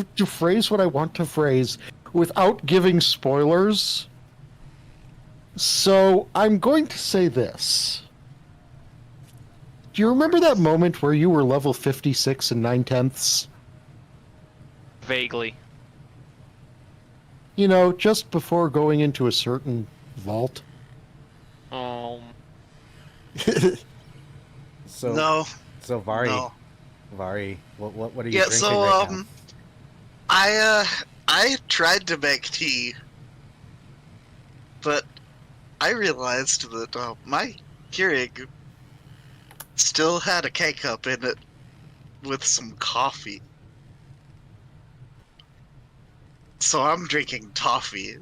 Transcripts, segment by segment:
to phrase what I want to phrase without giving spoilers. So I'm going to say this. Do you remember that moment where you were level 56 and 9/10? Vaguely. You know, just before going into a certain vault? So No. So Vari, No. Vari, what are you Yeah, drinking so, right now? I tried to make tea, but I realized that my Keurig still had a K-cup in it with some coffee. So I'm drinking toffee.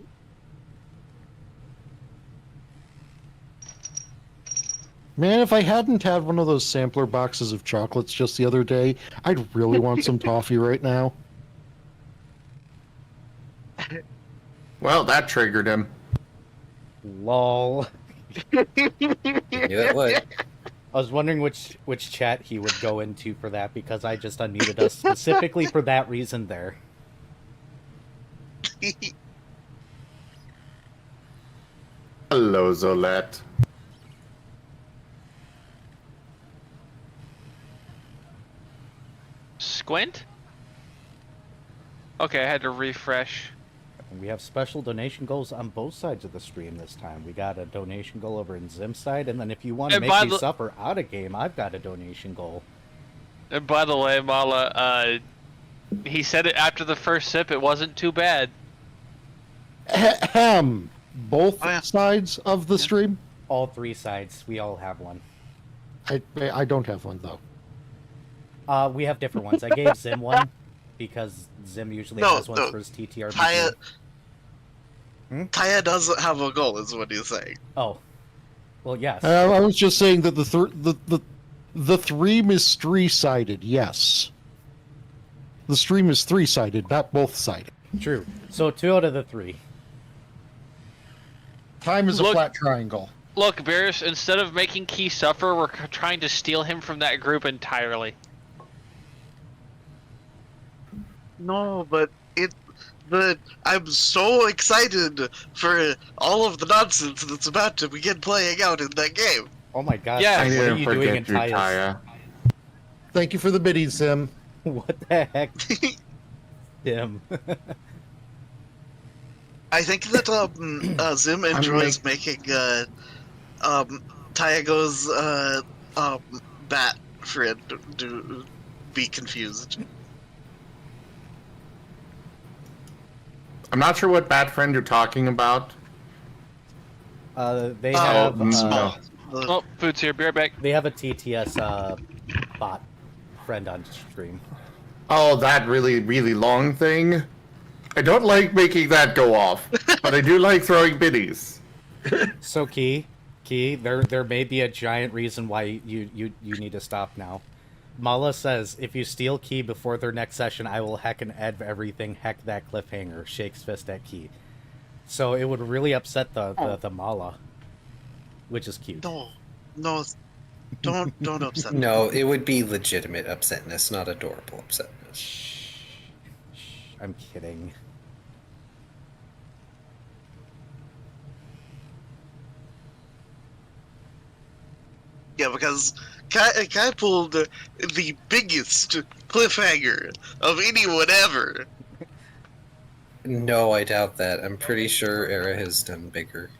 Man, if I hadn't had one of those sampler boxes of chocolates just the other day, I'd really want some toffee right now. Well, that triggered him. Lol. You knew it would. I was wondering which chat he would go into for that because I just unmuted us specifically for that reason there. Hello, Zolette. Squint? Okay, I had to refresh. We have special donation goals on both sides of the stream this time. We got a donation goal over in Zim's side, and then if you want to And make by me the- suffer out of game, I've got a donation goal. And by the way, Mala, he said it after the first sip, it wasn't too bad. Ahem. Both Oh, yeah. sides of the stream? All three sides, we all have one. I don't have one, though. We have different ones. I gave Zim one because Zim usually No, has one no. for his TTRPG. Taya doesn't have a goal, is what he's saying. Oh, well, yes. I was just saying that the stream is three-sided, yes. The stream is three-sided, not both-sided. True. So 2 out of the 3. Time is a Look- flat triangle. Look, Varys, instead of making Key suffer, we're trying to steal him from that group entirely. No, but I'm so excited for all of the nonsense that's about to begin playing out in that game. Oh my god. Yeah. I what are didn't you doing in forget you, Taya's? Taya. Thank you for the biddies, Sim. What the heck? Tim. I think that Zim enjoys making Tyago's bat friend be confused. I'm not sure what bad friend you're talking about. They have no. Oh, food's here. Be right back. they have a TTS bot friend on stream. Oh, that really, really long thing? I don't like making that go off, but I do like throwing biddies. So Key, there may be a giant reason why you need to stop now. Mala says, if you steal Key before their next session, I will heck and edv everything, heck that cliffhanger, shakes fist at Key. So it would really upset the Mala, which is cute. No, don't upset me. No, it would be legitimate upsetness, not adorable upsetness. Shh, I'm kidding. Yeah, because Kai pulled the biggest cliffhanger of anyone ever. No, I doubt that. I'm pretty sure Era has done bigger.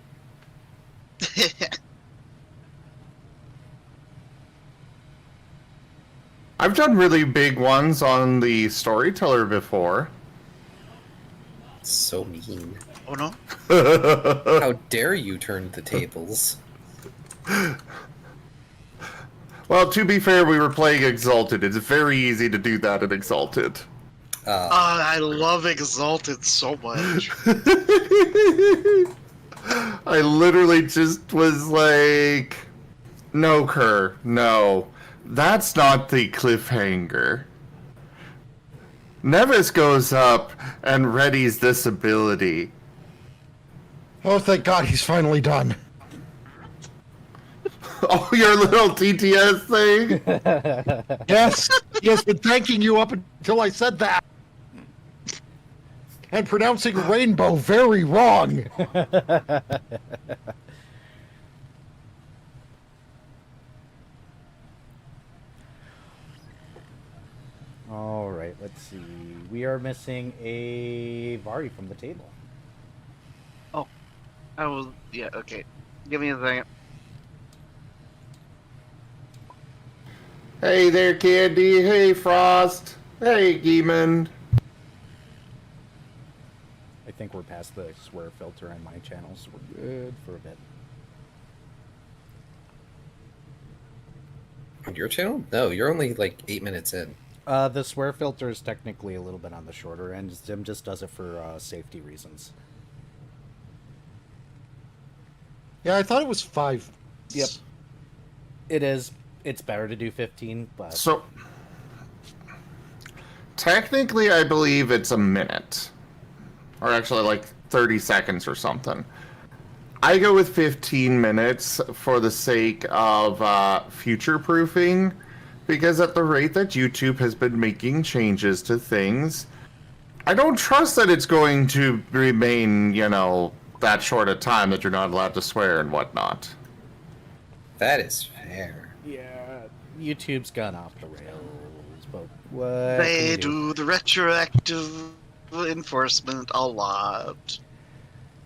I've done really big ones on the Storyteller before. So mean. Oh no? How dare you turn the tables? Well, to be fair, we were playing Exalted. It's very easy to do that in Exalted. I love Exalted so much. I literally just was like, no, Kerr, no. That's not the cliffhanger. Nevis goes up and readies this ability. Oh, thank God he's finally done. Oh, your little TTS thing? Yes, he has been thanking you up until I said that. and pronouncing rainbow very wrong. All right, let's see. We are missing a Vari from the table. Yeah, okay. Give me a second. Hey there, Candy. Hey, Frost. Hey, Geeman. I think we're past the swear filter on my channel, so we're good for a bit. On your channel? No, you're only like 8 minutes in. The swear filter is technically a little bit on the shorter end. Zim just does it for safety reasons. Yeah, I thought it was 5. Yep. It is. It's better to do 15, but So, technically, I believe it's a minute. Or actually, like 30 seconds or something. I go with 15 minutes for the sake of future-proofing, because at the rate that YouTube has been making changes to things, I don't trust that it's going to remain, that short a time that you're not allowed to swear and whatnot. That is fair. yeah, YouTube's gone off the rails. But what can They you do the retroactive enforcement a lot.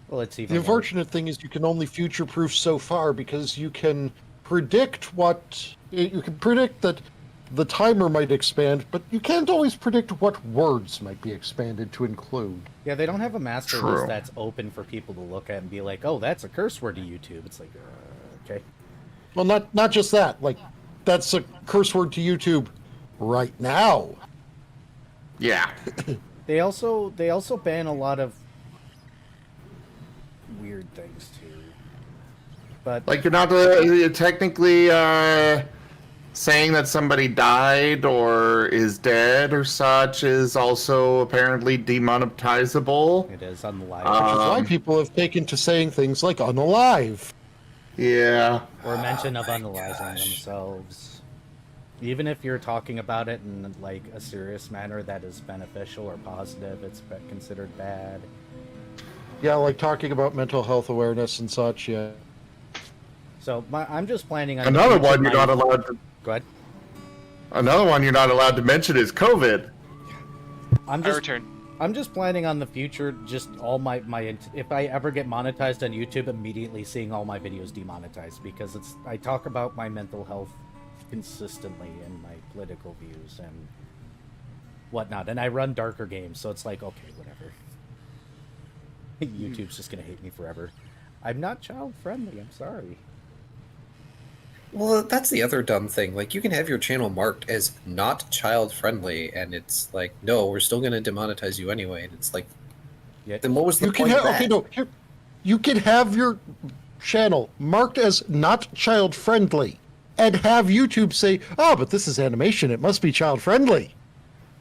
Well, it's even The more- unfortunate thing is you can only future-proof so far because you can predict that the timer might expand, but you can't always predict what words might be expanded to include. Yeah, they don't have a master True. list that's open for people to look at and be like, "Oh, that's a curse word to YouTube." It's like, okay. Well, not just that. Like, that's a curse word to YouTube right now. Yeah. They also ban a lot of weird things too. But Like, you're not technically saying that somebody died or is dead or such is also apparently demonetizable. it is on the live, Which is why Um, people have taken to saying things like unalive. Yeah. or mention of unalizing themselves. Even if you're talking about it in like a serious manner that is beneficial or positive, it's considered bad. Yeah, like talking about mental health awareness and such, yeah. So I'm just planning on Another changing one you're my- not allowed to. Go ahead. Another one you're not allowed to mention is COVID. I'm I just return. I'm just planning on the future, just all my if I ever get monetized on YouTube, immediately seeing all my videos demonetized, because I talk about my mental health consistently and my political views and whatnot, and I run darker games, so it's like, okay, whatever. YouTube's just gonna hate me forever. I'm not child friendly. I'm sorry. Well, that's the other dumb thing. Like, you can have your channel marked as not child friendly, and it's like, no, we're still going to demonetize you anyway. And it's like, Yeah. then what was the You can point have of that? okay, no, here, you can have your channel marked as not child friendly, and have YouTube say, "Oh, but this is animation; it must be child friendly."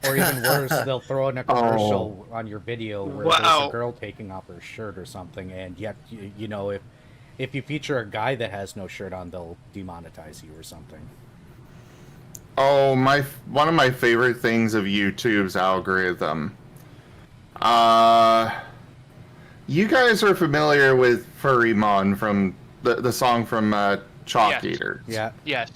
Or even worse, they'll throw in a commercial on your video where there's Wow. a girl taking off her shirt or something, and yet you know if you feature a guy that has no shirt on, they'll demonetize you or something. Oh, one of my favorite things of YouTube's algorithm. You guys are familiar with Furrymon from the song from Chalk Yes. Eater. Yeah. Yes.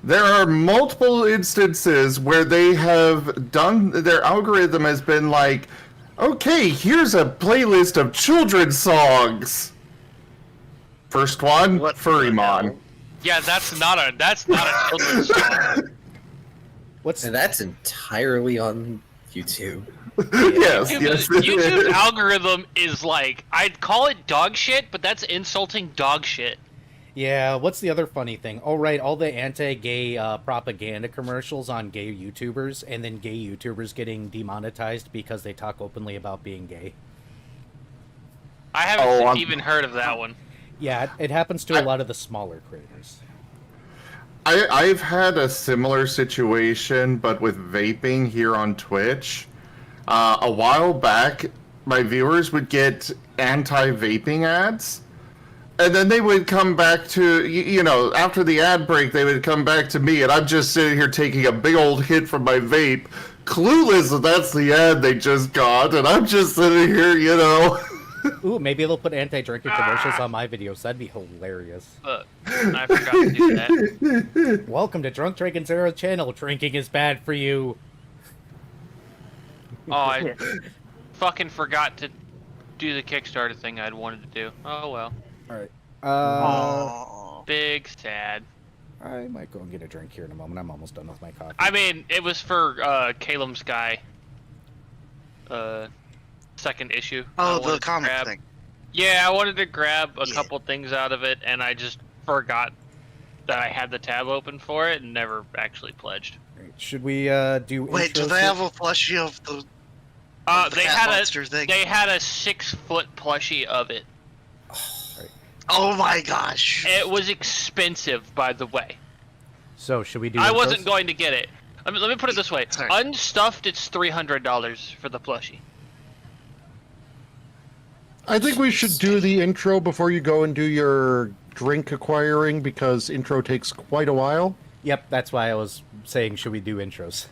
There are multiple instances where they have done their algorithm has been like, okay, here's a playlist of children's songs. First one, What the Furrymon. hell? Yeah, that's not a children's song. What's And that's entirely on YouTube. Yes, YouTube algorithm is like, I'd call it dog shit, but that's insulting dog shit. yeah? What's the other funny thing? Oh right, all the anti-gay propaganda commercials on gay YouTubers, and then gay YouTubers getting demonetized because they talk openly about being gay. I haven't Oh, I'm- even heard of that one. Yeah, it happens to a lot of the smaller creators. I've had a similar situation, but with vaping here on Twitch. A while back, my viewers would get anti-vaping ads, and then they would come back to, after the ad break, they would come back to me, and I'm just sitting here taking a big old hit from my vape, clueless that that's the ad they just got, and I'm just sitting here, you know. Ooh, maybe they'll put anti-drinking commercials on my videos. That'd be hilarious. I forgot to do that. Welcome to Drunk Dragon's Era channel. Drinking is bad for you. Oh, I fucking forgot to do the Kickstarter thing I'd wanted to do. Oh well. Alright. Oh. Big sad. I might go and get a drink here in a moment. I'm almost done with my coffee. I mean, it was for Calum Sky. Second issue. I Oh, wanted the to comic grab- thing. Yeah, I wanted to grab a Yeah. couple things out of it, and I just forgot that I had the tab open for it and never actually pledged. Alright, should we do Wait, do intros they here? have a plushie of the They cat had monster thing? They had a 6-foot plushie of it. Oh my gosh! It was expensive, by the way. So, should we do I intros? wasn't going to get it. Let me put it this way: Sorry. unstuffed, it's $300 for the plushie. I think we should do the intro before you go and do your drink acquiring, because intro takes quite a while. Yep, that's why I was saying, should we do intros?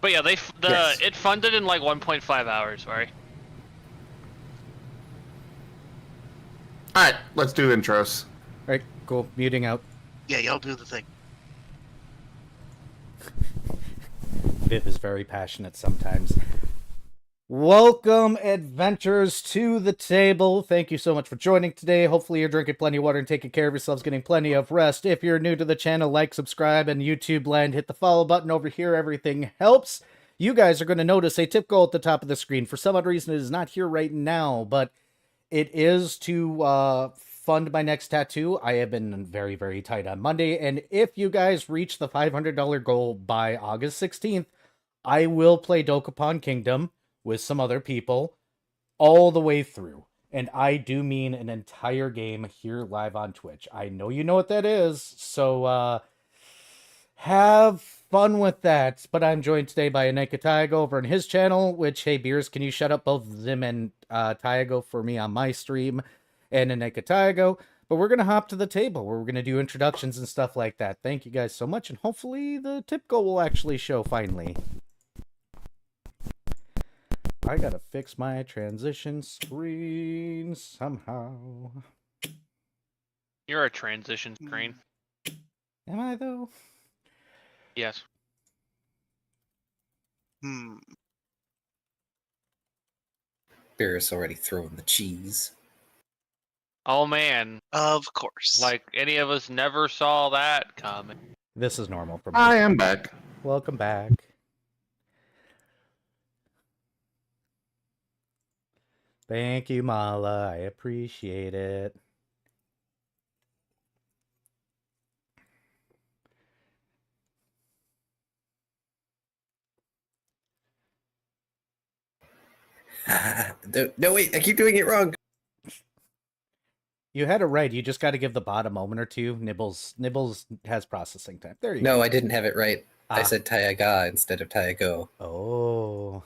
But yeah, Yes. it funded in like 1.5 hours. Sorry. All right, let's do intros. Alright, cool. Muting out. Yeah, y'all do the thing. Viv is very passionate sometimes. Welcome, adventurers, to the table. Thank you so much for joining today. Hopefully you're drinking plenty of water and taking care of yourselves, getting plenty of rest. If you're new to the channel, like, subscribe, and YouTube land, hit the follow button over here. Everything helps. You guys are going to notice a tip goal at the top of the screen. For some odd reason, it is not here right now, but it is to fund my next tattoo. I have been very, very tight on Monday, and if you guys reach the $500 goal by August 16th, I will play Dokapon Kingdom with some other people all the way through. And I do mean an entire game here live on Twitch. I know you know what that is, so have fun with that. But I'm joined today by Aneka Taigo over on his channel, which, hey, Beers, can you shut up both Zim and Taigo for me on my stream? And Aneka Taigo. But we're going to hop to the table where we're going to do introductions and stuff like that. Thank you guys so much, and hopefully the tip goal will actually show finally. I gotta fix my transition screen somehow. You're a transition screen. Am I, though? Yes. Beerus already throwing the cheese. Oh man, Of course. like any of us never saw that coming. This is normal for me. I am back. Welcome back. Thank you, Mala. I appreciate it. No, wait, I keep doing it wrong. You had it right. You just got to give the bot a moment or two. Nibbles has processing time. There you go. No, I didn't have it right. I Ah. said Taiga instead of Taigo. Oh.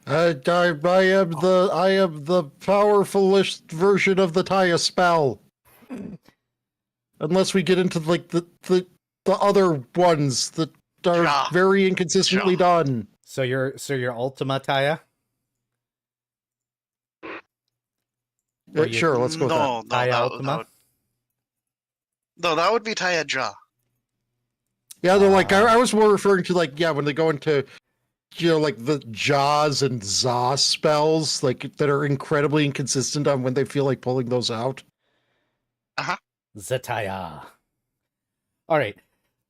I am the powerfulest version of the Taya spell. Unless we get into like the other ones that are Ja. very inconsistently Ja. done. So your Ultima Taya? Or you- Sure, let's go with that. No, Taya that, Ultima? no, that would be Taya Ja. Yeah, they're like I was more referring to like when they go into like the Jaws and Za spells like that are incredibly inconsistent on when they feel like pulling those out. Zetaya. All right.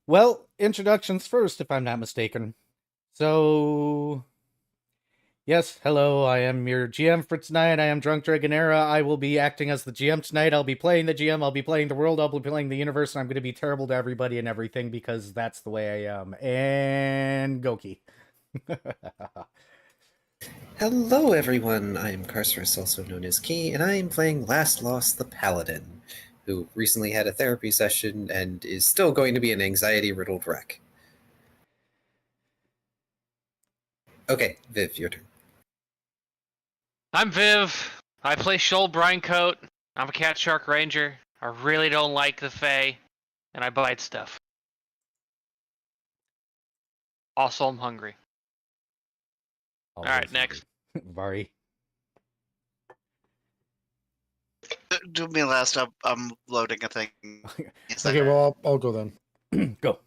Well, introductions first, if I'm not mistaken. So, yes, hello, I am your GM for tonight. I am Drunk Dragon Era. I will be acting as the GM tonight. I'll be playing the GM, I'll be playing the world, I'll be playing the universe, and I'm going to be terrible to everybody and everything because that's the way I am. And Goki. Hello, everyone. I am Carcerus, also known as Key, and I am playing Last Lost the Paladin, who recently had a therapy session and is still going to be an anxiety-riddled wreck. Okay, Viv, your turn. I'm Viv. I play Shoal Brinecoat. I'm a Cat Shark Ranger. I really don't like the Fae, and I bite stuff. Also, I'm hungry. Always Alright, next. hungry. Vari. Do me last. I'm loading a thing. Okay, well, I'll go then. Go.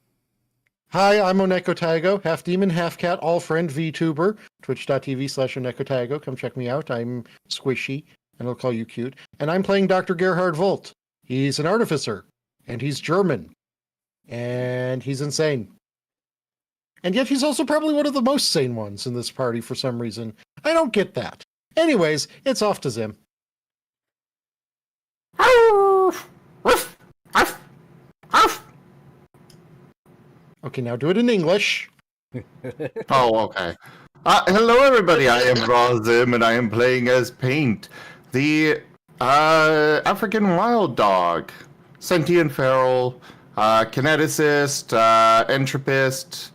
Hi, I'm Onekotago, half demon, half cat, all friend VTuber. Twitch.tv/Onekotago. Come check me out. I'm squishy, and I'll call you cute. And I'm playing Dr. Gerhard Volt. He's an artificer, and he's German, and he's insane. And yet he's also probably one of the most sane ones in this party for some reason. I don't get that. Anyways, it's off to Zim. Okay, now do it in English. Oh, okay. Hello, everybody. I am Razim, and I am playing as Paint, the African wild dog, sentient feral, kineticist, entropist,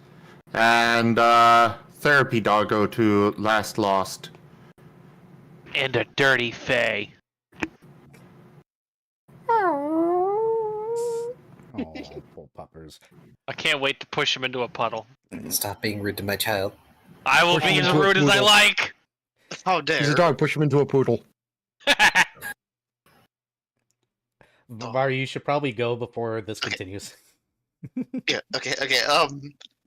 and therapy doggo to last lost. And a dirty fae. Oh, poor puppers. I can't wait to push him into a puddle. Stop being rude to my child. I will Push be him as into a rude as I poodle. like. How He's dare! a dog, push him into a poodle. Vari, you should probably go before this continues. Yeah. Okay. Okay.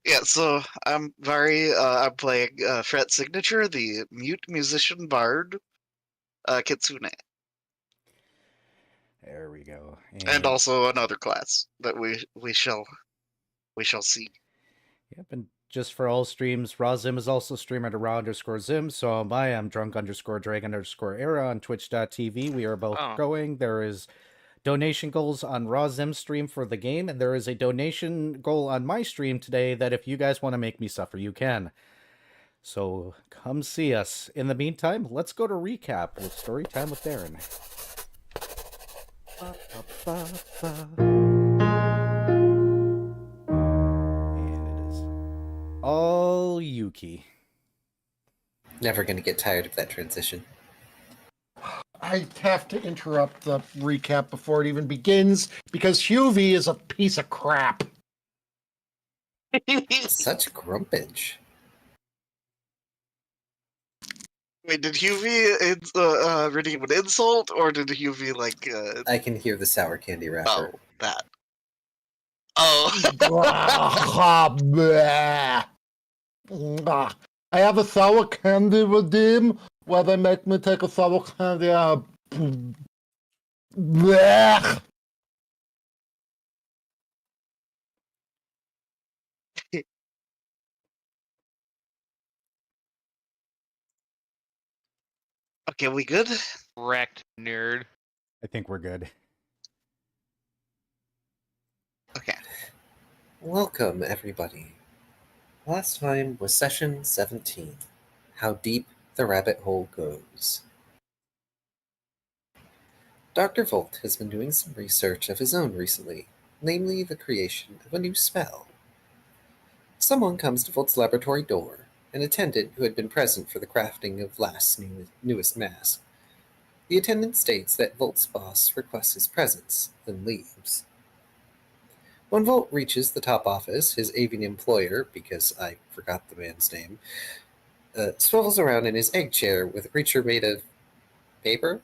Yeah. So I'm Vari. I'm playing Fret Signature, the mute musician bard, Kitsune, There we go. and also another class that we shall see. Yep, and just for all streams, Razim is also streamer at raw_Zim, so am I. I'm drunk_drag_era on twitch.tv. We are both Oh. going. There is donation goals on Razim's stream for the game, and there is a donation goal on my stream today that if you guys want to make me suffer, you can. So come see us. In the meantime, let's go to recap with story time with Darren. And it is all Yuki. Never gonna get tired of that transition. I have to interrupt the recap before it even begins because Huvie is a piece of crap. Such grumpage. Wait, did Huvie redeem an insult, or did Huvie like? I can hear the sour candy wrapper. Oh, that. Oh. Bleh. I have a sour candy redeem where they make me take a sour candy out. Blech. Okay, we good? Wrecked, nerd. I think we're good. Okay. Welcome, everybody. Last time was session 17. How deep the rabbit hole goes. Dr. Volt has been doing some research of his own recently, namely the creation of a new spell. Someone comes to Volt's laboratory door, an attendant who had been present for the crafting of last newest mask. The attendant states that Volt's boss requests his presence, then leaves. When Volt reaches the top office, his avian employer, because I forgot the man's name, swivels around in his egg chair with a creature made of paper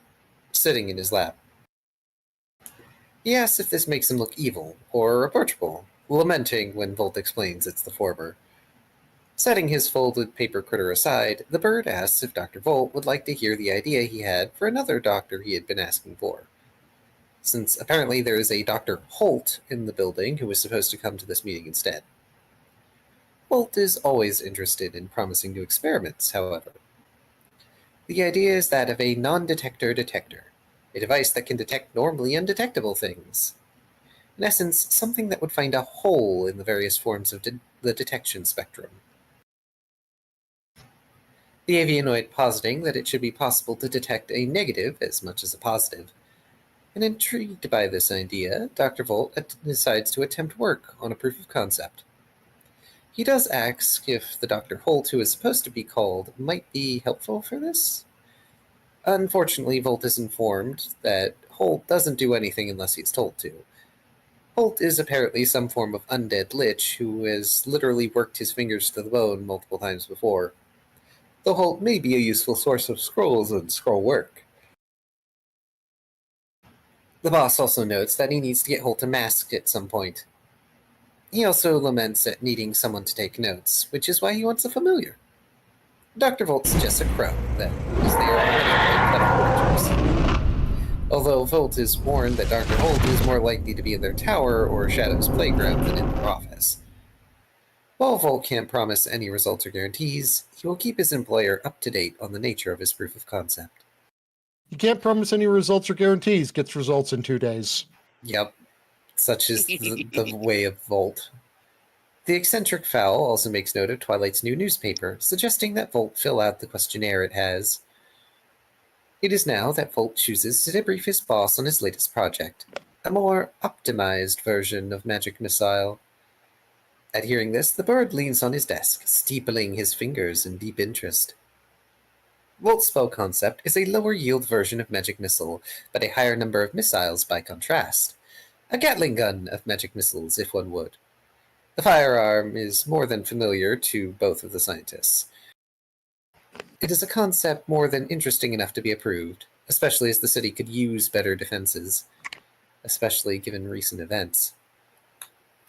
sitting in his lap. He asks if this makes him look evil or approachable, lamenting when Volt explains it's the former. Setting his folded paper critter aside, the bird asks if Dr. Volt would like to hear the idea he had for another doctor he had been asking for. Since apparently there is a Dr. Holt in the building who was supposed to come to this meeting instead. Volt is always interested in promising new experiments, however. The idea is that of a non-detector detector, a device that can detect normally undetectable things. In essence, something that would find a hole in the various forms of the detection spectrum. The avianoid positing that it should be possible to detect a negative as much as a positive. And intrigued by this idea, Dr. Volt decides to attempt work on a proof of concept. He does ask if the Dr. Holt who is supposed to be called might be helpful for this. Unfortunately, Volt is informed that Holt doesn't do anything unless he's told to. Holt is apparently some form of undead lich who has literally worked his fingers to the bone multiple times before, though Holt may be a useful source of scrolls and scroll work. The boss also notes that he needs to get Holt unmasked at some point. He also laments at needing someone to take notes, which is why he wants a familiar. Dr. Volt suggests a crow that is there already to cut off creatures. Although Volt is warned that Dr. Holt is more likely to be in their tower or Shadow's playground than in their office. While Volt can't promise any results or guarantees, he will keep his employer up to date on the nature of his proof of concept. You can't promise any results or guarantees. Gets results in 2 days. Yep, such is the way of Volt. The eccentric Fowl also makes note of Twilight's new newspaper, suggesting that Volt fill out the questionnaire it has. It is now that Volt chooses to debrief his boss on his latest project, a more optimized version of Magic Missile. At hearing this, the bird leans on his desk, steepling his fingers in deep interest. Volt's spell concept is a lower yield version of Magic Missile, but a higher number of missiles by contrast. A Gatling gun of Magic Missiles, if one would. The firearm is more than familiar to both of the scientists. It is a concept more than interesting enough to be approved, especially as the city could use better defenses, especially given recent events.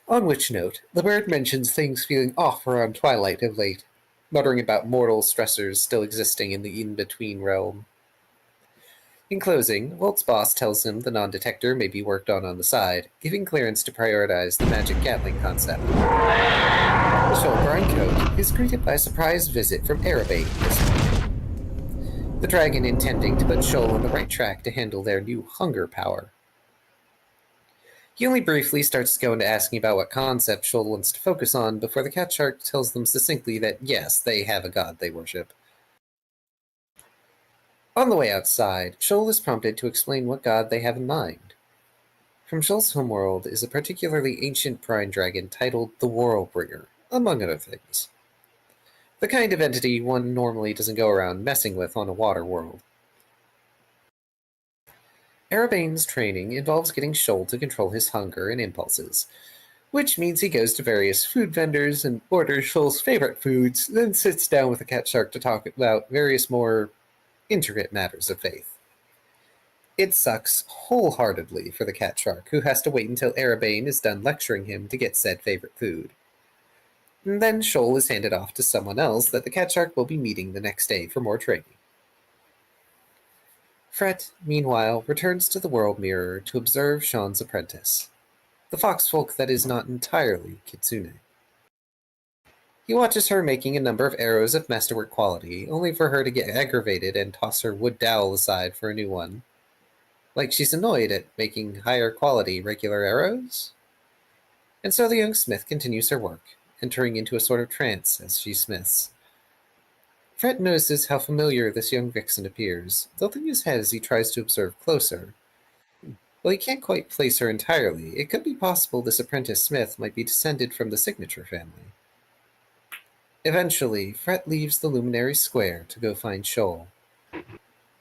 On which note, the bird mentions things feeling off around Twilight of late, muttering about mortal stressors still existing in the in-between realm. In closing, Volt's boss tells him the non-detector may be worked on the side, giving clearance to prioritize the magic Gatling concept. Shoal Grindcoat is greeted by a surprise visit from Arabate this morning, the dragon intending to put Shoal on the right track to handle their new hunger power. He only briefly starts to go into asking about what concept Shoal wants to focus on before the cat shark tells them succinctly that yes, they have a god they worship. On the way outside, Shoal is prompted to explain what god they have in mind. From Shoal's homeworld is a particularly ancient brine dragon titled the Whirlbringer, among other things. The kind of entity one normally doesn't go around messing with on a water world. Arabane's training involves getting Shoal to control his hunger and impulses, which means he goes to various food vendors and orders Shoal's favorite foods, then sits down with the cat shark to talk about various more intricate matters of faith. It sucks wholeheartedly for the cat shark, who has to wait until Arabane is done lecturing him to get said favorite food. And then Shoal is handed off to someone else that the cat shark will be meeting the next day for more training. Fret, meanwhile, returns to the World Mirror to observe Sean's apprentice, the foxfolk that is not entirely Kitsune. He watches her making a number of arrows of masterwork quality, only for her to get aggravated and toss her wood dowel aside for a new one. Like she's annoyed at making higher quality regular arrows? And so the young smith continues her work, entering into a sort of trance as she smiths. Fret notices how familiar this young vixen appears, tilting his head as he tries to observe closer. While he can't quite place her entirely, it could be possible this apprentice smith might be descended from the Signature family. Eventually, Fret leaves the Luminary Square to go find Shoal.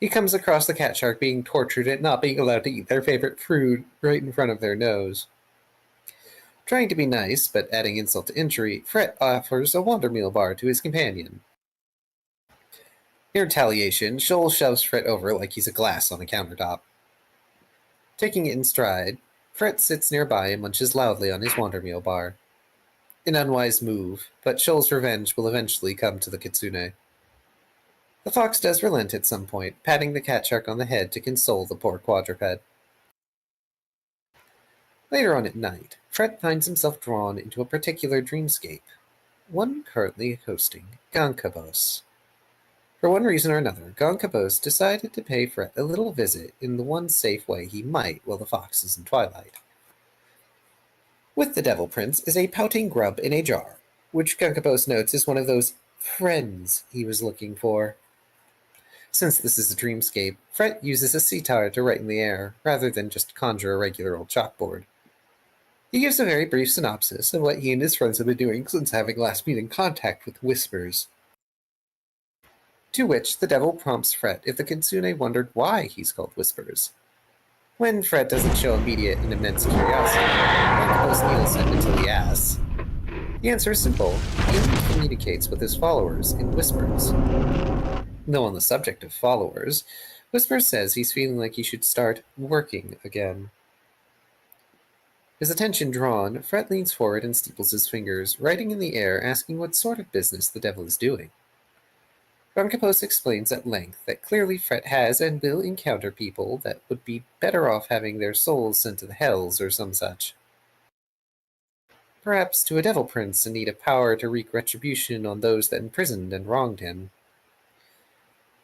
He comes across the cat shark being tortured at not being allowed to eat their favorite fruit right in front of their nose. Trying to be nice, but adding insult to injury, Fret offers a Wonder Meal bar to his companion. In retaliation, Shoal shoves Fret over like he's a glass on a countertop. Taking it in stride, Fret sits nearby and munches loudly on his Wonder Meal bar. An unwise move, but Shoal's revenge will eventually come to the Kitsune. The fox does relent at some point, patting the cat shark on the head to console the poor quadruped. Later on at night, Fret finds himself drawn into a particular dreamscape, one currently hosting Gankabos. For one reason or another, Gankabos decided to pay Fret a little visit in the one safe way he might while the fox is in Twilight. With the Devil Prince is a pouting grub in a jar, which Gankabos notes is one of those friends he was looking for. Since this is a dreamscape, Fret uses a sitar to write in the air, rather than just conjure a regular old chalkboard. He gives a very brief synopsis of what he and his friends have been doing since having last been in contact with Whispers. To which the devil prompts Fret if the Kitsune wondered why he's called Whispers. When Fred doesn't show immediate and immense curiosity, Gonkabos needles him until he asks. The answer is simple. He only communicates with his followers in whispers. Though on the subject of followers, Whispers says he's feeling like he should start working again. His attention drawn, Fred leans forward and steeples his fingers, writing in the air, asking what sort of business the devil is doing. Gonkabos explains at length that clearly Fred has and will encounter people that would be better off having their souls sent to the hells or some such. Perhaps to a devil prince in need of power to wreak retribution on those that imprisoned and wronged him.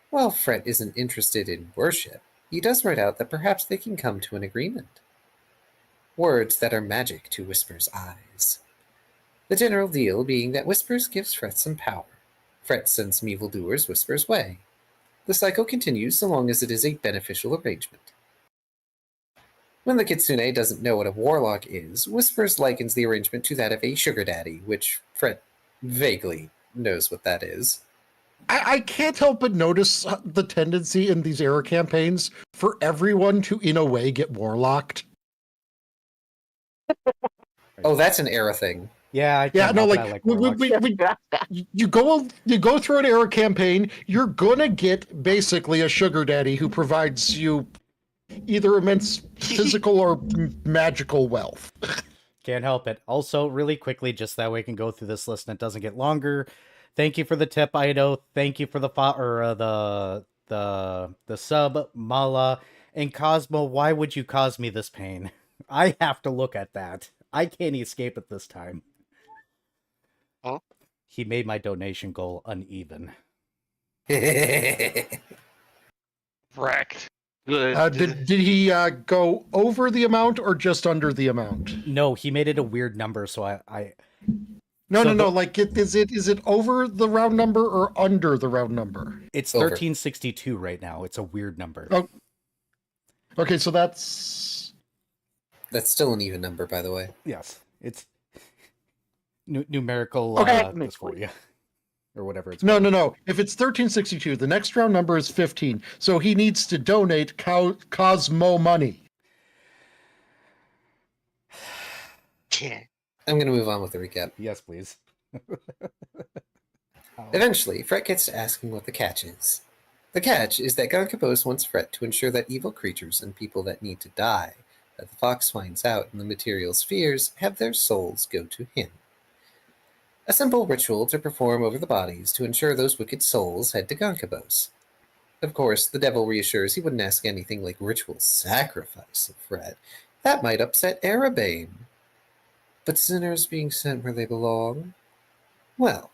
While Fred isn't interested in worship, he does write out that perhaps they can come to an agreement. Words that are magic to Whisper's eyes. The general deal being that Whispers gives Fred some power. Fred sends some evildoers Whisper's way. The cycle continues so long as it is a beneficial arrangement. When the Kitsune doesn't know what a warlock is, Whispers likens the arrangement to that of a sugar daddy, which Fred vaguely knows what that is. I can't help but notice the tendency in these era campaigns for everyone to, in a way, get warlocked. Oh, that's an era thing. Yeah, I Yeah, can't no, help it, like, warlocks. you go through an era campaign, you're gonna get basically a sugar daddy who provides you either immense physical or magical wealth. Can't help it. Also, really quickly, just that way we can go through this list and it doesn't get longer. Thank you for the tip, Ido. Thank you for the the sub, Mala, and Cosmo. Why would you cause me this pain? I have to look at that. I can't escape it this time. Huh? He made my donation goal uneven. Wrecked. Good. Did he go over the amount or just under the amount? No, he made it a weird number, so I No, So no. the- Like, is it over the round number or under the round number? it's Over. 1362 right now. It's a weird number. Oh. Okay, so that's That's still an even number, by the way. Yes, it's numerical Okay. this for you. Or whatever it's no. called. If it's 1362, the next round number is 15. So he needs to donate Cosmo money. Yeah. I'm going to move on with the recap. Yes, please. Eventually, Fred gets to asking what the catch is. The catch is that Gonkabos wants Fred to ensure that evil creatures and people that need to die, that the fox finds out in the material spheres, have their souls go to him. A simple ritual to perform over the bodies to ensure those wicked souls head to Gonkabos. Of course, the devil reassures he wouldn't ask anything like ritual sacrifice of Fred. That might upset Arabane. But sinners being sent where they belong? Well,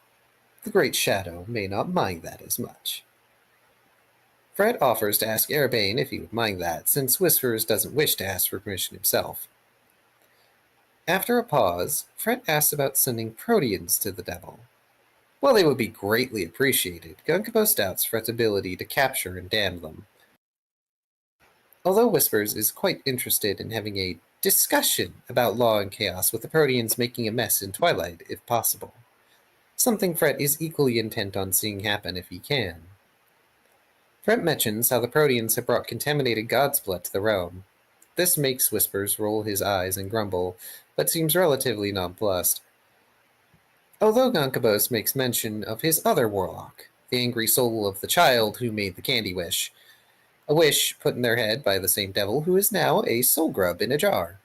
the Great Shadow may not mind that as much. Fred offers to ask Arabane if he would mind that, since Whispers doesn't wish to ask for permission himself. After a pause, Fred asks about sending Proteans to the devil. While they would be greatly appreciated, Gonkabos doubts Fred's ability to capture and damn them. Although Whispers is quite interested in having a discussion about law and chaos with the Proteans making a mess in Twilight, if possible. Something Fred is equally intent on seeing happen if he can. Fred mentions how the Proteans have brought contaminated god's blood to the realm. This makes Whispers roll his eyes and grumble, but seems relatively nonplussed. Although Gonkabos makes mention of his other warlock, the angry soul of the child who made the candy wish, a wish put in their head by the same devil who is now a soul grub in a jar.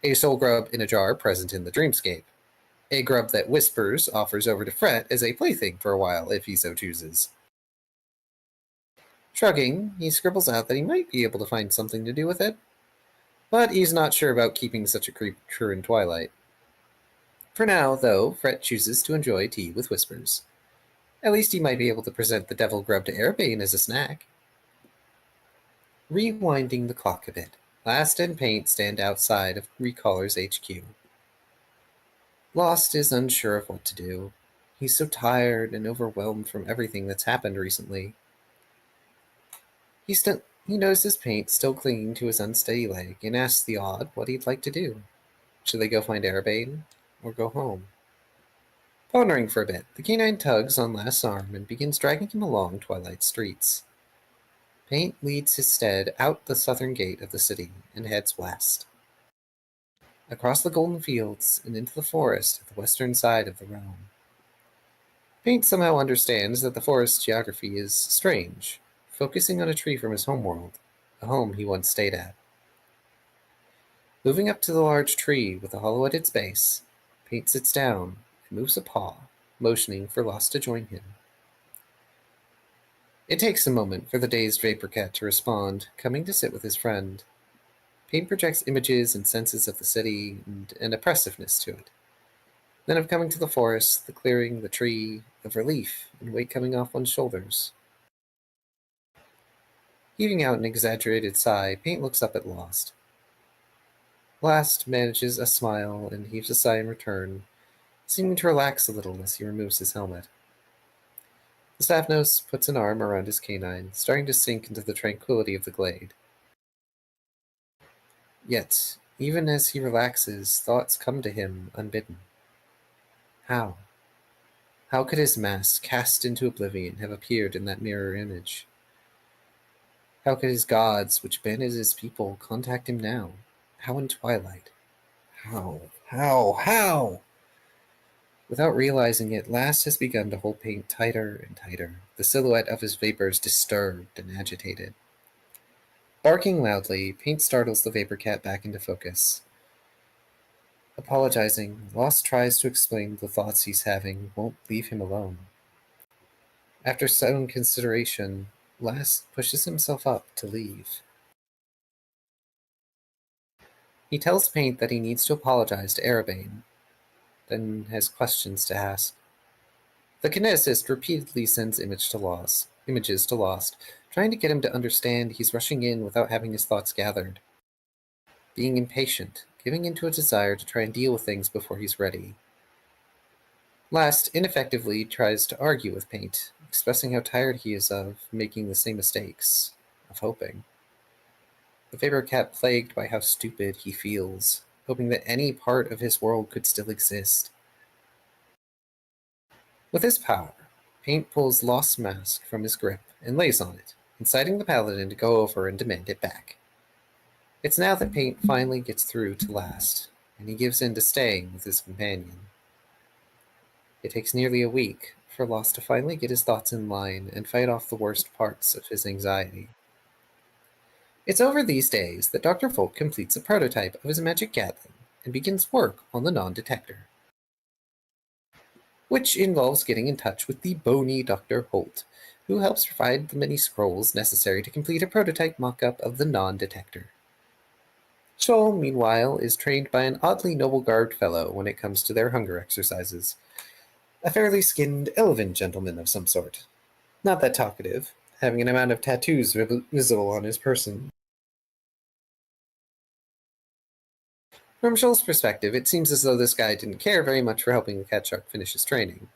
A soul grub in a jar present in the dreamscape. A grub that Whispers offers over to Fred as a plaything for a while if he so chooses. Shrugging, he scribbles out that he might be able to find something to do with it, but he's not sure about keeping such a creature in Twilight. For now, though, Fred chooses to enjoy tea with Whispers. At least he might be able to present the devil grub to Arabane as a snack. Rewinding the clock a bit, Last and Paint stand outside of Recaller's HQ. Lost is unsure of what to do. He's so tired and overwhelmed from everything that's happened recently. He notices Paint still clinging to his unsteady leg and asks the Odd what he'd like to do. Should they go find Arabane or go home? Pondering for a bit, the canine tugs on Last's arm and begins dragging him along Twilight streets. Paint leads his steed out the southern gate of the city and heads west. Across the golden fields and into the forest at the western side of the realm. Paint somehow understands that the forest's geography is strange, focusing on a tree from his homeworld, a home he once stayed at. Moving up to the large tree with a hollow at its base, Paint sits down and moves a paw, motioning for Lost to join him. It takes a moment for the dazed Vapor Cat to respond, coming to sit with his friend. Paint projects images and senses of the city and an oppressiveness to it. Then of coming to the forest, the clearing, the tree, of relief and weight coming off one's shoulders. Heaving out an exaggerated sigh, Paint looks up at Lost. Lost manages a smile and heaves a sigh in return, seeming to relax a little as he removes his helmet. The staff nose puts an arm around his canine, starting to sink into the tranquility of the glade. Yet, even as he relaxes, thoughts come to him unbidden. How? How could his mask, cast into oblivion, have appeared in that mirror image? How could his gods, which banded his people, contact him now? How in twilight? How? Without realizing it, Last has begun to hold Paint tighter and tighter, the silhouette of his vapors disturbed and agitated. Barking loudly, Paint startles the Vapor Cat back into focus. Apologizing, Lost tries to explain the thoughts he's having won't leave him alone. After some consideration, Last pushes himself up to leave. He tells Paint that he needs to apologize to Erebane, then has questions to ask. The kineticist repeatedly sends images to Lost, trying to get him to understand he's rushing in without having his thoughts gathered. Being impatient, giving into a desire to try and deal with things before he's ready. Last ineffectively tries to argue with Paint, expressing how tired he is of making the same mistakes, of hoping. The Vapor Cat plagued by how stupid he feels, hoping that any part of his world could still exist. With his power, Paint pulls Lost's mask from his grip and lays on it, inciting the Paladin to go over and demand it back. It's now that Paint finally gets through to Last, and he gives in to staying with his companion. It takes nearly a week for Lost to finally get his thoughts in line and fight off the worst parts of his anxiety. It's over these days that Dr. Folk completes a prototype of his magic Gatling and begins work on the non-detector, which involves getting in touch with the bony Dr. Holt, who helps provide the many scrolls necessary to complete a prototype mock-up of the non-detector. Shoal, meanwhile, is trained by an oddly noble-garbed fellow when it comes to their hunger exercises. A fairly skinned elven gentleman of some sort. Not that talkative, having an amount of tattoos visible on his person. From Shoal's perspective, it seems as though this guy didn't care very much for helping the cat shark finish his training.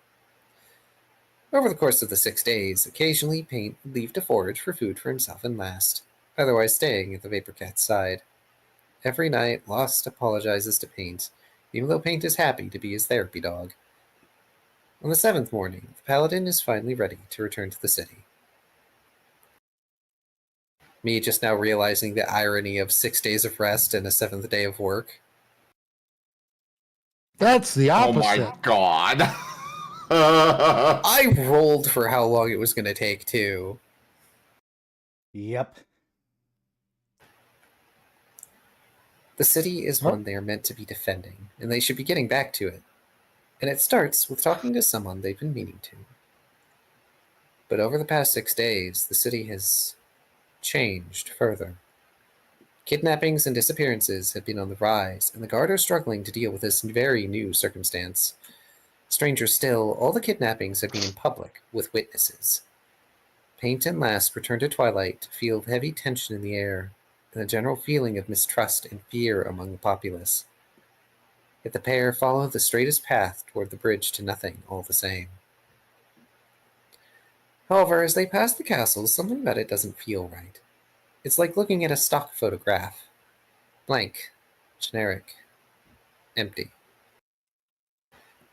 Over the course of the 6 days, occasionally Paint would leave to forage for food for himself and Last, otherwise staying at the Vapor Cat's side. Every night, Lost apologizes to Paint, even though Paint is happy to be his therapy dog. On the 7th morning, the Paladin is finally ready to return to the city. Me just now realizing the irony of 6 days of rest and a 7th day of work. That's the Oh opposite. my god. I rolled for how long it was going to take, too. Yep. The city is one they are meant to be defending, and they should be getting back to it. And it starts with talking to someone they've been meaning to. But over the past 6 days, the city has changed further. Kidnappings and disappearances have been on the rise, and the Guard are struggling to deal with this very new circumstance. Stranger still, all the kidnappings have been in public, with witnesses. Paint and Last return to Twilight to feel heavy tension in the air, and a general feeling of mistrust and fear among the populace. Yet the pair follow the straightest path toward the bridge to nothing all the same. However, as they pass the castle, something about it doesn't feel right. It's like looking at a stock photograph. Blank, generic, empty.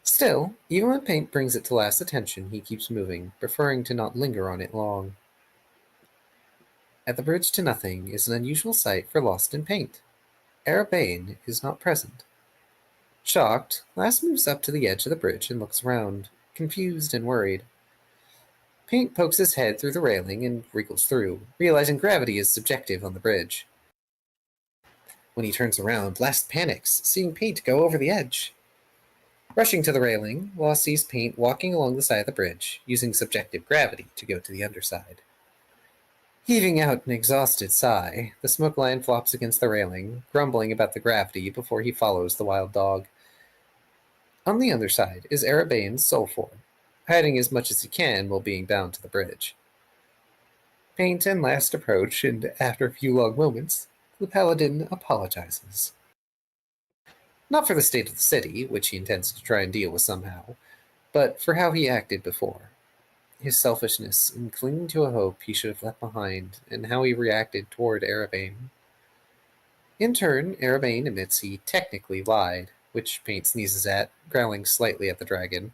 Still, even when Paint brings it to Last's attention, he keeps moving, preferring to not linger on it long. At the bridge to nothing is an unusual sight for Lost in Paint. Arabane is not present. Shocked, Last moves up to the edge of the bridge and looks around, confused and worried. Paint pokes his head through the railing and wriggles through, realizing gravity is subjective on the bridge. When he turns around, Last panics, seeing Paint go over the edge. Rushing to the railing, Lost sees Paint walking along the side of the bridge, using subjective gravity to go to the underside. Heaving out an exhausted sigh, the smoke lion flops against the railing, grumbling about the gravity before he follows the wild dog. On the underside is Arabane's soul form, hiding as much as he can while being bound to the bridge. Paint and Last approach, and after a few long moments, the paladin apologizes. Not for the state of the city, which he intends to try and deal with somehow, but for how he acted before. His selfishness in clinging to a hope he should have left behind, and how he reacted toward Arabane. In turn, Arabane admits he technically lied, which Paint sneezes at, growling slightly at the dragon.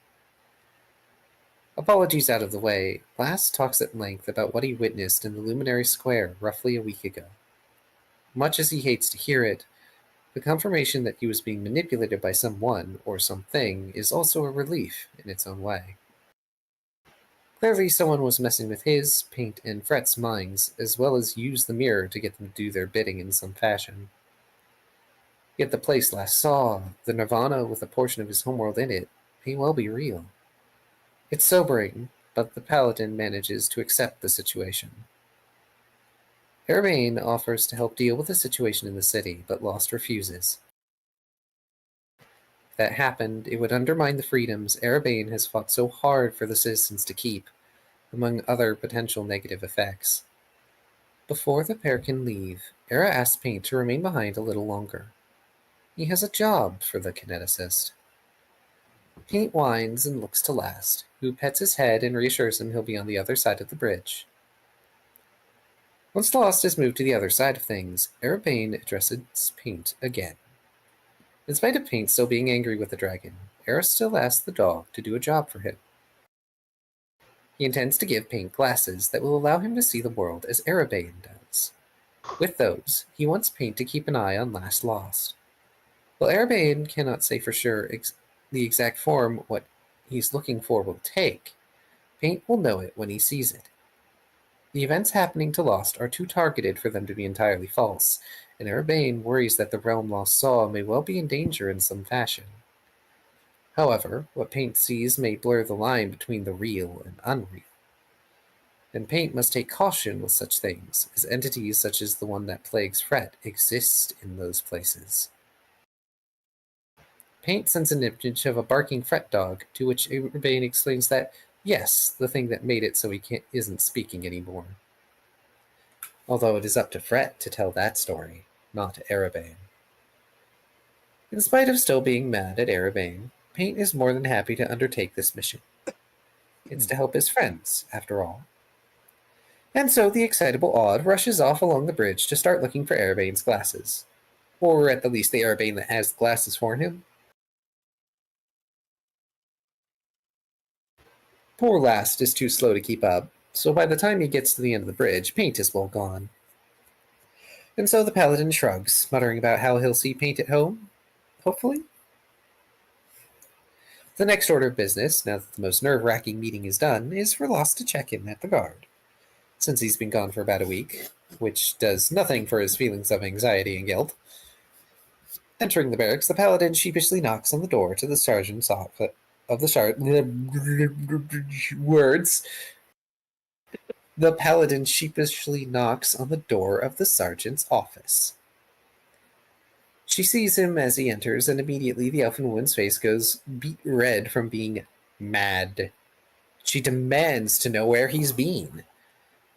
Apologies out of the way, Last talks at length about what he witnessed in the Luminary Square roughly a week ago. Much as he hates to hear it, the confirmation that he was being manipulated by someone or something is also a relief in its own way. Clearly someone was messing with his, Paint, and Fret's minds, as well as used the mirror to get them to do their bidding in some fashion. Yet the place Last saw, the Nirvana with a portion of his homeworld in it, may well be real. It's sobering, but the paladin manages to accept the situation. Arabane offers to help deal with the situation in the city, but Lost refuses. If that happened, it would undermine the freedoms Arabane has fought so hard for the citizens to keep, among other potential negative effects. Before the pair can leave, Era asks Paint to remain behind a little longer. He has a job for the kineticist. Paint whines and looks to Last, who pets his head and reassures him he'll be on the other side of the bridge. Once Lost has moved to the other side of things, Arabane addresses Paint again. In spite of Paint still being angry with the dragon, Era still asks the dog to do a job for him. He intends to give Paint glasses that will allow him to see the world as Arabane does. With those, he wants Paint to keep an eye on Last Lost. While Arabane cannot say for sure the exact form what he's looking for will take, Paint will know it when he sees it. The events happening to Lost are too targeted for them to be entirely false, and Arabane worries that the realm Lost saw may well be in danger in some fashion. However, what Paint sees may blur the line between the real and unreal. And Paint must take caution with such things, as entities such as the one that plagues Fret exist in those places. Paint sends an image of a barking Fret dog, to which Arabane explains that, yes, the thing that made it so he isn't speaking anymore. Although it is up to Fret to tell that story, not Arabane. In spite of still being mad at Arabane, Paint is more than happy to undertake this mission. It's to help his friends, after all. And so the excitable Odd rushes off along the bridge to start looking for Arabane's glasses. Or at the least the Arabane that has the glasses for him. Poor Last is too slow to keep up, so by the time he gets to the end of the bridge, Paint is well gone. And so the paladin shrugs, muttering about how he'll see Paint at home, hopefully. The next order of business, now that the most nerve-wracking meeting is done, is for Lost to check in at the guard. Since he's been gone for about a week, which does nothing for his feelings of anxiety and guilt. Entering the barracks, the paladin sheepishly knocks on the door to the sergeant's office. The paladin sheepishly knocks on the door of the sergeant's office. She sees him as he enters, and immediately the elfin woman's face goes beet red from being mad. She demands to know where he's been.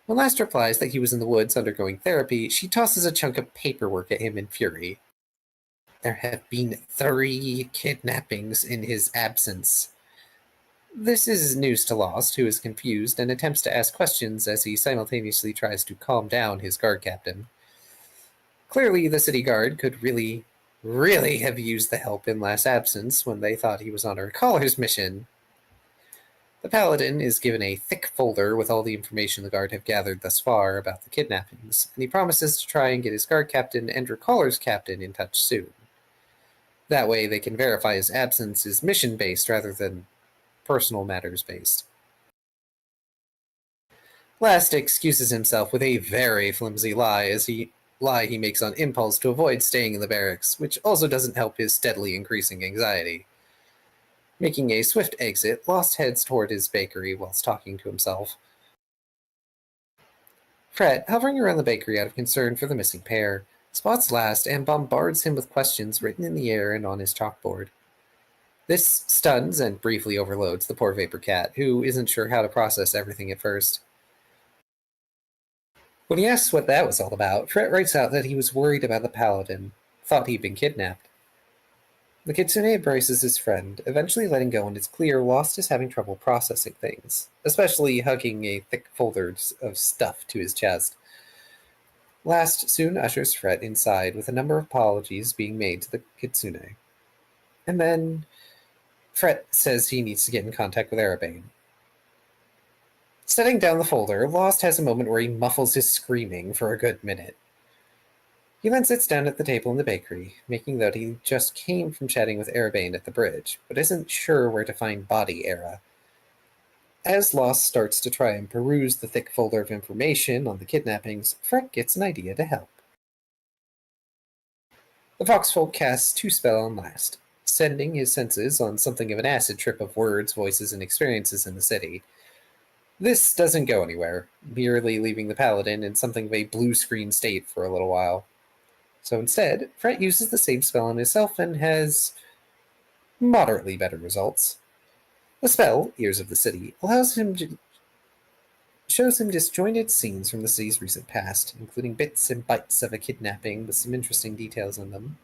When Last replies that he was in the woods undergoing therapy, she tosses a chunk of paperwork at him in fury. There have been 3 kidnappings in his absence. This is news to Lost, who is confused and attempts to ask questions as he simultaneously tries to calm down his guard captain. Clearly, the city guard could really have used the help in Last's absence when they thought he was on a recaller's mission. The paladin is given a thick folder with all the information the guard have gathered thus far about the kidnappings, and he promises to try and get his guard captain and Recaller's captain in touch soon. That way they can verify his absence is mission-based rather than personal matters-based. Last excuses himself with a very flimsy lie he makes on impulse to avoid staying in the barracks, which also doesn't help his steadily increasing anxiety. Making a swift exit, Lost heads toward his bakery whilst talking to himself. Fred, hovering around the bakery out of concern for the missing pair, spots Last and bombards him with questions written in the air and on his chalkboard. This stuns and briefly overloads the poor Vapor Cat, who isn't sure how to process everything at first. When he asks what that was all about, Fred writes out that he was worried about the paladin, thought he'd been kidnapped. The kitsune embraces his friend, eventually letting go, and it's clear Lost is having trouble processing things, especially hugging a thick folder of stuff to his chest. Last soon ushers Fred inside, with a number of apologies being made to the kitsune. And then Fred says he needs to get in contact with Arabane. Setting down the folder, Lost has a moment where he muffles his screaming for a good minute. He then sits down at the table in the bakery, making note he just came from chatting with Arabane at the bridge, but isn't sure where to find Body Era. As Lost starts to try and peruse the thick folder of information on the kidnappings, Fred gets an idea to help. The Foxfolk casts 2 spell on Last, sending his senses on something of an acid trip of words, voices, and experiences in the city. This doesn't go anywhere, merely leaving the paladin in something of a blue screen state for a little while. So instead, Fred uses the same spell on himself and has moderately better results. The spell, Ears of the City, shows him disjointed scenes from the city's recent past, including bits and bytes of a kidnapping with some interesting details in them,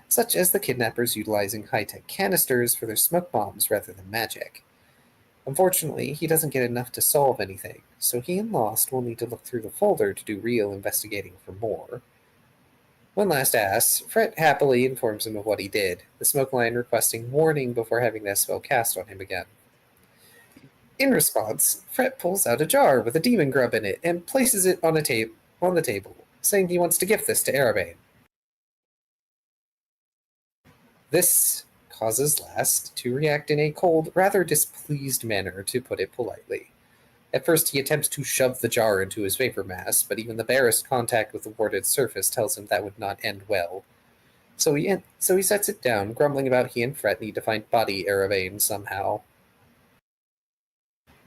such as the kidnappers utilizing high-tech canisters for their smoke bombs rather than magic. Unfortunately, he doesn't get enough to solve anything, so he and Lost will need to look through the folder to do real investigating for more. When Last asks, Fred happily informs him of what he did, the smoke line requesting warning before having that spell cast on him again. In response, Fred pulls out a jar with a demon grub in it and places it on the table, saying he wants to gift this to Arabane. This causes Last to react in a cold, rather displeased manner, to put it politely. At first, he attempts to shove the jar into his vapor mass, but even the barest contact with the warded surface tells him that would not end well. So he sets it down, grumbling about he and Fred need to find Body Arabane somehow.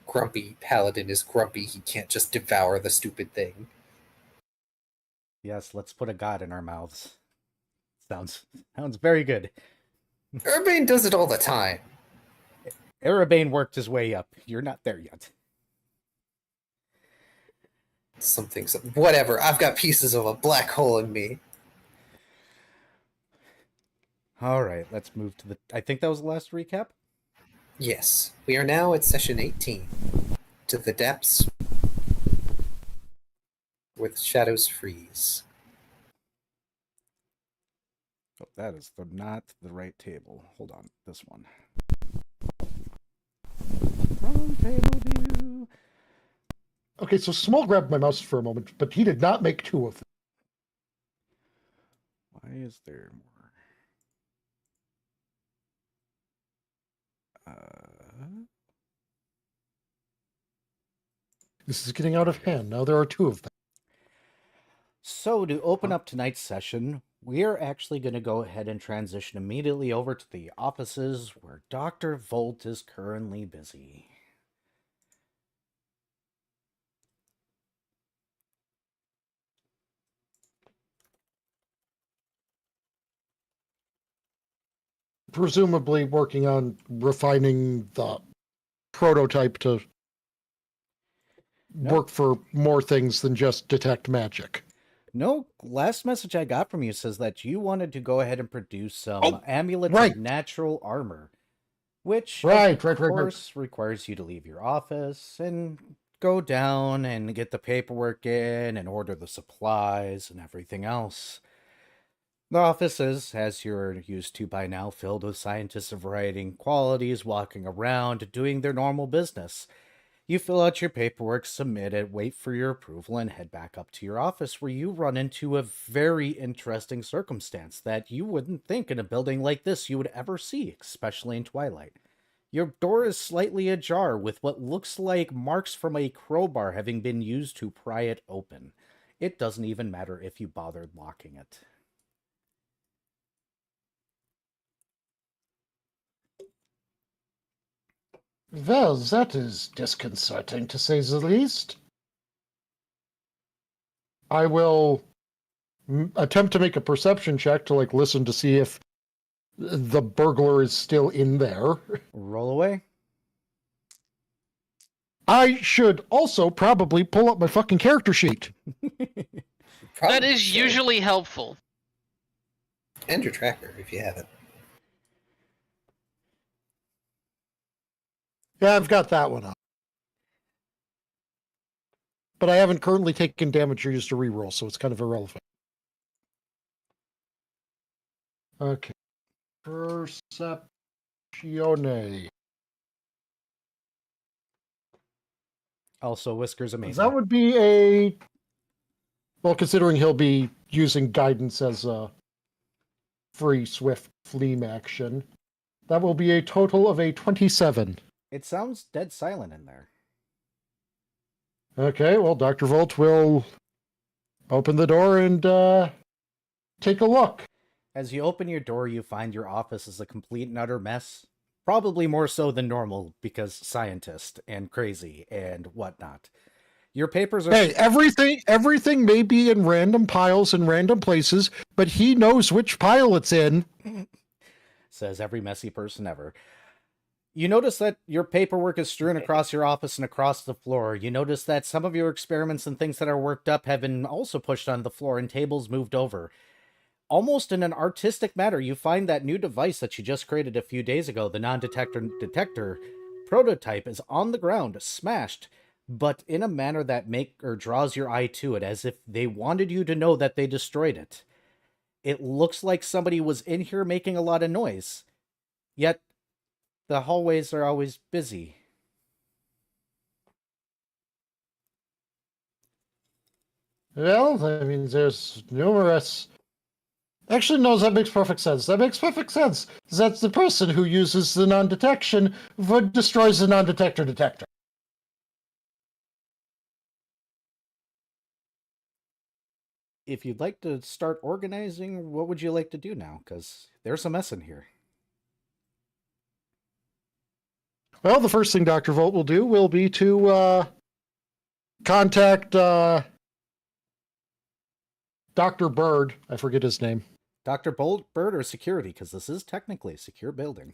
Grumpy paladin is grumpy, he can't just devour the stupid thing. Yes, let's put a god in our mouths. Sounds very good. Arabane does it all the time. Arabane worked his way up. You're not there yet. Whatever, I've got pieces of a black hole in me. Alright, let's move to the... I think that was the last recap? Yes, we are now at session 18. To the depths where the shadows freeze. Oh, that is not the right table. Hold on, this one. Wrong table view. Okay, so Small grabbed my mouse for a moment, but he did not make 2 of them. Why is there more? This is getting out of hand. Now there are 2 of them. So to open up tonight's session, we are actually going to go ahead and transition immediately over to the offices where Dr. Volt is currently busy. Presumably working on refining the prototype to work for more things than just detect magic. No, last message I got from you says that you wanted to go ahead and produce some amulets right. of natural armor, which Right. of course requires you to leave your office and go down and get the paperwork in and order the supplies and everything else. The office is, as you're used to by now, filled with scientists of varying qualities walking around, doing their normal business. You fill out your paperwork, submit it, wait for your approval, and head back up to your office where you run into a very interesting circumstance that you wouldn't think in a building like this you would ever see, especially in Twilight. Your door is slightly ajar with what looks like marks from a crowbar having been used to pry it open. It doesn't even matter if you bothered locking it. Well, that is disconcerting, to say the least. I will attempt to make a perception check to, listen to see if the burglar is still in there. Roll away. I should also probably pull up my fucking character sheet. That is usually helpful. And your tracker, if you have it. Yeah, I've got that one up. But I haven't currently taken damage or used a reroll, so it's kind of irrelevant. Okay. Perceptione. Also, Whisker's amazing. That would be a... Well, considering he'll be using guidance as a free swift fleam action, that will be a total of a 27. It sounds dead silent in there. Okay, well, Dr. Volt will open the door and take a look. As you open your door, you find your office is a complete and utter mess. Probably more so than normal, because scientist and crazy and whatnot. Your papers are... Hey, everything may be in random piles in random places, but he knows which pile it's in. Says every messy person ever. You notice that your paperwork is strewn across your office and across the floor. You notice that some of your experiments and things that are worked up have been also pushed on the floor and tables moved over. Almost in an artistic manner, you find that new device that you just created a few days ago, the non-detector prototype, is on the ground, smashed, but in a manner that draws your eye to it, as if they wanted you to know that they destroyed it. It looks like somebody was in here making a lot of noise. Yet, the hallways are always busy. Well, I mean, there's numerous... Actually, no, that makes perfect sense. That makes perfect sense. That's the person who uses the non-detection but destroys the non-detector detector. If you'd like to start organizing, what would you like to do now? Because there's a mess in here. Well, the first thing Dr. Volt will do will be to contact Dr. Bird. I forget his name. Dr. Bird or security? Because this is technically a secure building.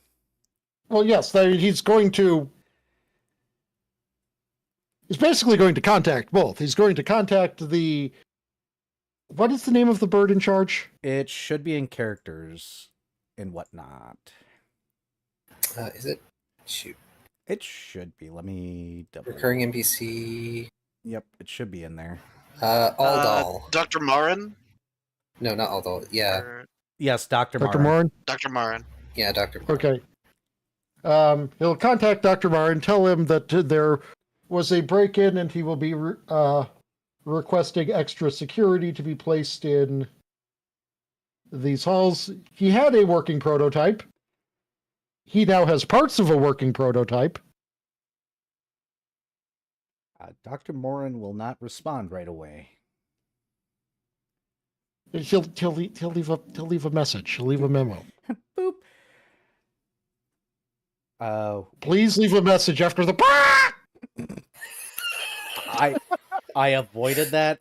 Well, yes, he's going to... He's basically going to contact both. He's going to contact the... What is the name of the bird in charge? It should be in characters and whatnot. Is it? Shoot. It should be. Let me double. Recurring NPC. Yep, it should be in there. Aldal. Dr. Marin? No, not Aldal. Yeah. Or Yes, Dr. Dr. Marin. Morin? Dr. Marin. Yeah, Dr. Marin. Okay. He'll contact Dr. Morin, tell him that there was a break-in and he will be requesting extra security to be placed in these halls. He had a working prototype. He now has parts of a working prototype. Dr. Morin will not respond right away. He'll leave a message. He'll leave a memo. Boop. Please leave a message after the... I avoided that.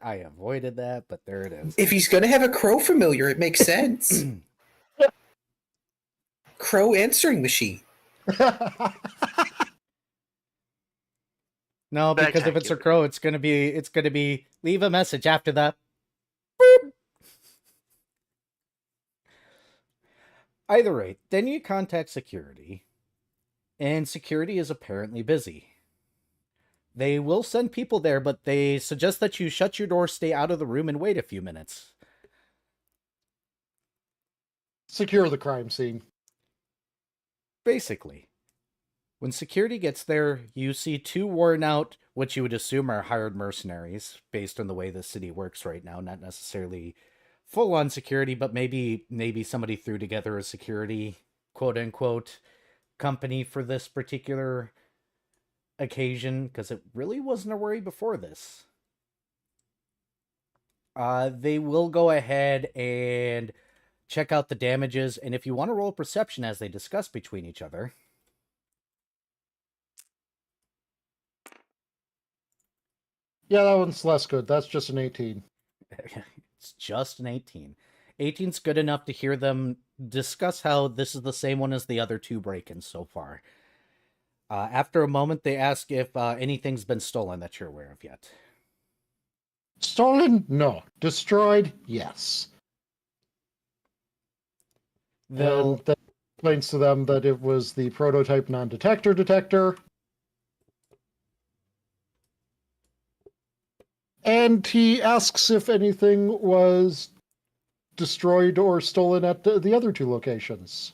But there it is. If he's gonna have a crow familiar, it makes sense. Crow answering machine. No, because if it's a crow, it's gonna be leave a message after the boop. Either rate, then you contact security, and security is apparently busy. They will send people there, but they suggest that you shut your door, stay out of the room, and wait a few minutes. Secure the crime scene. Basically, when security gets there, you see two worn out, what you would assume are hired mercenaries, based on the way the city works right now. Not necessarily full on security, but maybe somebody threw together a security, quote unquote, company for this particular occasion, because it really wasn't a worry before this. They will go ahead and check out the damages, and if you want to roll perception as they discuss between each other. Yeah, that one's less good. That's just an 18. It's just an 18. 18's good enough to hear them discuss how this is the same one as the other two break-ins so far. After a moment, they ask if anything's been stolen that you're aware of yet. Stolen? No. Destroyed? Yes. They'll And that explains to them that it was the prototype non-detector detector. And he asks if anything was destroyed or stolen at the other two locations.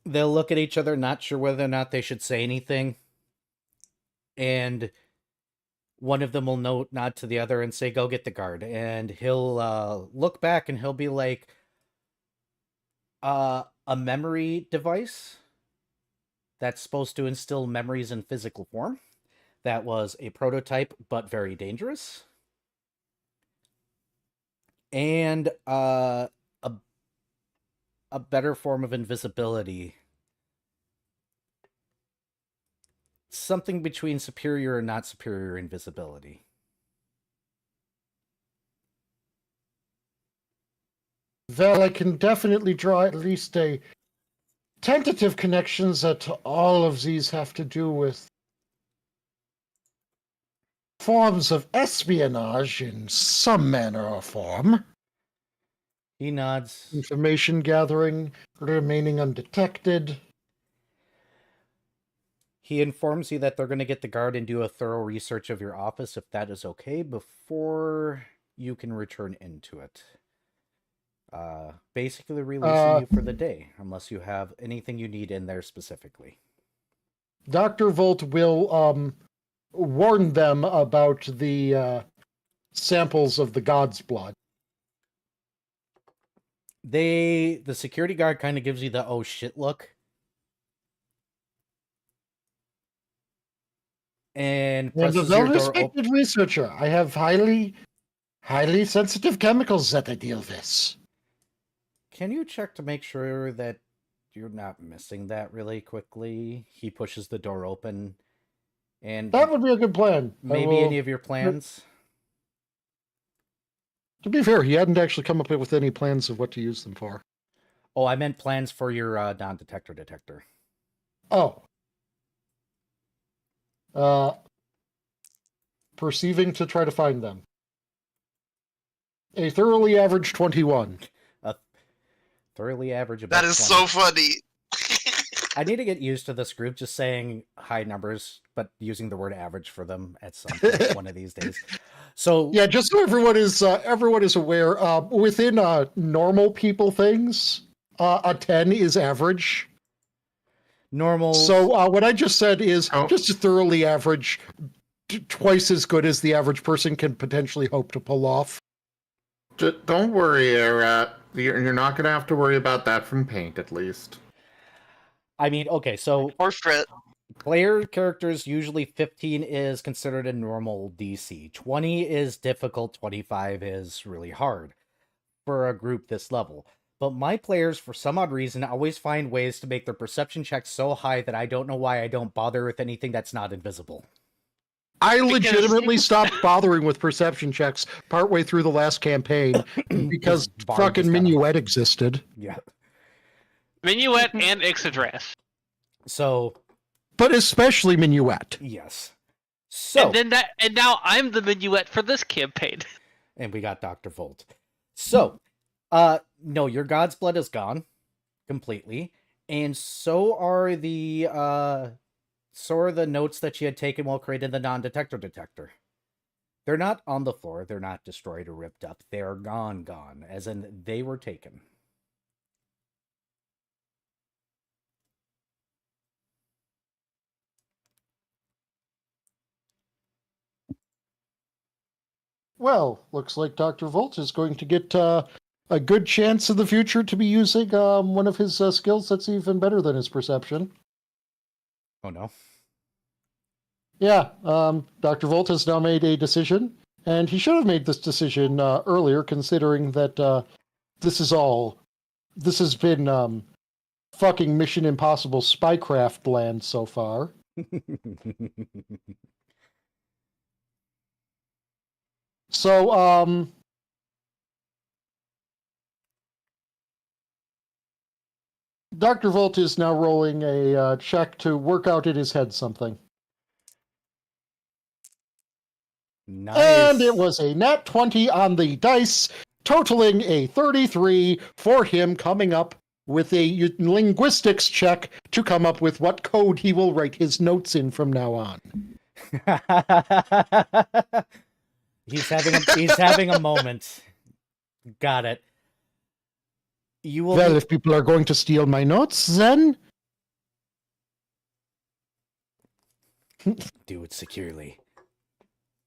they'll look at each other, not sure whether or not they should say anything. And one of them will nod to the other and say, "Go get the guard." And he'll look back and he'll be like, a memory device that's supposed to instill memories in physical form. That was a prototype, but very dangerous. And a better form of invisibility. Something between superior and not superior invisibility. Well, I can definitely draw at least a tentative connections that all of these have to do with forms of espionage in some manner or form. He nods. Information gathering, remaining undetected. He informs you that they're going to get the guard and do a thorough research of your office, if that is okay, before you can return into it. Basically releasing you for the day, unless you have anything you need in there specifically. Dr. Volt will warn them about the samples of the god's blood. The security guard kind of gives you the oh shit look. And And a presses your door open. well-respected researcher. I have highly sensitive chemicals that I deal with. Can you check to make sure that you're not missing that really quickly? He pushes the door open. And That would be a good plan. maybe any of your plans? To be fair, he hadn't actually come up with any plans of what to use them for. Oh, I meant plans for your non-detector detector. Oh. Perceiving to try to find them. A thoroughly average 21. Thoroughly average about That is 20. so funny. I need to get used to this group just saying high numbers, but using the word average for them at some point one of these days. So Yeah, just so everyone is aware, within normal people things, a 10 is average. normal. So what I just said is Oh. just a thoroughly average, twice as good as the average person can potentially hope to pull off. Don't worry, Arat. You're not going to have to worry about that from Paint, at least. I mean, okay, so Or Fred. player characters, usually 15 is considered a normal DC. 20 is difficult, 25 is really hard for a group this level. But my players, for some odd reason, always find ways to make their perception checks so high that I don't know why I don't bother with anything that's not invisible. I legitimately stopped bothering with perception checks partway through the last campaign because Bard fucking just got Minuet existed. Yeah. Minuet and Ixadrass. So, But especially Minuet. yes. So, And now I'm the Minuet for this campaign. and we got Dr. Volt. So, no, your God's Blood is gone completely, and so are the notes that you had taken while creating the non-detector detector. They're not on the floor, they're not destroyed or ripped up. They are gone, as in they were taken. Well, looks like Dr. Volt is going to get a good chance in the future to be using one of his skills that's even better than his perception. Oh no. Yeah, Dr. Volt has now made a decision, and he should have made this decision earlier, considering that this has been fucking Mission Impossible spycraft land so far. So, Dr. Volt is now rolling a check to work out in his head something. Nice. And it was a nat 20 on the dice, totaling a 33 for him coming up with a linguistics check to come up with what code he will write his notes in from now on. He's having a moment. Got it. You will Well, if people are going to steal my notes, then do it securely.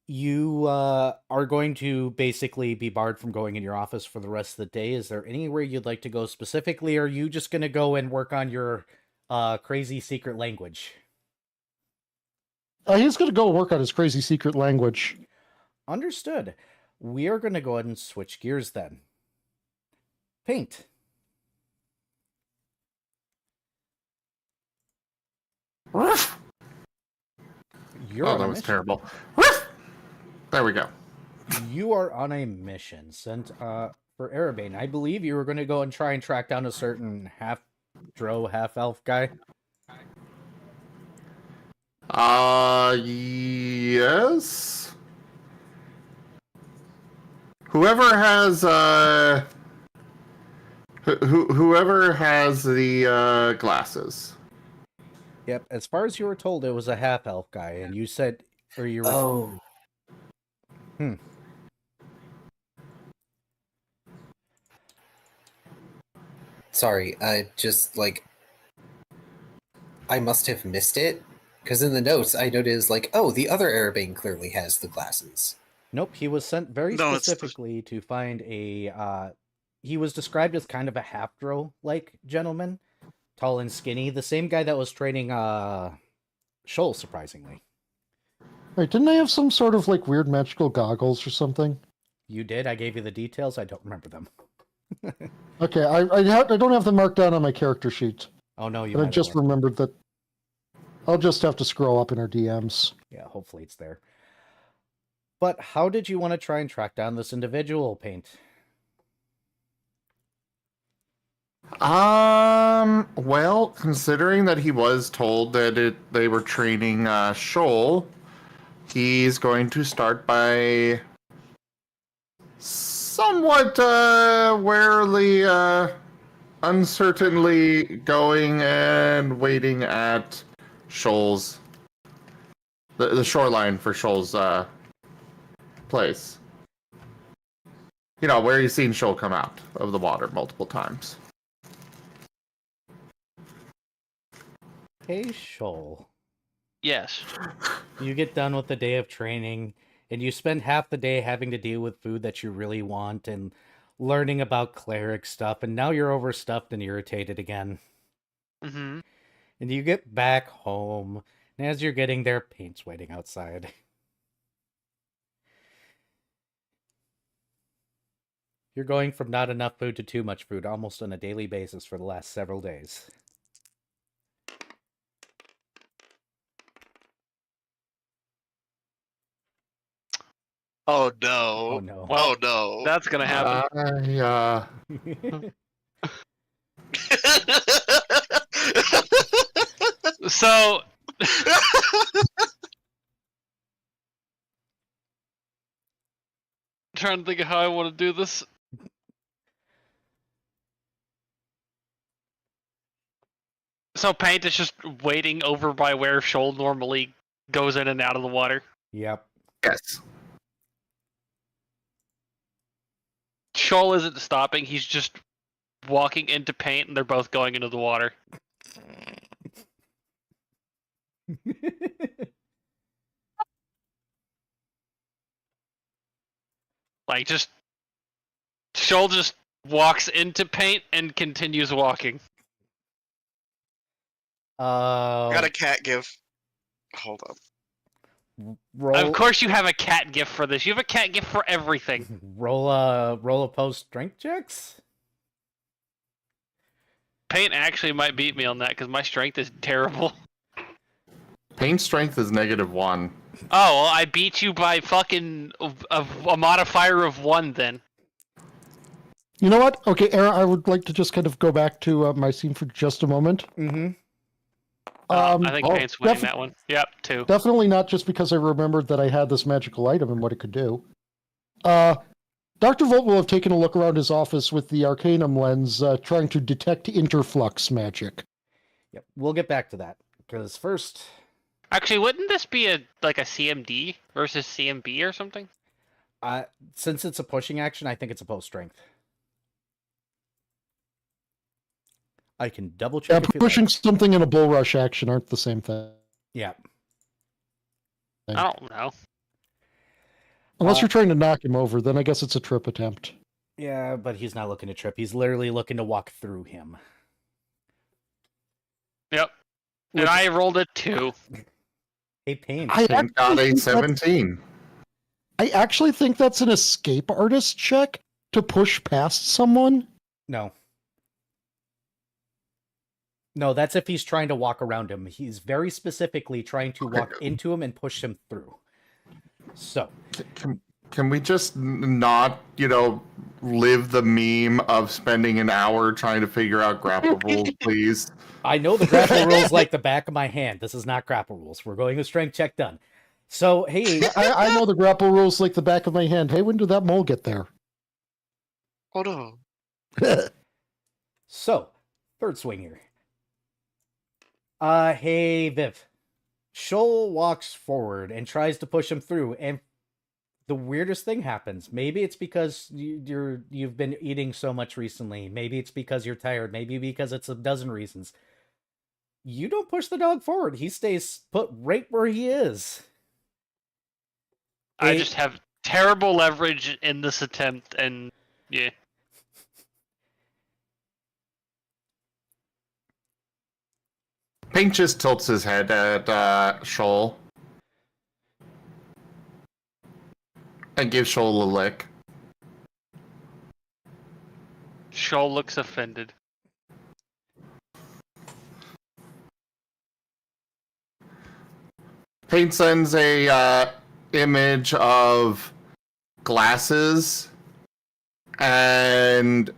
You are going to basically be barred from going in your office for the rest of the day. Is there anywhere you'd like to go specifically, or are you just going to go and work on your crazy secret language? he's going to go work on his crazy secret language. Understood. We are going to go ahead and switch gears then. Paint. Woof. You're Oh, on a that was mission. terrible. Woof. There we go. You are on a mission sent for Erebane. I believe you were going to go and try and track down a certain half drow, half elf guy. Yes. Whoever has whoever has the glasses. Yep. As far as you were told, it was a half elf guy, and you said, or you were. Oh. Sorry, I just, I must have missed it. Because in the notes, I noticed, oh, the other Erebane clearly has the glasses. Nope, he was sent very No, it's- specifically to find a. He was described as kind of a half drow like gentleman, tall and skinny. The same guy that was training Shoal, surprisingly. Wait, didn't I have some sort of weird magical goggles or something? You did. I gave you the details. I don't remember them. Okay, I don't have them marked down on my character sheet, Oh no, you. but I might have just left. remembered that. I'll just have to scroll up in our DMs. Yeah, hopefully it's there. But how did you want to try and track down this individual, Paint? Well, considering that he was told that they were training Shoal, he's going to start by somewhat warily, uncertainly going and waiting at Shoal's the shoreline for Shoal's place. You know, where he's seen Shoal come out of the water multiple times. Hey, Shoal. Yes. You get done with the day of training, and you spend half the day having to deal with food that you really want and learning about cleric stuff, and now you're overstuffed and irritated again. Mm-hmm. And you get back home, and as you're getting there, Paint's waiting outside. You're going from not enough food to too much food almost on a daily basis for the last several days. Oh Oh no. no. Oh no. That's gonna happen. Yeah. So, trying to think of how I want to do this. So Paint is just waiting over by where Shoal normally goes in and out of the water. Yep. Yes. Shoal isn't stopping, he's just walking into Paint and they're both going into the water. Like, just Shoal just walks into paint and continues walking. Got a cat give. Hold up. Roll. Of course, you have a cat gift for this. You have a cat gift for everything. Roll a post strength checks. Paint actually might beat me on that because my strength is terrible. Pain strength is -1. Oh, well, I beat you by fucking a modifier of 1 then. You know what? Okay, Aaron, I would like to just kind of go back to my scene for just a moment. Mm-hmm. I think Paint's winning that one. Yep, 2. Definitely not just because I remembered that I had this magical item and what it could do. Dr. Volt will have taken a look around his office with the Arcanum lens, trying to detect interflux magic. Yep, we'll get back to that. Because first... Actually, wouldn't this be a CMD versus CMB or something? Since it's a pushing action, I think it's a post strength. I can double check. Yeah, if you pushing like. something and a bull rush action aren't the same thing. Yeah. I don't know. Unless you're trying to knock him over, then I guess it's a trip attempt. Yeah, but he's not looking to trip. He's literally looking to walk through him. Yep. And I rolled a 2. Hey, Pain. I Pain got actually a think 17. I actually think that's an escape artist check to push past someone. No. No, that's if he's trying to walk around him. He's very specifically trying to walk into him and push him through. So. Can we just not, live the meme of spending an hour trying to figure out grapple rules, please? I know the grapple rules like the back of my hand. This is not grapple rules. We're going with strength check done. So, hey. I know the grapple rules like the back of my hand. Hey, when did that mole get there? Hold on. So, third swing here. Hey, Viv. Shoal walks forward and tries to push him through, and the weirdest thing happens. Maybe it's because you've been eating so much recently. Maybe it's because you're tired. Maybe because it's a dozen reasons. You don't push the dog forward. He stays put right where he is. I just have terrible leverage in this attempt, and yeah. Pink just tilts his head at Shoal and gives Shoal a lick. Shoal looks offended. Paint sends a image of glasses and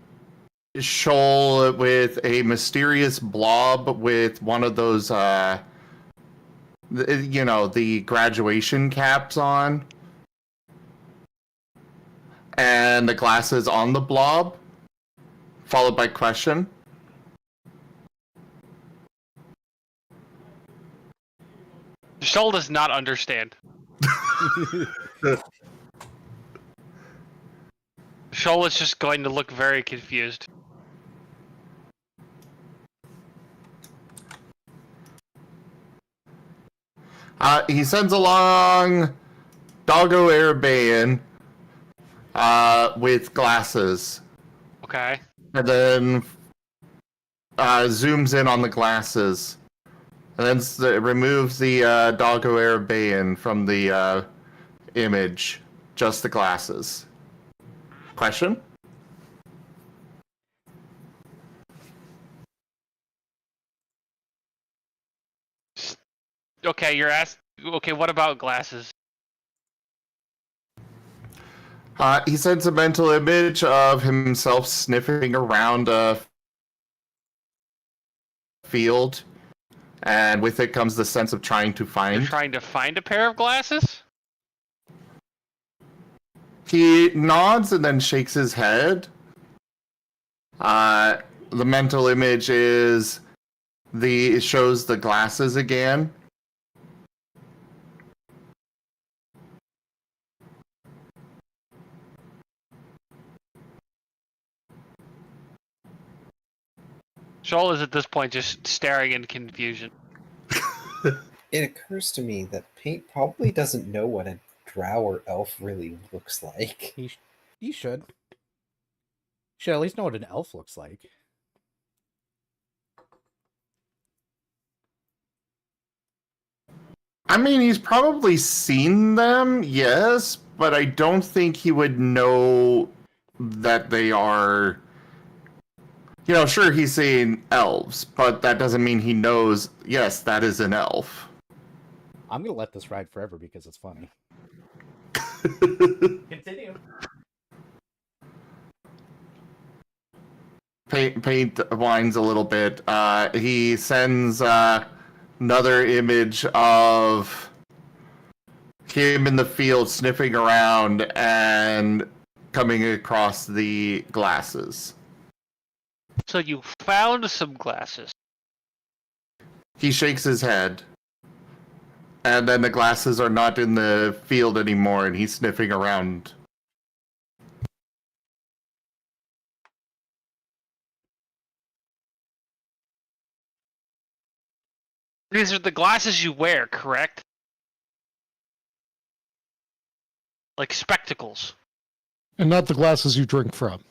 Shoal with a mysterious blob with one of those, the graduation caps on. And the glasses on the blob, followed by question. Shoal does not understand. Shoal is just going to look very confused. He sends along Doggo Arabaean with glasses. Okay. And then zooms in on the glasses. And then removes the Doggo Arabaean from the image. Just the glasses. Question? Okay, you're asked. Okay, what about glasses? He sends a mental image of himself sniffing around a field, and with it comes the sense of trying to You're find. trying to find a pair of glasses? He nods and then shakes his head. The mental image is it shows the glasses again. Shoal is at this point just staring in confusion. It occurs to me that Paint probably doesn't know what a drow or elf really looks like. You should. Should at least know what an elf looks like. I mean, he's probably seen them, yes, but I don't think he would know that they are. You know, sure, he's seen elves, but that doesn't mean he knows, yes, that is an elf. I'm gonna let this ride forever because it's funny. Continue. Paint whines a little bit. He sends another image of him in the field sniffing around and coming across the glasses. So you found some glasses. He shakes his head. And then the glasses are not in the field anymore, and he's sniffing around. These are the glasses you wear, correct? Like spectacles. And not the glasses you drink from.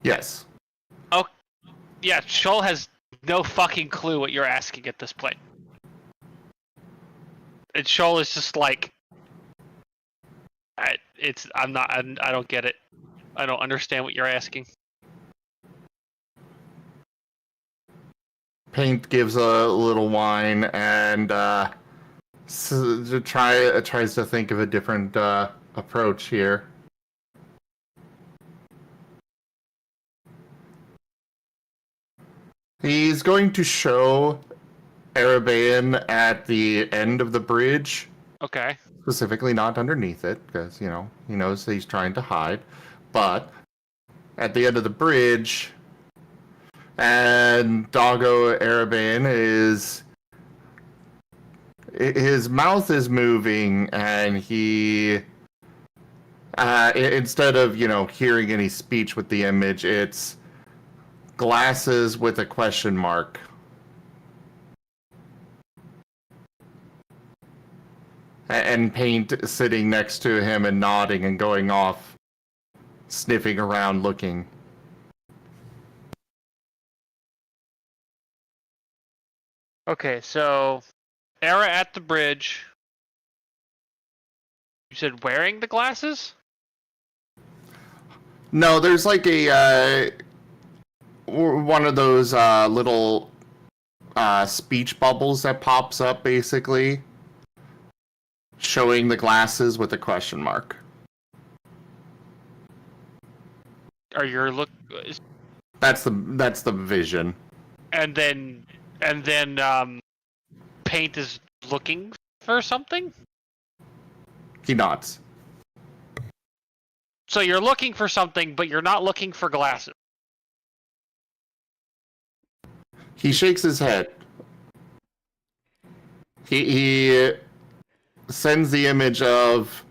Yes. Oh, yeah, Shoal has no fucking clue what you're asking at this point. And Shoal is just like, I don't get it. I don't understand what you're asking. Paint gives a little whine and tries to think of a different approach here. He's going to show Arabaean at the end of the bridge. Okay. Specifically not underneath it, because, you know, he knows that he's trying to hide. But at the end of the bridge, and Doggo Arabaean is... his mouth is moving, and he... instead of, you know, hearing any speech with the image, it's glasses with a question mark. And Paint sitting next to him and nodding and going off, sniffing around, looking. Okay, so Era at the bridge. You said wearing the glasses? No, there's like a one of those little speech bubbles that pops up, basically, showing the glasses with a question mark. Or your look, That's the vision. and then Paint is looking for something. He nods. So you're looking for something, but you're not looking for glasses. He shakes his head. He sends the image of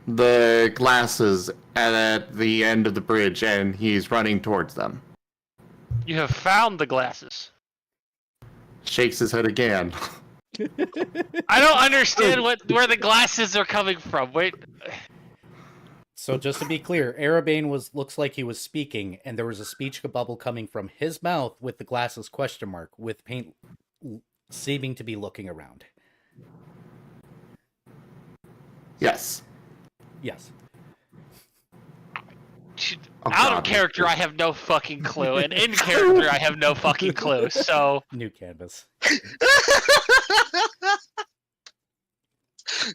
the glasses at the end of the bridge, and he's running towards them. You have found the glasses. Shakes his head again. I don't understand where the glasses are coming from. Wait. So just to be clear, Arabaean looks like he was speaking, and there was a speech bubble coming from his mouth with the glasses question mark, with Paint seeming to be looking around. Yes. Yes. Oh, Out God. of character, I have no fucking clue, and in character, I have no fucking clue. So New canvas.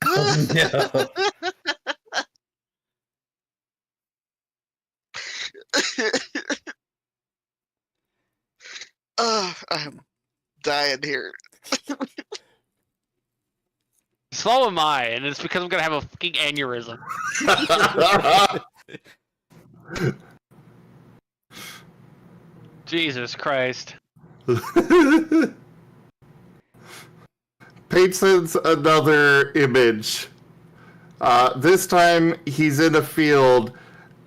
Oh, no. I'm dying here. so am I, and it's because I'm gonna have a fucking aneurysm. Jesus Christ. Paint sends another image. This time he's in a field,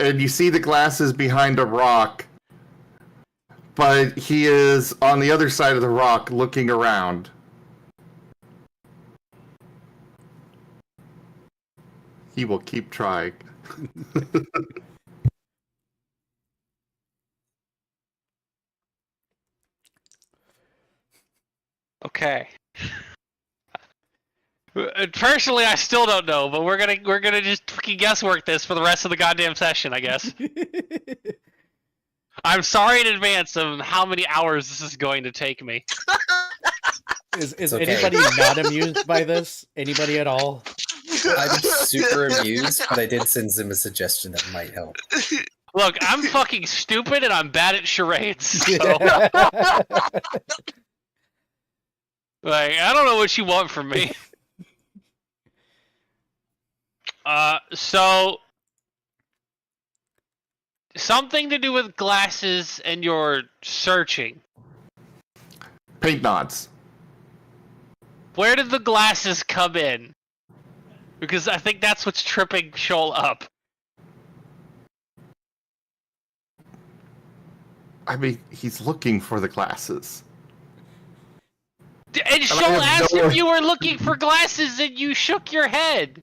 and you see the glasses behind a rock, but he is on the other side of the rock looking around. He will keep trying. Okay. Personally, I still don't know, but we're gonna just fucking guesswork this for the rest of the goddamn session, I guess. I'm sorry in advance of how many hours this is going to take me. Is okay. anybody not amused by this? Anybody at all? I'm super amused, but I did send Zim a suggestion that might help. Look, I'm fucking stupid and I'm bad at charades. So, like, I don't know what you want from me. So something to do with glasses and your searching. Paint nods. Where did the glasses come in? Because I think that's what's tripping Shoal up. I mean, he's looking for the glasses. And Shoal have asked no- if you were looking for glasses and you shook your head.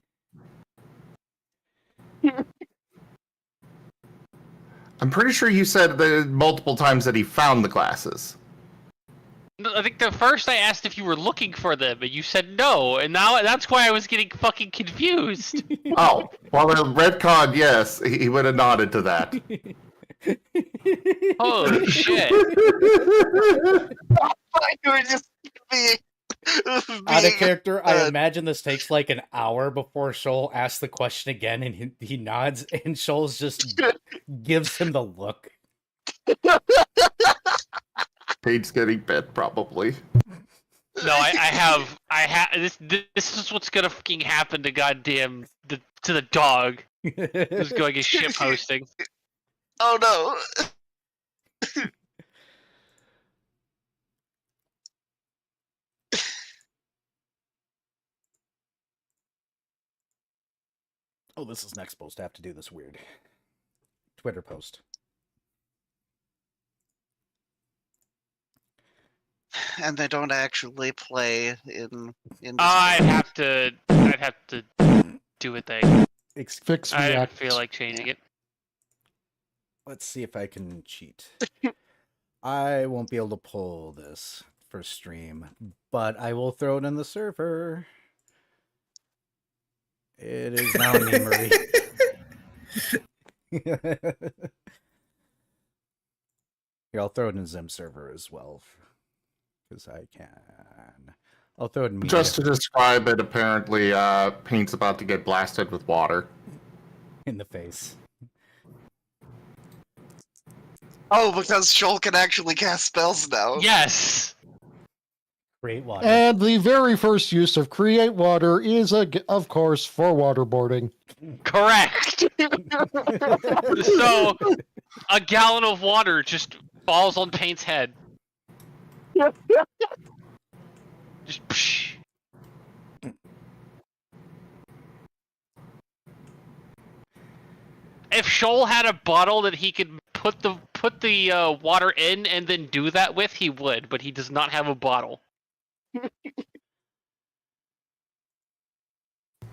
I'm pretty sure you said that multiple times that he found the glasses. I think the first I asked if you were looking for them, and you said no, and now that's why I was getting fucking confused. Oh, well, the retcon, yes, he would have nodded to that. Holy shit. You were just being Out of character, I imagine this takes like an hour before Shoal asks the question again, and he nods, and Shoal's just gives him the look. Page's getting bit, probably. No, I have this is what's gonna fucking happen to goddamn to the dog who's going to ship hosting. Oh no. Oh, this is next post. I have to do this weird Twitter post. And they don't actually play in I'd have to do a thing. Fix I React. feel like changing it. Let's see if I can cheat. I won't be able to pull this for stream, but I will throw it in the server. It is now in memory. Here, I'll throw it in Zim server as well, because I can. I'll throw it in media. Just to describe it, apparently, Paint's about to get blasted with water. In the face. Oh, because Shoal can actually cast spells now. Yes. Great water. And the very first use of create water is, of course, for waterboarding. Correct. So a gallon of water just falls on Paint's head. Just psh. If Shoal had a bottle that he could put the water in and then do that with, he would, but he does not have a bottle.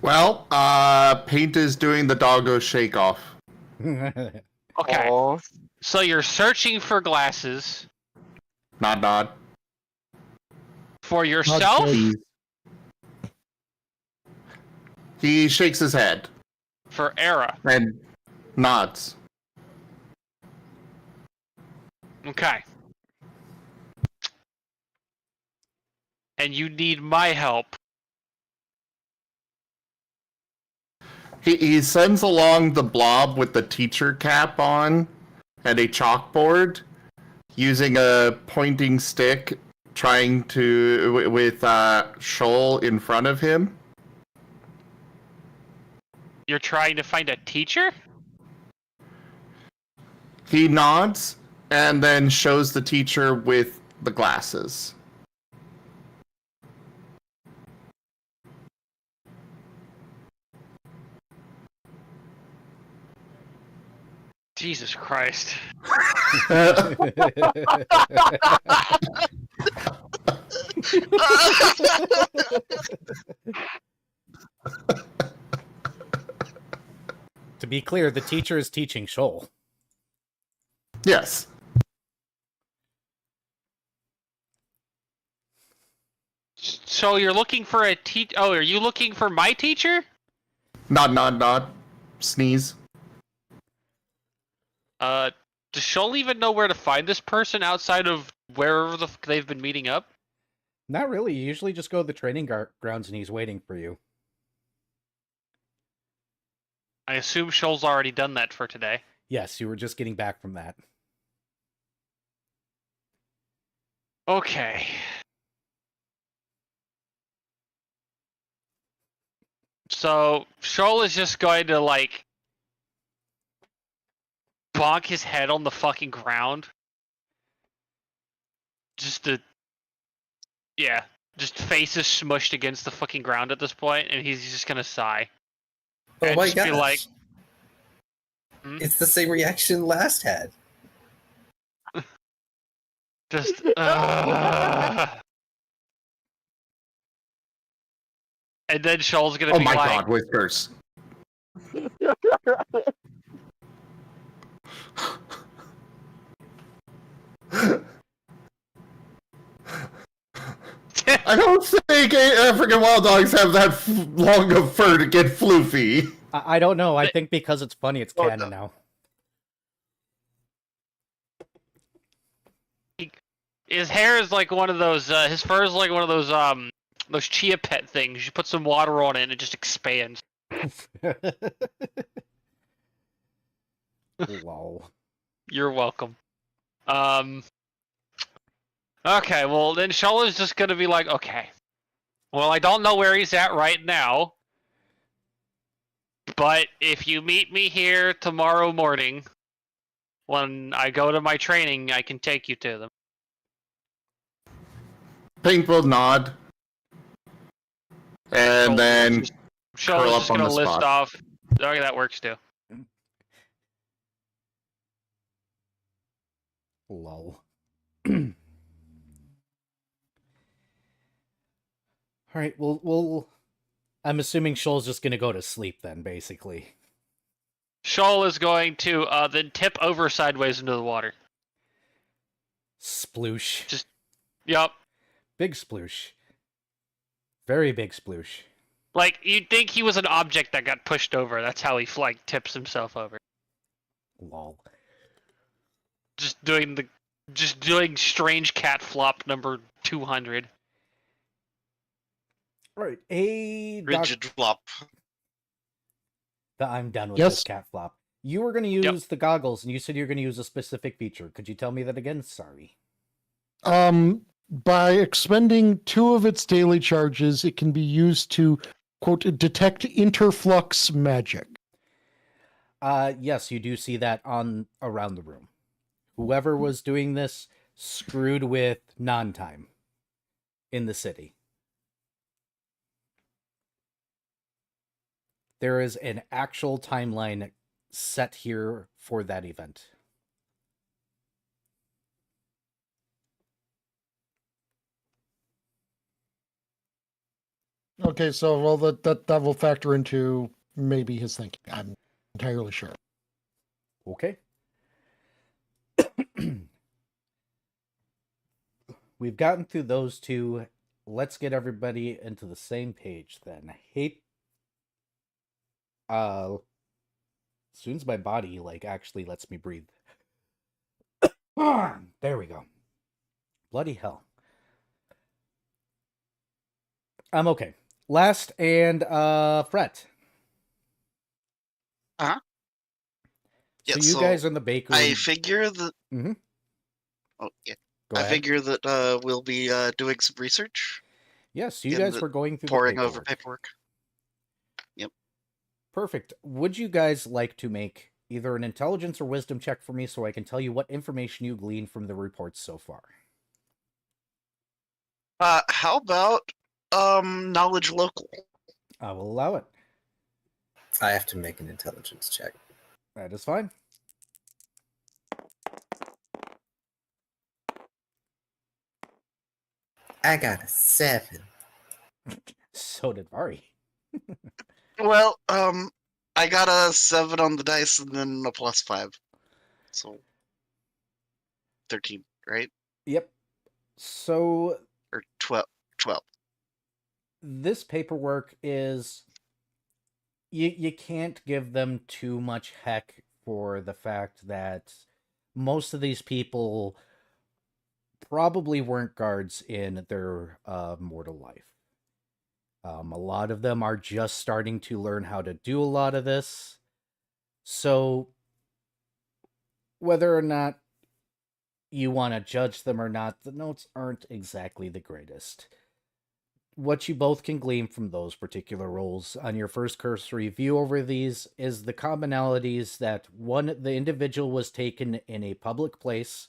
Well, Paint is doing the doggo shake off. Okay. Aw. So you're searching for glasses Nod, nod. for yourself? He shakes his head For Era. and nods. Okay. And you need my help. He sends along the blob with the teacher cap on and a chalkboard, using a pointing stick, trying to with Shoal in front of him. You're trying to find a teacher? He nods and then shows the teacher with the glasses. Jesus Christ. To be clear, the teacher is teaching Shoal. Yes. So you're looking for a Oh, are you looking for my teacher? Nod. Sneeze. Does Shoal even know where to find this person outside of wherever they've been meeting up? Not really. You usually just go to the training grounds and he's waiting for you. I assume Shoal's already done that for today. Yes, you were just getting back from that. Okay. So Shoal is just going to like bonk his head on the fucking ground. Just face is smushed against the fucking ground at this point, and he's just gonna sigh. Oh And my just be gosh. like, Hmm? It's the same reaction last had. just and then Shoal's gonna Oh be my like, god, whispers. I don't think African wild dogs have that long of fur to get floofy. I don't know. I think because it's funny, it's Oh, canon no. now. his hair is like one of those. His fur is like one of those chia pet things. You put some water on it, and it just expands. Lol. You're welcome. Okay, well then Shoal is just gonna be like, okay. Well, I don't know where he's at right now. But if you meet me here tomorrow morning, when I go to my training, I can take you to them. Pink will nod. And then Shoal curl is up just on gonna the list spot. off. Okay, that works too. Lol. All right, we'll. I'm assuming Shoal's just gonna go to sleep then, basically. Shoal is going to then tip over sideways into the water. Sploosh. Yup. Big sploosh. Very big sploosh. Like, you'd think he was an object that got pushed over. That's how he, like, tips himself over. Lol. Just doing strange cat flop number 200. All right, hey, Rigid flop. I'm done with Yes? this cat flop. You were going to use the goggles, and you said you were going to use a specific feature. Could you tell me that again? Sorry. By expending 2 of its daily charges, it can be used to, quote, detect interflux magic. Yes, you do see that on around the room. Whoever was doing this screwed with non-time in the city. There is an actual timeline set here for that event. Okay, so well that will factor into maybe his thinking. I'm entirely sure. Okay. We've gotten through those two. Let's get everybody into the same page then. As soon as my body actually lets me breathe. There we go. Bloody hell. I'm okay. Last and Fret. Uh-huh. Yeah, So you guys are in the bakery. I figure that. Mhm. Oh yeah. Go I ahead. figure that we'll be doing some research, Yes, you in guys the- were going through poring the over paperwork. paperwork. Perfect. Would you guys like to make either an intelligence or wisdom check for me so I can tell you what information you gleaned from the reports so far? How about knowledge local? I will allow it. I have to make an intelligence check. That is fine. I got a 7. So did Vari. Well, I got a 7 on the dice and then a +5. So 13, right? Yep. So Or 12. 12. this paperwork is you can't give them too much heck for the fact that most of these people probably weren't guards in their mortal life. A lot of them are just starting to learn how to do a lot of this. So whether or not you want to judge them or not, the notes aren't exactly the greatest. What you both can glean from those particular roles on your first cursory view over these is the commonalities that one, the individual was taken in a public place.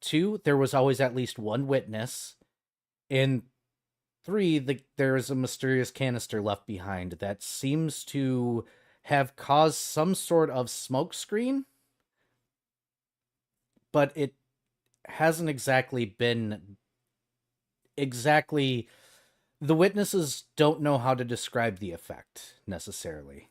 2, there was always at least one witness. And 3, there is a mysterious canister left behind that seems to have caused some sort of smoke screen, but it hasn't exactly been exactly. The witnesses don't know how to describe the effect necessarily.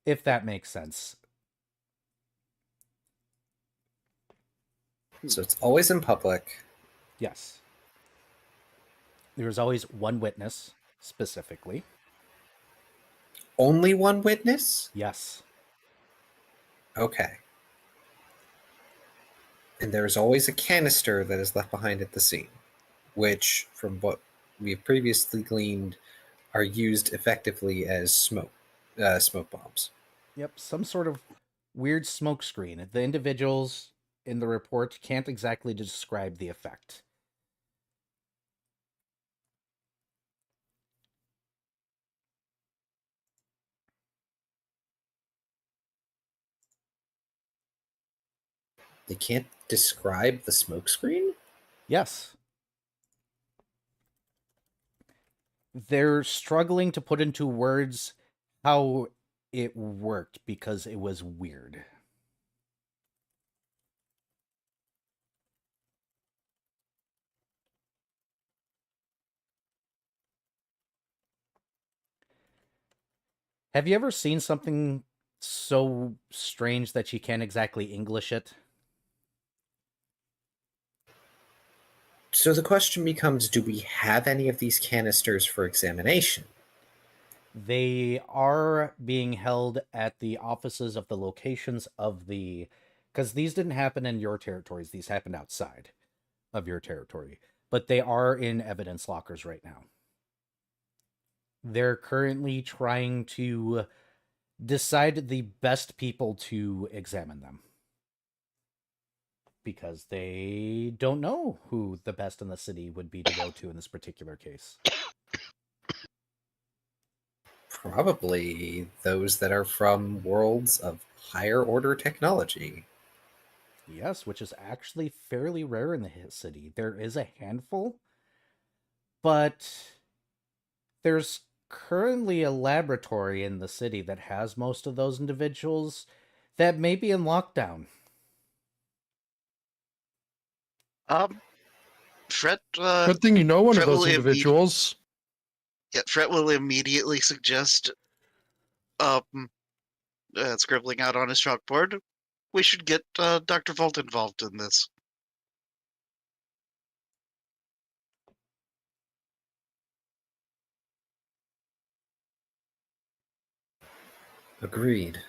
If that makes sense. So it's always in public. Yes. There's always one witness, specifically. Only one witness? Yes. Okay. And there's always a canister that is left behind at the scene, which, from what we've previously gleaned, are used effectively as smoke bombs. Yep, some sort of weird smoke screen. The individuals in the report can't exactly describe the effect. They can't describe the smoke screen? Yes. They're struggling to put into words how it worked because it was weird. Have you ever seen something so strange that you can't exactly English it? So the question becomes, do we have any of these canisters for examination? They are being held at the offices of the locations of the... Because these didn't happen in your territories. These happened outside of your territory. But they are in evidence lockers right now. They're currently trying to decide the best people to examine them. Because they don't know who the best in the city would be to go to in this particular case. Probably those that are from worlds of higher order technology. Yes, which is actually fairly rare in the city. There is a handful, but there's currently a laboratory in the city that has most of those individuals that may be in lockdown. Fret, Good thing you know one of Fret those will individuals. Fret will immediately suggest, scribbling out on his chalkboard, we should get Dr. Volt involved in this. Agreed.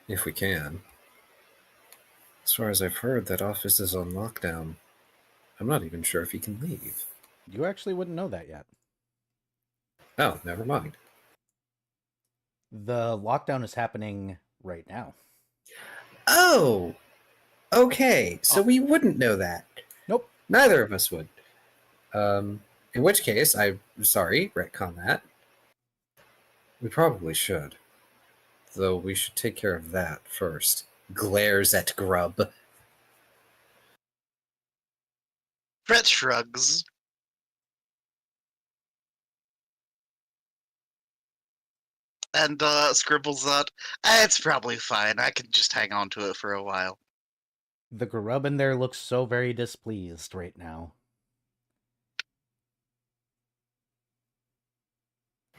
If we can. As far as I've heard, that office is on lockdown. I'm not even sure if he can leave. You actually wouldn't know that yet. Oh, never mind. The lockdown is happening right now. Oh! Okay, so we wouldn't know that. Nope. Neither of us would. In which case, I'm sorry, retcon that. We probably should. Though we should take care of that first. Glares at Grub. Fret shrugs. And scribbles out, it's probably fine. I can just hang on to it for a while. The grub in there looks so very displeased right now.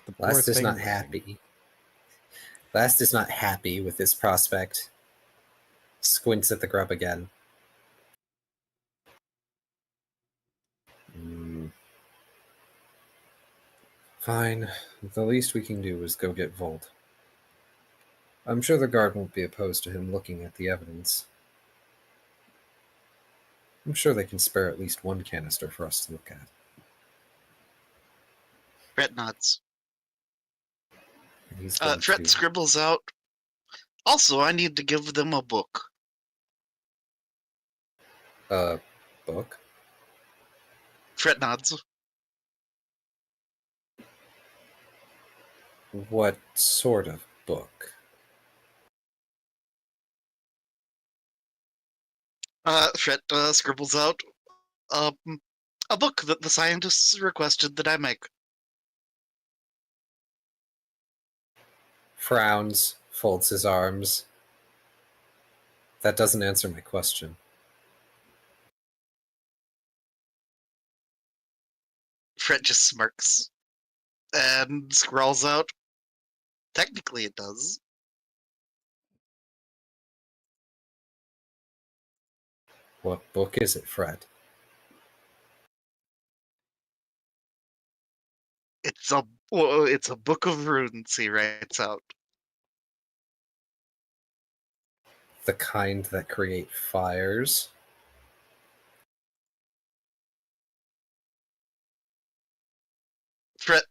The poor Last is thing not missing. happy. Last is not happy with this prospect. Squints at the grub again. Fine. The least we can do is go get Volt. I'm sure the guard won't be opposed to him looking at the evidence. I'm sure they can spare at least one canister for us to look at. Fret nods. And he's going Fret to... scribbles out. Also, I need to give them a book. Book? Fret nods. What sort of book? Fret scribbles out. A book that the scientists requested that I make. Frowns, folds his arms. That doesn't answer my question. Fret just smirks and scrawls out. Technically, it does. What book is it, Fred? It's a book of runes. He writes out. The kind that create fires? Fret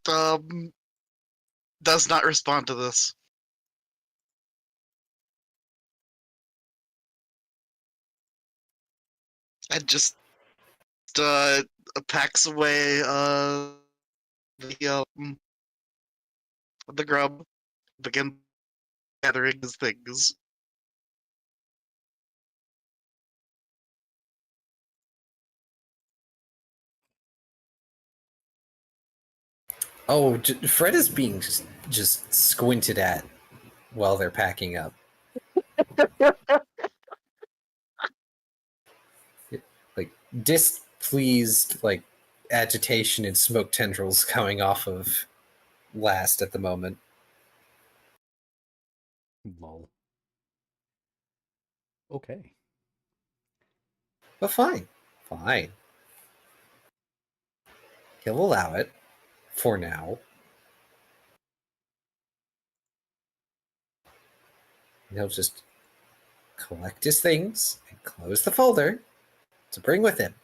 does not respond to this. And just packs away the grub, begin gathering his things. Oh, Fred is being just squinted at while they're packing up. Like displeased, like agitation and smoke tendrils coming off of Last at the moment. Lol. Okay. But fine. He'll allow it. For now. And he'll just collect his things and close the folder to bring with him.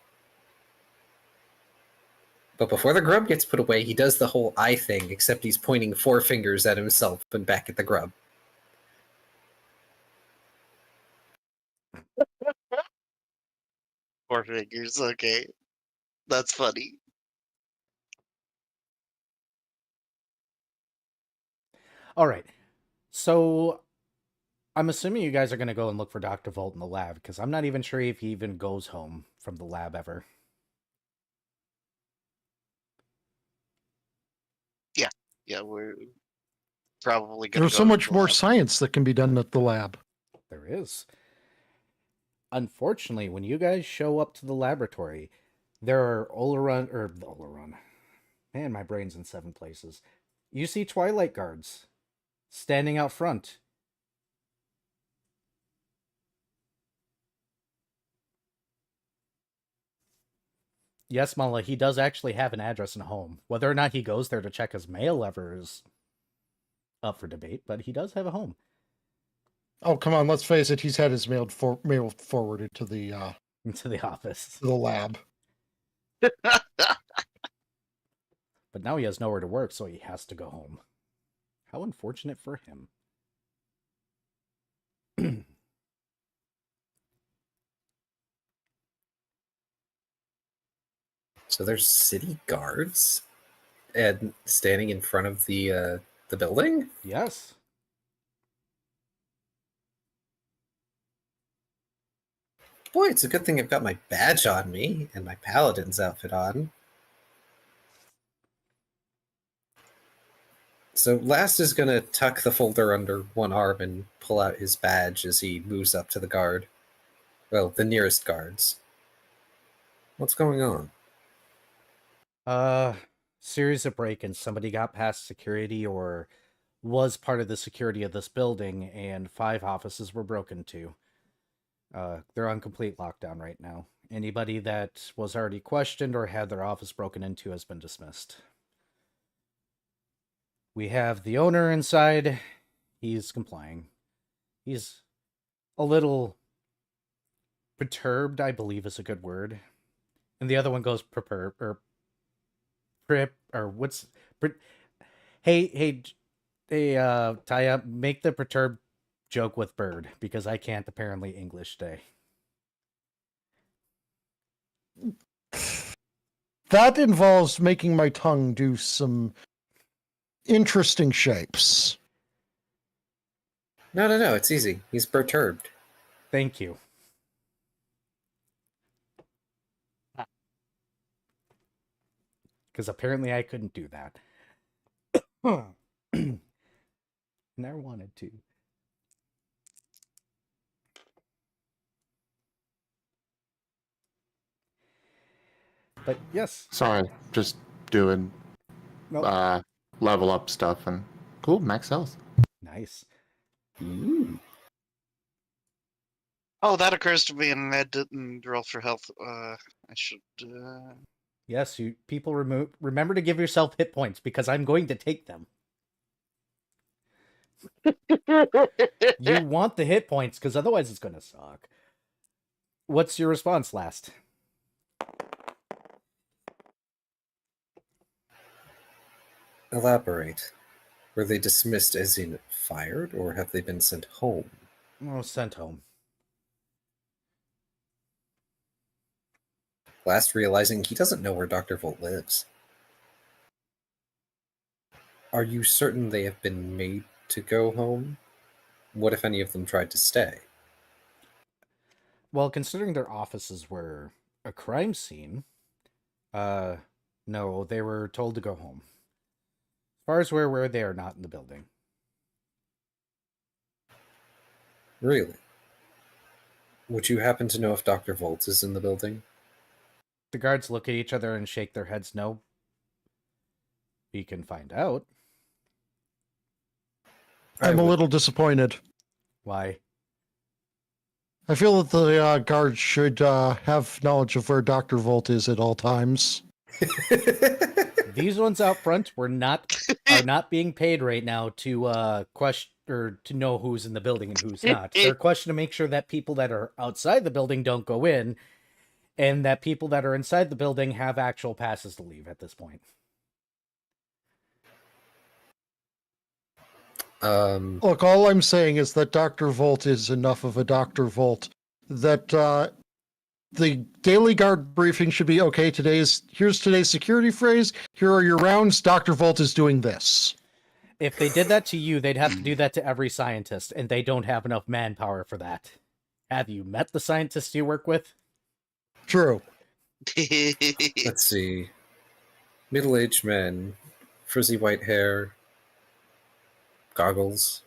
But before the grub gets put away, he does the whole eye thing, except he's pointing 4 fingers at himself and back at the grub. Four fingers, okay. That's funny. All right. So I'm assuming you guys are going to go and look for Dr. Volt in the lab, because I'm not even sure if he even goes home from the lab ever. Yeah, we're probably going to There's so much more science that can be done at the lab. There is. Unfortunately, when you guys show up to the laboratory, there are Oleron. Man, my brain's in 7 places. You see Twilight guards standing out front. Yes, Mala, he does actually have an address and a home. Whether or not he goes there to check his mail ever is up for debate, but he does have a home. Oh, come on, let's face it, he's had his mail forwarded to the Into the office. to the lab. But now he has nowhere to work, so he has to go home. How unfortunate for him. So there's city guards and standing in front of the building? Yes. Boy, it's a good thing I've got my badge on me and my paladin's outfit on. So Last is going to tuck the folder under one arm and pull out his badge as he moves up to the guard. Well, the nearest guards. What's going on? series of break-ins. Somebody got past security or was part of the security of this building, and 5 offices were broken to. They're on complete lockdown right now. Anybody that was already questioned or had their office broken into has been dismissed. We have the owner inside. He's complying. He's a little perturbed, I believe is a good word. And the other one goes prepper or prep or what's hey Taya, make the perturbed joke with bird because I can't apparently English today. That involves making my tongue do some interesting shapes. No, it's easy. He's perturbed. Thank you. Because apparently I couldn't do that. Never wanted to. But yes. Sorry, just doing Nope. level up stuff and cool, max health. Nice. Oh, that occurs to me, and I didn't roll for health. I should. Yes, you people remember to give yourself hit points because I'm going to take them. You want the hit points because otherwise it's going to suck. What's your response last? Elaborate. Were they dismissed as in fired, or have they been sent home? Oh, sent home. Last realizing he doesn't know where Dr. Volt lives. Are you certain they have been made to go home? What if any of them tried to stay? Well, considering their offices were a crime scene, no, they were told to go home. As far as we're aware, they are not in the building. Really? Would you happen to know if Dr. Volt is in the building? The guards look at each other and shake their heads no. We can find out. I'm a little disappointed. Why? I feel that the guards should have knowledge of where Dr. Volt is at all times. These ones out front are not being paid right now to question or to know who's in the building and who's not. They're questioned to make sure that people that are outside the building don't go in, and that people that are inside the building have actual passes to leave at this point. Look, all I'm saying is that Dr. Volt is enough of a Dr. Volt that the daily guard briefing should be, okay, here's today's security phrase, here are your rounds, Dr. Volt is doing this. If they did that to you, they'd have to do that to every scientist, and they don't have enough manpower for that. Have you met the scientists you work with? True. Let's see. Middle-aged men, frizzy white hair, goggles.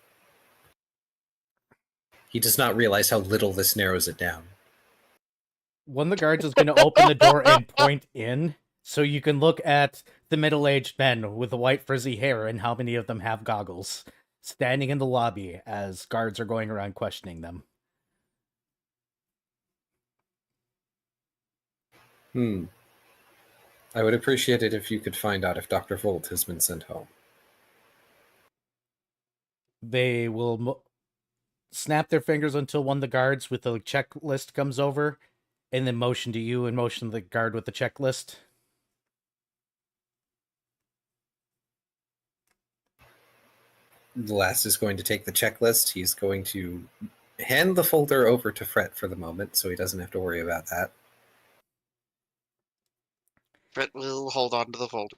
He does not realize how little this narrows it down. One of the guards is going to open the door and point in, so you can look at the middle-aged men with the white frizzy hair and how many of them have goggles, standing in the lobby as guards are going around questioning them. I would appreciate it if you could find out if Dr. Volt has been sent home. They will snap their fingers until one of the guards with the checklist comes over, and then motion to you and motion the guard with the checklist. The last is going to take the checklist. He's going to hand the folder over to Fret for the moment, so he doesn't have to worry about that. Fret will hold on to the folder.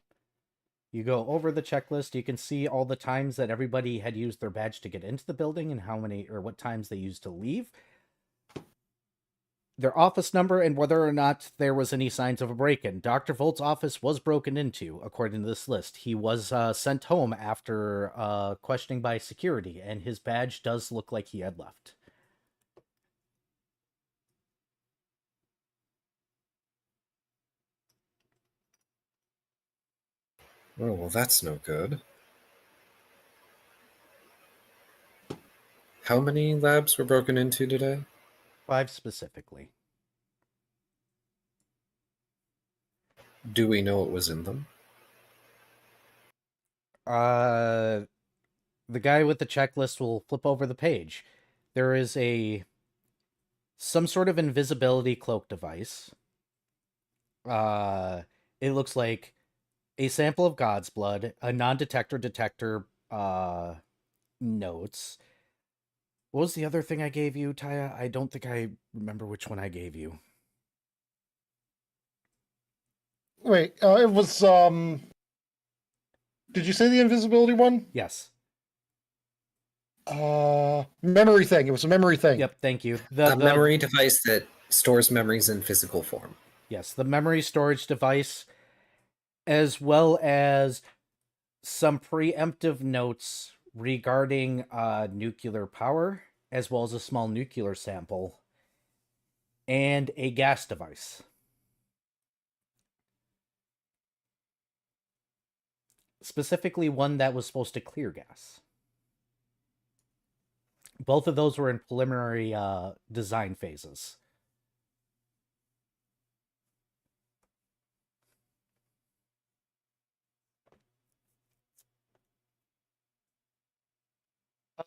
You go over the checklist, you can see all the times that everybody had used their badge to get into the building and how many or what times they used to leave. Their office number and whether or not there was any signs of a break-in. Dr. Volt's office was broken into, according to this list. He was sent home after questioning by security, and his badge does look like he had left. Oh, well, that's no good. How many labs were broken into today? 5 specifically. Do we know what was in them? The guy with the checklist will flip over the page. There is some sort of invisibility cloak device. It looks like a sample of God's blood, a non-detector detector notes. What was the other thing I gave you, Taya? I don't think I remember which one I gave you. Wait, it was Did you say the invisibility one? Yes. Memory thing. It was a memory thing. Yep, thank you. A memory device that stores memories in physical form. Yes, the memory storage device, as well as some preemptive notes regarding nuclear power, as well as a small nuclear sample, and a gas device. Specifically, one that was supposed to clear gas. Both of those were in preliminary design phases.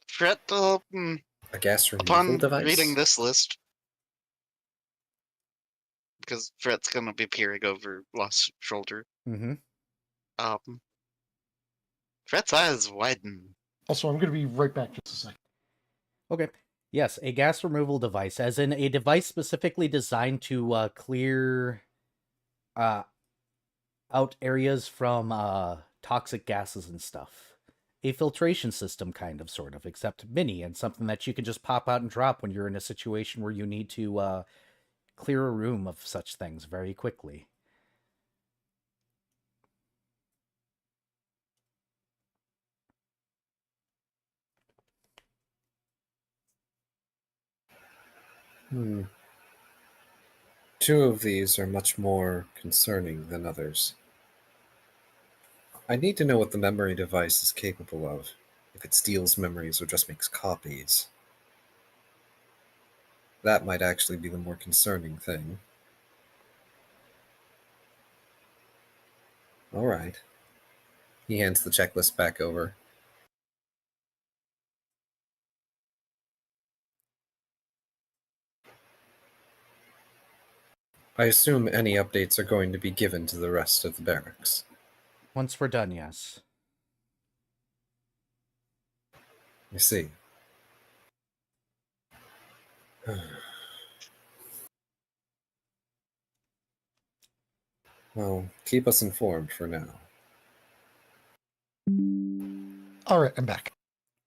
Fret, A gas removal upon device? reading this list, because Fret's gonna be peering over Lost Shoulder. Mm-hmm. Fret's eyes widen. Also, I'm going to be right back just a second. Okay. Yes, a gas removal device, as in a device specifically designed to clear out areas from toxic gases and stuff. A filtration system, kind of, sort of, except mini, and something that you can just pop out and drop when you're in a situation where you need to clear a room of such things very quickly. Two of these are much more concerning than others. I need to know what the memory device is capable of, if it steals memories or just makes copies. That might actually be the more concerning thing. All right. He hands the checklist back over. I assume any updates are going to be given to the rest of the barracks. Once we're done, yes. I see. Well, keep us informed for now. All right, I'm back.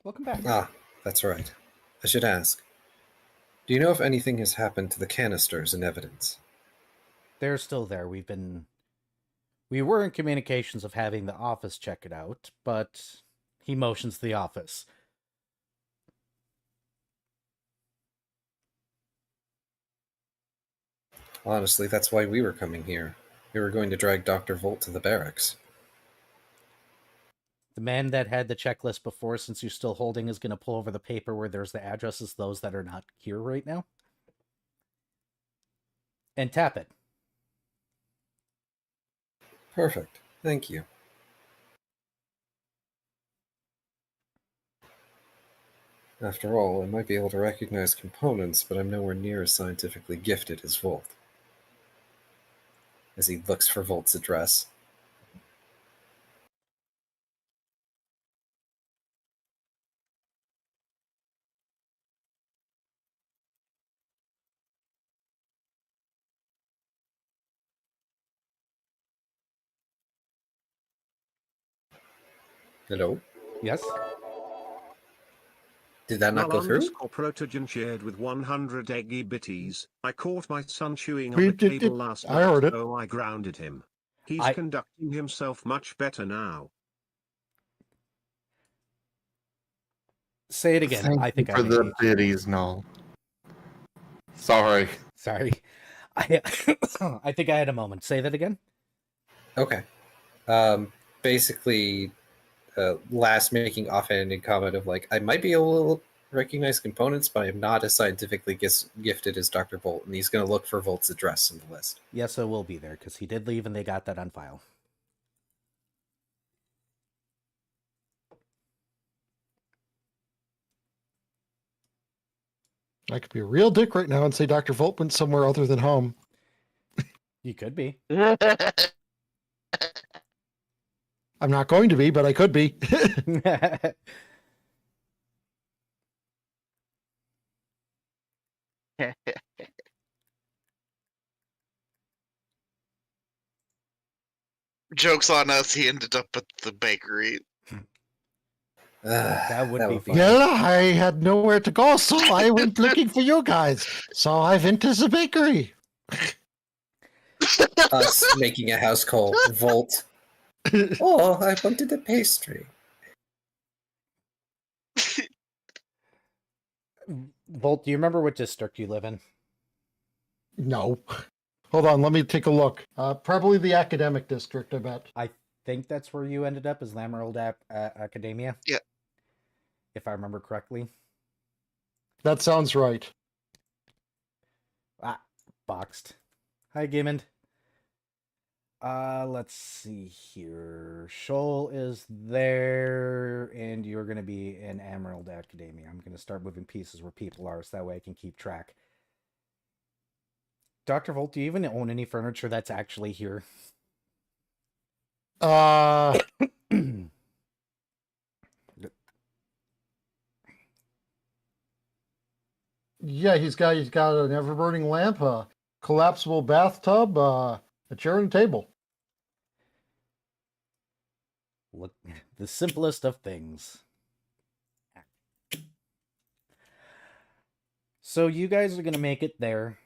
Welcome back. Ah, that's right. I should ask. Do you know if anything has happened to the canisters and evidence? They're still there. We were in communications of having the office check it out, but he motions to the office. Honestly, that's why we were coming here. We were going to drag Dr. Volt to the barracks. The man that had the checklist before, since you're still holding, is going to pull over the paper where there's the addresses, those that are not here right now. And tap it. Perfect. Thank you. After all, I might be able to recognize components, but I'm nowhere near as scientifically gifted as Volt. As he looks for Volt's address. Hello? Yes? Did that not go through? Protogen shared with 100 eggy bitties. I caught my son chewing We on the did cable it. last I night, heard it. so I grounded him. He's I- conducting himself much better now. Say it again. Thank I think you I for may the be- biddies, no. Sorry. Sorry. I think I had a moment. Say that again. Okay. basically last making offhanded comment of like, I might be able to recognize components, but I'm not as scientifically gifted as Dr. Volt, and he's going to look for Volt's address in the list. Yes, it will be there because he did leave and they got that on file. I could be a real dick right now and say Dr. Volt went somewhere other than home. You could be. I'm not going to be, but I could be. Joke's on us, he ended up at the bakery. That would be fun. Well, I had nowhere to go, so I went looking for you guys. So I went to the bakery. Us making a house call. Volt. Oh, I wanted a pastry. Volt, do you remember what district you live in? No. Hold on, let me take a look. Probably the academic district, I bet. I think that's where you ended up, is Lamerald Academia? Yeah. If I remember correctly. That sounds right. Ah, boxed. Hi, Gimmond. Let's see here. Shoal is there, and you're going to be in Emerald Academia. I'm going to start moving pieces where people are, so that way I can keep track. Dr. Volt, do you even own any furniture that's actually here? Yeah, he's got an ever-burning lamp, a collapsible bathtub, a chair and a table. Look, the simplest of things. So you guys are going to make it there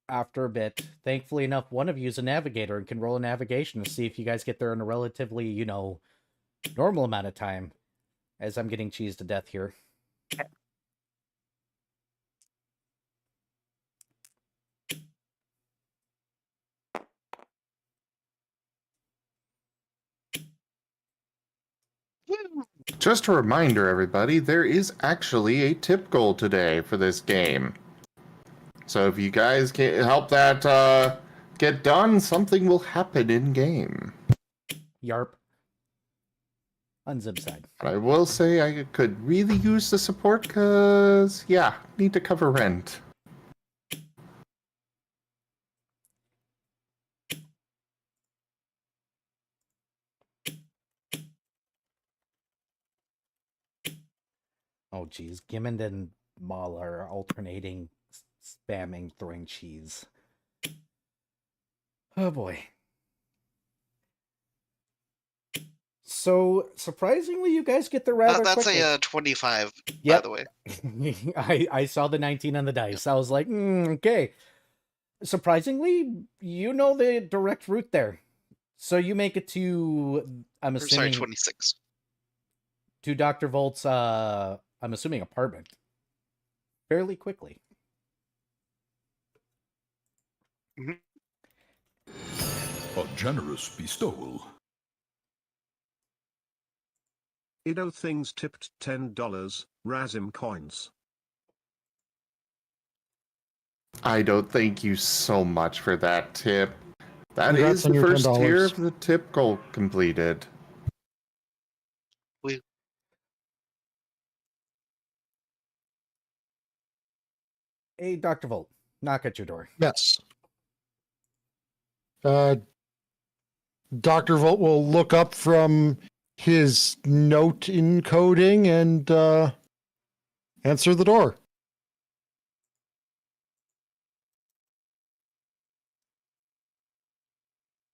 after a bit. Thankfully enough, one of you is a navigator and can roll a navigation to see if you guys get there in a relatively, normal amount of time, as I'm getting cheesed to death here. Just a reminder, everybody, there is actually a tip goal today for this game. So if you guys can help that get done, something will happen in game. Yarp. Unzip side. But I will say I could really use the support because, yeah, need to cover rent. Oh, geez. Gimmond and Maul are alternating, spamming, throwing cheese. Oh, boy. So, surprisingly, you guys get there rather That's quickly. a 25, Yep. by the way. I saw the 19 on the dice. I was like, okay. Surprisingly, you know the direct route there. So you make it to, I'm assuming, 26. to Dr. Volt's, I'm assuming, apartment fairly quickly. A generous bestowal. Ido Things tipped $10, Razim coins. I don't thank you so much for that tip. That Congrats is on the your first tier $10. of the tip goal completed. Hey, Dr. Volt, knock at your door. Yes. Dr. Volt will look up from his note encoding and answer the door.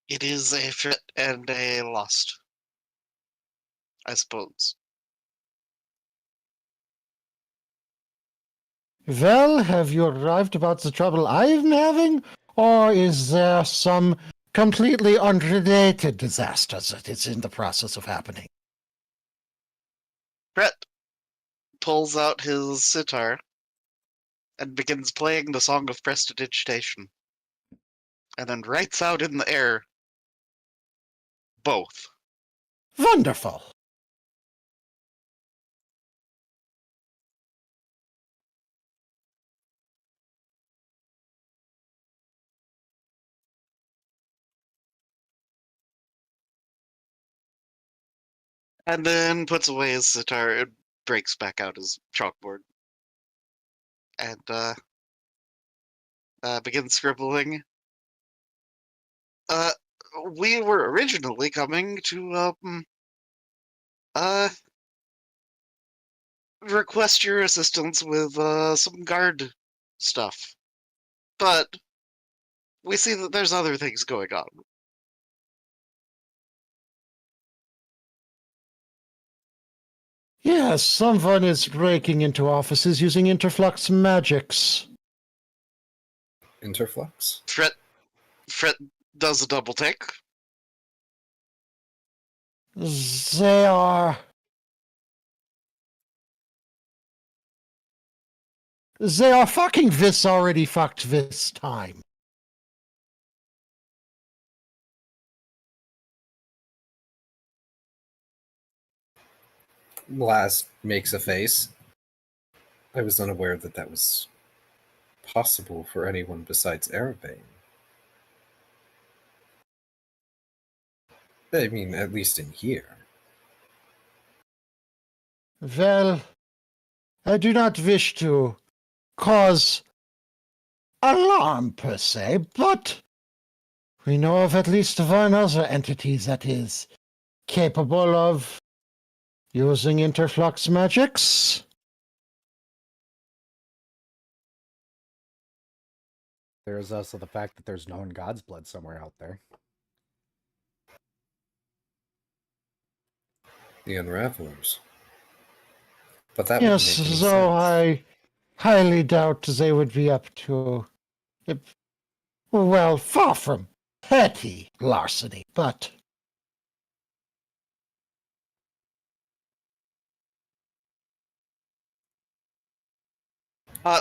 It is a fit and a lost, I suppose. Well, have you arrived about the trouble I'm having? Or is there some completely unrelated disaster that is in the process of happening? Brett pulls out his sitar and begins playing the Song of Prestidigitation. And then writes out in the air, Both. Wonderful. And then puts away his sitar and breaks back out his chalkboard. And begins scribbling. We were originally coming to request your assistance with some guard stuff. But we see that there's other things going on. Yes, someone is breaking into offices using interflux magics. Interflux? Fret does a double take. They are... They are fucking this already fucked this time. Last makes a face. I was unaware that that was possible for anyone besides Arabane. I mean, at least in here. Well, I do not wish to cause alarm per se, but we know of at least one other entity that is capable of using interflux magics. There's also the fact that there's known God's blood somewhere out there. The Unravelers. But that Yes, wouldn't make any so sense. I highly doubt they would be up to, well, far from petty larceny, but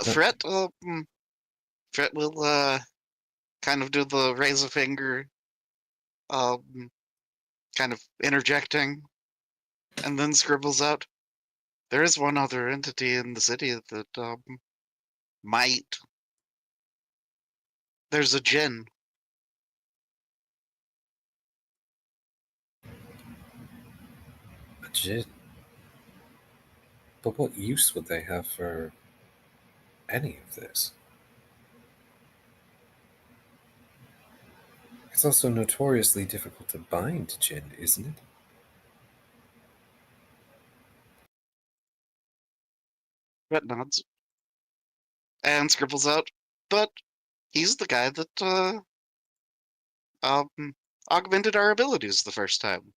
Fret will kind of do the raise a finger, kind of interjecting, and then scribbles out. There is one other entity in the city that might. There's a djinn. A djinn? But what use would they have for any of this? It's also notoriously difficult to bind djinn, isn't it? Fret nods and scribbles out. But he's the guy that augmented our abilities the first time.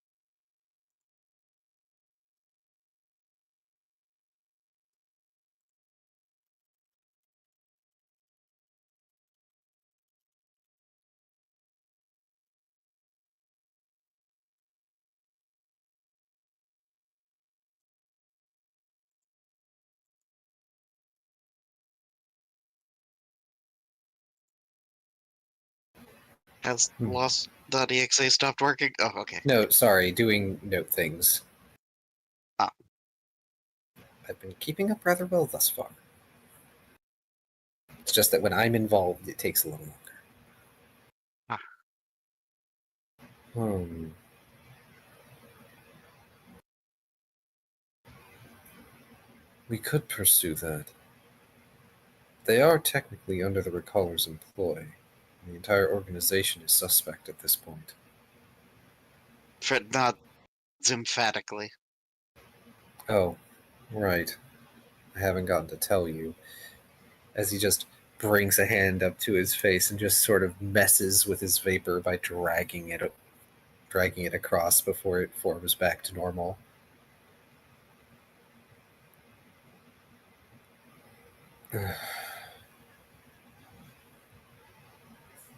Has lost.exe stopped working? Oh, okay. No, sorry, doing note things. Ah. I've been keeping up rather well thus far. It's just that when I'm involved, it takes a little longer. Ah. We could pursue that. They are technically under the Recaller's employ. The entire organization is suspect at this point. Fred nods emphatically. Oh, right. I haven't gotten to tell you. As he just brings a hand up to his face and just sort of messes with his vapor by dragging it across before it forms back to normal.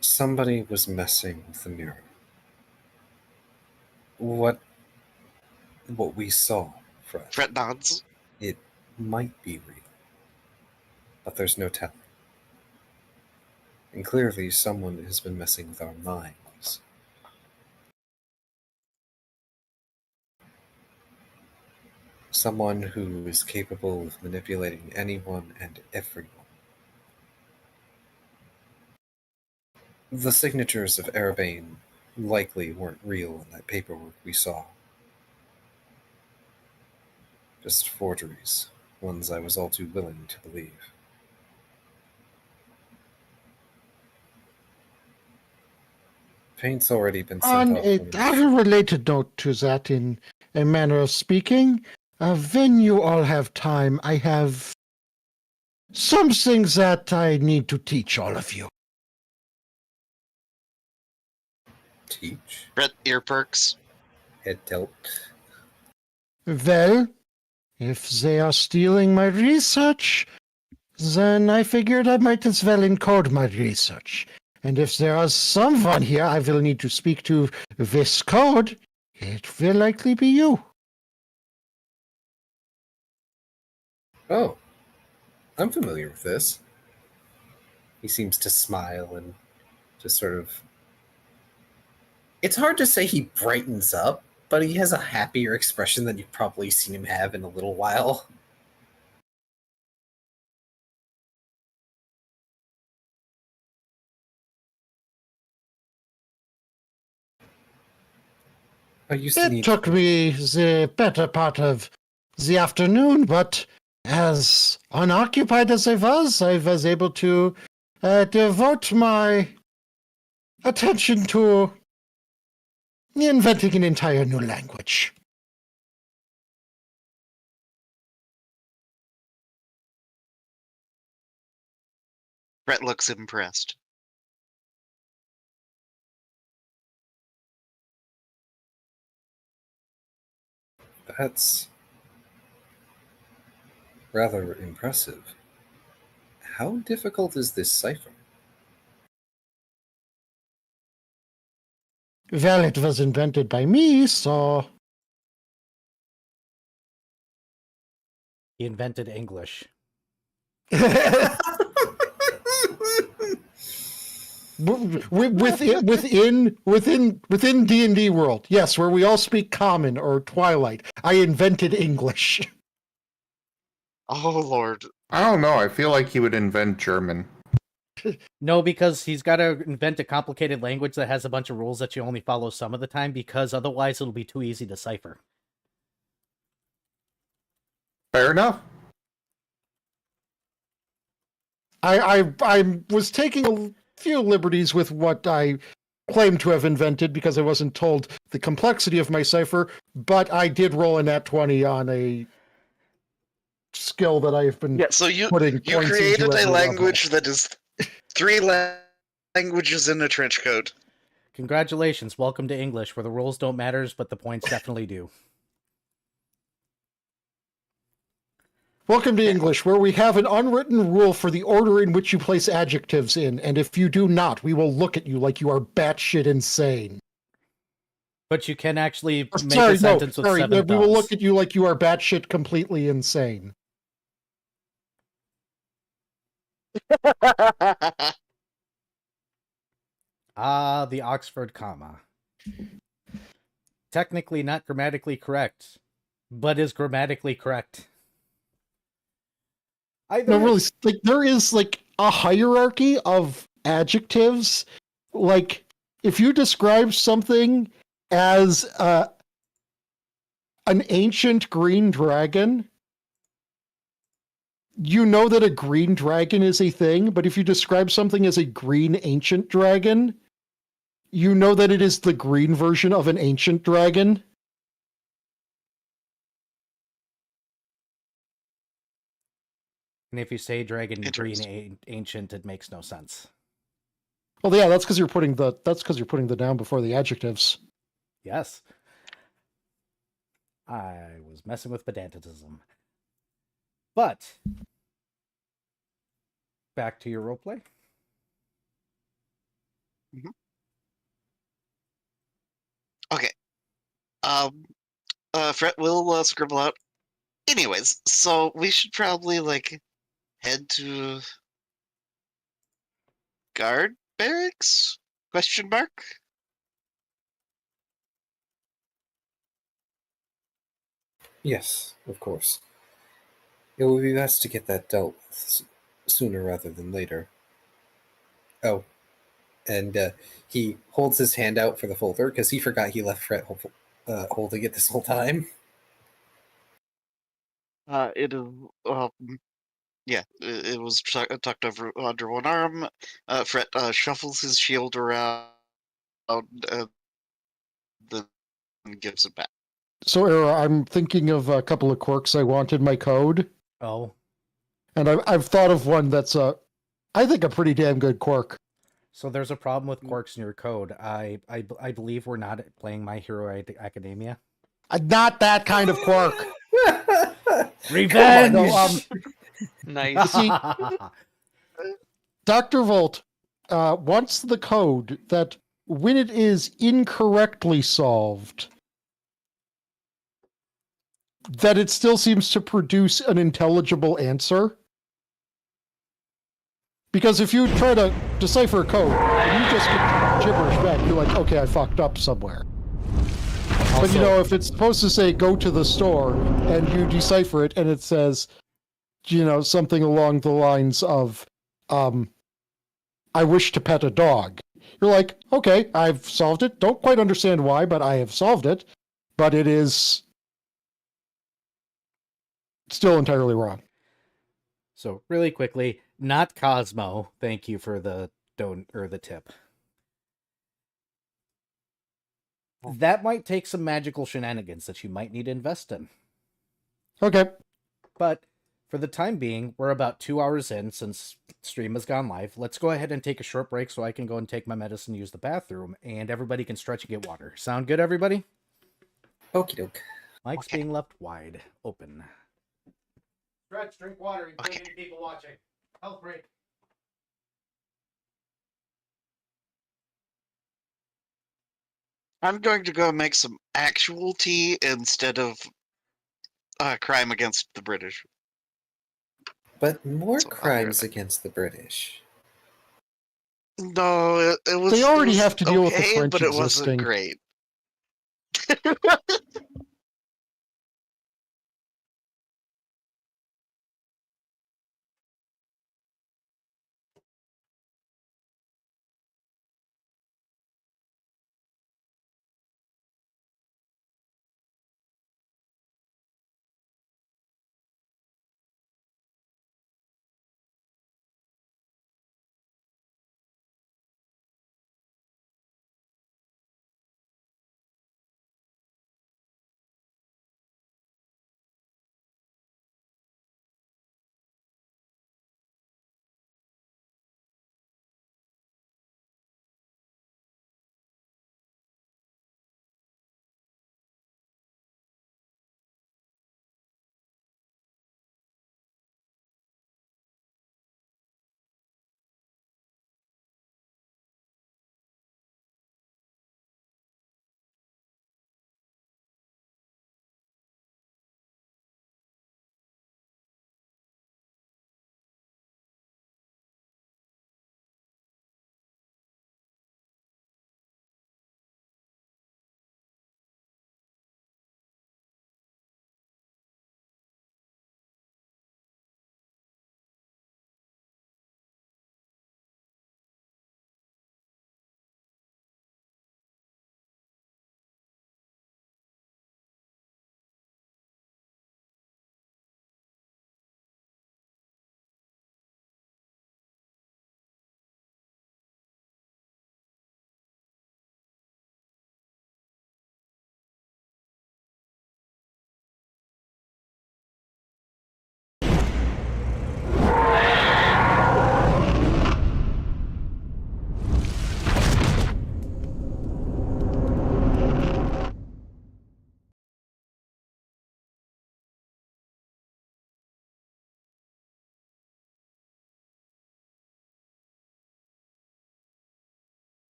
Somebody was messing with the mirror. What we saw, Fred. Fred nods. It might be real, but there's no telling. And clearly someone has been messing with our minds. Someone who is capable of manipulating anyone and everyone. The signatures of Erebane likely weren't real in that paperwork we saw. Just forgeries, ones I was all too willing to believe. Paint's already been sent On off. a related note to that, in a manner of speaking, when you all have time, I have something that I need to teach all of you. Teach? Brett ear perks. Head tilt. Well, if they are stealing my research, then I figured I might as well encode my research. And if there is someone here I will need to speak to this code, it will likely be you. Oh, I'm familiar with this. He seems to smile and just sort of... It's hard to say he brightens up, but he has a happier expression than you've probably seen him have in a little while. I used to It need took me the better part of the afternoon, but as unoccupied as I was able to devote my attention to inventing an entire new language. Brett looks impressed. That's rather impressive. How difficult is this cipher? Well, it was invented by me, so He invented English. within D&D world, yes, where we all speak Common or Twilight, I invented English. Oh lord. I don't know. I feel like he would invent German. No, because he's got to invent a complicated language that has a bunch of rules that you only follow some of the time, because otherwise it'll be too easy to cipher. Fair enough. I was taking a few liberties with what I claim to have invented because I wasn't told the complexity of my cipher, but I did roll a nat 20 on a skill that I've been So you putting points created into a every language that is 3 languages in a trench coat. Congratulations, welcome to English, where the rules don't matter, but the points definitely do. Welcome to English, where we have an unwritten rule for the order in which you place adjectives in, and if you do not, we will look at you like you are batshit insane. But you can actually make a sentence with 7 we will dots. look at you like you are batshit completely insane. Ah, the Oxford comma. Technically not grammatically correct, but is grammatically correct. No, really, like there is like a hierarchy of adjectives. Like if you describe something as an ancient green dragon, you know that a green dragon is a thing, but if you describe something as a green ancient dragon, you know that it is the green version of an ancient dragon. And if you say dragon green ancient, it makes no sense. Well, yeah, that's because you're putting the noun before the adjectives. Yes. I was messing with pedantism. But back to your roleplay. Okay. Fred will scribble out. Anyways, so we should probably like head to guard barracks? Question mark? Yes, of course. It would be best to get that dealt with sooner rather than later. Oh, and he holds his hand out for the folder because he forgot he left Fred holding it this whole time. It is. Yeah, it was tucked over under one arm. Fred shuffles his shield around, and then gives it back. So, Era, I'm thinking of a couple of quirks I want in my code, Oh, and I've thought of one that's I think a pretty damn good quirk. so there's a problem with quirks in your code. I believe we're not playing My Hero Academia. Not that kind of quirk. Revenge! No, Nice. see, Dr. Volt wants the code that when it is incorrectly solved, that it still seems to produce an intelligible answer. Because if you try to decipher a code and you just get gibberish back, you're like, okay, I fucked up somewhere. But you know, if it's supposed to say go to the store and you decipher it and it says, you know, something along the lines of, I wish to pet a dog. You're like, okay, I've solved it. Don't quite understand why, but I have solved it. But it is still entirely wrong. So really quickly, not Cosmo. Thank you for the the tip. That might take some magical shenanigans that you might need to invest in. Okay. But for the time being, we're about 2 hours in since stream has gone live. Let's go ahead and take a short break so I can go and take my medicine, use the bathroom, and everybody can stretch and get water. Sound good, everybody? Okie doke. Mike's being left wide open. Stretch, drink water, including people watching. Health break. I'm going to go make some actual tea instead of crime against the British. But more That's what I'm crimes doing. against the British. No, it was. They already it was have to deal with the okay, French but it existing. wasn't great.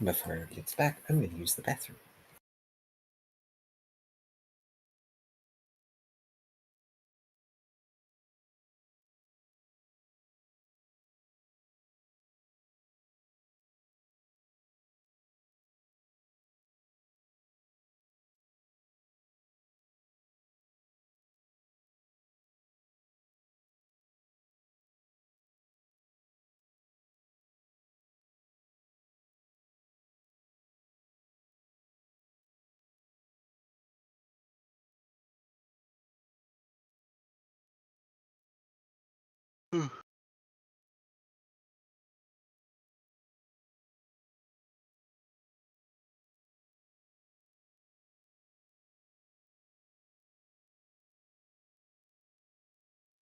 Before it gets back, I'm going to use the bathroom.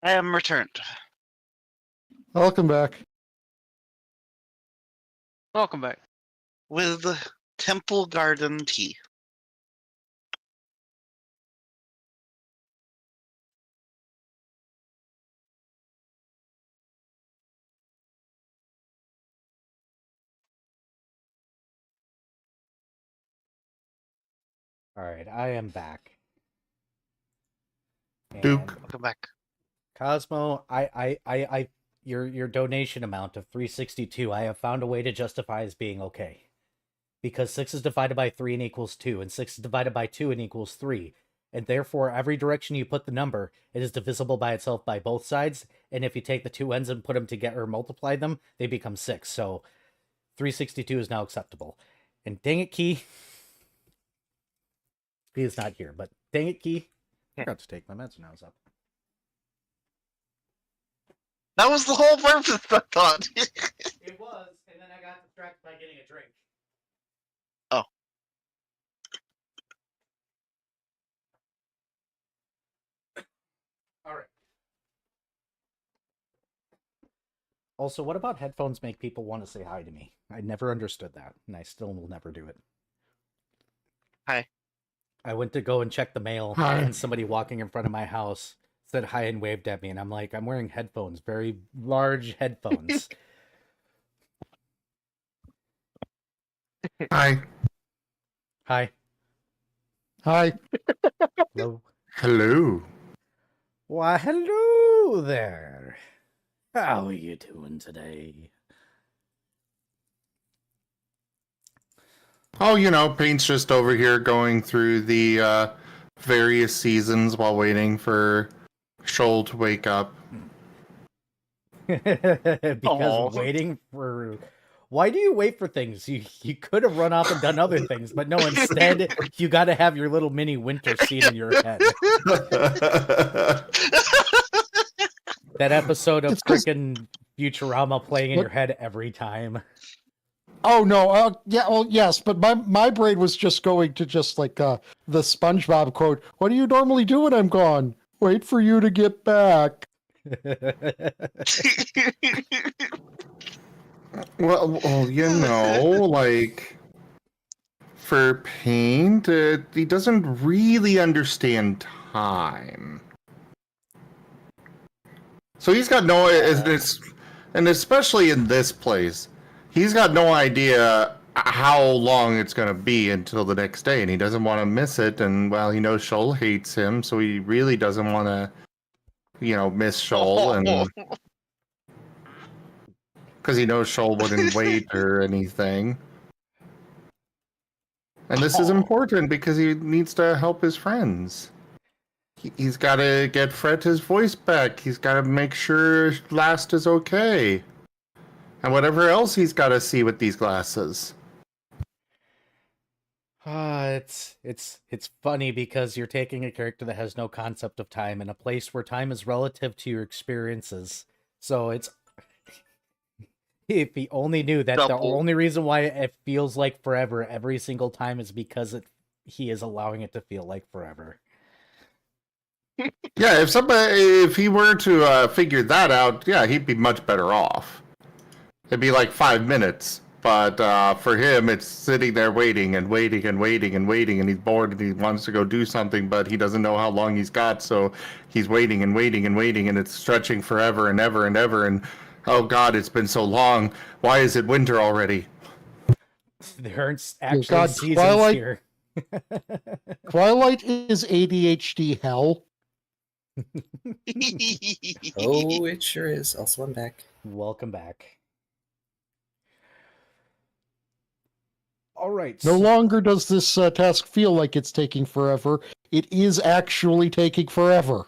I am returned. Welcome back. Welcome back. With Temple Garden tea. All right, I am back. Duke. And Welcome back. Cosmo, your donation amount of 362, I have found a way to justify as being okay. Because 6 is divided by 3 and equals 2, and 6 is divided by 2 and equals 3. And therefore, every direction you put the number, it is divisible by itself by both sides. And if you take the two ends and put them together or multiply them, they become 6. So 362 is now acceptable. And dang it, Key. He is not here, but dang it, Key. I forgot to take my meds when I was up. That was the whole purpose, I thought. It was, and then I got distracted by getting a drink. Oh. Alright. Also, what about headphones make people want to say hi to me? I never understood that, and I still will never do it. Hi. I went to go and check the mail, Hi. and somebody walking in front of my house said hi and waved at me, and I'm like, I'm wearing headphones, very large headphones. Hi. Hi. Hi. Hello. Hello. Why, hello there. How are you doing today? Oh, you know, Paint's just over here going through the various seasons while waiting for Shoal to wake up. Because Aw. waiting for... Why do you wait for things? You could have run off and done other things, but no, instead, you got to have your little mini winter scene in your head. That episode of It's 'cause- freaking Futurama playing in your head every time. Oh no, yeah, well, yes, but my brain was just going to just like the SpongeBob quote. What do you normally do when I'm gone? Wait for you to get back. Well, you know, like for Paint, he doesn't really understand time. So he's got no, and especially in this place, he's got no idea how long it's going to be until the next day, and he doesn't want to miss it. And well, he knows Shoal hates him, so he really doesn't want to, you know, miss Shoal, and because he knows Shoal wouldn't wait or anything. And this is important because he needs to help his friends. He's got to get Fred his voice back. He's got to make sure Last is okay. And whatever else he's got to see with these glasses. It's funny because you're taking a character that has no concept of time in a place where time is relative to your experiences. So it's if he only knew that the Double. only reason why it feels like forever every single time is because he is allowing it to feel like forever. Yeah, if he were to figure that out, yeah, he'd be much better off. It'd be like 5 minutes. But for him, it's sitting there waiting and waiting and waiting and waiting, and he's bored and he wants to go do something, but he doesn't know how long he's got, so he's waiting and waiting and waiting, and it's stretching forever and ever and ever, and oh god, it's been so long. Why is it winter already? There aren't actually God, seasons Twilight- here. Twilight is ADHD hell. Oh, it sure is. Also, I'm back. Welcome back. All right. No longer does this task feel like it's taking forever. It is actually taking forever.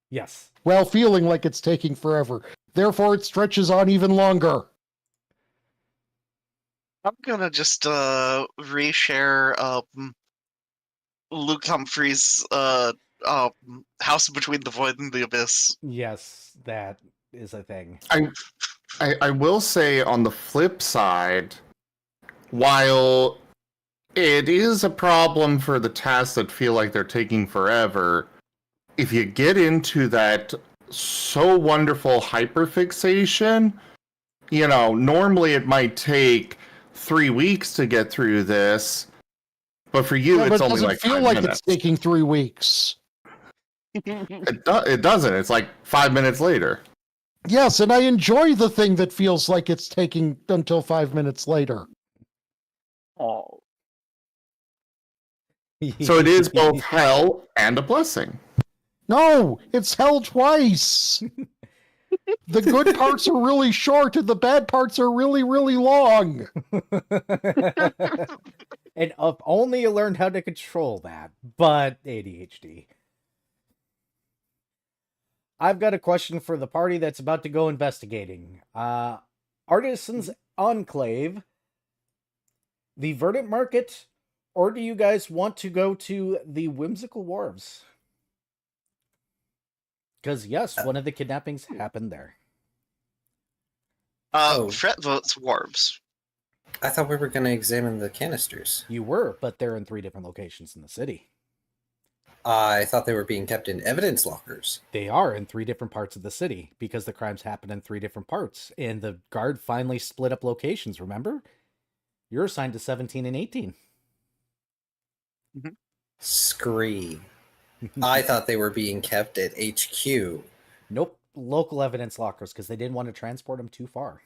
Yes. While feeling like it's taking forever. Therefore, it stretches on even longer. I'm gonna just reshare Luke Humphrey's House Between the Void and the Abyss. Yes, that is a thing. I will say on the flip side, while it is a problem for the tasks that feel like they're taking forever, if you get into that so wonderful hyperfixation. You know, normally it might take 3 weeks to get through this, but for you, Yeah, but it's it only doesn't like feel 5 like minutes. it's taking 3 weeks. It doesn't. It's like 5 minutes later. Yes, and I enjoy the thing that feels like it's taking until 5 minutes later. Oh. So it is both hell and a blessing. No, it's hell twice. The good parts are really short and the bad parts are really, really long. And if only you learned how to control that, but ADHD. I've got a question for the party that's about to go investigating. Artisans Enclave, the Verdant Market, or do you guys want to go to the Whimsical Wharves? Because yes, one of the kidnappings happened there. Fret votes Warbs. I thought we were going to examine the canisters. You were, but they're in 3 different locations in the city. I thought they were being kept in evidence lockers. They are in 3 different parts of the city because the crimes happened in 3 different parts. And the guard finally split up locations, remember? You're assigned to 17 and 18. Scree. I thought they were being kept at HQ. Nope, local evidence lockers because they didn't want to transport them too far.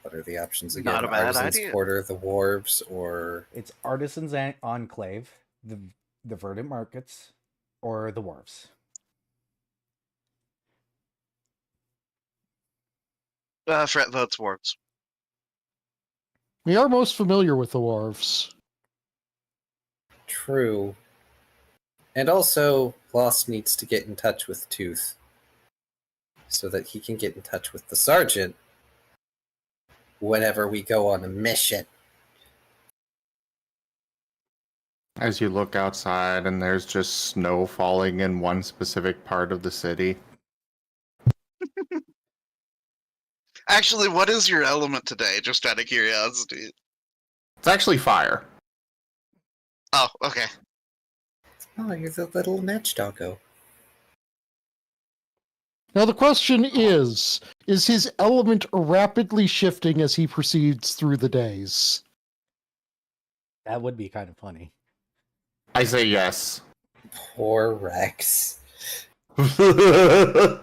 What are the options again? Not a bad Artisans idea. Quarter, the Wharves, or It's Artisans Enclave, the Verdant Markets, or the Wharves. Fret votes Warbs. We are most familiar with the wharves. True. And also, Lost needs to get in touch with Tooth so that he can get in touch with the sergeant whenever we go on a mission. As you look outside and there's just snow falling in one specific part of the city. Actually, what is your element today? Just out of curiosity. It's actually fire. Oh, okay. Oh, you're the little match doggo. Now the question is his element rapidly shifting as he proceeds through the days? That would be kind of funny. I say yes. Poor Rex. Hold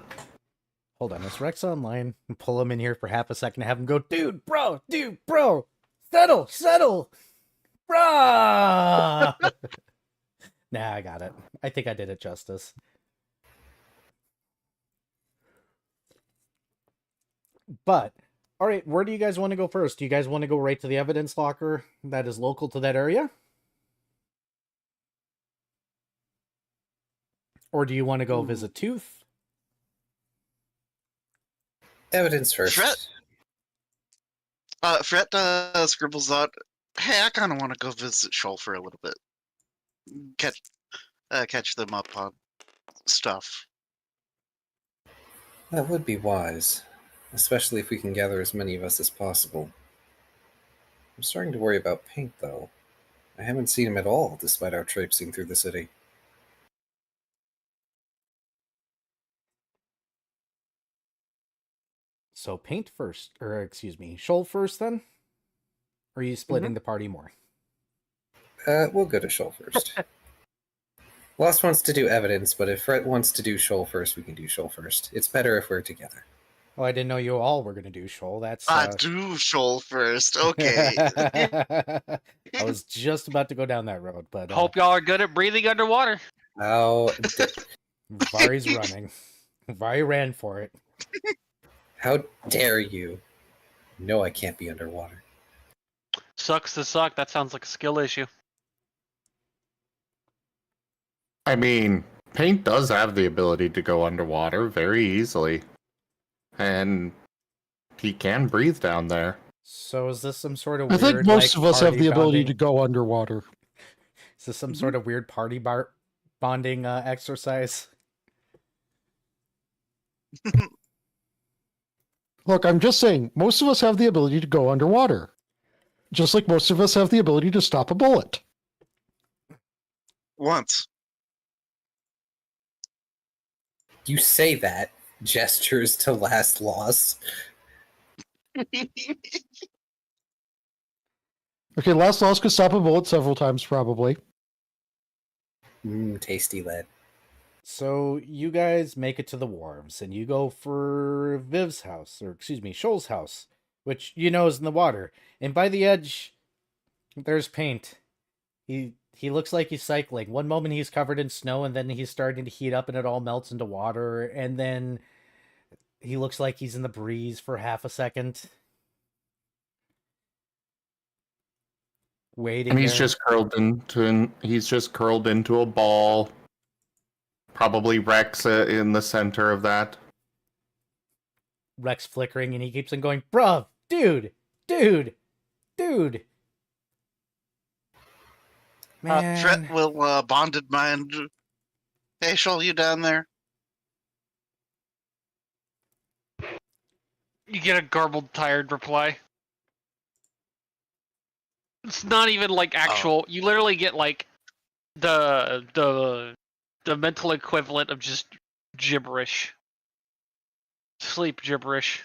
on, is Rex online? Pull him in here for half a second to have him go, dude, bro, settle, bruh. Nah, I got it. I think I did it justice. But, all right, where do you guys want to go first? Do you guys want to go right to the evidence locker that is local to that area? Or do you want to go visit Tooth? Evidence first. Fret scribbles out, hey, I kind of want to go visit Shoal for a little bit. Catch them up on stuff. That would be wise, especially if we can gather as many of us as possible. I'm starting to worry about Paint, though. I haven't seen him at all, despite our traipsing through the city. So Paint first, or excuse me, Shoal first then? Or are you splitting the party more? We'll go to Shoal first. Lost wants to do evidence, but if Fret wants to do Shoal first, we can do Shoal first. It's better if we're together. Oh, I didn't know you all were going to do Shoal. That's... Do Shoal first, okay. I was just about to go down that road, but... Hope y'all are good at breathing underwater. How Vari's running. Vari ran for it. how dare you? No, I can't be underwater. Sucks to suck. That sounds like a skill issue. I mean, Paint does have the ability to go underwater very easily. And he can breathe down there. So is this some sort of I weird, think most of us have party the ability bonding- to go underwater. Is this some sort of weird party bonding exercise? Look, I'm just saying, most of us have the ability to go underwater. Just like most of us have the ability to stop a bullet. Once. You say that, gestures to last loss. Okay, last loss could stop a bullet several times, probably. Tasty lead. So you guys make it to the wharves, and you go for Viv's house, or excuse me, Shoal's house, which you know is in the water. And by the edge, there's Paint. He looks like he's cycling. One moment he's covered in snow, and then he's starting to heat up, and it all melts into water. And then he looks like he's in the breeze for half a second, waiting. And he's there. just curled into a ball. Probably Rex in the center of that. Rex flickering, and he keeps on going, bruv, dude. Man. Fret will bonded mind. Hey, Shoal, you down there? You get a garbled, tired reply. It's not even like actual. You literally get like the mental equivalent of just gibberish. Sleep gibberish.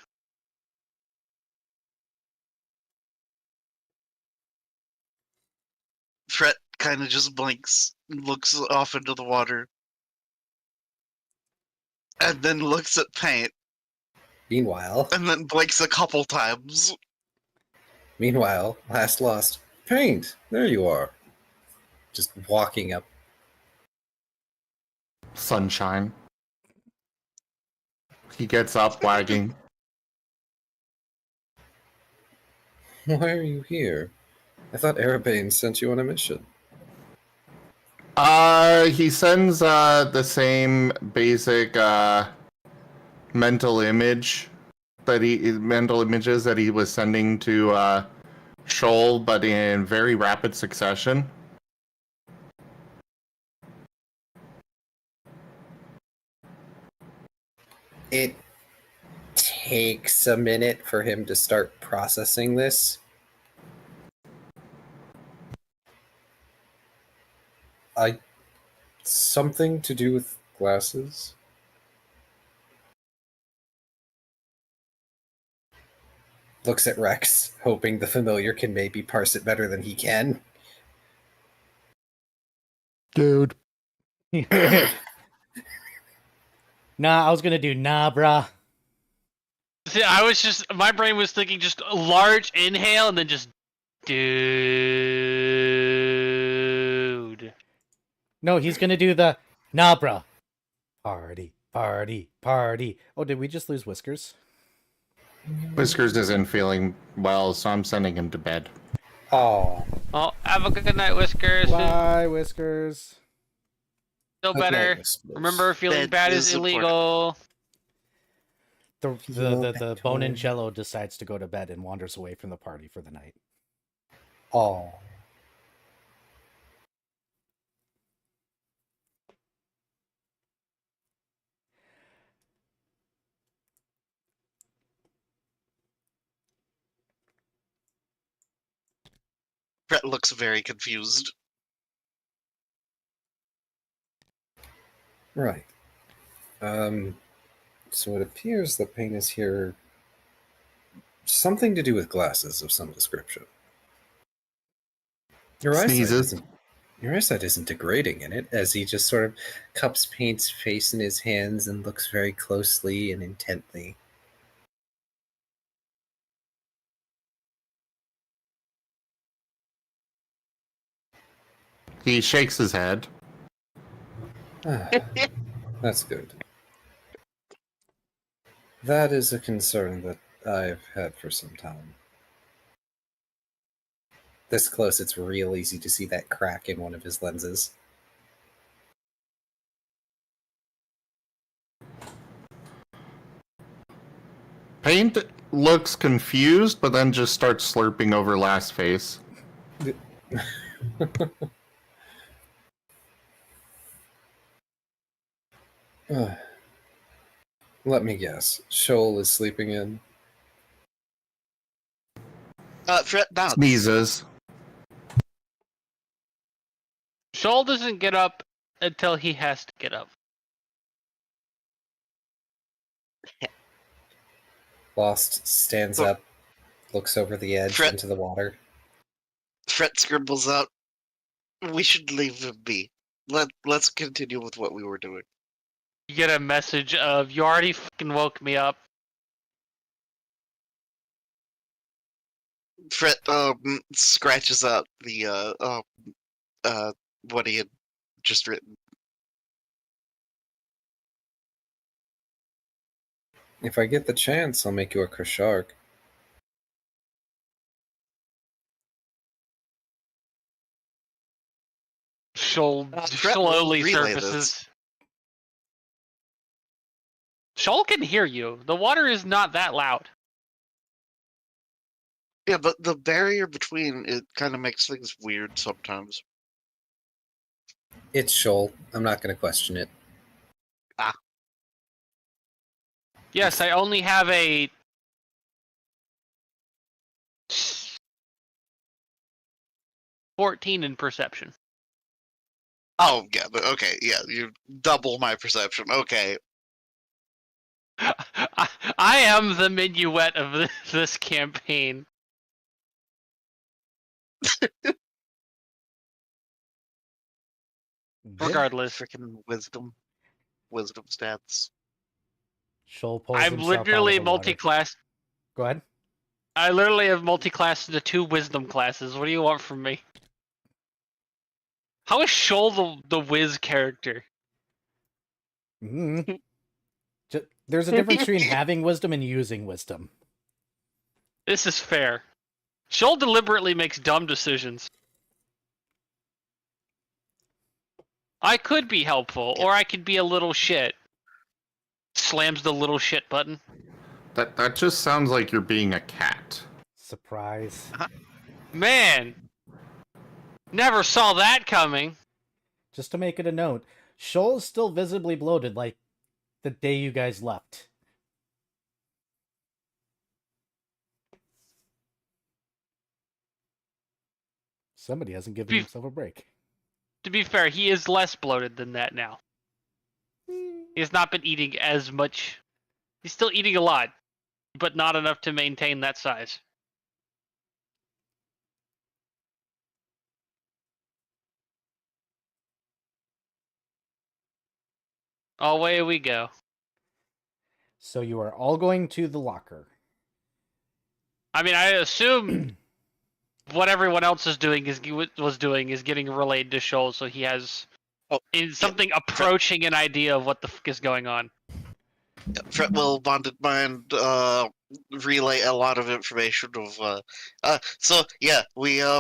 Fret kind of just blinks and looks off into the water. And then looks at Paint. Meanwhile, And then blinks a couple times. last lost. Paint, there you are. Just walking up. Sunshine. He gets up, wagging. Why are you here? I thought Arabane sent you on a mission. He sends the same basic mental images that he was sending to Shoal, but in very rapid succession. It takes a minute for him to start processing this. Something to do with glasses? Looks at Rex, hoping the familiar can maybe parse it better than he can. Dude. Nah, I was gonna do nah, bruh. See, my brain was thinking just a large inhale and then just, dude. No, he's gonna do the nah, bruh. Party. Oh, did we just lose Whiskers? Whiskers isn't feeling well, so I'm sending him to bed. Oh, Oh, have a good night, Whiskers. Bye, Whiskers. Feel better. Remember, feeling Bed bad is is important. illegal. The Bone and Jello decides to go to bed and wanders away from the party for the night. oh. Fret looks very confused. Right. So it appears that Pain is here. Something to do with glasses of some description. Your Sneezes. eyesight isn't degrading in it, as he just sort of cups Paint's face in his hands and looks very closely and intently. He shakes his head. That's good. That is a concern that I've had for some time. This close, it's real easy to see that crack in one of his lenses. Paint looks confused, but then just starts slurping over last face. Let me guess. Shoal is sleeping in. Fret nods. Sneezes. Shoal doesn't get up until he has to get up. Lost stands So- up, looks over the edge Fret- into the water. Fret scribbles out. We should leave him be. Let's continue with what we were doing. You get a message of, you already fucking woke me up. Fret scratches out the what he had just written. If I get the chance, I'll make you a Krishark. Shoal Fret will slowly relay surfaces. Shoal can hear you. The water is not that loud. Yeah, but the barrier between it kind of makes things weird sometimes. It's Shoal. I'm not going to question it. Yes, I only have a 14 in perception. Oh yeah, but okay, yeah, you double my perception. Okay, I am the minuet of this campaign. Regardless, freaking wisdom stats. Shoal pulls I'm himself out of literally the water. multi-class. Go ahead. I literally have multi-classed into 2 wisdom classes. What do you want from me? How is Shoal the whiz character? Mm. There's a difference between having wisdom and using wisdom. This is fair. Shoal deliberately makes dumb decisions. I could be helpful, or I could be a little shit. Slams the little shit button. That just sounds like you're being a cat. Surprise. Man! Never saw that coming. Just to make it a note, Shoal is still visibly bloated like the day you guys left. Somebody hasn't given himself a break. To be fair, he is less bloated than that now. He has not been eating as much. He's still eating a lot, but not enough to maintain that size. Away we go. So you are all going to the locker. I mean, I assume what everyone else is doing is getting relayed to Shoal, so he has something approaching an idea of what the fuck is going on. Fret will bonded mind relay a lot of information of so yeah, we're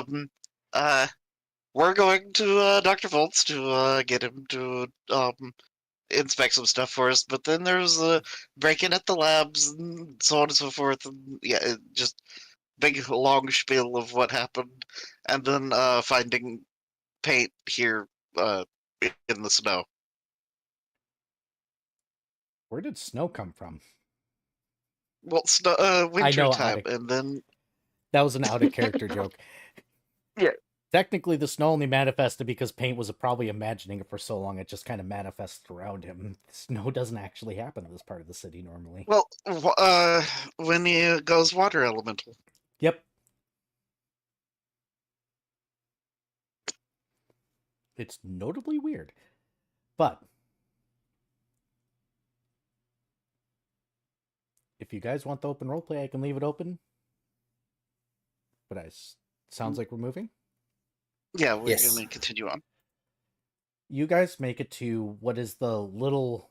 going to Dr. Volts to get him to inspect some stuff for us, but then there's a break-in at the labs and so on and so forth, and yeah, it just big long spiel of what happened, and then finding paint here in the snow. Where did snow come from? Well, winter know, time, Attic. and then That was an out-of-character joke. Yeah. Technically, the snow only manifested because Paint was probably imagining it for so long it just kind of manifests around him. Snow doesn't actually happen in this part of the city normally. well, when he goes water elemental. Yep. It's notably weird. But if you guys want the open roleplay, I can leave it open. But sounds like we're moving. Yeah, we're Yes. going to continue on. You guys make it to what is the little...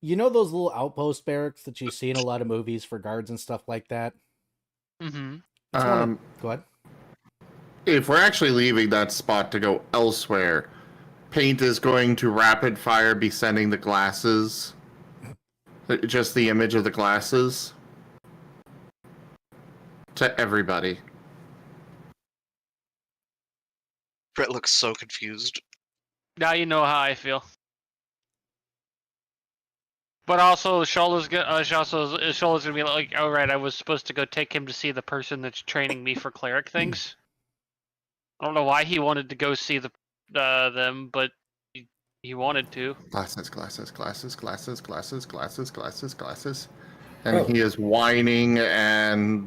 You know those little outpost barracks that you see in a lot of movies for guards and stuff like that? Mm-hmm. It's one of- Go ahead. If we're actually leaving that spot to go elsewhere, Paint is going to rapid fire be sending the glasses. Just the image of the glasses. To everybody. Brett looks so confused. Now you know how I feel. But also, Shoal is gonna be like, "All right, I was supposed to go take him to see the person that's training me for cleric things. I don't know why he wanted to go see them, but He wanted to. Glasses, glasses, glasses, glasses, glasses, glasses, glasses, glasses. Oh. And he is whining and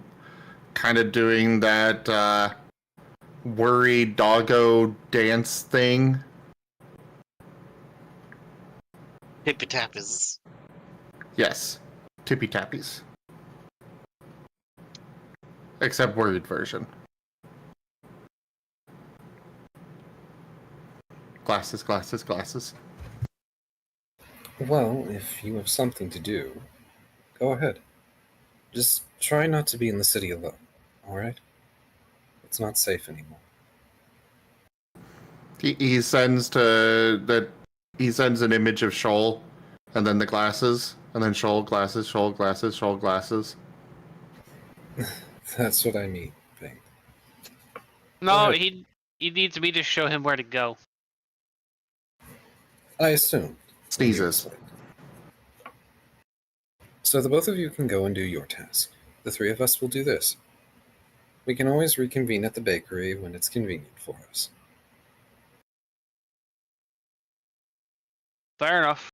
kind of doing that worried doggo dance thing. Tippy tappies. Yes. Tippy tappies. Except worried version. Glasses, glasses, glasses. Well, if you have something to do, go ahead. Just try not to be in the city alone, alright? It's not safe anymore. He sends he sends an image of Shoal, and then the glasses, and then Shoal, glasses, Shoal, glasses, Shoal, glasses. That's what I mean, Bing. No, ahead. he needs me to show him where to go. I assume. Sneezes. So the both of you can go and do your task. The three of us will do this. We can always reconvene at the bakery when it's convenient for us. Fair enough.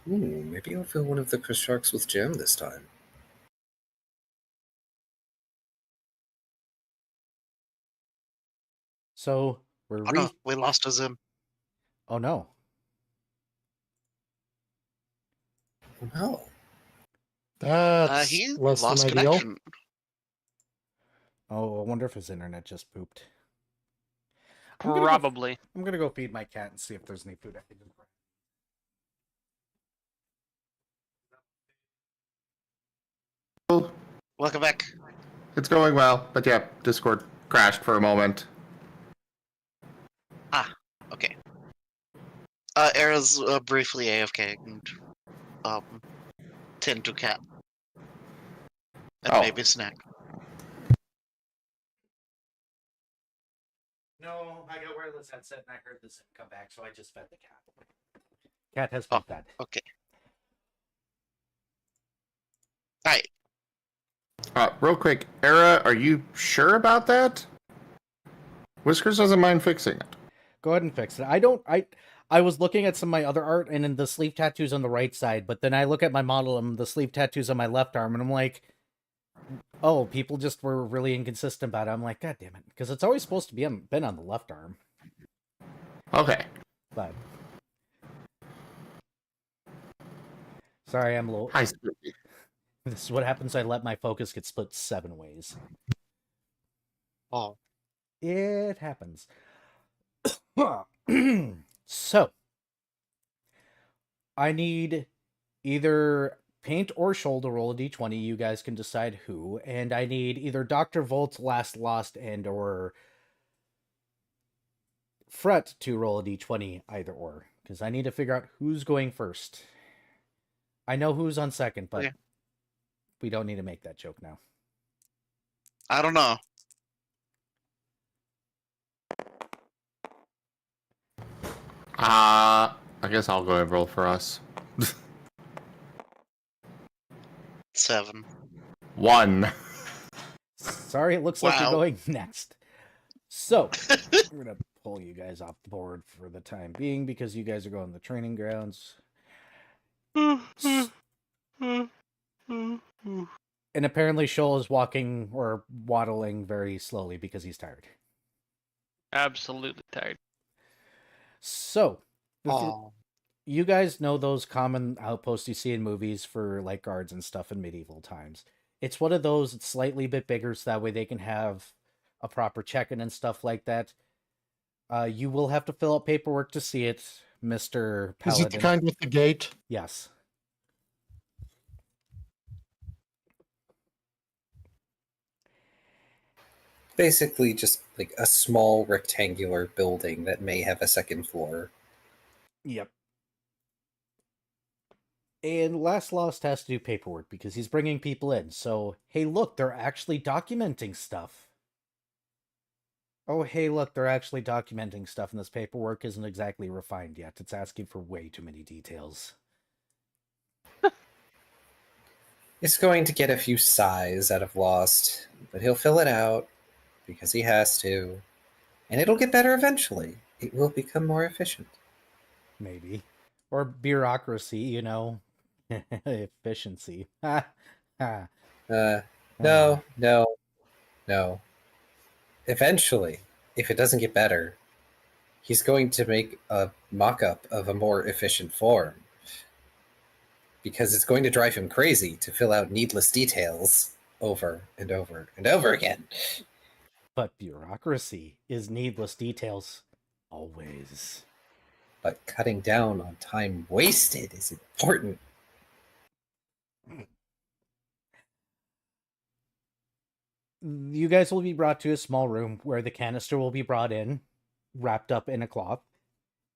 Ooh, maybe I'll fill one of the sharks with jam this time. So we're Oh no, we lost a Zim. Oh no. No. That's He less lost than ideal. connection. Oh, I wonder if his internet just pooped. Probably. I'm gonna go feed my cat and see if there's any food I can do. Welcome back. It's going well, but yeah, Discord crashed for a moment. Okay. Era's briefly AFK and tend to cat. And Oh. maybe snack. No, I got wireless headset and I heard this come back, so I just fed the cat. Cat has been fed. Okay. Alright. Real quick, Era, are you sure about that? Whiskers doesn't mind fixing it. Go ahead and fix it. I was looking at some of my other art and in the sleeve tattoos on the right side, but then I look at my model and the sleeve tattoos on my left arm and I'm like, oh, people just were really inconsistent about it. I'm like, God damn it. Because it's always supposed to be been on the left arm. Okay. But sorry, I'm a little. Hi, Spooky. This is what happens. I let my focus get split 7 ways. Oh. It happens. So, I need either Paint or Shoal to roll a d20. You guys can decide who. And I need either Dr. Volt, Last Lost, and or Fret to roll a d20, either or. Because I need to figure out who's going first. I know who's on second, but we don't need to make that joke now. I don't know. I guess I'll go and roll for us. 7. 1. Sorry, it looks like you're Wow. going next. So, we're going to pull you guys off the board for the time being because you guys are going to the training grounds. And apparently Shoal is walking or waddling very slowly because he's tired. Absolutely tired. So, Oh. you guys know those common outposts you see in movies for like guards and stuff in medieval times. It's one of those, it's slightly a bit bigger so that way they can have a proper check-in and stuff like that. You will have to fill out paperwork to see it, Mr. Paladin. Is it the kind with the gate? Yes. Basically, just like a small rectangular building that may have a second floor. Yep. And Last Lost has to do paperwork because he's bringing people in. So, hey, look, they're actually documenting stuff. Oh, hey, look, they're actually documenting stuff, and this paperwork isn't exactly refined yet. It's asking for way too many details. He's going to get a few sighs out of Lost, but he'll fill it out because he has to. And it'll get better eventually. It will become more efficient. Maybe. Or bureaucracy, you know. Efficiency. Ha ha. No, no, no. Eventually, if it doesn't get better, he's going to make a mock-up of a more efficient form. Because it's going to drive him crazy to fill out needless details over and over and over again. But bureaucracy is needless details always. But cutting down on time wasted is important. You guys will be brought to a small room where the canister will be brought in, wrapped up in a cloth,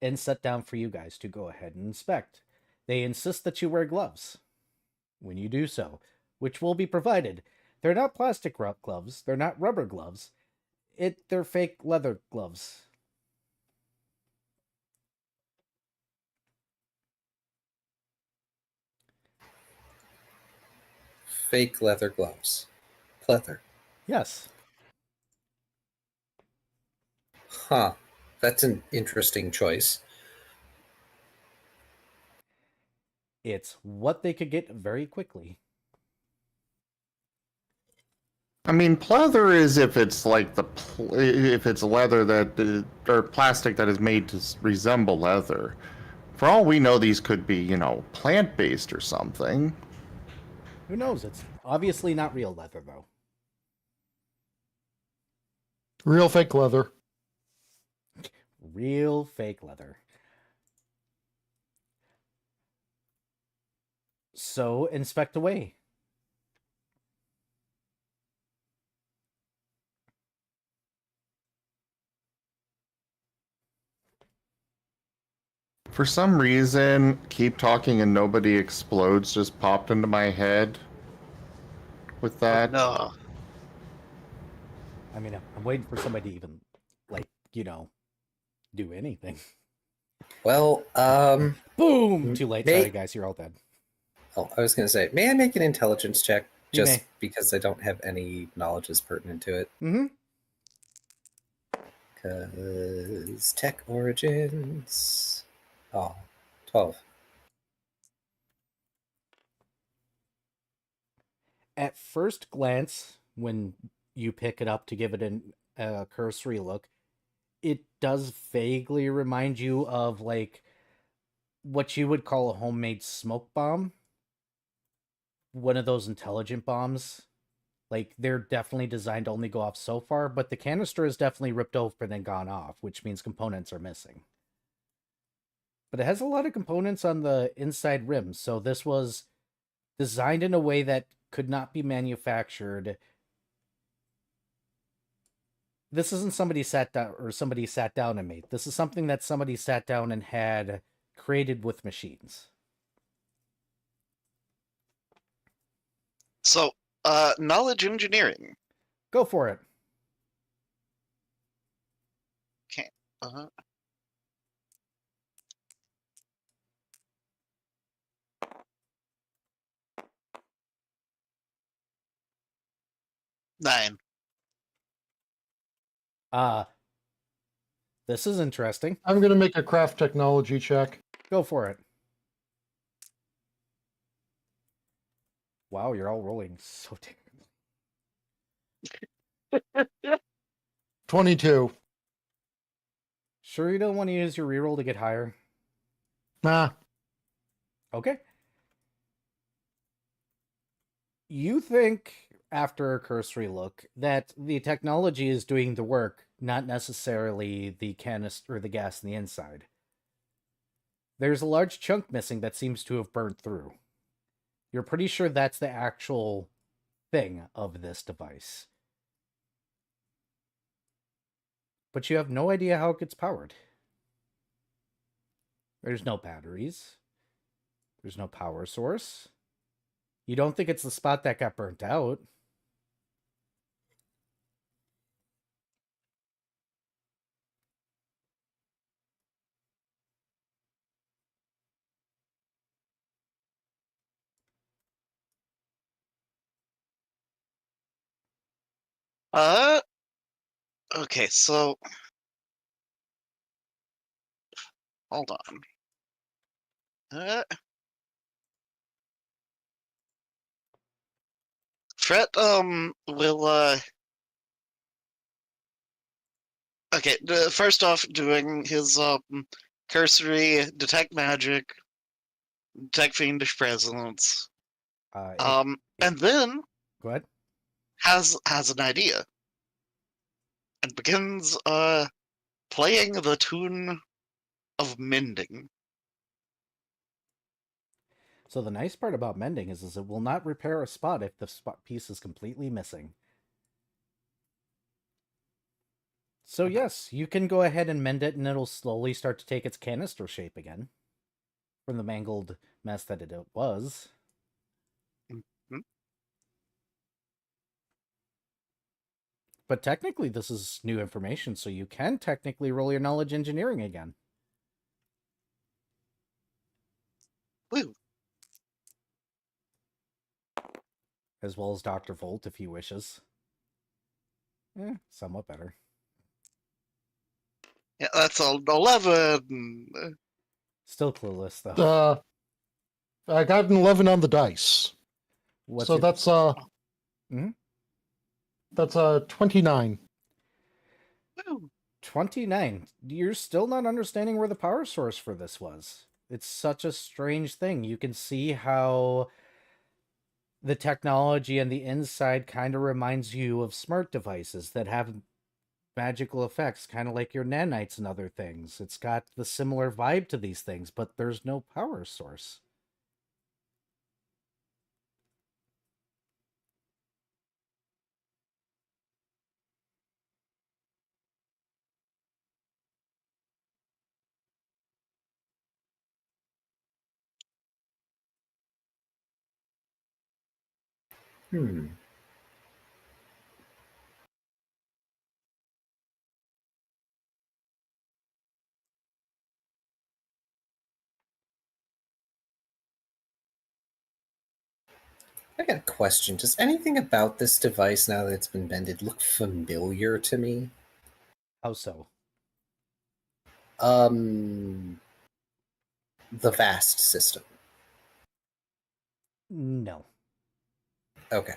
and set down for you guys to go ahead and inspect. They insist that you wear gloves when you do so, which will be provided. They're not plastic gloves, they're not rubber gloves. They're fake leather gloves. Fake leather gloves. Pleather. Yes. Huh. That's an interesting choice. It's what they could get very quickly. I mean, pleather is if it's like if it's leather that or plastic that is made to resemble leather. For all we know, these could be, you know, plant-based or something. Who knows? It's obviously not real leather, though. Real fake leather. Real fake leather. So, inspect away. For some reason, keep talking and nobody explodes just popped into my head with that. No. I mean, I'm waiting for somebody to even, like, you know, do anything. Well, Boom! Too late. May- Sorry, guys. You're all dead. Oh, I was going to say, may I make an intelligence check? You Just may. because I don't have any knowledge as pertinent to it. Mm-hmm. Because tech origins. Oh, 12. At first glance, when you pick it up to give it a cursory look, it does vaguely remind you of, like, what you would call a homemade smoke bomb. One of those intelligent bombs. Like, they're definitely designed to only go off so far, but the canister is definitely ripped open and gone off, which means components are missing. But it has a lot of components on the inside rim, so this was designed in a way that could not be manufactured. This isn't somebody sat down and made. This is something that somebody sat down and had created with machines. So, knowledge engineering. Go for it. Okay. Uh-huh. Nine. This is interesting. I'm going to make a craft technology check. Go for it. Wow, you're all rolling so terribly. 22. Sure you don't want to use your reroll to get higher? Nah. Okay. You think, after a cursory look, that the technology is doing the work, not necessarily the canister or the gas in the inside. There's a large chunk missing that seems to have burnt through. You're pretty sure that's the actual thing of this device. But you have no idea how it gets powered. There's no batteries. There's no power source. You don't think it's the spot that got burnt out. Okay, so hold on. Fret will okay, first off doing his cursory detect magic, detect fiendish presence. And then Go ahead. has an idea. And begins playing the tune of mending. So the nice part about mending is it will not repair a spot if the spot piece is completely missing. So yes, you can go ahead and mend it and it'll slowly start to take its canister shape again. From the mangled mess that it was. Mm-hmm. But technically this is new information, so you can technically roll your knowledge engineering again. Woo. As well as Dr. Volt if he wishes. Somewhat better. Yeah, that's an 11. Still clueless though. I got an 11 on the dice. What's So your... that's Mhm. that's 29. Woo. 29. You're still not understanding where the power source for this was. It's such a strange thing. You can see how the technology and the inside kind of reminds you of smart devices that have magical effects, kind of like your nanites and other things. It's got the similar vibe to these things, but there's no power source. I got a question. Does anything about this device, now that it's been bended, look familiar to me? How so? The VAST system. No. Okay.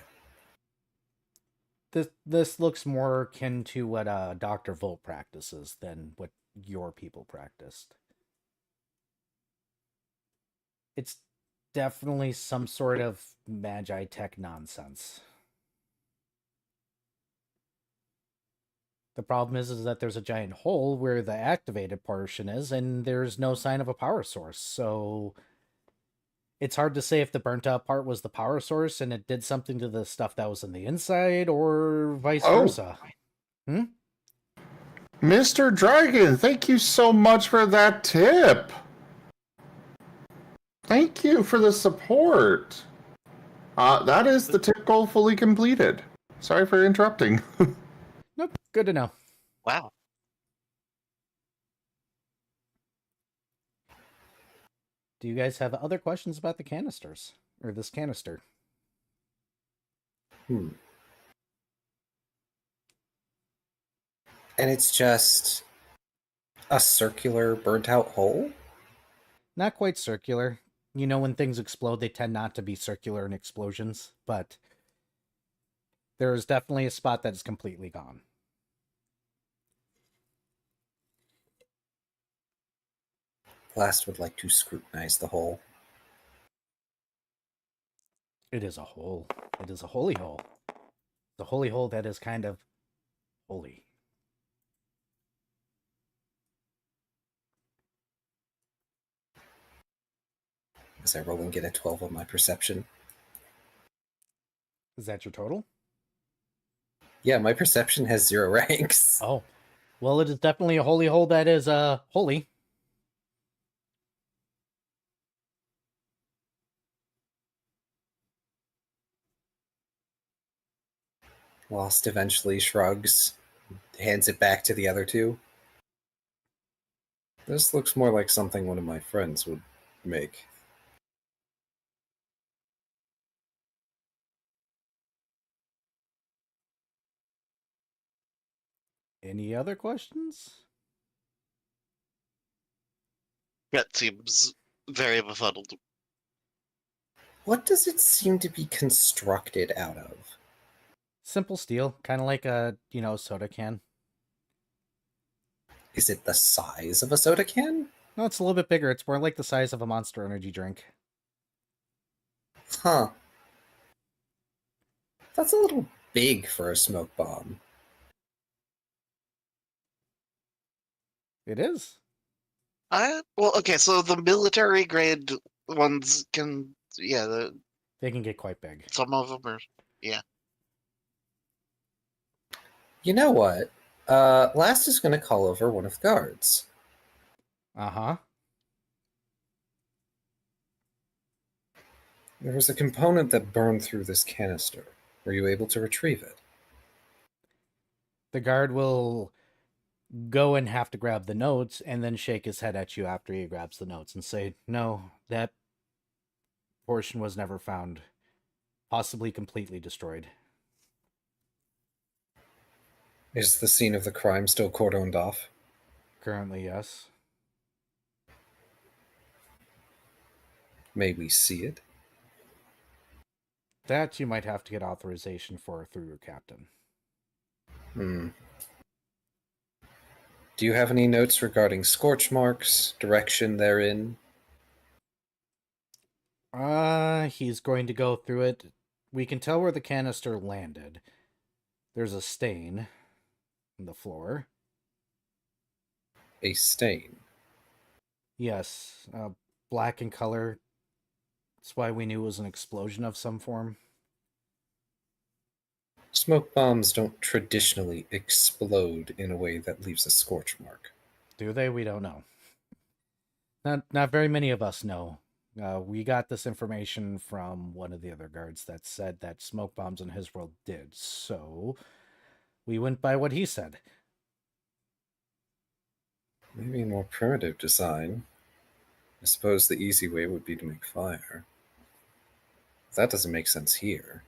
This looks more akin to what Dr. Volt practices than what your people practiced. It's definitely some sort of magi tech nonsense. The problem is that there's a giant hole where the activated portion is, and there's no sign of a power source. So it's hard to say if the burnt out part was the power source and it did something to the stuff that was in the inside, or vice versa. Mr. Dragon, thank you so much for that tip. Thank you for the support. That is the tip goal fully completed. Sorry for interrupting. Nope, good to know. Wow. Do you guys have other questions about the canisters? Or this canister? And it's just a circular burnt out hole? Not quite circular. You know, when things explode, they tend not to be circular in explosions, but there is definitely a spot that is completely gone. Blast would like to scrutinize the hole. It is a hole. It is a holy hole. The holy hole that is kind of holy. As I roll and get a 12 on my perception. Is that your total? Yeah, my perception has 0 ranks. Oh. Well, it is definitely a holy hole that is holy. Lost eventually shrugs, hands it back to the other two. This looks more like something one of my friends would make. Any other questions? Brett seems very befuddled. What does it seem to be constructed out of? Simple steel, kind of like a, soda can. Is it the size of a soda can? No, it's a little bit bigger. It's more like the size of a Monster Energy drink. Huh. That's a little big for a smoke bomb. It is. Well, okay, so the military grade ones can, yeah, They can get quite big. some of them are, yeah. You know what? Last is going to call over one of the guards. Uh-huh. There was a component that burned through this canister. Were you able to retrieve it? The guard will go and have to grab the notes and then shake his head at you after he grabs the notes and say, no, that portion was never found. Possibly completely destroyed. Is the scene of the crime still cordoned off? Currently, yes. May we see it? That you might have to get authorization for through your captain. Do you have any notes regarding scorch marks, direction therein? He's going to go through it. We can tell where the canister landed. There's a stain on the floor. A stain. Yes, black in color. That's why we knew it was an explosion of some form. Smoke bombs don't traditionally explode in a way that leaves a scorch mark. Do they? We don't know. Not very many of us know. We got this information from one of the other guards that said that smoke bombs in his world did, so we went by what he said. Maybe a more primitive design. I suppose the easy way would be to make fire. That doesn't make sense here.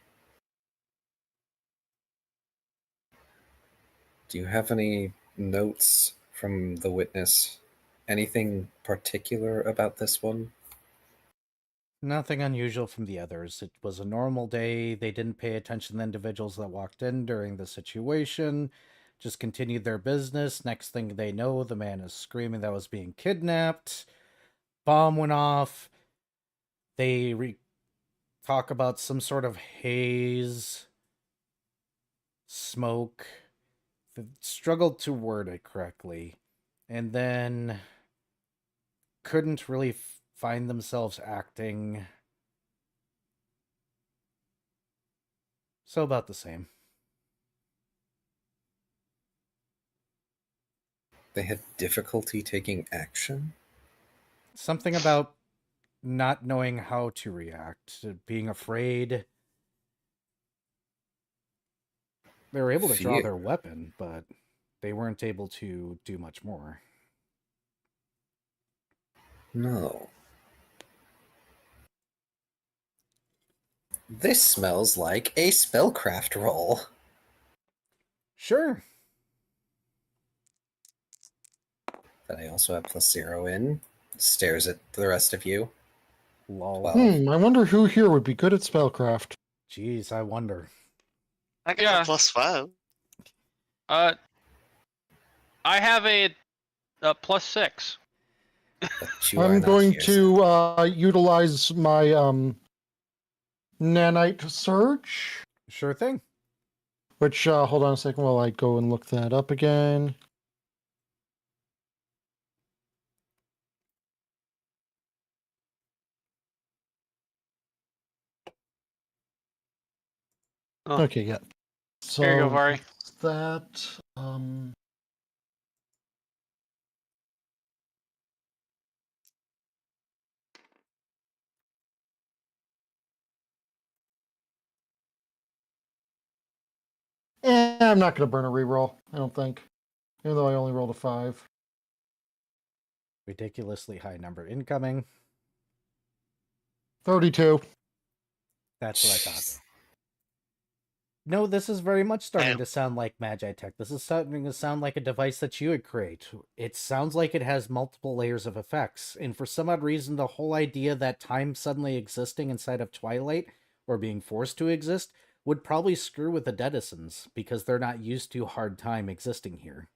Do you have any notes from the witness? Anything particular about this one? Nothing unusual from the others. It was a normal day. They didn't pay attention to the individuals that walked in during the situation. Just continued their business. Next thing they know, the man is screaming that was being kidnapped. Bomb went off. They talk about some sort of haze, smoke. They struggled to word it correctly. And then couldn't really find themselves acting. So about the same. They had difficulty taking action? Something about not knowing how to react, being afraid. They were able to draw Fear. their weapon, but they weren't able to do much more. No. This smells like a spellcraft roll. Sure. That I also have +0 in. Stares at the rest of you. Lol. Well, I wonder who here would be good at spellcraft. Jeez, I wonder. I got Yeah. a +5. I have a +6. but you are I'm not going here, so- to utilize my nanite surge, Sure thing. which hold on a second while I go and look that up again. Oh. Okay, yeah. So Here you go, Vari. that I'm not going to burn a reroll, I don't think. Even though I only rolled a 5. Ridiculously high number incoming. 32. That's what I thought. No, this is very much starting And- to sound like Magitech. This is starting to sound like a device that you would create. It sounds like it has multiple layers of effects, and for some odd reason, the whole idea that time suddenly existing inside of Twilight, or being forced to exist, would probably screw with the Dedisons, because they're not used to hard time existing here.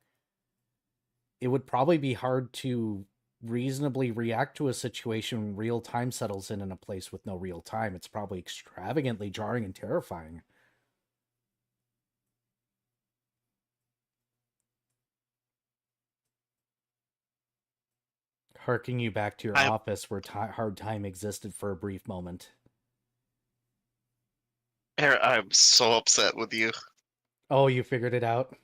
It would probably be hard to reasonably react to a situation when real time settles in a place with no real time. It's probably extravagantly jarring and terrifying. Harking you back to your office where hard time existed for a brief moment. I'm so upset with you. Oh, you figured it out?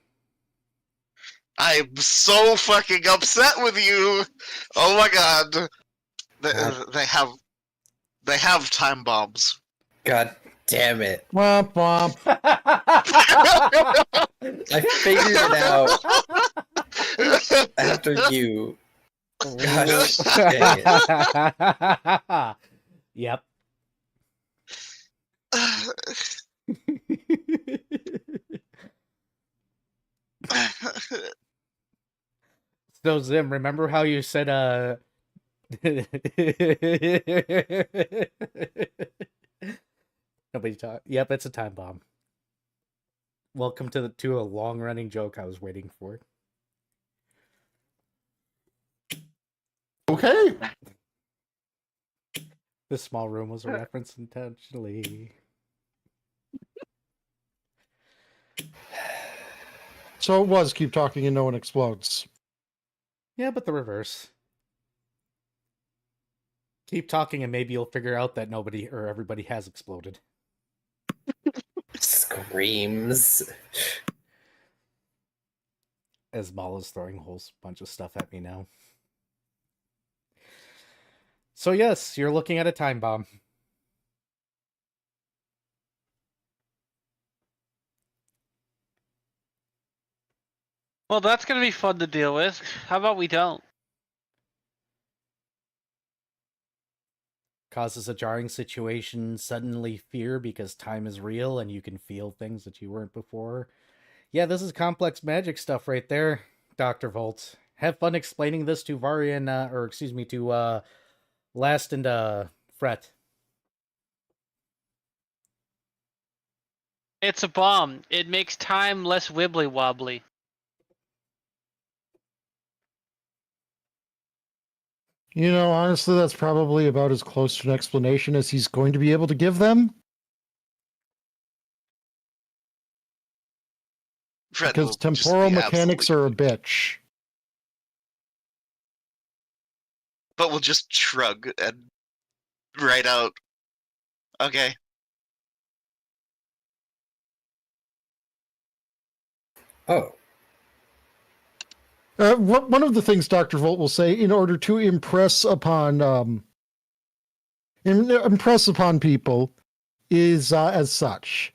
I'm so fucking upset with you. Oh my god. They have time bombs. God damn it. Womp womp. I figured it out after you. Gosh dang it. Yep. So Zim, remember how you said nobody talk. Yep, it's a time bomb. Welcome to a long running joke I was waiting for. Okay. This small room was a reference intentionally. So it was keep talking and no one explodes. Yeah, but the reverse. Keep talking and maybe you'll figure out that nobody or everybody has exploded. Screams. As Mal is throwing a whole bunch of stuff at me now. So yes, you're looking at a time bomb. Well, that's gonna be fun to deal with. How about we don't? Causes a jarring situation, suddenly fear because time is real and you can feel things that you weren't before. Yeah, this is complex magic stuff right there, Dr. Volt. Have fun explaining this to Varian, to Last and Fret. It's a bomb. It makes time less wibbly wobbly. You know, honestly, that's probably about as close to an explanation as he's going to be able to give them. Fred Because will just temporal be mechanics are a bitch. But we'll just shrug and write out. Okay. Oh. One of the things Dr. Volt will say in order to impress upon people is as such.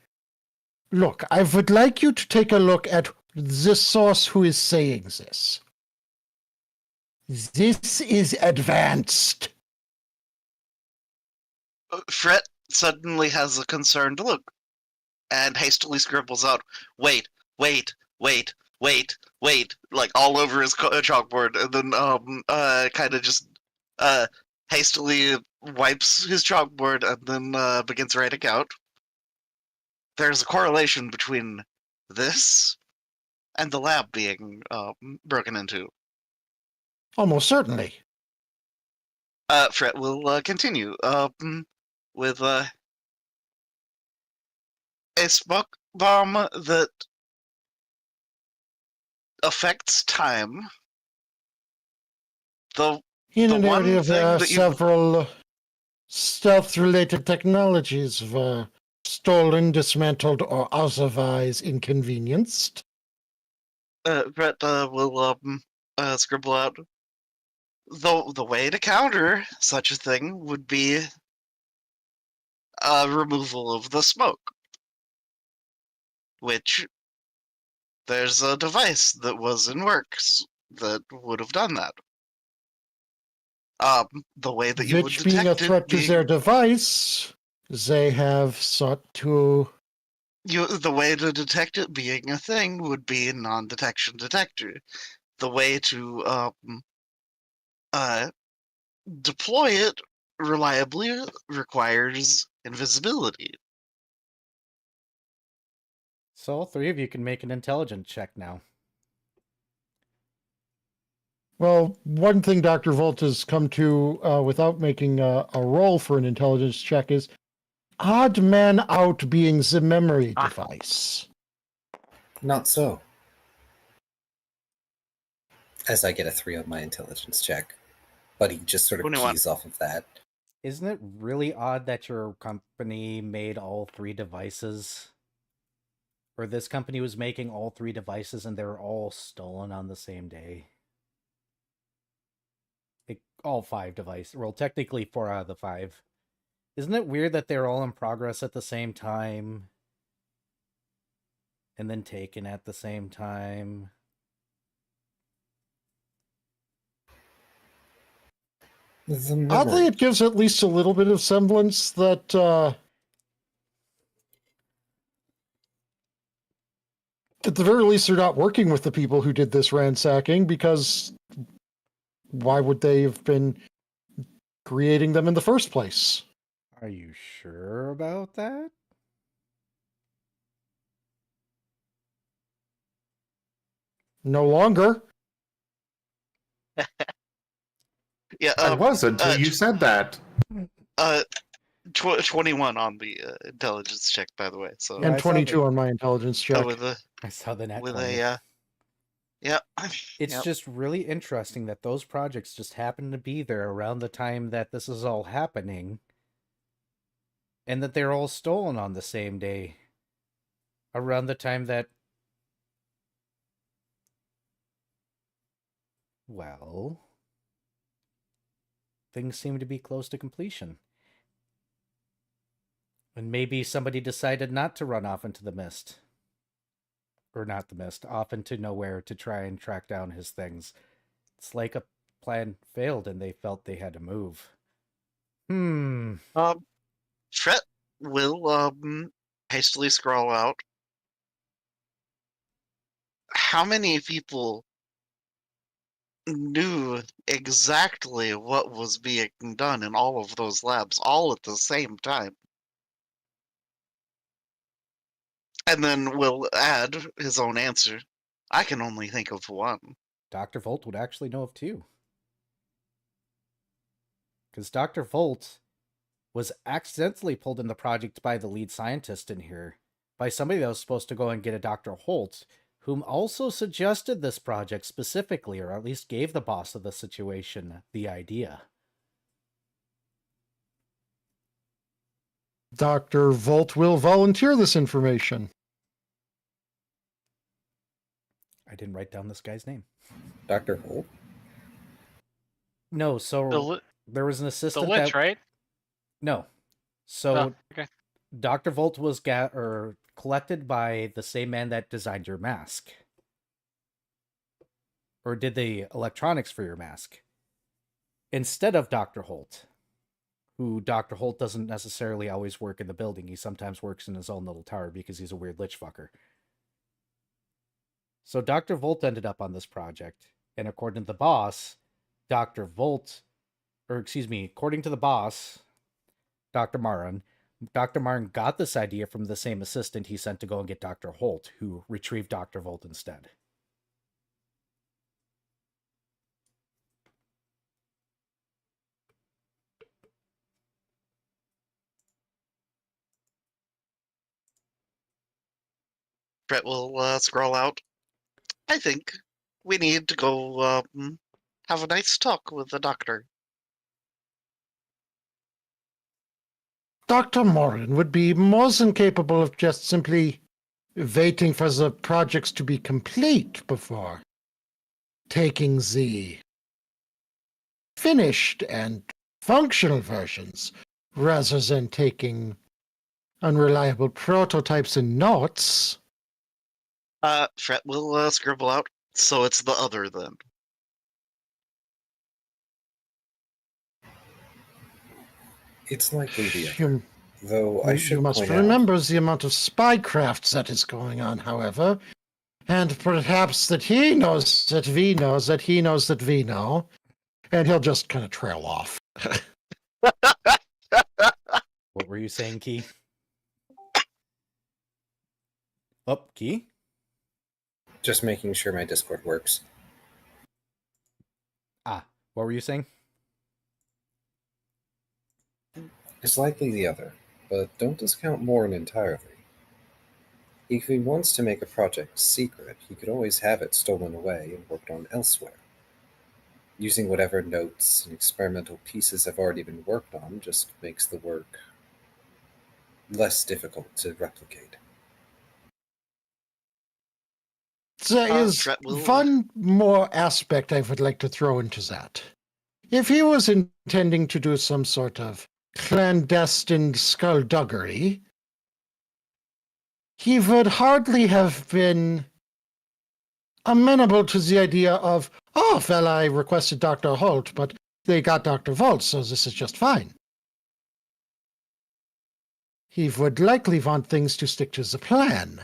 Look, I would like you to take a look at the source who is saying this. This is advanced. Fret suddenly has a concerned look and hastily scribbles out, wait, like all over his chalkboard, and then kind of just hastily wipes his chalkboard and then begins writing out. There's a correlation between this and the lab being broken into. Almost certainly. Fret will continue with a smoke bomb that affects time. In The an one area, there are thing that you- several stealth-related technologies were stolen, dismantled, or otherwise inconvenienced. Brett will scribble out. The way to counter such a thing would be removal of the smoke, which there's a device that was in works that would have done that. The way that you would Which, being a detect threat it to their device, they have sought to the way to detect it being a thing would be a non-detection detector. The way to deploy it reliably requires invisibility. So all three of you can make an intelligence check now. Well, one thing Dr. Volt has come to without making a roll for an intelligence check is odd man out being the memory device. Not so. As I get a 3 on my intelligence check. But he just sort of 21. keys off of that. Isn't it really odd that your company made all three devices? Or this company was making all three devices and they were all stolen on the same day? Like, all 5 devices. Well, technically 4 out of the 5. Isn't it weird that they're all in progress at the same time? And then taken at the same time? The memory. Oddly, it gives at least a little bit of semblance that at the very least they're not working with the people who did this ransacking, because why would they have been creating them in the first place? Are you sure about that? No longer. Yeah, I was until you said that. 21 on the intelligence check, by the way. So Yeah, I And saw 22 on my intelligence check. with a I saw the net with 20. a yeah. It's Yep. just really interesting that those projects just happen to be there around the time that this is all happening, and that they're all stolen on the same day, around the time that, well, things seem to be close to completion. And maybe somebody decided not to run off into the mist. Or not the mist, off into nowhere to try and track down his things. It's like a plan failed and they felt they had to move. Fret will hastily scroll out. How many people knew exactly what was being done in all of those labs, all at the same time? And then we'll add his own answer. I can only think of one. Dr. Volt would actually know of 2. Because Dr. Volt was accidentally pulled in the project by the lead scientist in here, by somebody that was supposed to go and get a Dr. Holt, whom also suggested this project specifically, or at least gave the boss of the situation the idea. Dr. Volt will volunteer this information. I didn't write down this guy's name. Dr. Holt? No, so there was an The assistant Lich, that... right? No. So Oh, okay. Dr. Volt was collected by the same man that designed your mask. Or did the electronics for your mask. Instead of Dr. Holt. Who Dr. Holt doesn't necessarily always work in the building. He sometimes works in his own little tower because he's a weird lich fucker. So Dr. Volt ended up on this project. And according to the boss, according to the boss, Dr. Marin got this idea from the same assistant he sent to go and get Dr. Holt, who retrieved Dr. Volt instead. Brett will scroll out. I think we need to go have a nice talk with the doctor. Dr. Morin would be more than capable of just simply waiting for the projects to be complete before taking the finished and functional versions, rather than taking unreliable prototypes and notes. Fret will scribble out. So it's the other then. It's likely the other. Though I should You must point out, remember the amount of spycraft that is going on, however, and perhaps that he knows that we know that he knows that we know, and he'll just kind of trail off. What were you saying, Key? Oh, Key? just making sure my Discord works. Ah, what were you saying? It's likely the other, but don't discount Morin entirely. If he wants to make a project secret, he could always have it stolen away and worked on elsewhere. Using whatever notes and experimental pieces have already been worked on just makes the work less difficult to replicate. There is Fret will- one more aspect I would like to throw into that. If he was intending to do some sort of clandestine skullduggery, he would hardly have been amenable to the idea of, oh, well, I requested Dr. Holt, but they got Dr. Volt, so this is just fine. He would likely want things to stick to the plan,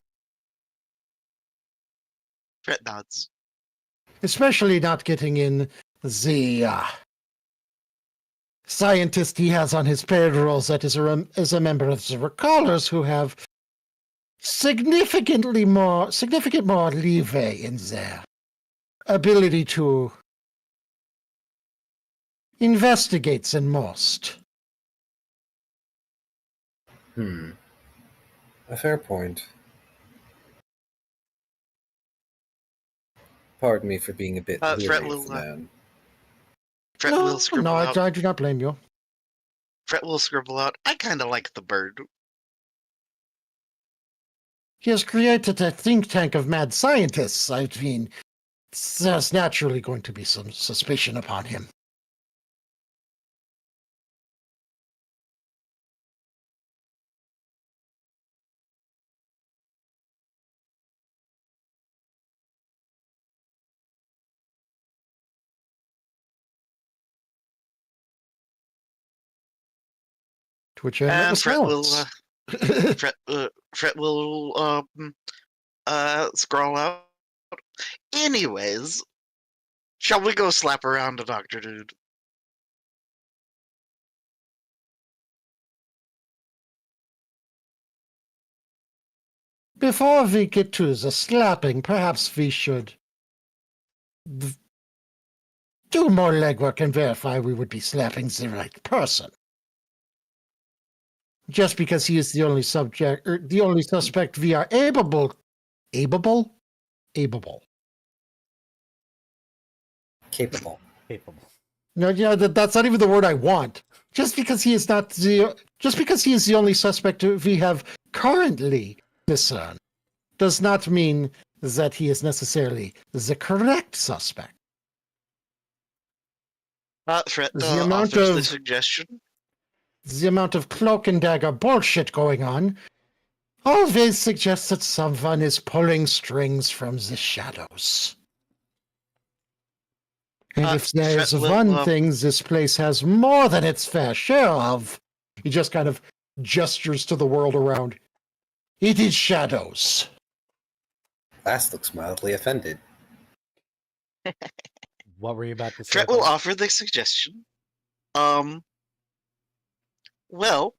Fret nods. especially not getting in the scientist he has on his payroll that is a member of the Recallers who have significant more leeway in their ability to investigate than most. A fair point. Pardon me for being a bit Fret leery will, of the man. Fret will scribble no, out. I do not blame you. Fret will scribble out. I kind of like the bird. He has created a think tank of mad scientists. I mean, there's naturally going to be some suspicion upon him. To which I And was Fret will, silence. Fret will, scroll out. Anyways, shall we go slap around a Dr. Dude? Before we get to the slapping, perhaps we should do more legwork and verify we would be slapping the right person. Just because he is the only subject, or the only suspect we are able. Capable. Capable. No, yeah, that's not even the word I want. Just because he is the only suspect we have currently discerned, does not mean that he is necessarily the correct suspect. Fret The amount offers the of- suggestion. The amount of cloak and dagger bullshit going on always suggests that someone is pulling strings from the shadows. And if there is Fret will, one thing this place has more than its fair share of, he just kind of gestures to the world around. It is shadows. Last looks mildly offended. What were you about to say? Fret will about- offer the suggestion. Well,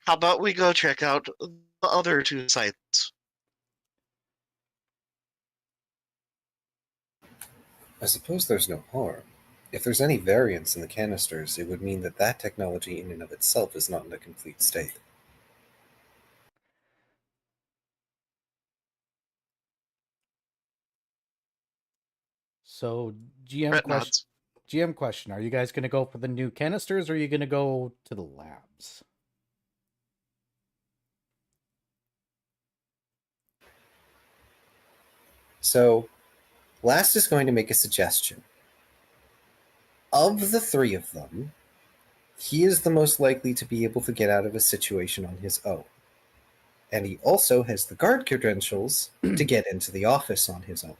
how about we go check out the other two sites? I suppose there's no harm. If there's any variance in the canisters, it would mean that that technology in and of itself is not in a complete state. So, GM Fret question. nods. GM question: are you guys going to go for the new canisters, or are you going to go to the labs? So, Last is going to make a suggestion. Of the three of them, he is the most likely to be able to get out of a situation on his own. And he also has the guard credentials to get into the office on his own.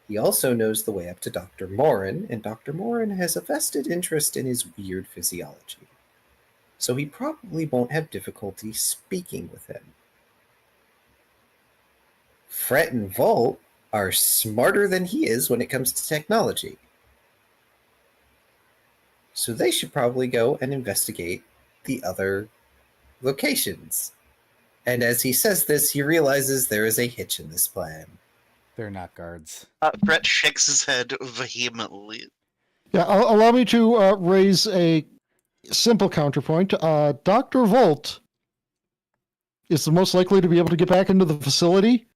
He also knows the way up to Dr. Morin, and Dr. Morin has a vested interest in his weird physiology. so he probably won't have difficulty speaking with him. Fret and Volt are smarter than he is when it comes to technology. So they should probably go and investigate the other locations. And as he says this, he realizes there is a hitch in this plan. They're not guards. Brett shakes his head vehemently. Yeah, allow me to raise a simple counterpoint. Dr. Volt is the most likely to be able to get back into the facility.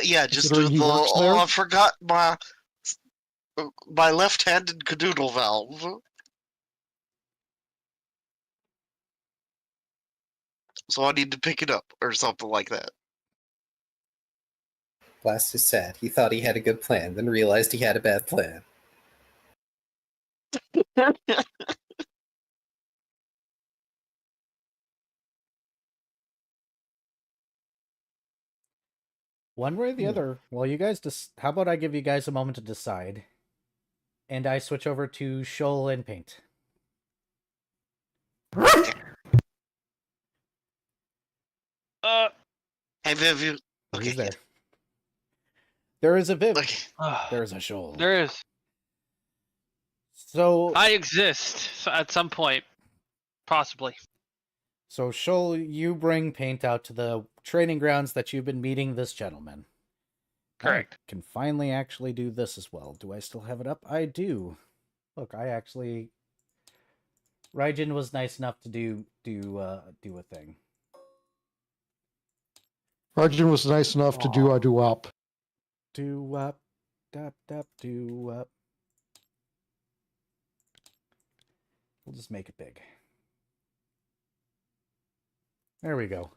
Yeah, just Considering he works there? I forgot my left-handed cadoodle valve. So I need to pick it up, or something like that. Blast is sad. He thought he had a good plan, then realized he had a bad plan. One way or the other. Well, you guys just. How about I give you guys a moment to decide, and I switch over to Shoal and Paint. Hey, Viv, you... Oh, Okay, he's there. There is a Viv. Okay. There is a Shoal. There is. So I exist at some point, possibly. So, Shoal, you bring Paint out to the training grounds that you've been meeting this gentleman. Correct. I can finally actually do this as well. Do I still have it up? I do. Look, I actually... Raijin was nice enough to do a thing. Arjun was nice enough to do a do-up. Do-up, dap, do-up. We'll just make it big. There we go.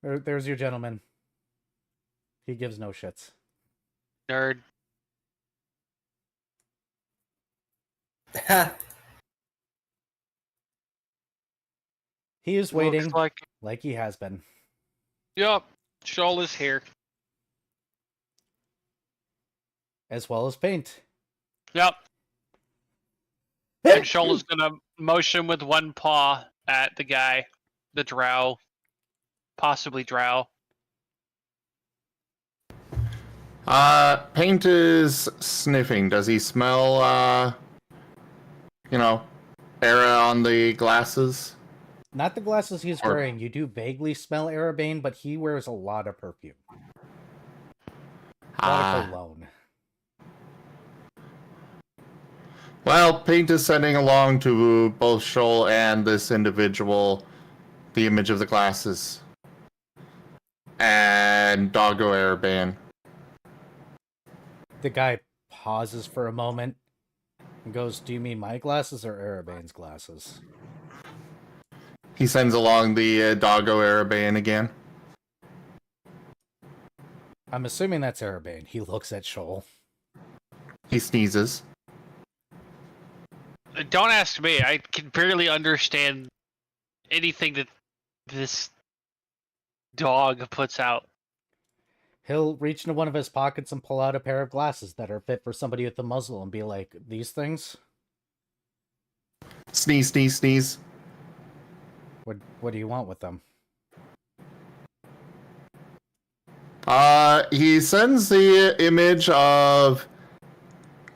There's your gentleman. He gives no shits. Nerd. Ha! He is waiting Looks like he has been. Yup. Shoal is here. As well as Paint. Yep. And Shoal is gonna motion with one paw at the guy, the drow, possibly drow. Paint is sniffing. Does he smell, Era on the glasses? Not the glasses he's Or- wearing. You do vaguely smell Arabane, but he wears a lot of perfume. A lot of cologne. Well, Paint is sending along to both Shoal and this individual the image of the glasses. And Doggo Arabane. The guy pauses for a moment and goes, "Do you mean my glasses or Arabane's glasses?" He sends along the Doggo Arabane again. I'm assuming that's Arabane. He looks at Shoal. He sneezes. Don't ask me. I can barely understand anything that this dog puts out. He'll reach into one of his pockets and pull out a pair of glasses that are fit for somebody with a muzzle and be like, "These things? Sneeze, sneeze, sneeze. What do you want with them?" He sends the image of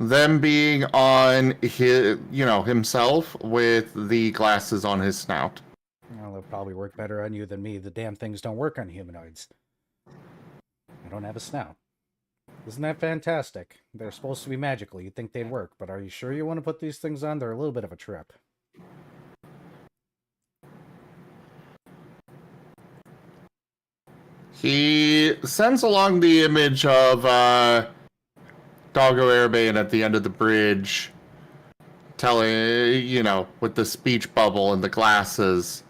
them being on his, himself with the glasses on his snout. Well, they'll probably work better on you than me. The damn things don't work on humanoids. I don't have a snout. Isn't that fantastic? They're supposed to be magical. You'd think they'd work, but are you sure you want to put these things on? They're a little bit of a trip. He sends along the image of Doggo Arabane at the end of the bridge, telling, with the speech bubble and the glasses.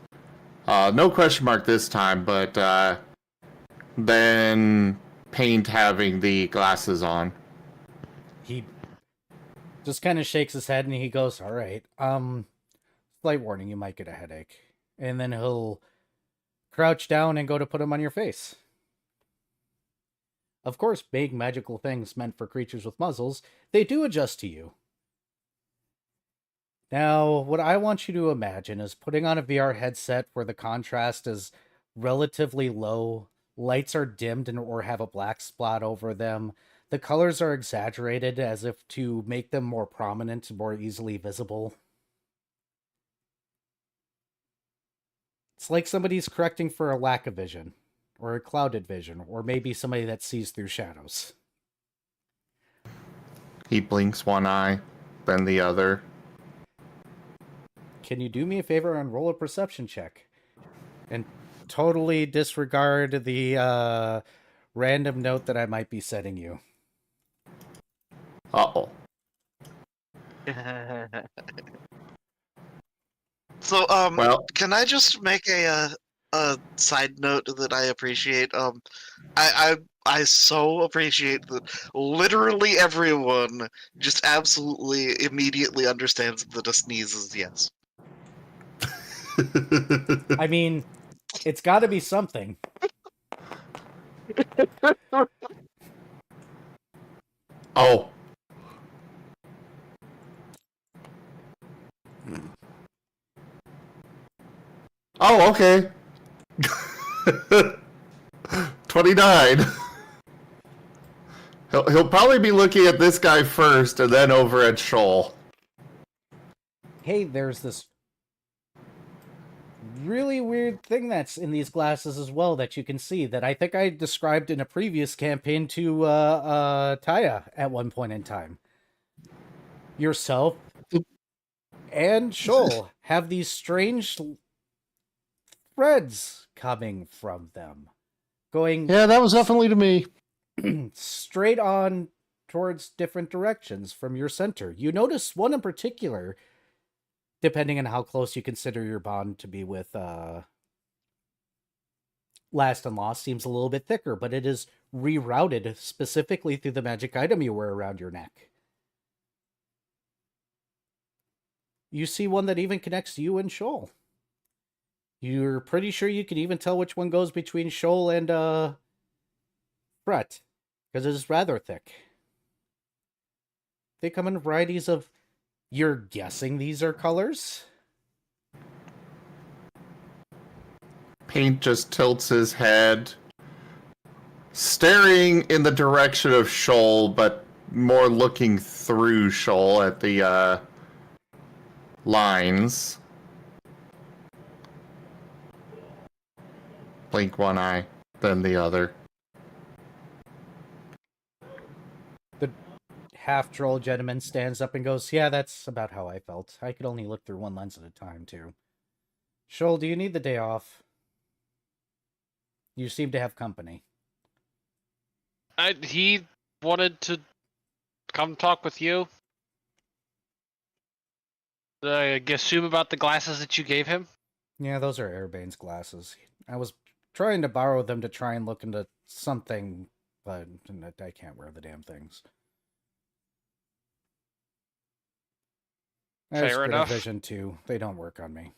No question mark this time, but then Paint having the glasses on. He just kind of shakes his head and he goes, "All right, slight warning, you might get a headache." And then he'll crouch down and go to put them on your face. Of course, big magical things meant for creatures with muzzles, they do adjust to you. Now, what I want you to imagine is putting on a VR headset where the contrast is relatively low, lights are dimmed and or have a black spot over them, the colors are exaggerated as if to make them more prominent, more easily visible. It's like somebody's correcting for a lack of vision, or a clouded vision, or maybe somebody that sees through shadows. He blinks one eye, then the other. Can you do me a favor and roll a perception check? And totally disregard the random note that I might be setting you. Uh-oh. So, Well- can I just make a side note that I appreciate? I so appreciate that literally everyone just absolutely immediately understands that a sneeze is yes. I mean, it's got to be something. Oh. Oh, okay. 29. He'll probably be looking at this guy first and then over at Shoal. Hey, there's this really weird thing that's in these glasses as well that you can see that I think I described in a previous campaign to Taya at one point in time. Yourself and Shoal have these strange threads coming from them, going Yeah, that was definitely to me. straight on towards different directions from your center. You notice one in particular, depending on how close you consider your bond to be with Last and Lost, seems a little bit thicker, but it is rerouted specifically through the magic item you wear around your neck. You see one that even connects you and Shoal. You're pretty sure you can even tell which one goes between Shoal and Brett, because it is rather thick. They come in varieties of... You're guessing these are colors? Paint just tilts his head, staring in the direction of Shoal, but more looking through Shoal at the lines. Blink one eye, then the other. The half-troll gentleman stands up and goes, yeah, that's about how I felt. I could only look through one lens at a time, too. Shoal, do you need the day off? You seem to have company. He wanted to come talk with you. I assume about the glasses that you gave him? Yeah, those are Airbane's glasses. I was trying to borrow them to try and look into something, but I can't wear the damn things. I have Fair split enough. vision too. They don't work on me.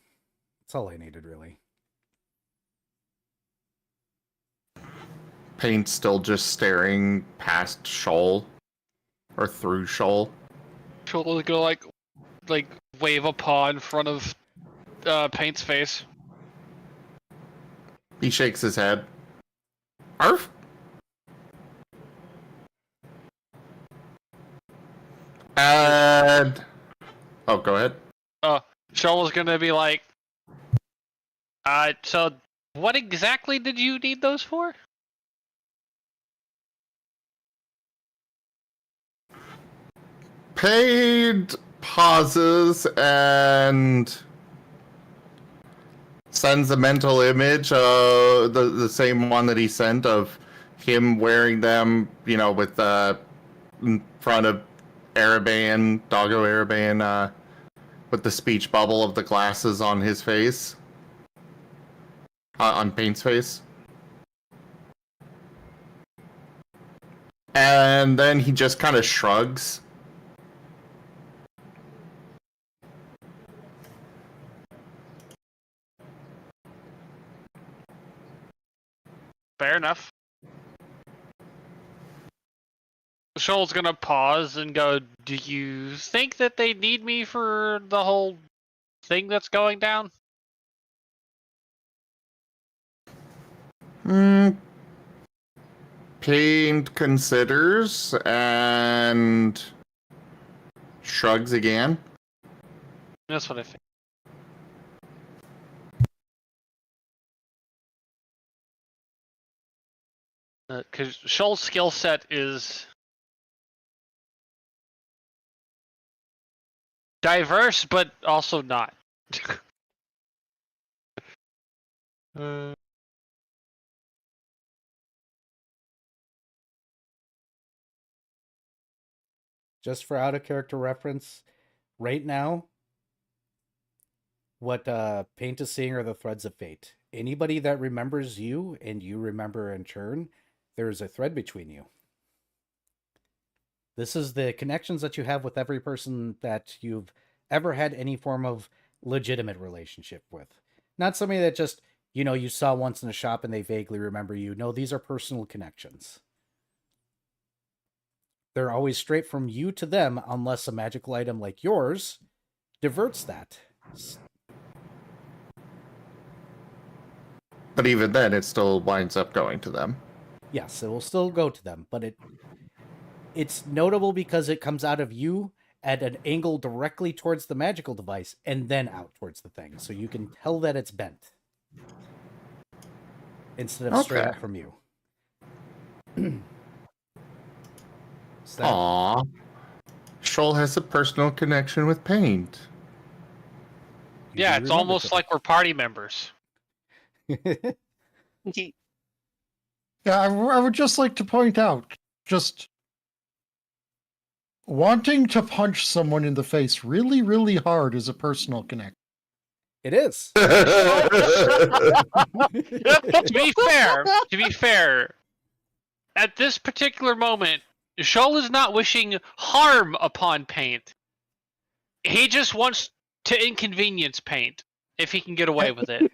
That's all I needed, really. Paint still just staring past Shoal, or through Shoal. She'll go like wave a paw in front of Paint's face. He shakes his head. Arf! And... Oh, go ahead. Shoal was gonna be like, so what exactly did you need those for? Paid pauses and sends a mental image, the same one that he sent of him wearing them, with in front of Arabane, Doggo Arabane, with the speech bubble of the glasses on his face, on Paint's face. And then he just kind of shrugs. Fair enough. Shoal's gonna pause and go, "Do you think that they need me for the whole thing that's going down?" Paint considers and shrugs again. That's what I think. Because Shoal's skill set is diverse, but also not. Just for out of character reference, right now, what Paint is seeing are the threads of fate. Anybody that remembers you and you remember in turn, there is a thread between you. This is the connections that you have with every person that you've ever had any form of legitimate relationship with. Not somebody that just, you saw once in a shop and they vaguely remember you. No, these are personal connections. They're always straight from you to them unless a magical item like yours diverts that. But even then, it still winds up going to them. Yes, it will still go to them, but it's notable because it comes out of you at an angle directly towards the magical device and then out towards the thing. So you can tell that it's bent. Instead of straight Okay. up from you. Aww. Shoal has a personal connection with Paint. Yeah, it's almost like we're party members. Yeah, I would just like to point out, just wanting to punch someone in the face really, really hard is a personal connection. It is. To be fair, at this particular moment, Shoal is not wishing harm upon Paint. He just wants to inconvenience Paint if he can get away with it.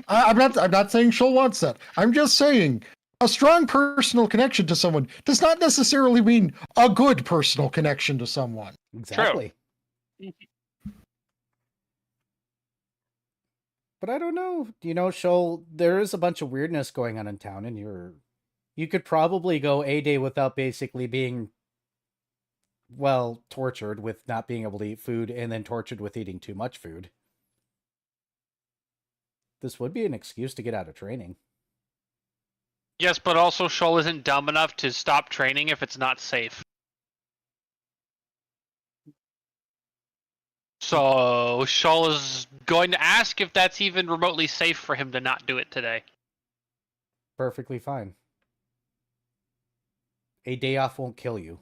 I'm not saying Shoal wants that. I'm just saying a strong personal connection to someone does not necessarily mean a good personal connection to someone. Exactly. But I don't know. Shoal, there is a bunch of weirdness going on in town, and you could probably go a day without basically being, tortured with not being able to eat food, and then tortured with eating too much food. This would be an excuse to get out of training. Yes, but also Shoal isn't dumb enough to stop training if it's not safe. So Shoal is going to ask if that's even remotely safe for him to not do it today. Perfectly fine. A day off won't kill you.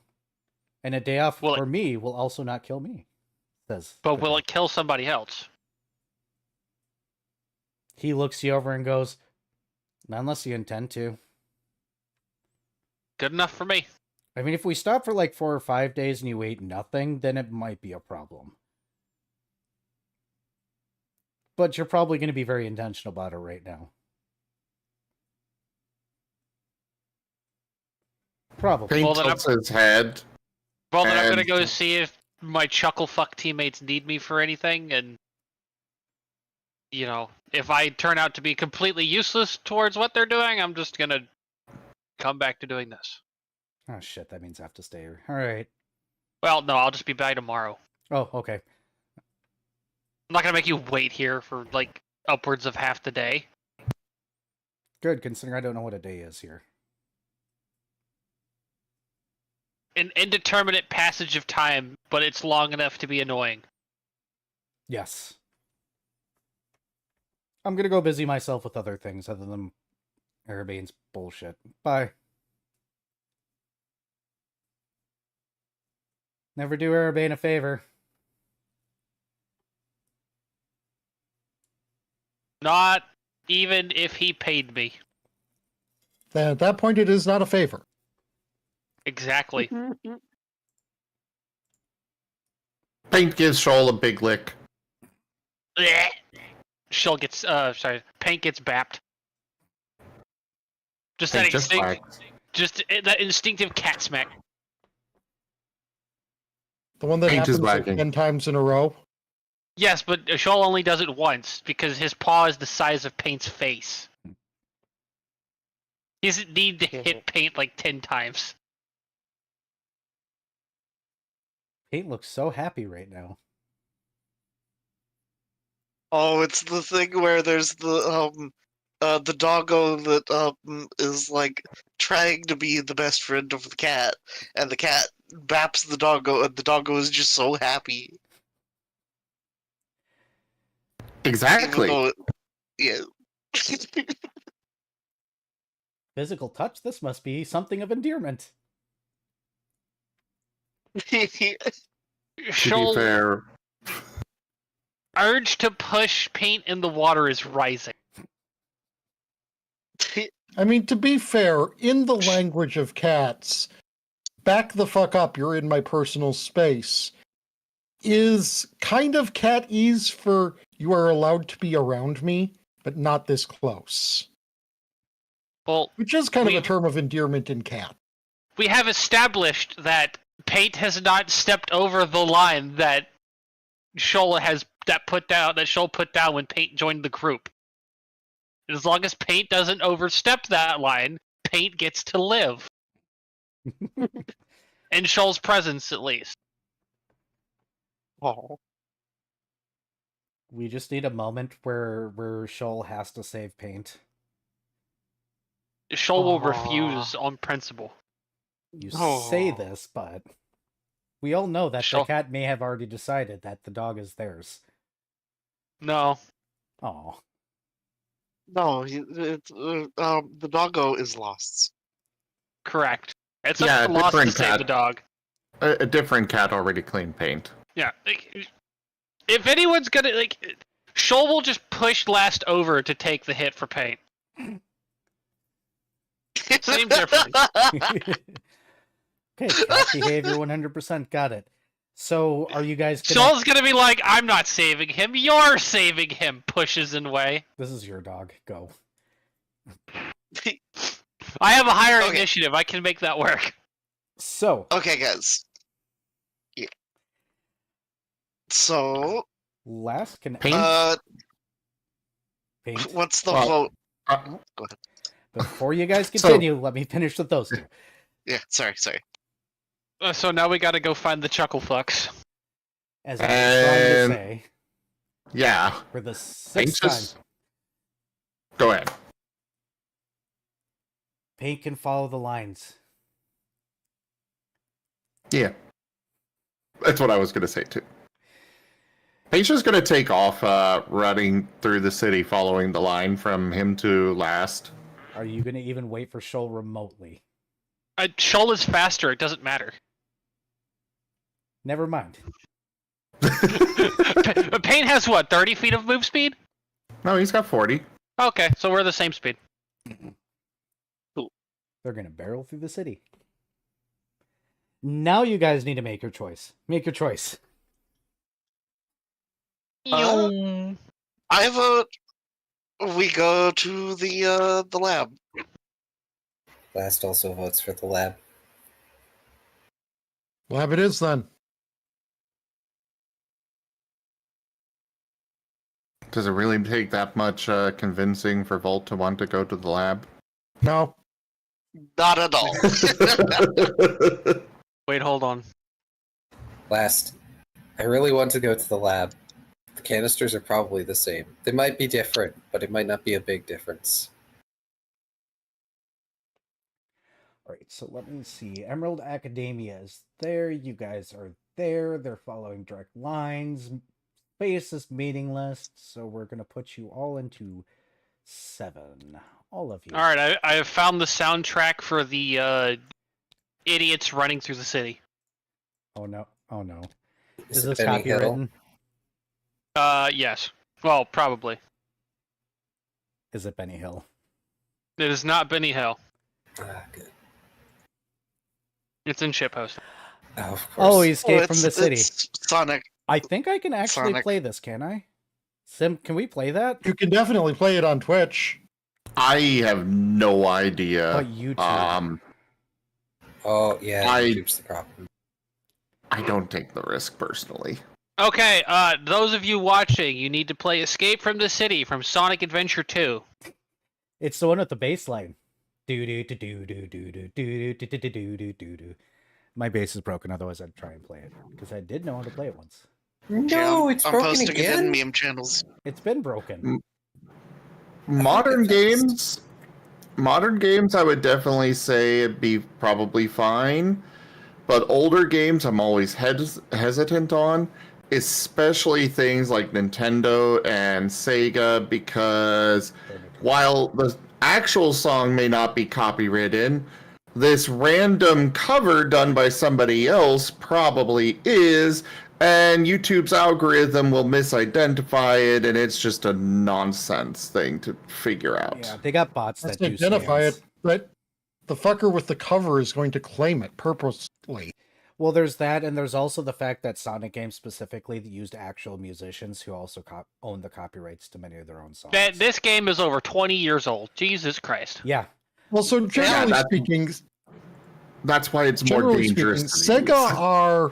And a day off for me will also not kill me. But will it kill somebody else? He looks you over and goes, not unless you intend to. Good enough for me. I mean, if we stop for like 4 or 5 days and you ate nothing, then it might be a problem. But you're probably going to be very intentional about it right now. Probably. Paint tilts his head. Well, then I'm going to go see if my Chucklefuck teammates need me for anything, and if I turn out to be completely useless towards what they're doing, I'm just going to come back to doing this. Oh, shit, that means I have to stay here. All right. Well, no, I'll just be back tomorrow. Oh, okay. I'm not going to make you wait here for, upwards of half the day. Good, considering I don't know what a day is here. An indeterminate passage of time, but it's long enough to be annoying. Yes. I'm going to go busy myself with other things other than Arabane's bullshit. Bye. Never do Arabane a favor. Not even if he paid me. Then at that point, it is not a favor. Exactly. Paint gives Shoal a big lick. Shoal gets, Paint gets bapped. Just Paint that that instinctive cat smack. The one that Paint is happens like wagging. 10 times in a row? Yes, but Shoal only does it once because his paw is the size of Paint's face. He doesn't need to hit Paint like 10 times. Paint looks so happy right now. Oh, it's the thing where there's the doggo that is like trying to be the best friend of the cat, and the cat baps the doggo, and the doggo is just so happy. Exactly. Even though yeah. Physical touch? This must be something of endearment. To be Shoal fair, urge to push Paint in the water is rising. I mean, to be fair, in the language of cats, back the fuck up, you're in my personal space, is kind of cat-ease for you are allowed to be around me, but not this close. Well, Which is kind of We- a term of endearment in cat. we have established that Paint has not stepped over the line that Shoal put down when Paint joined the group. As long as Paint doesn't overstep that line, Paint gets to live. In Shoal's presence, at least. Oh. We just need a moment where Shoal has to save Paint. Shoal will Aw. refuse on principle. You say Oh. this, but we all know that the Shoal- cat may have already decided that the dog is theirs. No. Oh, No, the doggo is lost. Correct. It's Yeah, up to Lost to different save cat. the dog. a different cat already cleaned Paint. Yeah. If anyone's gonna Shoal will just push Last over to take the hit for Paint. Same difference. okay. Cat behavior 100%. Got it. So, are you guys gonna... Shoal's gonna be like, I'm not saving him, you're saving him, pushes in way. This is your dog. Go. I have a higher Okay. initiative, I can make that work. So, Okay, guys. Yeah. So, Last can Paint? Paint. what's the Well, vote? Uh, Go ahead. Before you guys So- continue, let me finish with those two. Yeah, sorry. So now we gotta go find the Chuckle Fucks. As I was trying to And- say, yeah. for the Paint 6th time, just... Go ahead. Paint can follow the lines. Yeah. That's what I was going to say, too. Paint's just going to take off running through the city following the line from him to Last. Are you going to even wait for Shoal remotely? Shoal is faster, it doesn't matter. Never mind. Paint has what, 30 feet of move speed? No, he's got 40. Okay, so we're the same speed. They're going to barrel through the city. Now you guys need to make your choice. Make your choice. I vote we go to the lab. Last also votes for the lab. Lab it is then. Does it really take that much convincing for Volt to want to go to the lab? No. Not at all. Wait, hold on. Last, I really want to go to the lab. The canisters are probably the same. They might be different, but it might not be a big difference. Alright, so let me see. Emerald Academia is there. You guys are there. They're following direct lines. Space is meaningless, so we're going to put you all into 7. All of you. Alright, I have found the soundtrack for the idiots running through the city. Oh no. Oh no. Is Is it this Benny Hill? copywritten? Yes. Well, probably. Is it Benny Hill? It is not Benny Hill. Ah, good. It's in Shitpost. Oh, of course. Oh, he escaped from the city. It's Sonic. I think I can actually Sonic. play this, can I? Sim, can we play that? You can definitely play it on Twitch. I have no idea. But YouTube. Oh, yeah, I- YouTube's the problem. I don't take the risk personally. Okay, those of you watching, you need to play Escape from the City from Sonic Adventure 2. It's the one with the bass line. Do do do do do do do do do do do do do do. My bass is broken, otherwise I'd try and play it. Because I did know how to play it once. No, it's I'm broken posting it in again. meme channels. It's been broken. Modern fixed. games, I would definitely say it'd be probably fine. But older games, I'm always hesitant on, especially things like Nintendo and Sega, because while the actual song may not be copywritten, this random cover done by somebody else probably is, and YouTube's algorithm will misidentify it, and it's just a nonsense thing to figure out. Yeah, they got bots Let's that do identify scams. it, but the fucker with the cover is going to claim it purposely. Well, there's that, and there's also the fact that Sonic games specifically used actual musicians who also own the copyrights to many of their own songs. This game is over 20 years old. Jesus Christ. Yeah. Well, so generally that's- speaking, That's why it's more generally dangerous. speaking, to Sega use. are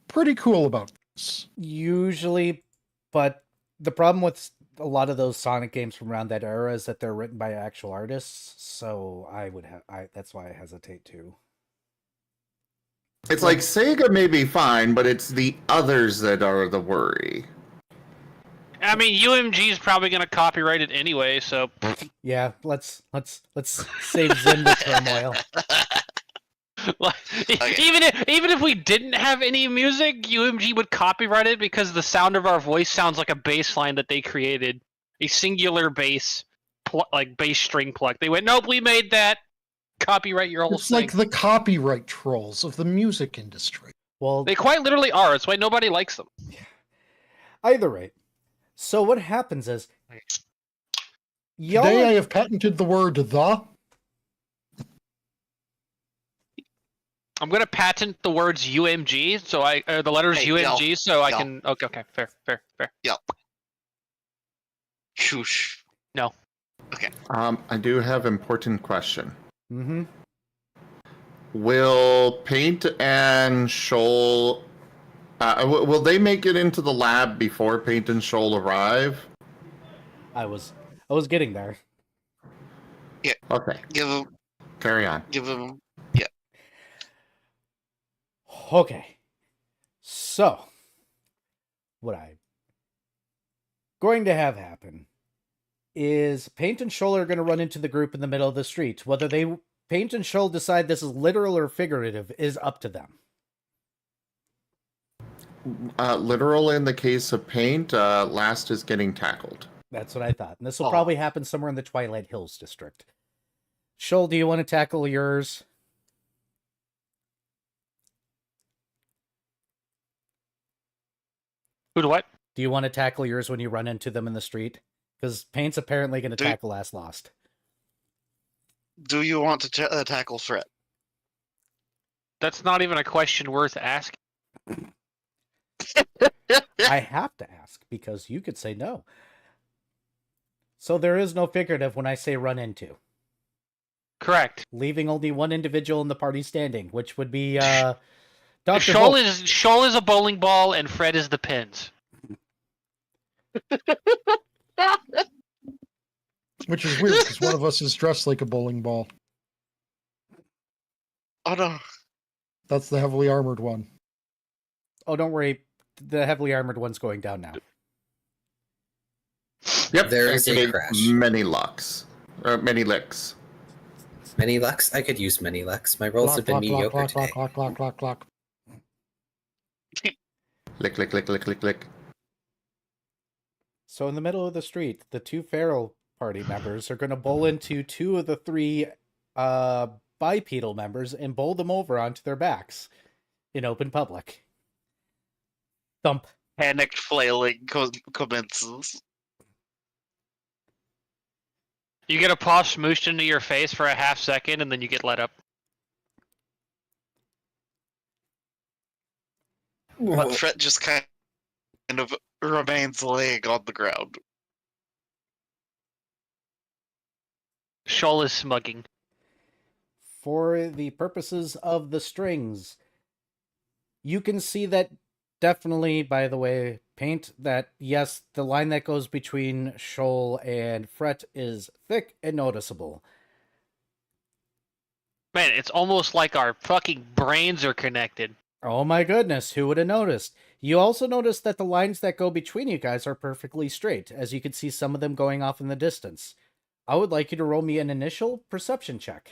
pretty cool about this. Usually, but the problem with a lot of those Sonic games from around that era is that they're written by actual artists, so that's why I hesitate too. It's like Sega may be fine, but it's the others that are the worry. I mean, UMG is probably going to copyright it anyway, so Yeah, let's save Zim the turmoil. even if we didn't have any music, UMG would copyright it because the sound of our voice sounds like a bass line that they created, a singular bass, like bass string pluck. They went, nope, we made that. Copyright your whole It's thing. like the copyright trolls of the music industry. Well, They quite literally are. That's why nobody likes them. either rate. So what happens is y'all Today I are- have patented the word "the." I'm gonna patent the words UMG, so the letters Hey, UMG, so I yo. can. Okay, fair. Shoosh. I do have important question. Mhm. Will Paint and Shoal, will they make it into the lab before Paint and Shoal arrive? I was getting there. Okay, Give him. carry on. Give him. Okay. So, what I'm going to have happen is Paint and Shoal are going to run into the group in the middle of the street. Whether Paint and Shoal decide this is literal or figurative is up to them. Literal in the case of Paint, last is getting tackled. That's what I thought. And this will Oh. probably happen somewhere in the Twilight Hills district. Shoal, do you want to tackle yours? Who to what? Do you want to tackle yours when you run into them in the street? Because Paint's apparently going to Do- tackle Last Lost. Do you want to tackle Fret? That's not even a question worth asking. I have to ask because you could say no. So there is no figurative when I say run into, Correct. leaving only one individual in the party standing, which would be Dr. Shoal Hope. is a bowling ball, and Fred is the pins. Which is weird because one of us is dressed like a bowling ball. Oh no. That's the heavily armored one. Oh, don't worry. The heavily armored one's going down now. Yep, There is a getting crash. many licks. Many Lux? I could use many Lux. My rolls have been mediocre today. Clock. Lick, lick, lick, lick, lick, lick. So in the middle of the street, the two feral party members are going to bowl into two of the three bipedal members and bowl them over onto their backs in open public. Thump. Panicked flailing commences. You get a paw smooshed into your face for a half second, and then you get let up. But Fret just kind of remains laying on the ground. Shoal is smugging. For the purposes of the strings, You can see that definitely, by the way, Paint, that yes, the line that goes between Shoal and Fret is thick and noticeable. Man, it's almost like our fucking brains are connected. Oh my goodness, who would have noticed? You also notice that the lines that go between you guys are perfectly straight, as you can see some of them going off in the distance. I would like you to roll me an initial perception check.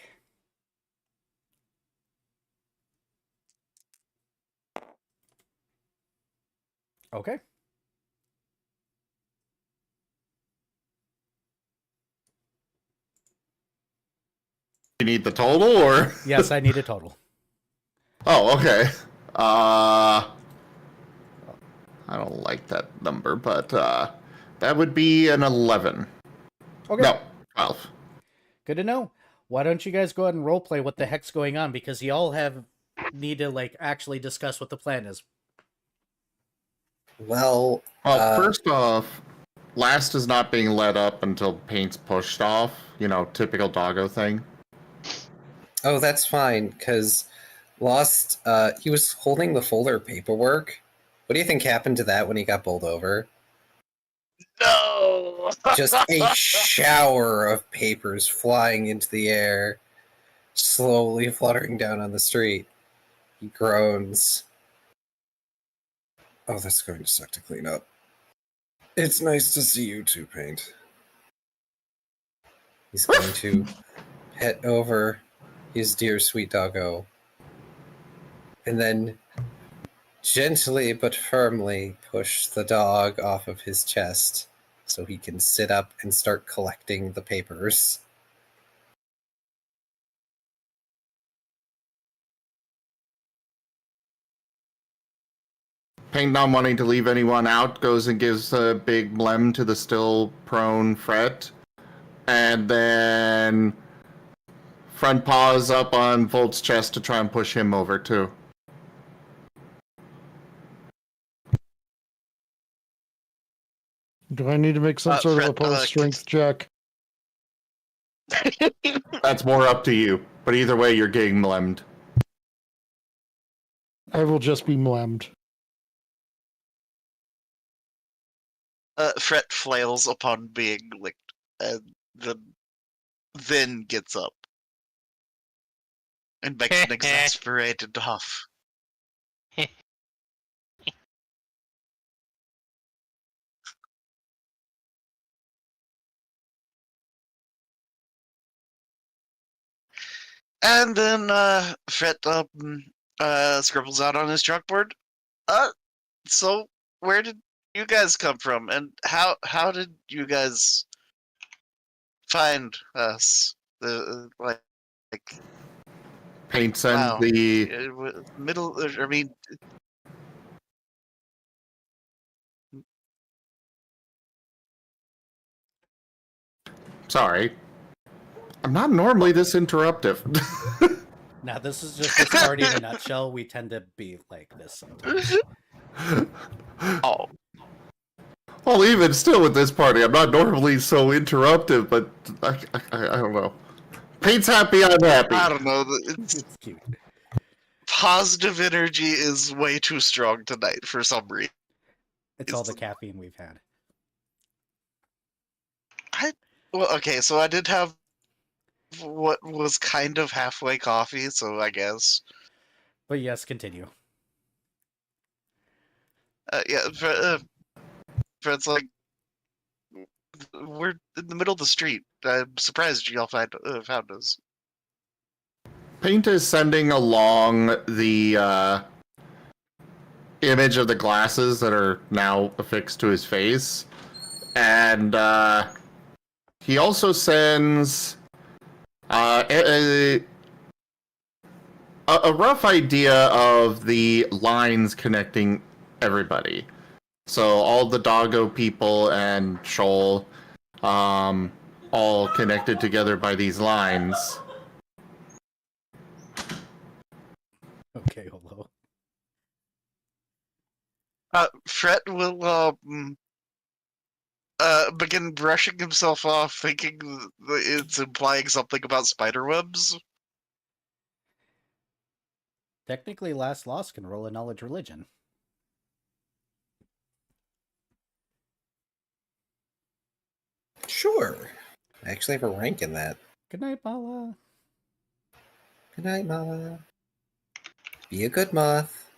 Okay. You need the total, or? Yes, I need a total. Oh, okay. I don't like that number, but that would be an 11. Okay. No, 12. Good to know. Why don't you guys go ahead and roleplay what the heck's going on, because you all need to like actually discuss what the plan is. Well, First off, Last is not being let up until Paint's pushed off. You know, typical doggo thing. oh, that's fine, because Lost, he was holding the folder of paperwork. What do you think happened to that when he got bowled over? No! Just a shower of papers flying into the air, slowly fluttering down on the street. He groans. Oh, that's going to suck to clean up. It's nice to see you too, Paint. He's going to pet over his dear sweet doggo, and then gently but firmly push the dog off of his chest so he can sit up and start collecting the papers. Paint, not wanting to leave anyone out, goes and gives a big blem to the still prone Fret. And then front paws up on Volt's chest to try and push him over too. Do I need to make some sort of Fret, opposed strength check? That's more up to you. But either way, you're getting blemmed. I will just be mlemmed. Fret flails upon being licked, and then gets up and makes an exasperated huff. And then Fret scribbles out on his chalkboard. So where did you guys come from, and how did you guys find us? Like Paint sends wow. the Middle. I mean, sorry. I'm not normally this interruptive. Now, this is just this party in a nutshell. We tend to be like this sometimes. oh, Well, even still with this party, I'm not normally so interruptive, but I don't know. Paint's happy, I'm happy. I don't know. It's It's cute. positive energy is way too strong tonight for some reason. It's all the caffeine we've had. Well, okay, so I did have what was kind of halfway coffee, so I guess. But yes, continue. Yeah, Fred's like, we're in the middle of the street. I'm surprised y'all found us. Paint is sending along the image of the glasses that are now affixed to his face. And he also sends a rough idea of the lines connecting everybody. So all the Doggo people and Shoal, all connected together by these lines. Okay, hello. Fret will begin brushing himself off, thinking it's implying something about spiderwebs. Technically, last loss can roll a knowledge religion. Sure. I actually have a rank in that. Good night, Mala. Good night, Mama. Be a good moth.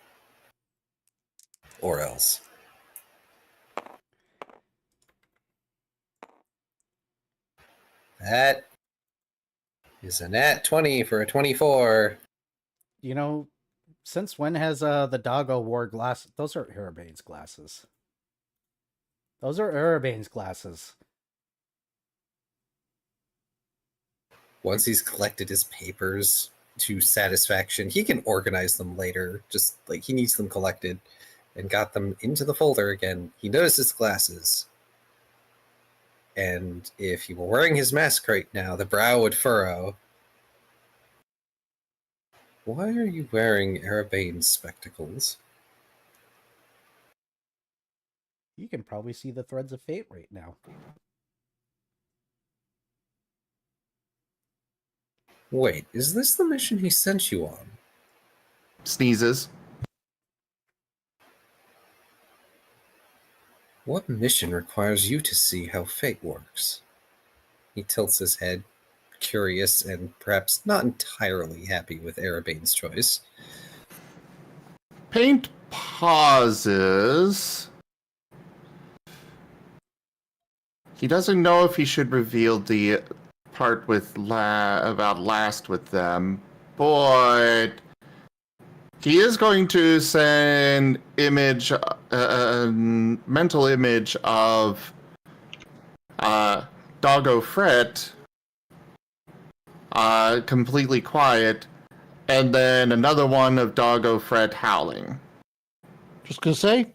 Or else. That is a nat 20 for a 24. You know, since when has the doggo wore glasses? Those are Arabane's glasses. Those are Arabane's glasses. Once he's collected his papers to satisfaction, he can organize them later. Just like he needs them collected and got them into the folder again. He noticed his glasses. And if he were wearing his mask right now, the brow would furrow. Why are you wearing Arabane's spectacles? You can probably see the threads of fate right now. Wait, is this the mission he sent you on? Sneezes. What mission requires you to see how fate works? He tilts his head, curious and perhaps not entirely happy with Arabane's choice. Paint pauses. He doesn't know if he should reveal the part with about last with them, but he is going to send image, mental image of Doggo Fret, completely quiet, and then another one of Doggo Fret howling. Just gonna say,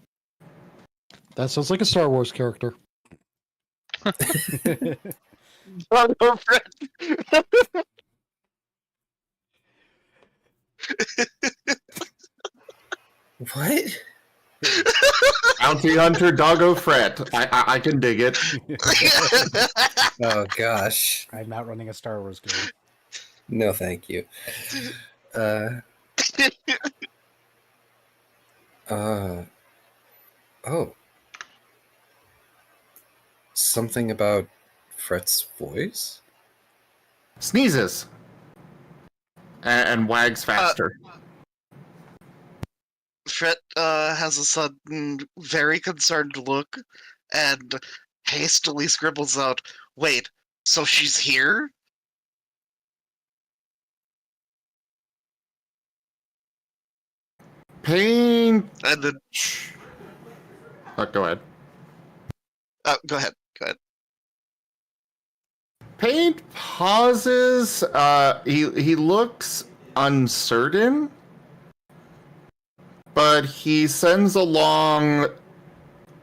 that sounds like a Star Wars character. Doggo Fret. What? Bounty Hunter Doggo Fret. I can dig it. Oh gosh. I'm not running a Star Wars game. No, thank you. Oh. Something about Fret's voice? Sneezes. And wags faster. Fret has a sudden, very concerned look and hastily scribbles out, "Wait, so she's here?" Pain. And then, Go ahead. go ahead. Paint pauses. He looks uncertain, but he sends along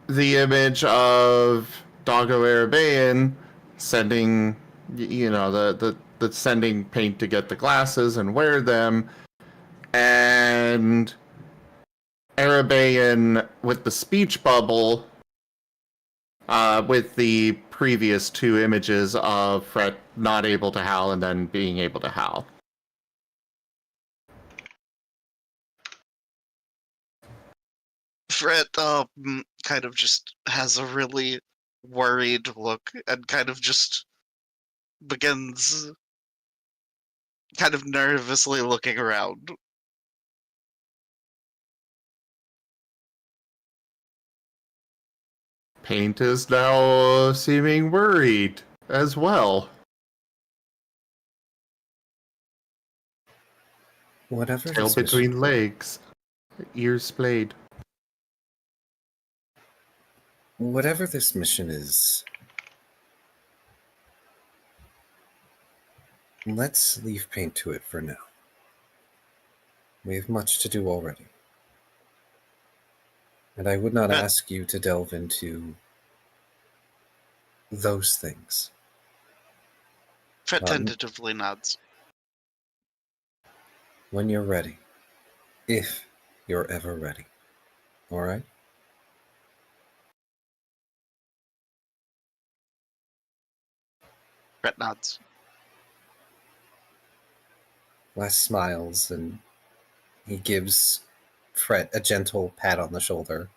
the image of Doggo Arabaean sending, the sending Paint to get the glasses and wear them, and Arabaean with the speech bubble, with the previous two images of Fret not able to howl and then being able to howl. Fret kind of just has a really worried look and kind of just begins kind of nervously looking around. Paint is now seeming worried as well. Whatever Tail this between mission- legs, ears splayed. Whatever this mission is, let's leave Paint to it for now. We have much to do already. And I would not ask you to delve into those things. Fret tentatively nods. When you're ready. If you're ever ready. All right? Fret nods. Les smiles and He gives Fret a gentle pat on the shoulder.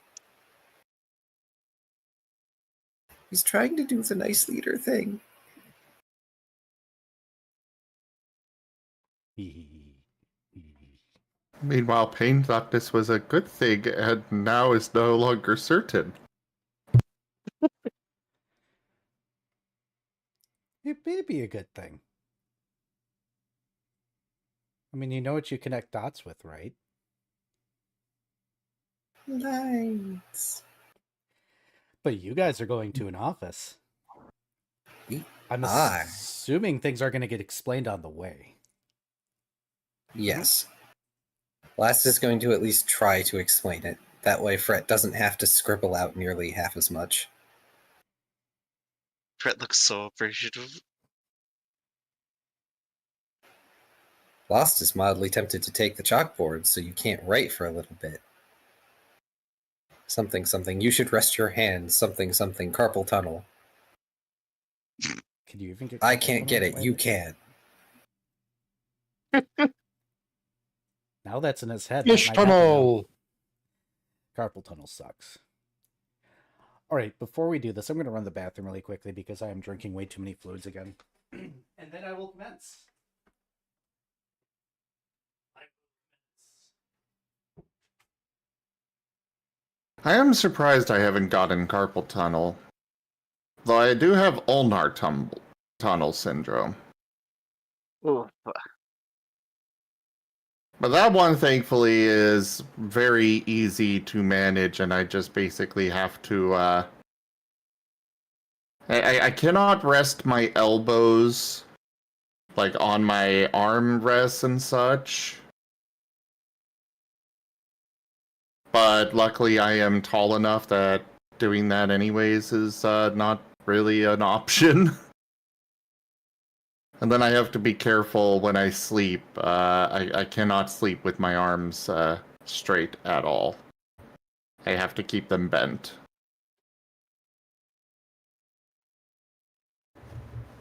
He's trying to do the nice leader thing. Meanwhile, Payne thought this was a good thing and now is no longer certain. It may be a good thing. I mean, you know what you connect dots with, right? Nice. But you guys are going to an office. I'm Ah. assuming things are going to get explained on the way. Yes. Last is going to at least try to explain it. That way Fret doesn't have to scribble out nearly half as much. Fret looks so appreciative. Lost is mildly tempted to take the chalkboard so you can't write for a little bit. Something, something, you should rest your hands. Something, something, carpal tunnel. Can you even get? I carpal can't tunnel? get it, you can. Now that's in his head. that Fish might happen now. tunnel. Carpal tunnel sucks. All right, before we do this, I'm going to run the bathroom really quickly because I am drinking way too many fluids again. And then I will commence. I am surprised I haven't gotten carpal tunnel. Though I do have ulnar tunnel syndrome. Oh, But that one, thankfully, is very easy to manage, and I just basically have to, I cannot rest my elbows, like, on my arm rests and such. But luckily I am tall enough that doing that anyways is not really an option. And then I have to be careful when I sleep. I cannot sleep with my arms straight at all. I have to keep them bent.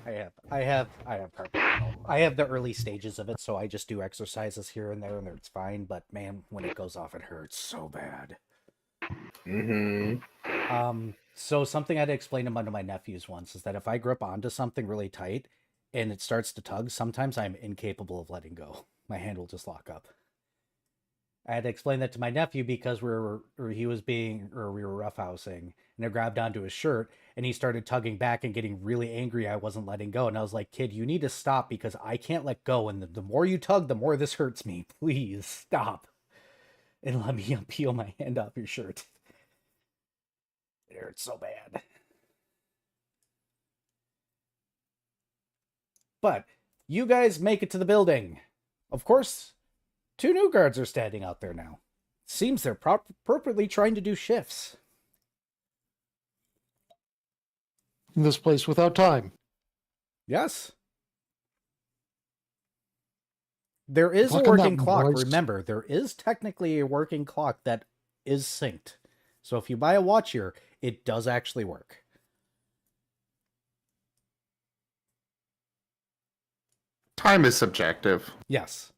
I have carpal tunnel. I have the early stages of it, so I just do exercises here and there, and it's fine. But man, when it goes off, it hurts so bad. So something I had to explain to one of my nephews once is that if I grip onto something really tight and it starts to tug, sometimes I'm incapable of letting go. My hand will just lock up. I had to explain that to my nephew because we were roughhousing, and I grabbed onto his shirt, and he started tugging back and getting really angry I wasn't letting go. And I was like, kid, you need to stop because I can't let go. And the more you tug, the more this hurts me. Please stop. And let me peel my hand off your shirt. It hurts so bad. But you guys make it to the building. Of course, 2 new guards are standing out there now. Seems they're appropriately trying to do shifts. In this place without time. Yes. There is a Look at working that clock. voice. Remember, there is technically a working clock that is synced. So if you buy a watch here, it does actually work. Time is subjective. Yes.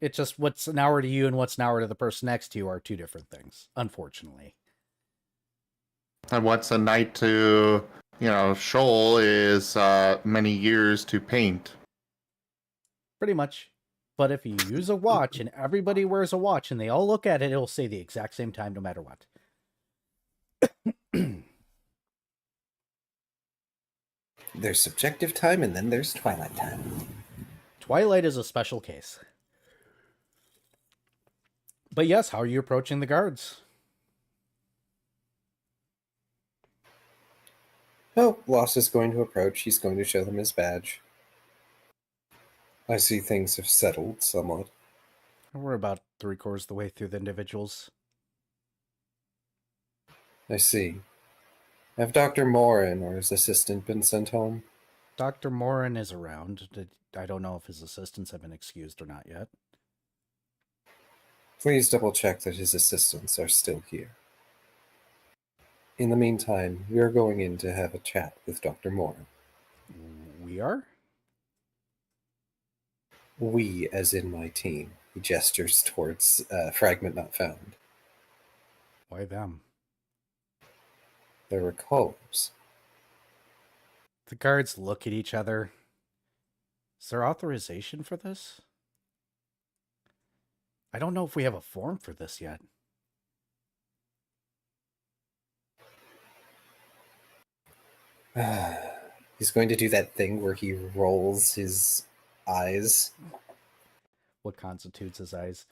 It's just what's an hour to you and what's an hour to the person next to you are 2 different things, unfortunately. And what's a night to, Shoal is many years to paint. Pretty much. But if you use a watch and everybody wears a watch and they all look at it, it'll say the exact same time no matter what. There's subjective time and then there's twilight time. Twilight is a special case. But yes, how are you approaching the guards? Oh, Lost is going to approach. He's going to show them his badge. I see things have settled somewhat. We're about 3/4 of the way through the individuals. I see. Have Dr. Morin or his assistant been sent home? Dr. Morin is around. I don't know if his assistants have been excused or not yet. Please double check that his assistants are still here. In the meantime, we are going in to have a chat with Dr. Morin. We are? We, as in my team. He gestures towards Fragment Not Found. Why them? There were combs. The guards look at each other. Is there authorization for this? I don't know if we have a form for this yet. He's going to do that thing where he rolls his eyes. What constitutes his eyes?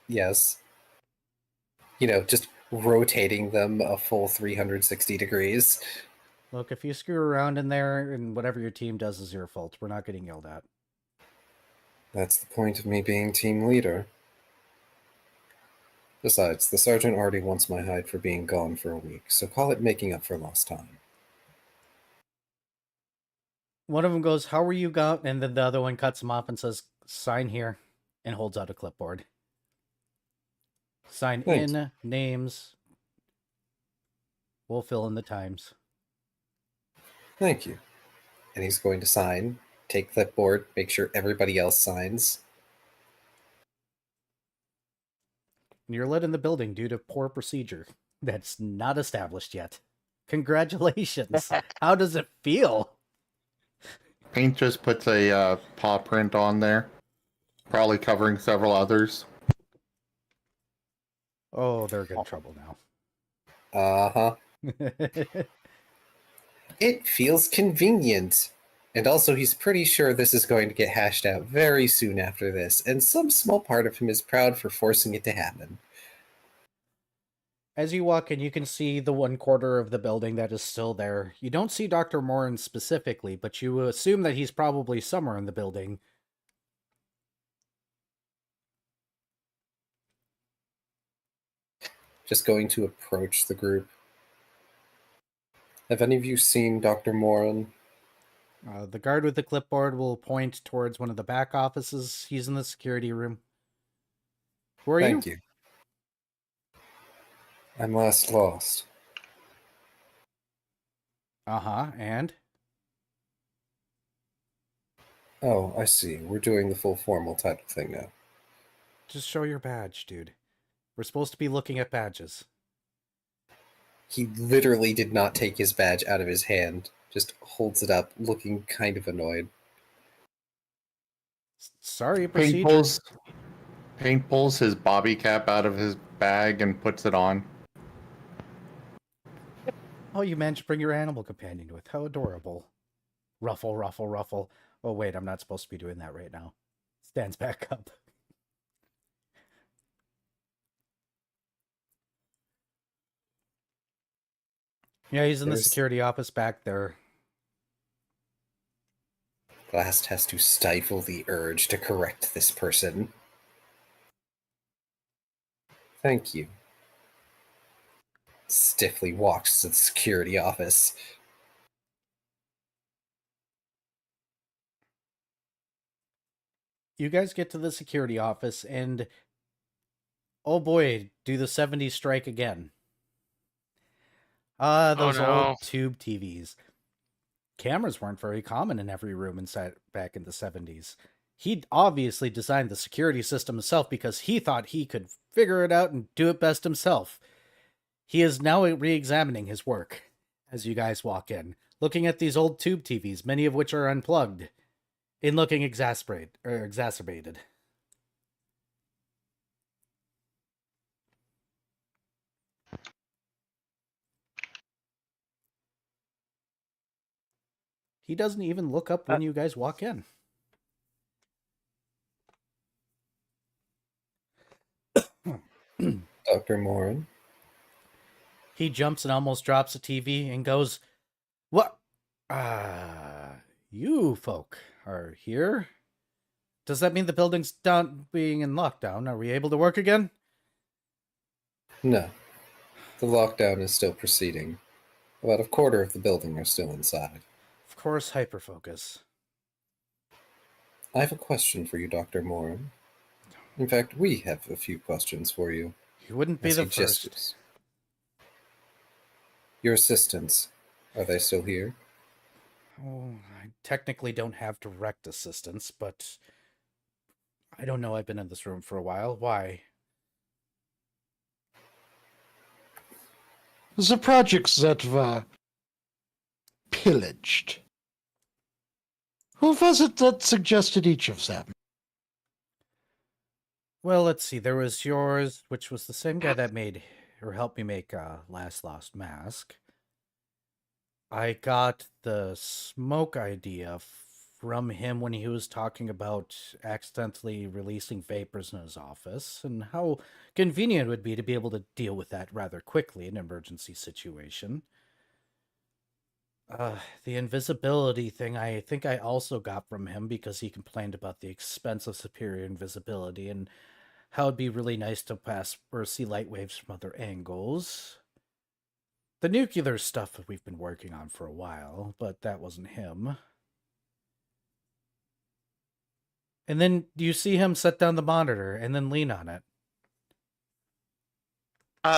Yes. You know, just rotating them a full 360 degrees. Look, if you screw around in there and whatever your team does is your fault, we're not getting yelled at. That's the point of me being team leader. Besides, the sergeant already wants my hide for being gone for a week, so call it making up for lost time. One of them goes, "How were you gone?" And then the other one cuts him off and says, "Sign here," and holds out a clipboard. Sign Thanks. in, names. We'll fill in the times. Thank you. And he's going to sign, take clipboard, make sure everybody else signs. And you're let in the building due to poor procedure that's not established yet. Congratulations. How does it feel? Paint just puts a paw print on there, probably covering several others. Oh, they're in trouble now. Uh-huh. It feels convenient. And also, he's pretty sure this is going to get hashed out very soon after this, and some small part of him is proud for forcing it to happen. As you walk in, you can see the one quarter of the building that is still there. You don't see Dr. Morin specifically, but you assume that he's probably somewhere in the building. Just going to approach the group. Have any of you seen Dr. Morin? The guard with the clipboard will point towards one of the back offices. He's in the security room. Who are you? Thank you. I'm last lost. Uh-huh, and? Oh, I see. We're doing the full formal title thing now. Just show your badge, dude. We're supposed to be looking at badges. He literally did not take his badge out of his hand, just holds it up, looking kind of annoyed. Sorry, Paint pulls his bobby cap out of his bag and puts it on. Oh, you managed to bring your animal companion with. How adorable. Ruffle, ruffle, ruffle. Oh, wait, I'm not supposed to be doing that right now. Stands back up. Yeah, he's in the security office back there. Blast has to stifle the urge to correct this person. Thank you. Stiffly walks to the security office. You guys get to the security office and oh boy, do the 70s strike again. Those old tube TVs. Cameras weren't very common in every room inside back in the 70s. He obviously designed the security system himself because he thought he could figure it out and do it best himself. He is now re-examining his work as you guys walk in, looking at these old tube TVs, many of which are unplugged, and looking exacerbated. He doesn't even look up when you guys walk in. Dr. Morin. He jumps and almost drops the TV and goes, "What? You folk are here? Does that mean the building's done being in lockdown? Are we able to work again?" No. The lockdown is still proceeding. About a quarter of the building are still inside. Of course, hyperfocus. I have a question for you, Dr. Morin. In fact, we have a few questions for you. You wouldn't be the first. Gestures. Your assistants, are they still here? Oh, I technically don't have direct assistants, but I don't know. I've been in this room for a while. Why? The projects that were pillaged. Who was it that suggested each of them? Well, let's see. There was yours, which was the same guy that made or helped me make Last Lost Mask. I got the smoke idea from him when he was talking about accidentally releasing vapors in his office and how convenient it would be to be able to deal with that rather quickly in an emergency situation. The invisibility thing I think I also got from him because he complained about the expense of superior invisibility and how it'd be really nice to pass or see light waves from other angles. The nuclear stuff that we've been working on for a while, but that wasn't him. And then you see him set down the monitor and then lean on it.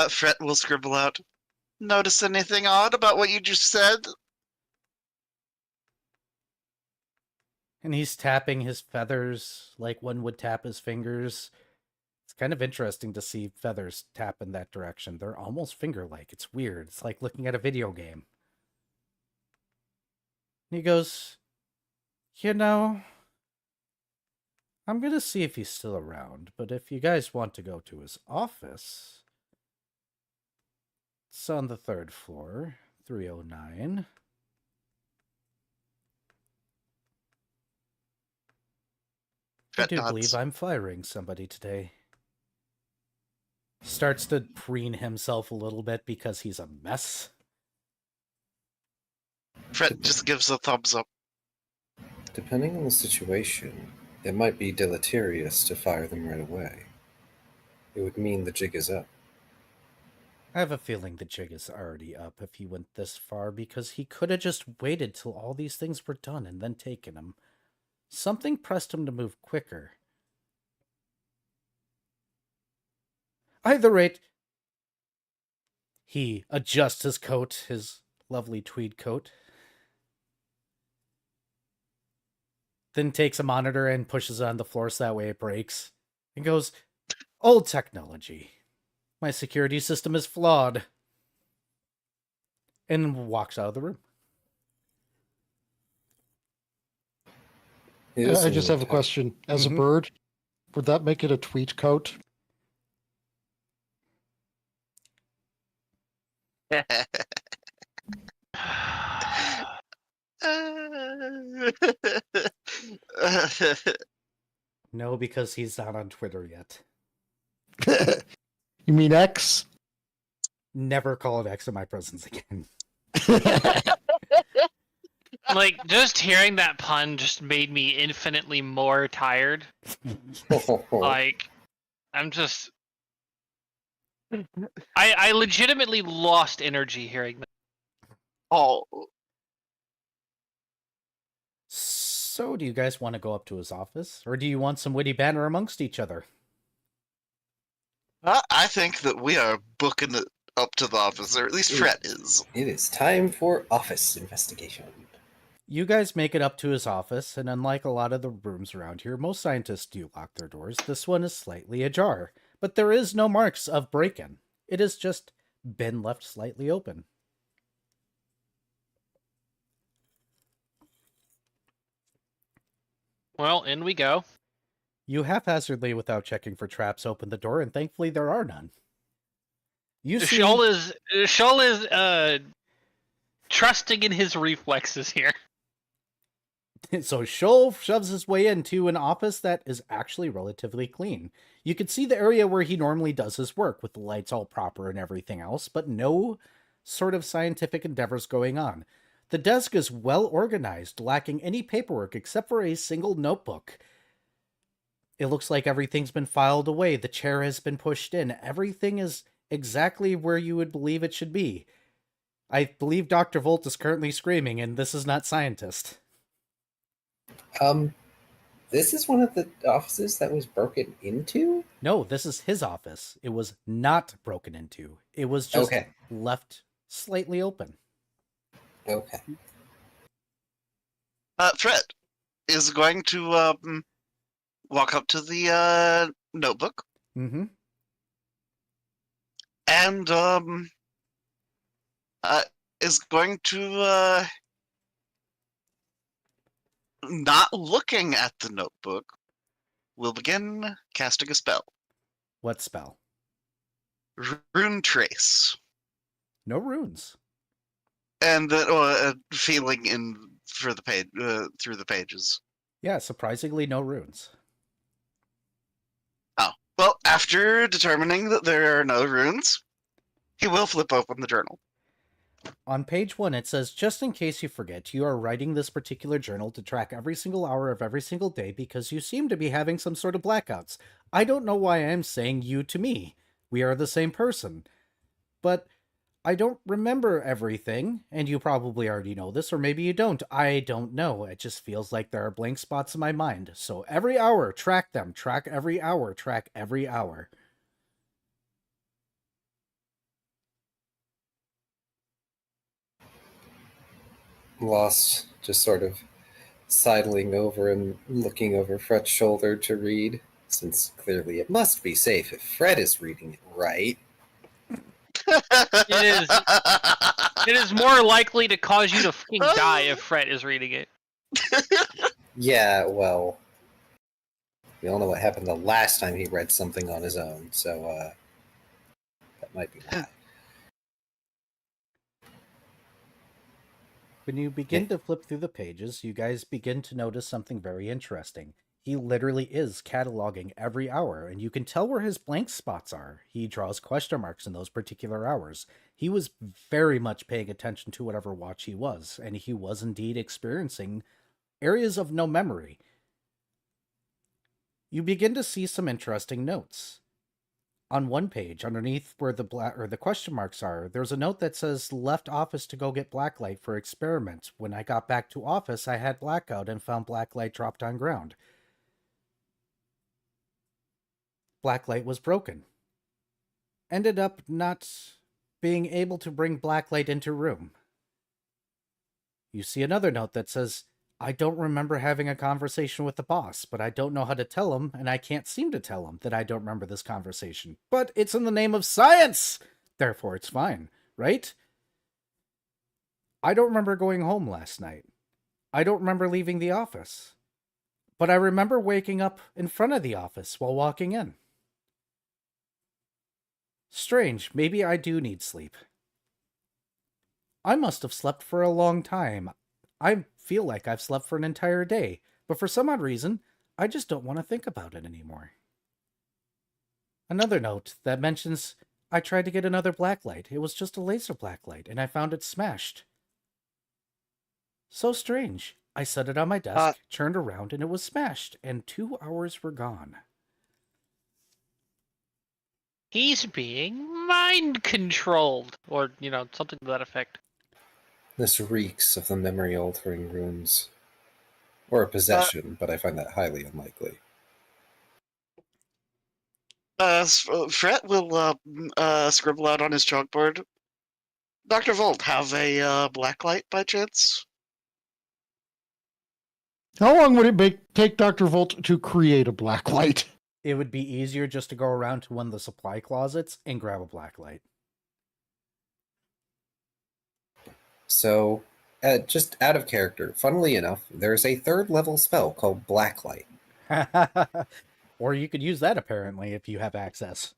Fret will scribble out. Notice anything odd about what you just said? And he's tapping his feathers like one would tap his fingers. It's kind of interesting to see feathers tap in that direction. They're almost finger-like. It's weird. It's like looking at a video game. And he goes, you know, I'm going to see if he's still around, but if you guys want to go to his office, it's on the 3rd floor, 309. I Fret do nods. believe I'm firing somebody today. Starts to preen himself a little bit because he's a mess. Fret just gives a thumbs up. Depending on the situation, it might be deleterious to fire them right away. It would mean the jig is up. I have a feeling the jig is already up if he went this far because he could have just waited till all these things were done and then taken him. Something pressed him to move quicker. Either rate, he adjusts his coat, his lovely tweed coat, then takes a monitor and pushes it on the floor so that way it breaks, and goes, old technology. My security system is flawed. And walks out of the room. I just have a question. As a bird, would that make it a tweet coat? No, because he's not on Twitter yet. You mean X? Never call it X in my presence again. Like, just hearing that pun just made me infinitely more tired. Like, I'm just... I legitimately lost energy hearing that. Oh, So, do you guys want to go up to his office? Or do you want some witty banter amongst each other? I think that we are booking it up to the office, or at least Fret is. It is time for office investigation. You guys make it up to his office, and unlike a lot of the rooms around here, most scientists do lock their doors. This one is slightly ajar, but there is no marks of break-in. It has just been left slightly open. Well, in we go. You haphazardly, without checking for traps, open the door, and thankfully there are none. You see... Shoal is trusting in his reflexes here. So Shoal shoves his way into an office that is actually relatively clean. You can see the area where he normally does his work, with the lights all proper and everything else, but no sort of scientific endeavors going on. The desk is well organized, lacking any paperwork except for a single notebook. It looks like everything's been filed away, the chair has been pushed in, everything is exactly where you would believe it should be. I believe Dr. Volt is currently screaming, and this is not scientist. This is one of the offices that was broken into? No, this is his office. It was not broken into. It was just left slightly open. Okay. Fret is going to walk up to the notebook Mm-hmm. and is going to not looking at the notebook, will begin casting a spell. What spell? Rune Trace. No runes. And feeling in for the page through the pages. Yeah, surprisingly, no runes. Oh. Well, after determining that there are no runes, he will flip open the journal. On page 1, it says, just in case you forget, you are writing this particular journal to track every single hour of every single day because you seem to be having some sort of blackouts. I don't know why I am saying you to me. We are the same person. But I don't remember everything, and you probably already know this, or maybe you don't. I don't know. It just feels like there are blank spots in my mind. So every hour, track them. Track every hour. Track every hour. Lost, just sort of sidling over and looking over Fred's shoulder to read, since clearly it must be safe if Fred is reading it right. It is more likely to cause you to fucking die if Fred is reading it. Yeah, well, we all know what happened the last time he read something on his own, so that might be why. When you begin to flip through the pages, you guys begin to notice something very interesting. He literally is cataloging every hour, and you can tell where his blank spots are. He draws question marks in those particular hours. He was very much paying attention to whatever watch he was, and he was indeed experiencing areas of no memory. You begin to see some interesting notes. On one page, underneath where the question marks are, there's a note that says, left office to go get blacklight for experiment. When I got back to office, I had blackout and found blacklight dropped on ground. Blacklight was broken. Ended up not being able to bring blacklight into room. You see another note that says, I don't remember having a conversation with the boss, but I don't know how to tell him, and I can't seem to tell him that I don't remember this conversation. But it's in the name of science! Therefore, it's fine, right? I don't remember going home last night. I don't remember leaving the office. But I remember waking up in front of the office while walking in. Strange, maybe I do need sleep. I must have slept for a long time. I feel like I've slept for an entire day, but for some odd reason, I just don't want to think about it anymore. Another note that mentions, I tried to get another blacklight. It was just a laser blacklight, and I found it smashed. So strange. I set it on my desk, turned around, and it was smashed, and 2 hours were gone. He's being mind controlled, or something to that effect. This reeks of the memory-altering runes. Or a possession, but I find that highly unlikely. Fred will scribble out on his chalkboard. Dr. Volt, have a blacklight by chance? How long would it take Dr. Volt to create a blacklight? It would be easier just to go around to one of the supply closets and grab a blacklight. So, just out of character, funnily enough, there's a third level spell called Blacklight. Or you could use that, apparently, if you have access.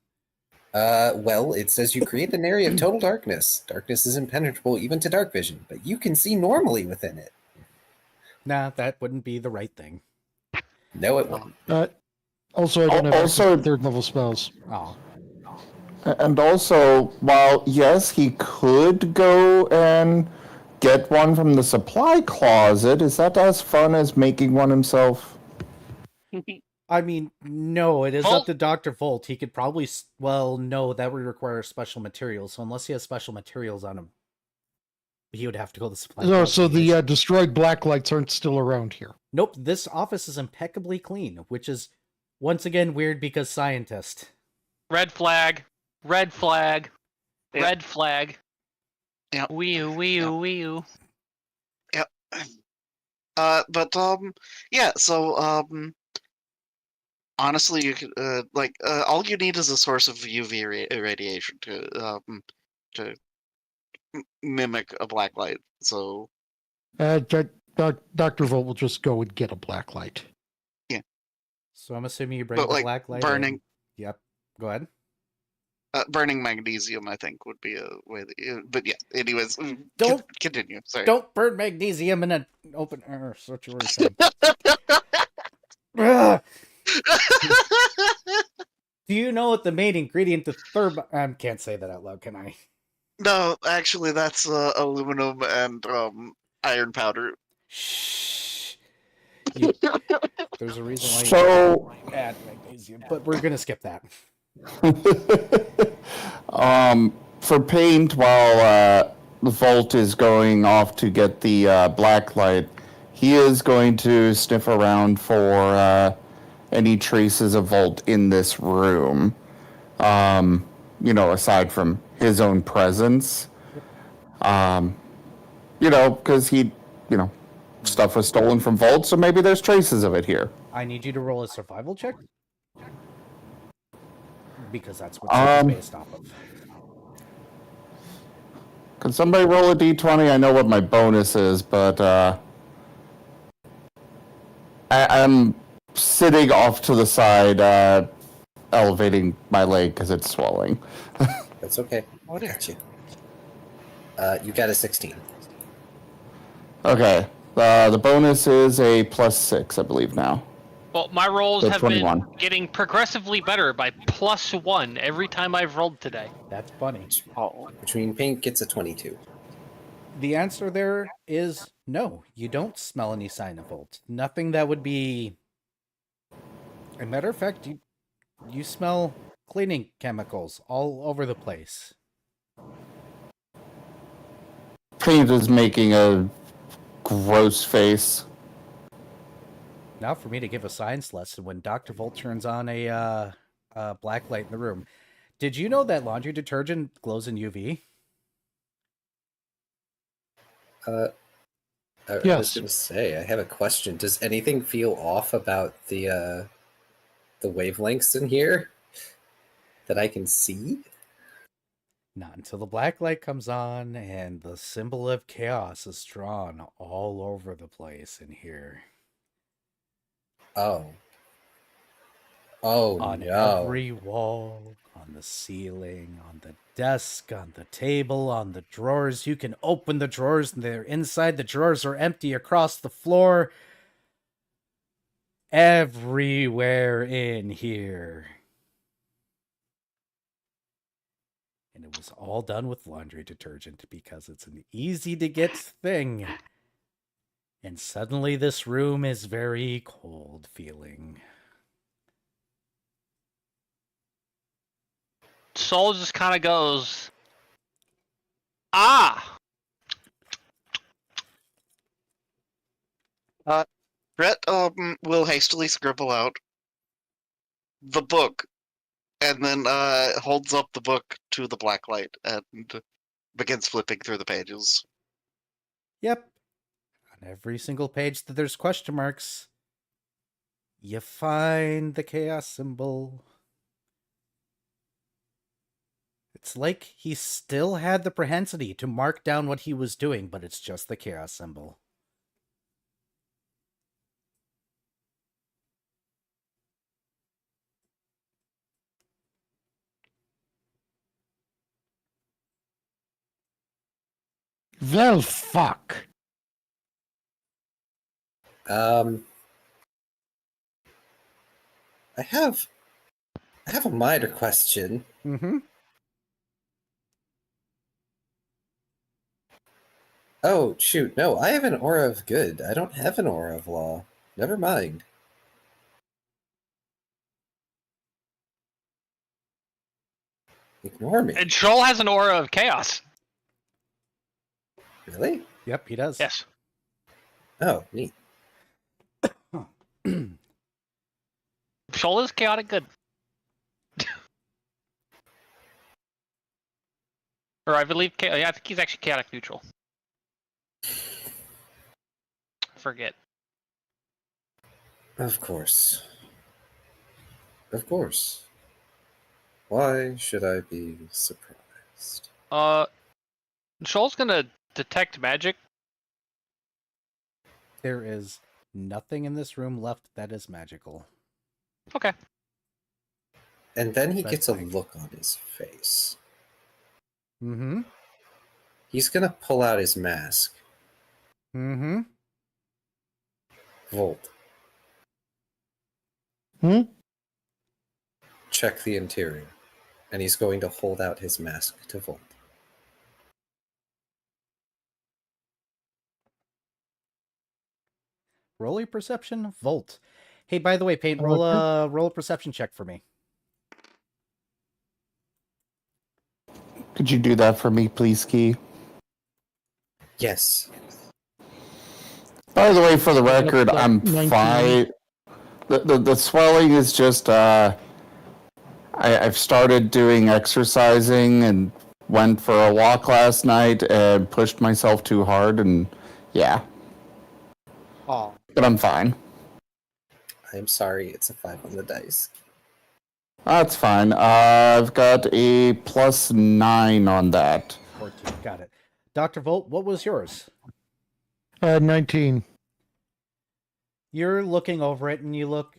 Well, it says you create an area of total darkness. Darkness is impenetrable even to dark vision, but you can see normally within it. Nah, that wouldn't be the right thing. No, it wouldn't. Also, I don't have access to third level spells. Oh. And also, while yes, he could go and get one from the supply closet, is that as fun as making one himself? I mean, no, it is up to Dr. Volt. He could probably... Well, no, that would require special materials. So unless he has special materials on him, he would have to go to the supply No, closet. so the destroyed blacklights aren't still around here. Nope, this office is impeccably clean, which is, once again, weird because scientist. Red flag. Red flag. Yep. Red flag. Yep. Wee-oo. Yep. Yeah, so, honestly, you could all you need is a source of UV radiation to mimic a black light. So Dr. Volt will just go and get a black light. So I'm assuming you bring but the like black light burning in. Yep. Go ahead. burning magnesium, I think, would be a way. But yeah, anyways, Don't- continue. Sorry. Don't burn magnesium in an open air sanctuary thing. Ugh. Do you know what the main ingredient to I can't say that out loud, can I? No, actually, that's aluminum and iron powder. Shh. There's a reason why So, you add magnesium, but we're gonna skip that. for paint, while Volt is going off to get the black light, he is going to sniff around for any traces of Volt in this room. Aside from his own presence. Because stuff was stolen from Volt, so maybe there's traces of it here. I need you to roll a survival check. Because that's what it's based off of. Can somebody roll a d20? I know what my bonus is, but I'm sitting off to the side, elevating my leg because it's swelling. That's okay. I got you. You got a 16. Okay. The bonus is a +6, I believe, now. Well, my rolls So have 21. been getting progressively better by +1 every time I've rolled today. That's funny. Which means Pink gets a 22. The answer there is no. You don't smell any sign of Volt. Nothing that would be. As a matter of fact, you smell cleaning chemicals all over the place. Paint is making a gross face. Now for me to give a science lesson when Dr. Volt turns on a black light in the room. Did you know that laundry detergent glows in UV? I was Yes. going to say, I have a question. Does anything feel off about the wavelengths in here that I can see? Not until the black light comes on and the symbol of chaos is drawn all over the place in here. Oh. Oh, On no. every wall, on the ceiling, on the desk, on the table, on the drawers. You can open the drawers and they're inside. The drawers are empty across the floor. Everywhere in here. And it was all done with laundry detergent because it's an easy to get thing. And suddenly this room is very cold feeling. Soul just kind of goes, ah! Brett will hastily scribble out the book, and then holds up the book to the black light and begins flipping through the pages. Yep. On every single page that there's question marks, you find the chaos symbol. It's like he still had the propensity to mark down what he was doing, but it's just the chaos symbol. Well, fuck. I have a minor question. Mm-hmm. Oh, shoot. No, I have an aura of good. I don't have an aura of law. Never mind. Ignore me. And Troll has an aura of chaos. Really? Yep, he does. Yes. Oh, neat. Troll is chaotic good. Or I believe, I think he's actually chaotic neutral. Forget. Of course. Of course. Why should I be surprised? Shoal's gonna detect magic. There is nothing in this room left that is magical. Okay. And then he That's gets a fine. look on his face. Mm-hmm. He's gonna pull out his mask. Mm-hmm. Volt. Hmm? Check the interior. And he's going to hold out his mask to Volt. Roll your perception, Volt. Hey, by the way, Paint, Okay. roll a perception check for me. Could you do that for me, please, Key? Yes. By the way, for the record, That's I'm 19. fine. The swelling is just I've started doing exercising and went for a walk last night and pushed myself too hard, and yeah, Oh. but I'm fine. I'm sorry, it's a 5 on the dice. That's fine. I've got a +9 on that. 14. Got it. Dr. Volt, what was yours? 19. You're looking over it and you look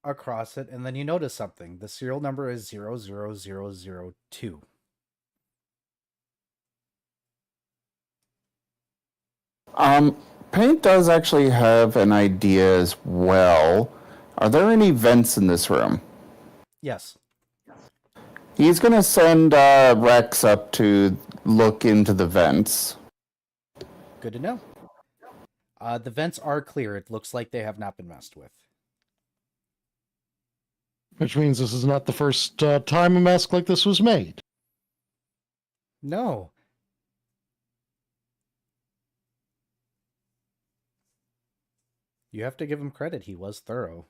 across it and then you notice something. The serial number is 00002. Paint does actually have an idea as well. Are there any vents in this room? Yes. He's gonna send Rex up to look into the vents. Good to know. The vents are clear. It looks like they have not been messed with. Which means this is not the first time a mask like this was made. No. You have to give him credit. He was thorough.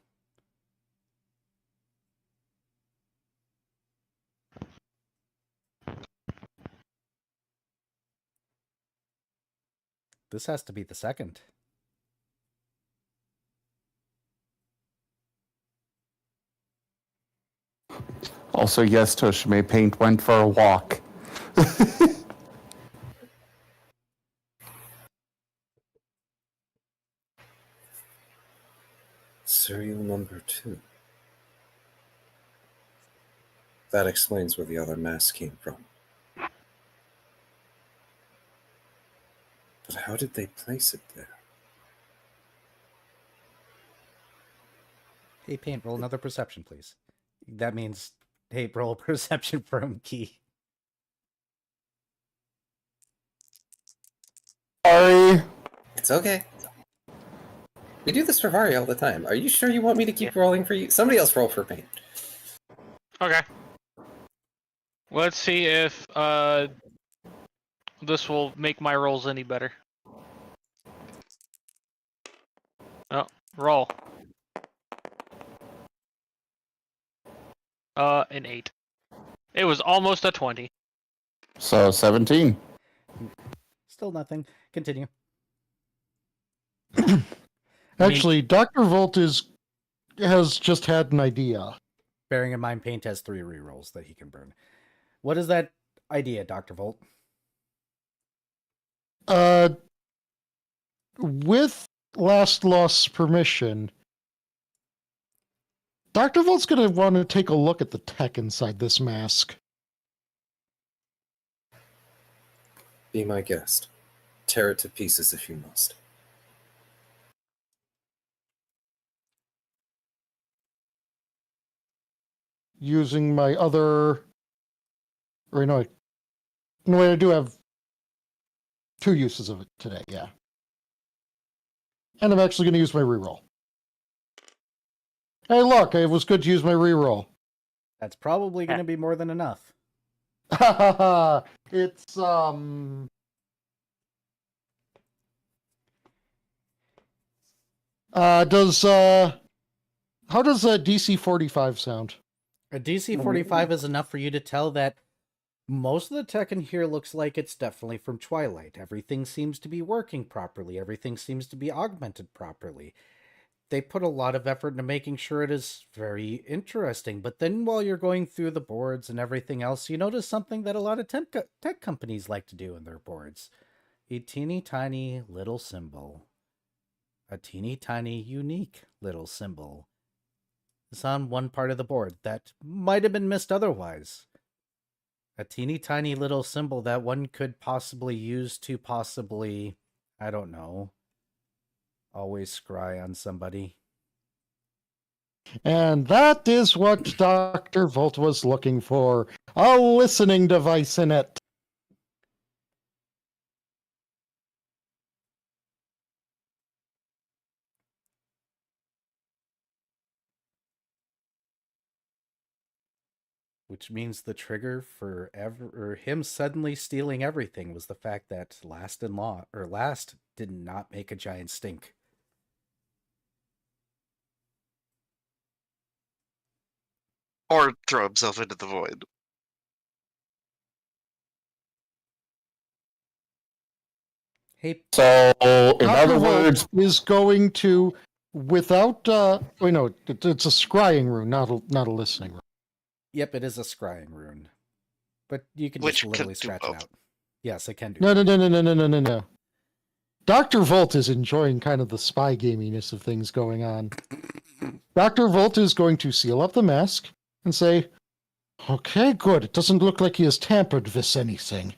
This has to be the second. Also, yes, Toshime, Paint went for a walk. Serial number 2. That explains where the other mask came from. But how did they place it there? Hey, Paint, roll another perception, please. That means, hey, roll a perception from Key. Sorry. It's okay. We do this for Vari all the time. Are you sure you want me to keep rolling for you? Somebody else roll for Paint. Okay. Let's see if this will make my rolls any better. Oh, roll. An 8. It was almost a 20. So 17. Still nothing. Continue. Actually, Dr. Volt has just had an idea. Bearing in mind, Paint has 3 rerolls that he can burn. What is that idea, Dr. Volt? With Last Lost's permission, Dr. Volt's going to want to take a look at the tech inside this mask. Be my guest. Tear it to pieces if you must. Using my other... Or no, I do have 2 uses of it today, yeah. And I'm actually going to use my reroll. Hey, look, it was good to use my reroll. That's probably going to be more than enough. It's, how does DC 45 sound? A DC 45 is enough for you to tell that most of the tech in here looks like it's definitely from Twilight. Everything seems to be working properly. Everything seems to be augmented properly. they put a lot of effort into making sure it is very interesting. But then while you're going through the boards and everything else, you notice something that a lot of tech companies like to do in their boards. A teeny tiny little symbol. A teeny tiny unique little symbol. It's on one part of the board that might have been missed otherwise. A teeny tiny little symbol that one could possibly use to possibly, I don't know, always scry on somebody. And that is what Dr. Volt was looking for. A listening device in it. Which means the trigger for him suddenly stealing everything was the fact that Last did not make a giant stink. Or throw himself into the void. Hey, So, in Dr. other Volt words, is going to, without, wait, no, it's a scrying rune, not a listening rune. yep, it is a scrying rune. But you can Which just can literally do scratch it both. out. Yes, it can do. No. Dr. Volt is enjoying kind of the spy gaminess of things going on. Dr. Volt is going to seal up the mask and say, okay, good. It doesn't look like he has tampered with anything.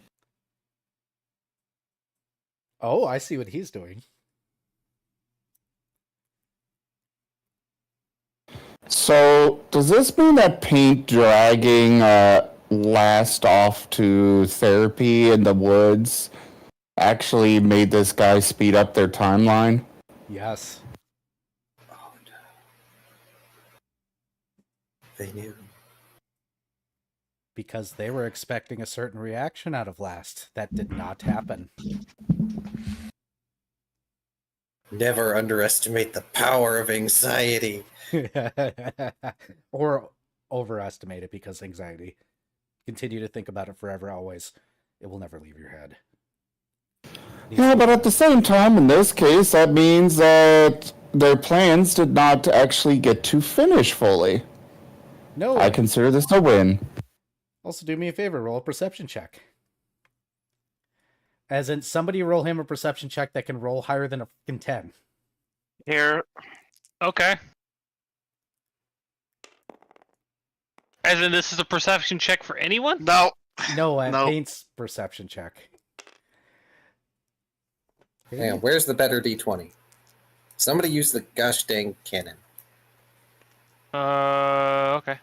Oh, I see what he's doing. so does this mean that Paint dragging Last off to therapy in the woods actually made this guy speed up their timeline? Yes. Oh no. They knew. Because they were expecting a certain reaction out of Last. That did not happen. Never underestimate the power of anxiety. Or overestimate it, because anxiety. Continue to think about it forever, always. It will never leave your head. Yeah, but at the same time, in this case, that means that their plans did not actually get to finish fully. No. I consider this a win. Also, do me a favor, roll a perception check. As in, somebody roll him a perception check that can roll higher than a fucking 10. Here, Okay. As in, this is a perception check for anyone? no. No, No. Paint's perception check. Hang on, where's the better D20? Somebody use the gosh dang cannon. Okay.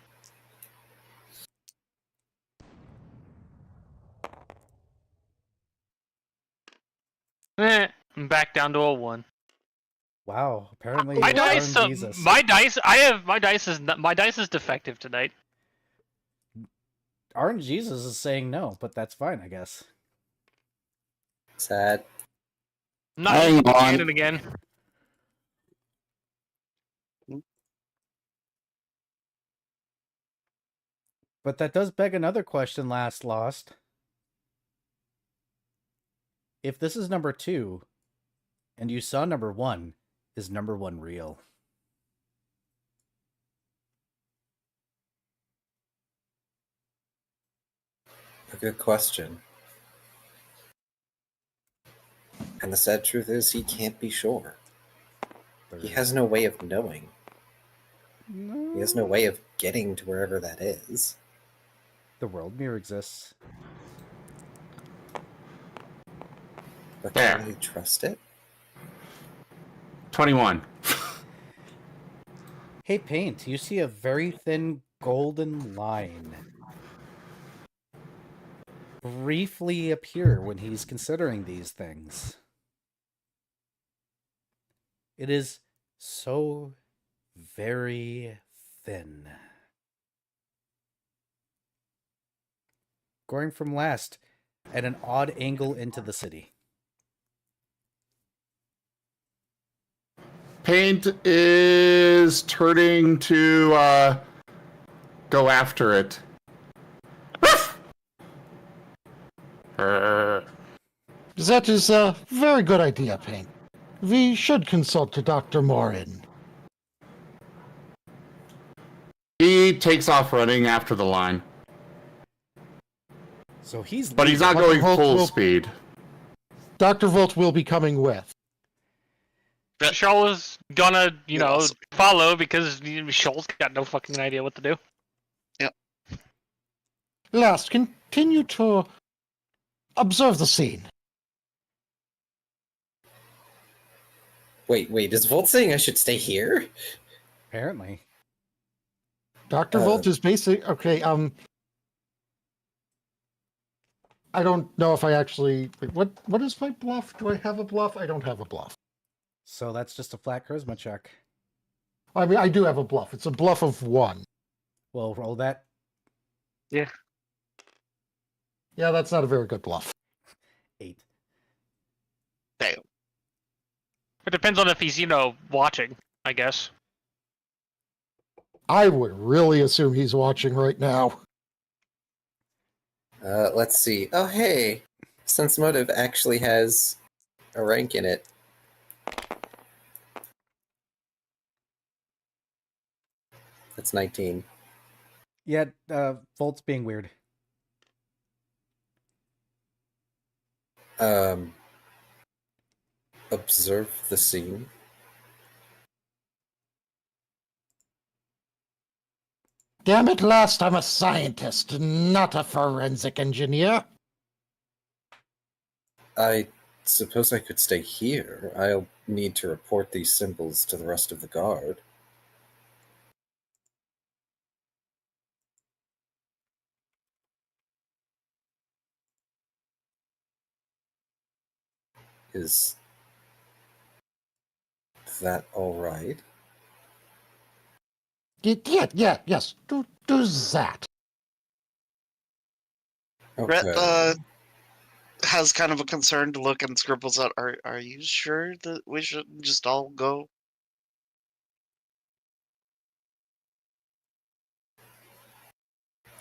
I'm back down to a 1. Wow, apparently My you're dice, Aaron Jesus. my dice is defective tonight. Aaron Jesus is saying no, but that's fine, I guess. Sad. I'm not Hang using the on. cannon again. But that does beg another question, Lost. If this is number 2, and you saw number 1, is number 1 real? A good question. And the sad truth is, he can't be sure. He has no way of knowing. He has no way of getting to wherever that is. The world mirror exists. But Yeah. can he trust it? 21. Hey, Paint, you see a very thin golden line briefly appear when he's considering these things. It is so very thin. Going from Last at an odd angle into the city. Paint is turning to go after it. That is a very good idea, Payne. We should consult to Dr. Morin. he takes off running after the line. So he's But he's not Dr. going Volt full will- speed. Dr. Volt will be coming with. Shoal is gonna, Yeah, awesome. follow because Shoal's got no fucking idea what to do. Last, continue to observe the scene. Wait, is Volt saying I should stay here? apparently. Dr. Volt is basic. Okay, I don't know if I actually. Wait, what is my bluff? Do I have a bluff? I don't have a bluff. So that's just a flat charisma check. I mean, I do have a bluff. It's a bluff of 1. We'll roll that. Yeah, that's not a very good bluff. 8. It depends on if he's, watching, I guess. I would really assume he's watching right now. Let's see. Oh, hey! Sense Motive actually has a rank in it. That's 19. Yeah, Volt's being weird. Observe the scene. Damn it, Last, I'm a scientist, not a forensic engineer. I suppose I could stay here. I'll need to report these symbols to the rest of the guard. Is that all right? Yes, do that. Okay. Has kind of a concerned look and scribbles out, are you sure that we should just all go?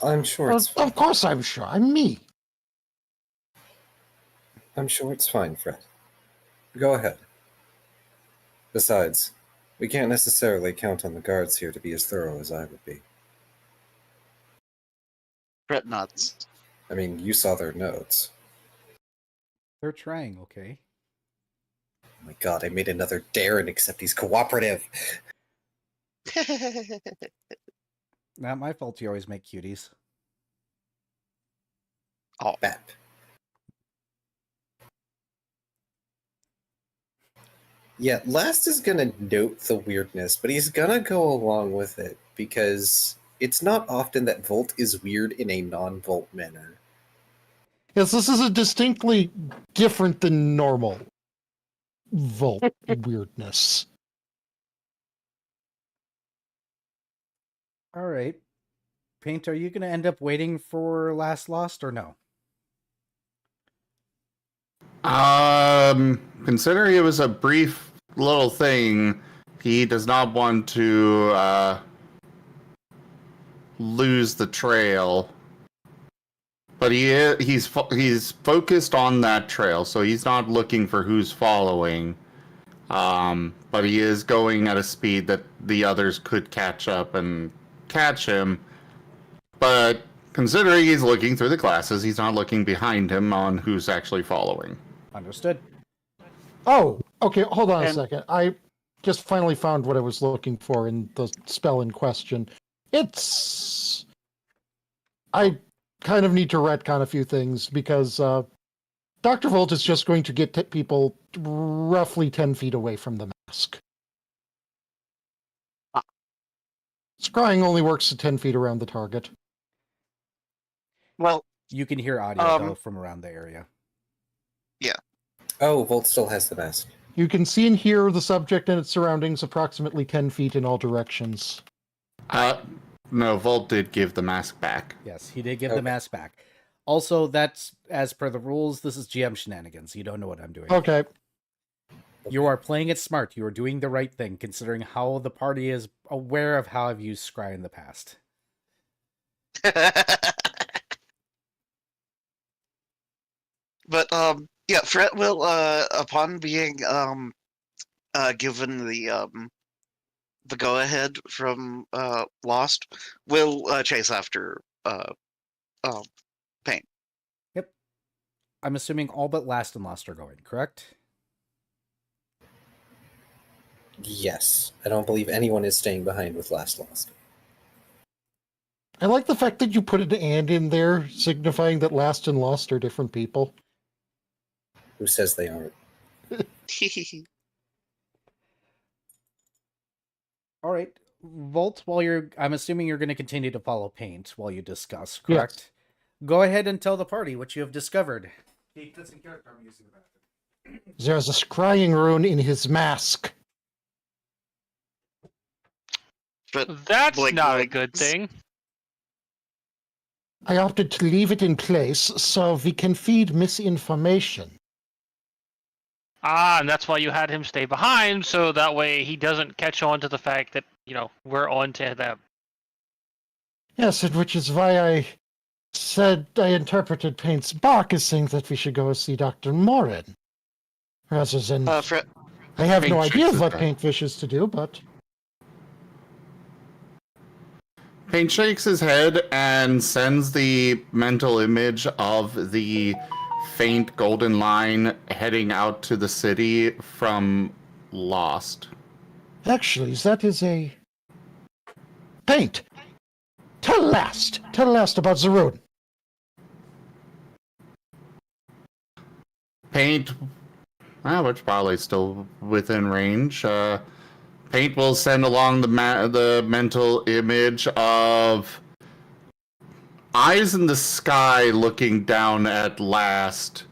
I'm sure it's Of course I'm sure. I'm me. I'm sure it's fine, Fred. Go ahead. Besides, we can't necessarily count on the guards here to be as thorough as I would be. Brett nods. I mean, you saw their notes. They're trying, okay? Oh my god, I made another Darren except he's cooperative. Not my fault you always make cuties. Oh, Bap. Yeah, Last is gonna note the weirdness, but he's gonna go along with it because it's not often that Volt is weird in a non-Volt manner. Yes, this is a distinctly different than normal Volt weirdness. All right. Paint, are you going to end up waiting for Last Lost or no? Considering it was a brief little thing, he does not want to lose the trail. But he's focused on that trail, so he's not looking for who's following. But he is going at a speed that the others could catch up and catch him. But considering he's looking through the glasses, he's not looking behind him on who's actually following. Understood. Oh, okay, hold on a And- second. I just finally found what I was looking for in the spell in question. I kind of need to retcon a few things because Dr. Volt is just going to get people roughly 10 feet away from the mask. Scrying only works at 10 feet around the target. well, You can hear audio, though, Um, from around the area. Oh, Volt still has the mask. You can see and hear the subject and its surroundings approximately 10 feet in all directions. No, Volt did give the mask back. Yes, he did give Okay. the mask back. Also, that's, as per the rules, this is GM shenanigans. You don't know what I'm doing. Okay. You are playing it smart. You are doing the right thing, considering how the party is aware of how I've used Scry in the past. but yeah, Fred will upon being given the the go-ahead from Lost, will chase after Pain. Yep. I'm assuming all but Last and Lost are going, correct? Yes, I don't believe anyone is staying behind with Last Lost. I like the fact that you put an "and" in there, signifying that Last and Lost are different people. Who says they aren't? All right. Volt, I'm assuming you're going to continue to follow Paint while you discuss, correct? Yes. Go ahead and tell the party what you have discovered. There's a scrying rune in his mask. But That's Blake not a Blake- good thing. I opted to leave it in place so we can feed misinformation. Ah, and that's why you had him stay behind, so that way he doesn't catch on to the fact that, we're on to them. Yes, and which is why I said I interpreted Paint's bark as saying that we should go see Dr. Morin. Rather than... Fred, I have no Paint idea shakes what his head. Paint wishes to do, but... Paint shakes his head and sends the mental image of the faint golden line heading out to the city from Lost. Actually, that is a... Paint! Tell Last about the rune. Paint, which probably still within range. Paint will send along the mental image of eyes in the sky looking down at Last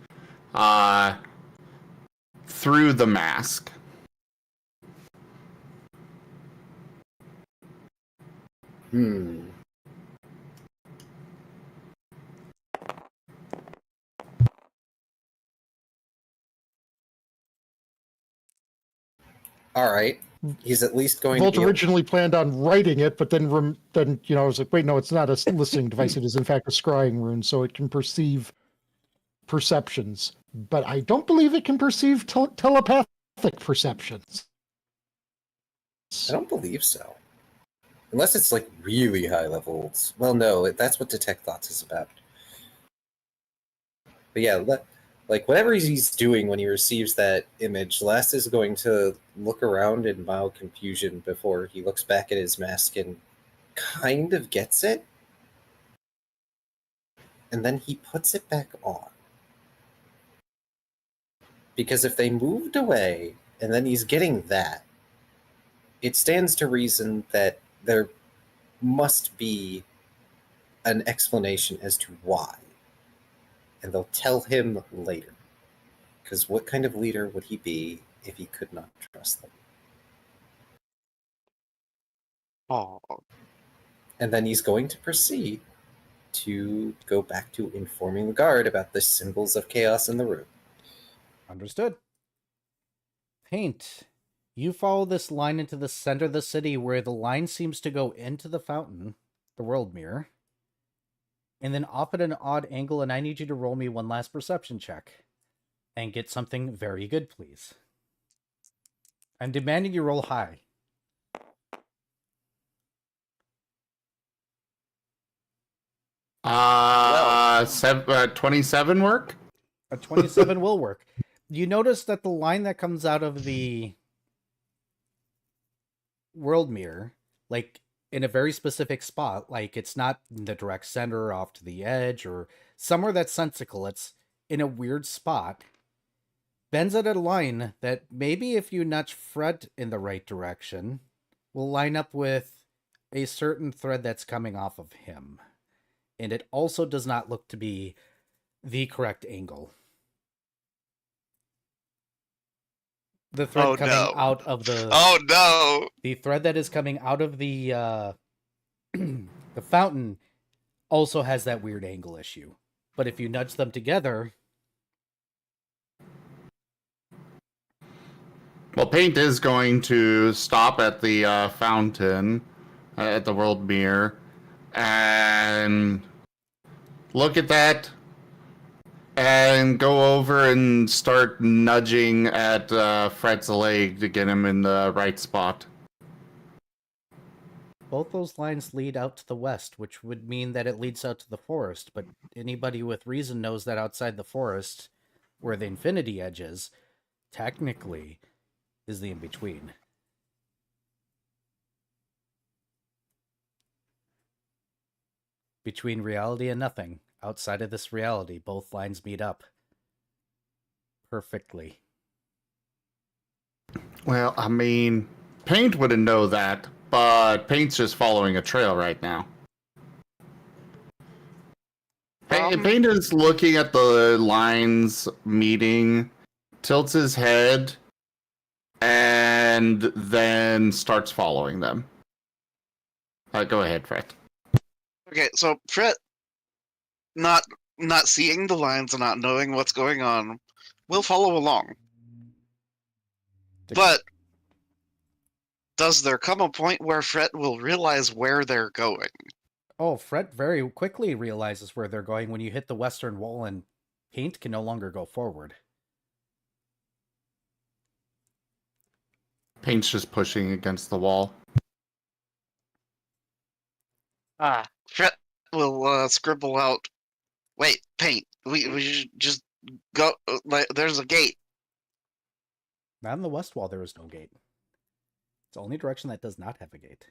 through the mask. All right. He's at least going Volt to be... originally planned on writing it, but then I was like, wait, no, it's not a listening device. It is in fact a scrying rune, so it can perceive perceptions. But I don't believe it can perceive telepathic perceptions. I don't believe so. Unless it's like really high levels. Well, no, that's what Detect Thoughts is about. But yeah, like whatever he's doing when he receives that image, Last is going to look around in mild confusion before he looks back at his mask and kind of gets it. And then he puts it back on. Because if they moved away and then he's getting that, it stands to reason that there must be an explanation as to why. And they'll tell him later. Because what kind of leader would he be if he could not trust them? oh, And then he's going to proceed to go back to informing the guard about the symbols of chaos in the room. Understood. Paint. You follow this line into the center of the city where the line seems to go into the fountain, the world mirror, and then off at an odd angle, and I need you to roll me one last perception check. And get something very good, please. I'm demanding you roll high. Well. 27 work? A 27 will work. You notice that the line that comes out of the world mirror, like in a very specific spot, like it's not in the direct center off to the edge or somewhere that's sensical, it's in a weird spot, bends at a line that maybe if you nudge Fred in the right direction, will line up with a certain thread that's coming off of him. And it also does not look to be the correct angle. The thread coming out of the... Oh no! The thread that is coming out of the the fountain also has that weird angle issue. But if you nudge them together... Well, Paint is going to stop at the fountain, at the world mirror, and look at that, and go over and start nudging at Fred's leg to get him in the right spot. Both those lines lead out to the west, which would mean that it leads out to the forest, but anybody with reason knows that outside the forest, where the infinity edge is, technically is the in-between. Between reality and nothing, outside of this reality, both lines meet up. Perfectly. Well, I mean, Paint wouldn't know that, but Paint's just following a trail right now. Paint is looking at the lines meeting, tilts his head, and then starts following them. Go ahead, Fred. Okay, so Fred, not seeing the lines and not knowing what's going on, will follow along. But does there come a point where Fred will realize where they're going? Oh, Fred very quickly realizes where they're going when you hit the western wall and Paint can no longer go forward. Paint's just pushing against the wall. Fred will scribble out, wait, Paint, we should just go, there's a gate. Not in the west wall, there is no gate. It's the only direction that does not have a gate.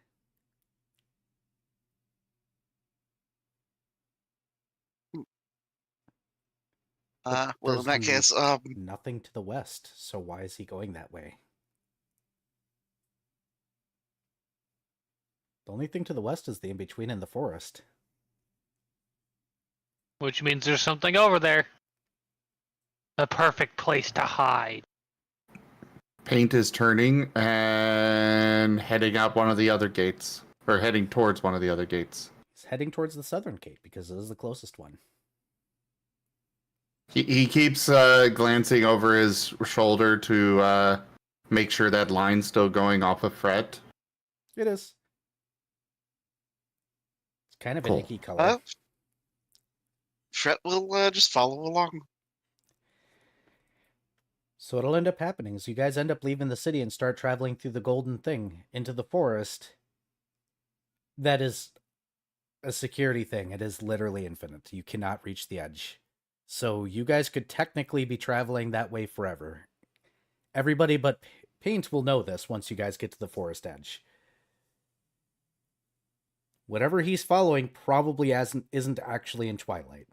Well, in that case, nothing to the west, so why is he going that way? The only thing to the west is the in-between in the forest. Which means there's something over there. The perfect place to hide. Paint is turning and heading out one of the other gates, or heading towards one of the other gates. He's heading towards the southern gate because it is the closest one. He keeps glancing over his shoulder to make sure that line's still going off of Fred. It is. It's kind of Cool. an icky color. Fred will just follow along. So what'll end up happening is you guys end up leaving the city and start traveling through the golden thing into the forest. That is a security thing. It is literally infinite. You cannot reach the edge. So you guys could technically be traveling that way forever. Everybody but Paint will know this once you guys get to the forest edge. Whatever he's following probably isn't actually in Twilight.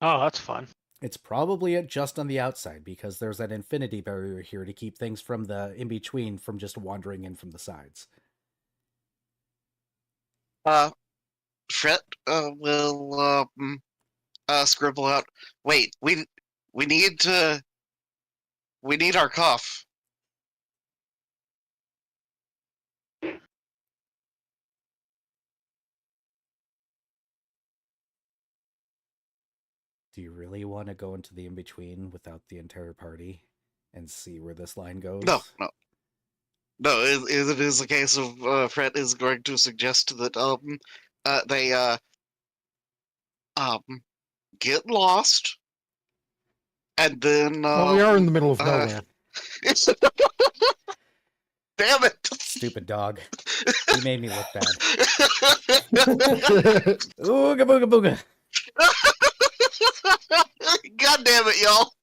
Oh, that's fun. It's probably just on the outside because there's that infinity barrier here to keep things from the in-between from just wandering in from the sides. Fred will scribble out, wait, we need our cough. Do you really want to go into the in-between without the entire party and see where this line goes? No. It is a case of Fred is going to suggest that they get lost, and then Well, we are in the middle of nowhere. Damn it! Stupid dog. He made me look bad. Ooga booga booga. God damn it, y'all!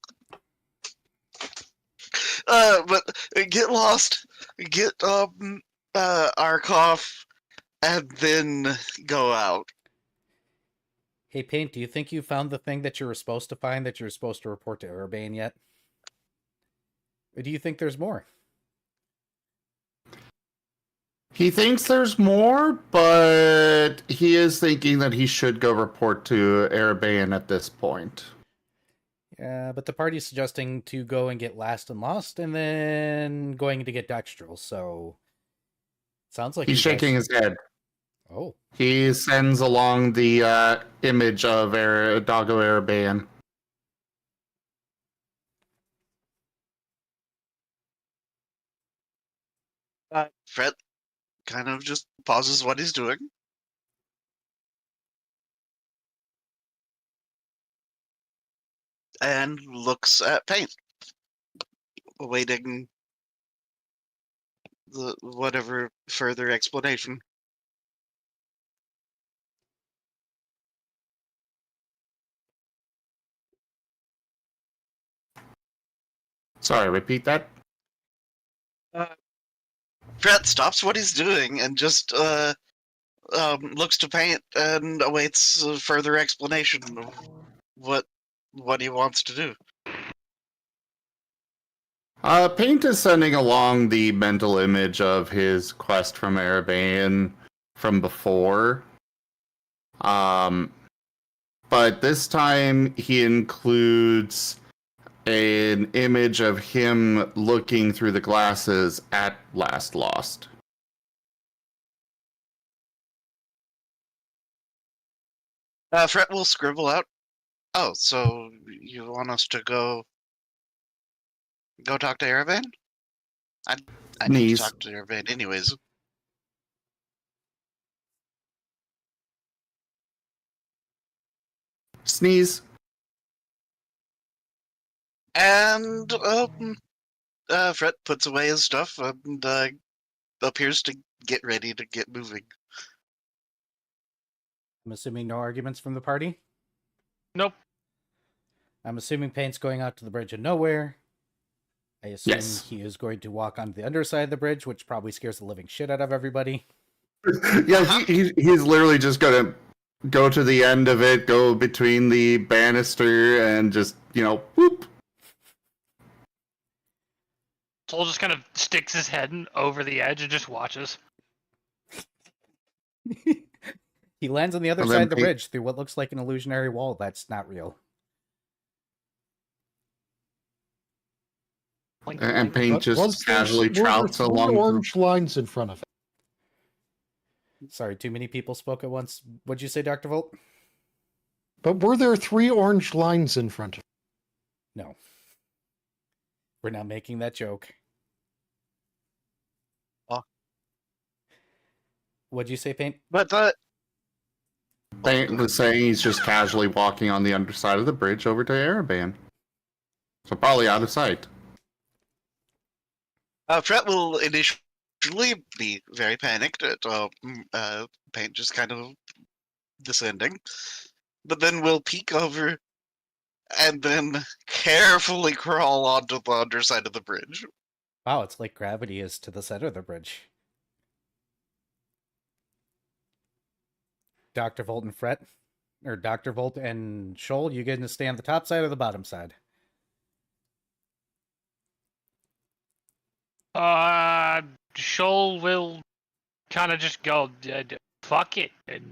But get lost, get our cough, and then go out. Hey, Paint, do you think you found the thing that you were supposed to find that you're supposed to report to Erebane yet? Or do you think there's more? He thinks there's more, but he is thinking that he should go report to Erebane at this point. Yeah, but the party's suggesting to go and get Last and Lost, and then going to get Dextral, so... Sounds like He's shaking his head. Oh. He sends along the image of Doggo Erebane. Fred kind of just pauses what he's doing. And looks at Paint, waiting the whatever further explanation. Sorry, repeat that. Fret stops what he's doing and just looks to Paint and awaits further explanation of what he wants to do. Paint is sending along the mental image of his quest from Erebane from before. But this time he includes an image of him looking through the glasses at Last Lost. Fret will scribble out. Oh, so you want us to go talk to Erebane? I need to Sneeze. talk to Erebane anyways. Sneeze. And Fret puts away his stuff and appears to get ready to get moving. I'm assuming no arguments from the party. Nope. I'm assuming Paint's going out to the Bridge of Nowhere. I assume Yes. he is going to walk onto the underside of the bridge, which probably scares the living shit out of everybody. Yeah, he's literally just gonna go to the end of it, go between the banister, and just, whoop. Soul just kind of sticks his head over the edge and just watches. He lands on the other And side then of the Paint- bridge through what looks like an illusionary wall that's not real. Blink, And blink. Paint But just was there- casually were there trouts three along. orange lines in front of it. Sorry, too many people spoke at once. What'd you say, Dr. Volt? But were there 3 orange lines in front of it? No. We're not making that joke. Oh. What'd you say, Paint? But Paint was saying he's just casually walking on the underside of the bridge over to Erebane. So probably out of sight. Fret will initially be very panicked at Paint just kind of descending, but then we'll peek over and then carefully crawl onto the underside of the bridge. Wow, it's like gravity is to the center of the bridge. Dr. Volt and Fret, or Dr. Volt and Shoal, you going to stay on the top side or the bottom side? Shoal will kind of just go, fuck it. And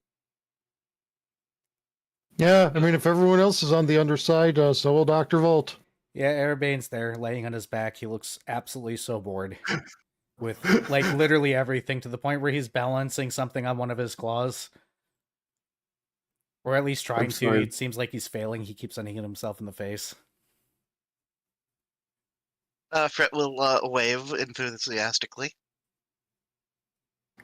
Yeah, I mean, if everyone else is on the underside, so will Dr. Volt. Yeah, Erebane's there, laying on his back. He looks absolutely so bored. With, like, literally everything, to the point where he's balancing something on one of his claws. Or at least trying to. sorry. It seems like he's failing. He keeps on hitting himself in the face. Fret will wave enthusiastically.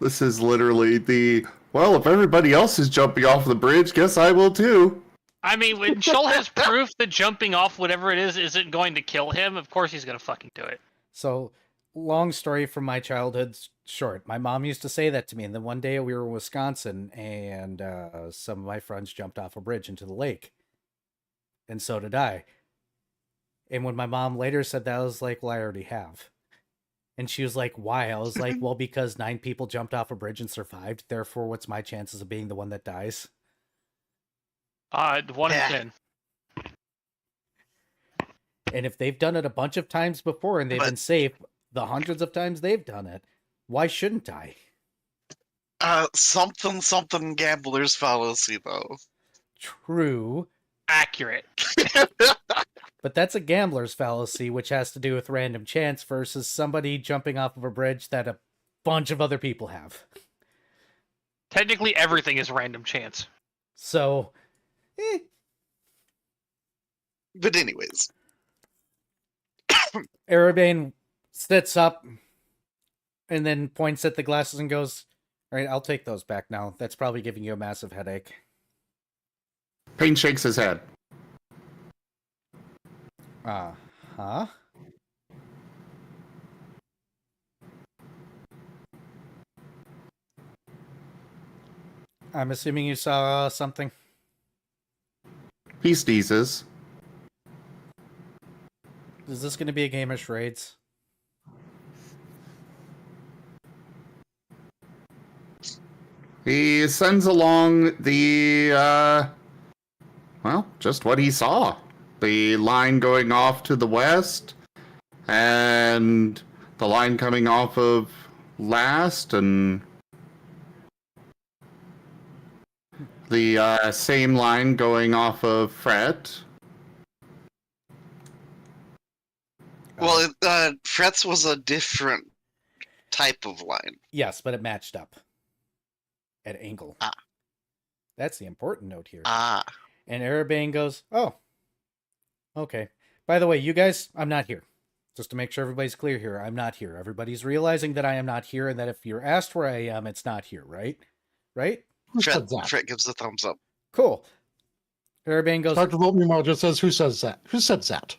This is literally well, if everybody else is jumping off the bridge, guess I will too. I mean, when Shoal has proof that jumping off whatever it is isn't going to kill him, of course he's going to fucking do it. So, long story from my childhood short. My mom used to say that to me, and then one day we were in Wisconsin, and some of my friends jumped off a bridge into the lake. And so did I. And when my mom later said that, I was like, well, I already have. And she was like, why? I was like, well, because 9 people jumped off a bridge and survived. Therefore, what's my chances of being the one that dies? 1 in Yeah. 10. And if they've done it a bunch of times before and they've But- been safe, the hundreds of times they've done it, why shouldn't I? Something gamblers fallacy, though. True. Accurate. But that's a gambler's fallacy, which has to do with random chance versus somebody jumping off of a bridge that a bunch of other people have. Technically, everything is random chance. So, But anyways, Erebane sits up and then points at the glasses and goes, all right, I'll take those back now. That's probably giving you a massive headache. Paint shakes his head. Huh? I'm assuming you saw something. He sneezes. Is this going to be a game of charades? He sends along the, well, just what he saw. The line going off to the west, and the line coming off of last, and the same line going off of Fret. Well, Fret's was a different type of line. Yes, but it matched up at angle. Ah. That's the important note here. Ah. And Erebane goes, oh, okay. By the way, you guys, I'm not here. Just to make sure everybody's clear here, I'm not here. Everybody's realizing that I am not here, and that if you're asked where I am, it's not here, right? Right? Who said that? Fret gives a thumbs up. Cool. Erebane goes, Dr. Voltmimo just says, who says that? Who said that?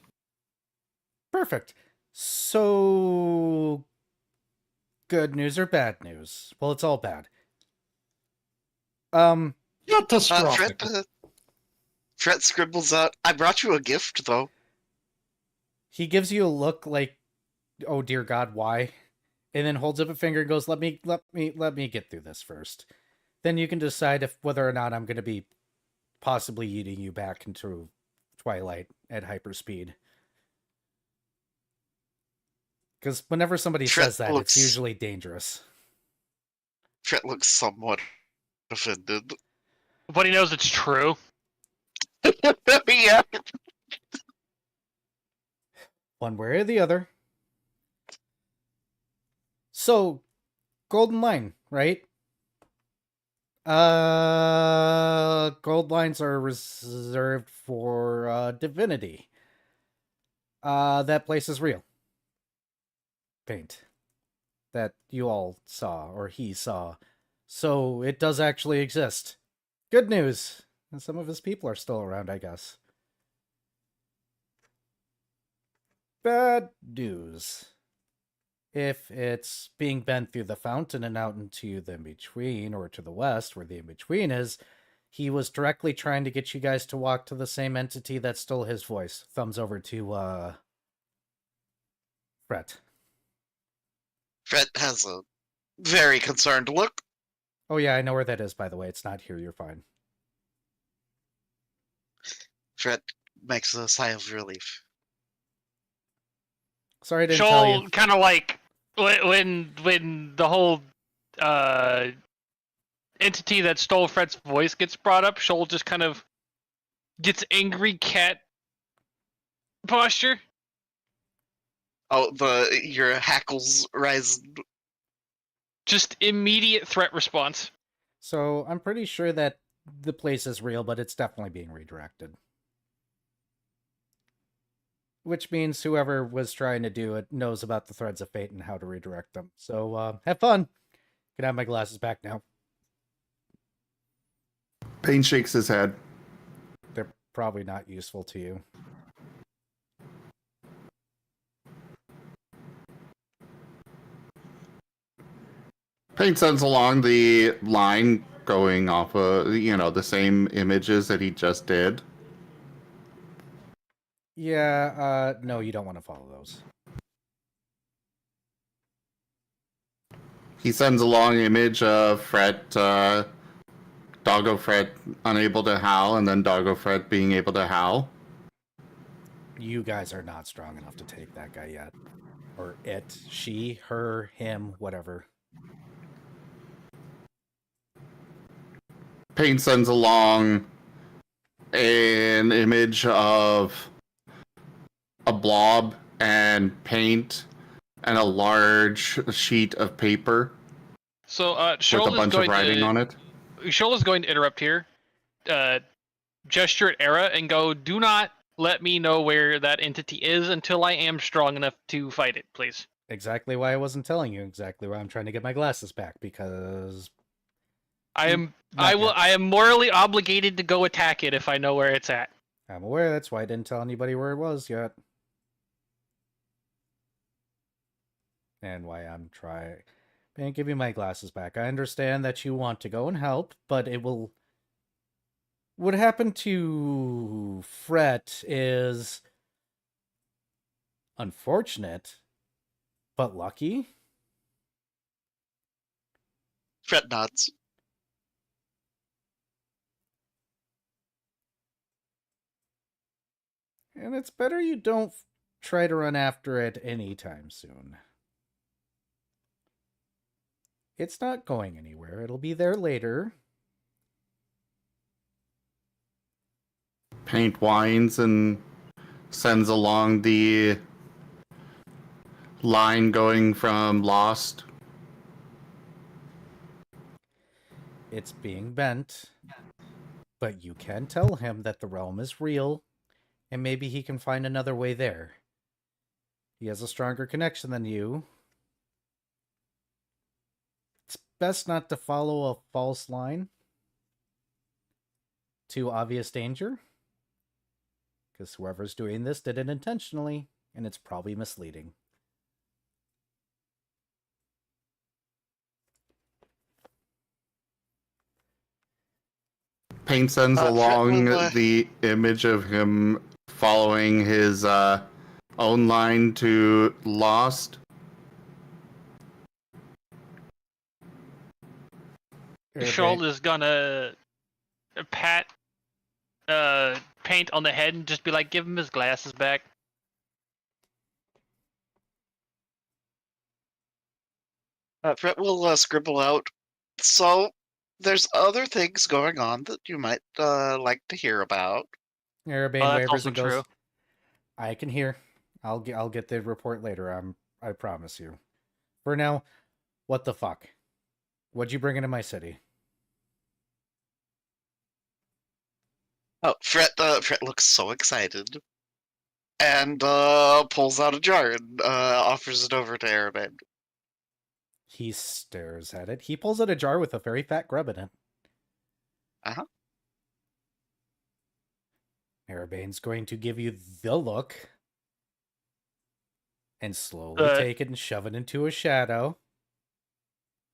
perfect. So, good news or bad news? Well, it's all bad. Catastrophic. Fret scribbles out, I brought you a gift, though. He gives you a look like, oh dear God, why? And then holds up a finger and goes, let me get through this first. Then you can decide if whether or not I'm going to be possibly eating you back into Twilight at hyperspeed. Because whenever somebody Fret says that, looks- it's usually dangerous. Fret looks somewhat offended. But he knows it's true. Yeah. One way or the other. So, Golden Line, right? Gold lines are reserved for Divinity. That place is real. Paint. That you all saw, or he saw. So, it does actually exist. Good news. And some of his people are still around, I guess. Bad news. If it's being bent through the fountain and out into the in-between, or to the west, where the in-between is, he was directly trying to get you guys to walk to the same entity that stole his voice. Thumbs over to, Fret. Fret has a very concerned look. Oh yeah, I know where that is, by the way. It's not here, you're fine. Fret makes a sigh of relief. Sorry I didn't tell you. Shoal kind of like when the whole entity that stole Fret's voice gets brought up. Shoal just kind of gets angry cat posture. Oh, your hackles rise. Just immediate threat response. So, I'm pretty sure that the place is real, but it's definitely being redirected. Which means whoever was trying to do it knows about the threads of fate and how to redirect them. So, have fun. Can I have my glasses back now? Payne shakes his head. They're probably not useful to you. Payne sends along the line going off of, the same images that he just did. Yeah, no, you don't want to follow those. He sends along image of Fret, Doggo Fret unable to howl, and then Doggo Fret being able to howl. You guys are not strong enough to take that guy yet. Or it, she, her, him, whatever. Payne sends along an image of a blob and paint and a large sheet of paper So, with a Shoal is bunch of going writing to on it. Shoal is going to interrupt here. Gesture at Era and go, do not let me know where that entity is until I am strong enough to fight it, please. Exactly why I wasn't telling you. Exactly why I'm trying to get my glasses back, because I am Not yet. I am morally obligated to go attack it if I know where it's at. I'm aware that's why I didn't tell anybody where it was yet. And why I'm Paint, give me my glasses back. I understand that you want to go and help, but it will... What happened to Fret is unfortunate, but lucky. Fret nods. And it's better you don't try to run after it anytime soon. It's not going anywhere. It'll be there later. Paint whines and sends along the line going from Lost. It's being bent. But you can tell him that the realm is real, and maybe he can find another way there. He has a stronger connection than you. It's best not to follow a false line to obvious danger. Because whoever's doing this did it intentionally, and it's probably misleading. Paint sends Fret along will, the image of him following his own line to Lost. Shoal is gonna pat Paint on the head and just be like, give him his glasses back. Fret will scribble out. So, there's other things going on that you might like to hear about. Arabane That's wavers also and goes, true. I can hear. I'll get the report later. I promise you. For now, what the fuck? What'd you bring into my city? Oh, Fret looks so excited. And pulls out a jar and offers it over to Arabane. He stares at it. He pulls out a jar with a very fat grub in it. Uh-huh. Arabane's going to give you the look and slowly take it and shove it into a shadow.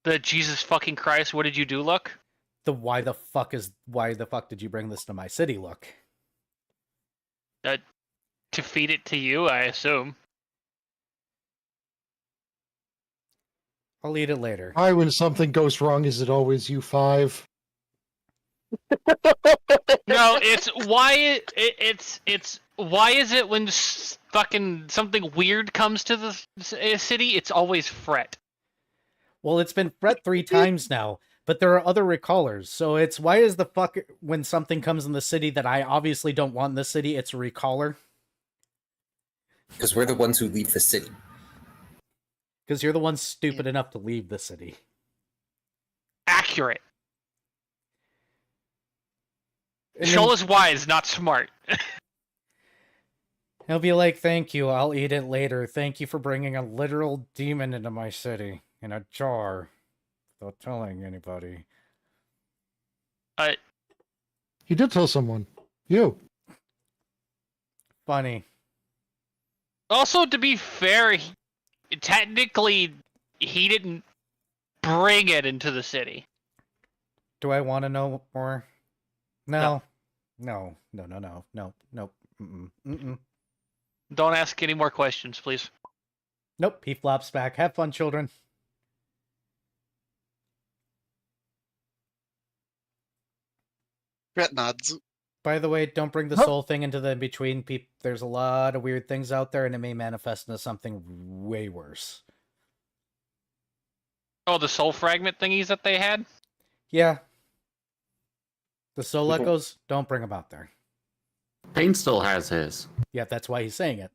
The Jesus fucking Christ, what did you do look? The why the fuck did you bring this to my city look? To feed it to you, I assume. I'll eat it later. Why, when something goes wrong, is it always you five? No, it's why it's why is it when fucking something weird comes to the city, it's always Fret. Well, it's been Fret 3 times now, but there are other recallers. So it's why is the fuck when something comes in the city that I obviously don't want in the city, it's a recaller? Because we're the ones who leave the city. Because you're the one stupid enough to leave the city. Accurate. And Shoal then is wise, not smart. he'll be like, thank you, I'll eat it later. Thank you for bringing a literal demon into my city in a jar without telling anybody. He did tell someone. You. Funny. Also, to be fair, technically, he didn't bring it into the city. Do I want to know more? No. No. Nope. Mm-mm. Don't ask any more questions, please. Nope, he flops back. Have fun, children. Fret nods. By the way, don't bring the Huh? soul thing into the in-between. There's a lot of weird things out there, and it may manifest into something way worse. Oh, the soul fragment thingies that they had? Yeah. The soul echoes, don't bring them out there. Paint still has his. Yeah, that's why he's saying it.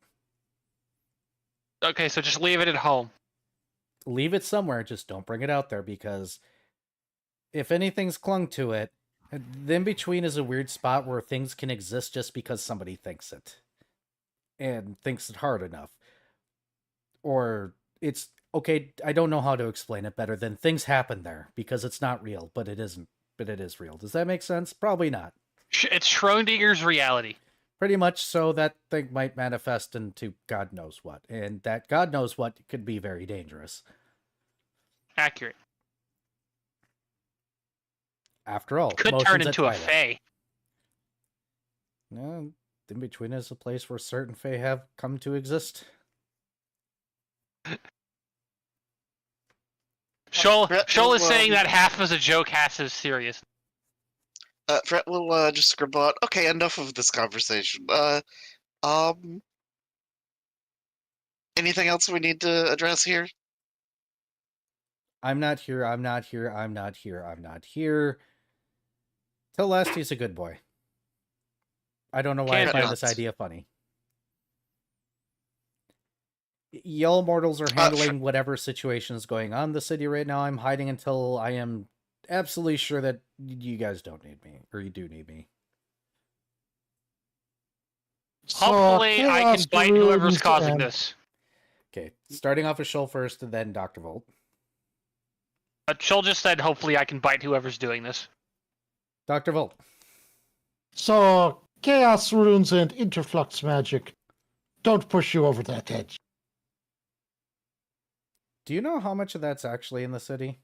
Okay, so just leave it at home. Leave it somewhere, just don't bring it out there, because if anything's clung to it, the in-between is a weird spot where things can exist just because somebody thinks it. And thinks it hard enough. Or it's, okay, I don't know how to explain it better than things happen there, because it's not real, but it isn't. But it is real. Does that make sense? Probably not. It's Schrodinger's reality. Pretty much so that thing might manifest into God knows what. And that God knows what could be very dangerous. accurate. After all, Could motions turn at into a Twilight. fae. No, in between is a place where certain fae have come to exist. Shoal Brett is will, saying that half as a joke, half as serious. Fret will just scribble out. Okay, enough of this conversation. Anything else we need to address here? I'm not here, I'm not here, I'm not here, I'm not here. Till last, he's a good boy. I don't know why I Can't find do this it. idea funny. Y'all mortals are handling whatever situation is going on in the city right now. I'm hiding until I am absolutely sure that you guys don't need me, or you do need me. Hopefully, I can Chaos bite whoever's runes causing and- this. Okay, starting off with Shoal first, and then Dr. Volt. Shoal just said, hopefully, I can bite whoever's doing this. Dr. Volt. So, chaos runes and interflux magic don't push you over that edge. Do you know how much of that's actually in the city?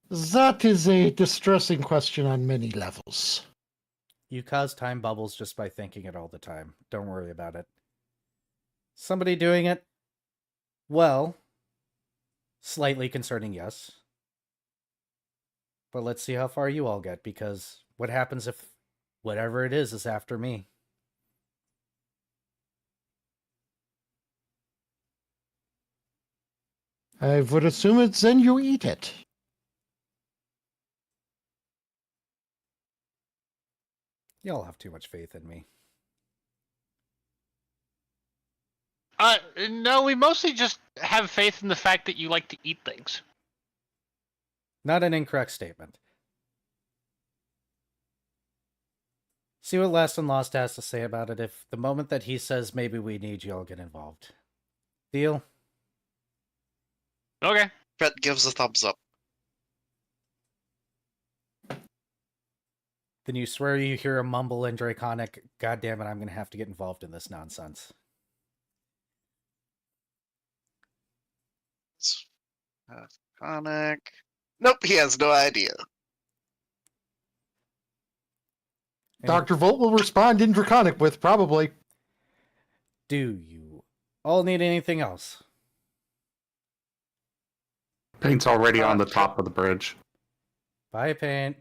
That is a distressing question on many levels. You cause time bubbles just by thinking it all the time. Don't worry about it. Somebody doing it? Well, slightly concerning, yes. But let's see how far you all get, because what happens if whatever it is after me? I would assume it's then you eat it. Y'all have too much faith in me. No, we mostly just have faith in the fact that you like to eat things. Not an incorrect statement. See what Last and Lost has to say about it. If the moment that he says maybe we need you, I'll get involved. Deal? Okay. Fret gives a thumbs up. Then you swear you hear a mumble in Draconic, God damn it, I'm going to have to get involved in this nonsense. Conic. Nope, he has no idea. And Dr. Volt will respond in Draconic with probably. do you all need anything else? Paint's already on the top of the bridge. Bye, Paint.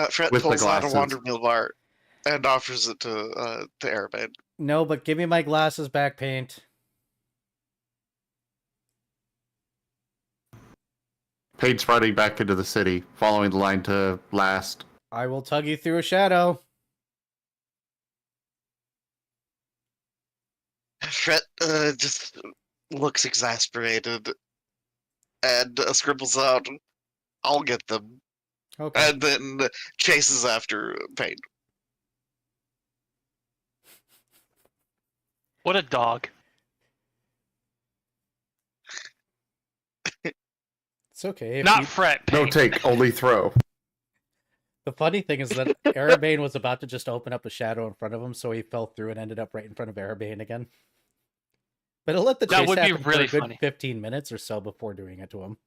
Fret With the pulls out a glasses. Wonder Meal bar and offers it to Airbane. No, but give me my glasses back, Paint. Paint's riding back into the city, following the line to last. I will tug you through a shadow. Fret just looks exasperated and scribbles out, I'll get them, Okay. and then chases after Pain. What a dog. It's okay. If Not you- fret, No Pain. take, only throw. The funny thing is that Erebane was about to just open up a shadow in front of him, so he fell through and ended up right in front of Erebane again. But he'll let the That chase would be happen really for a good funny. 15 minutes or so before doing it to him.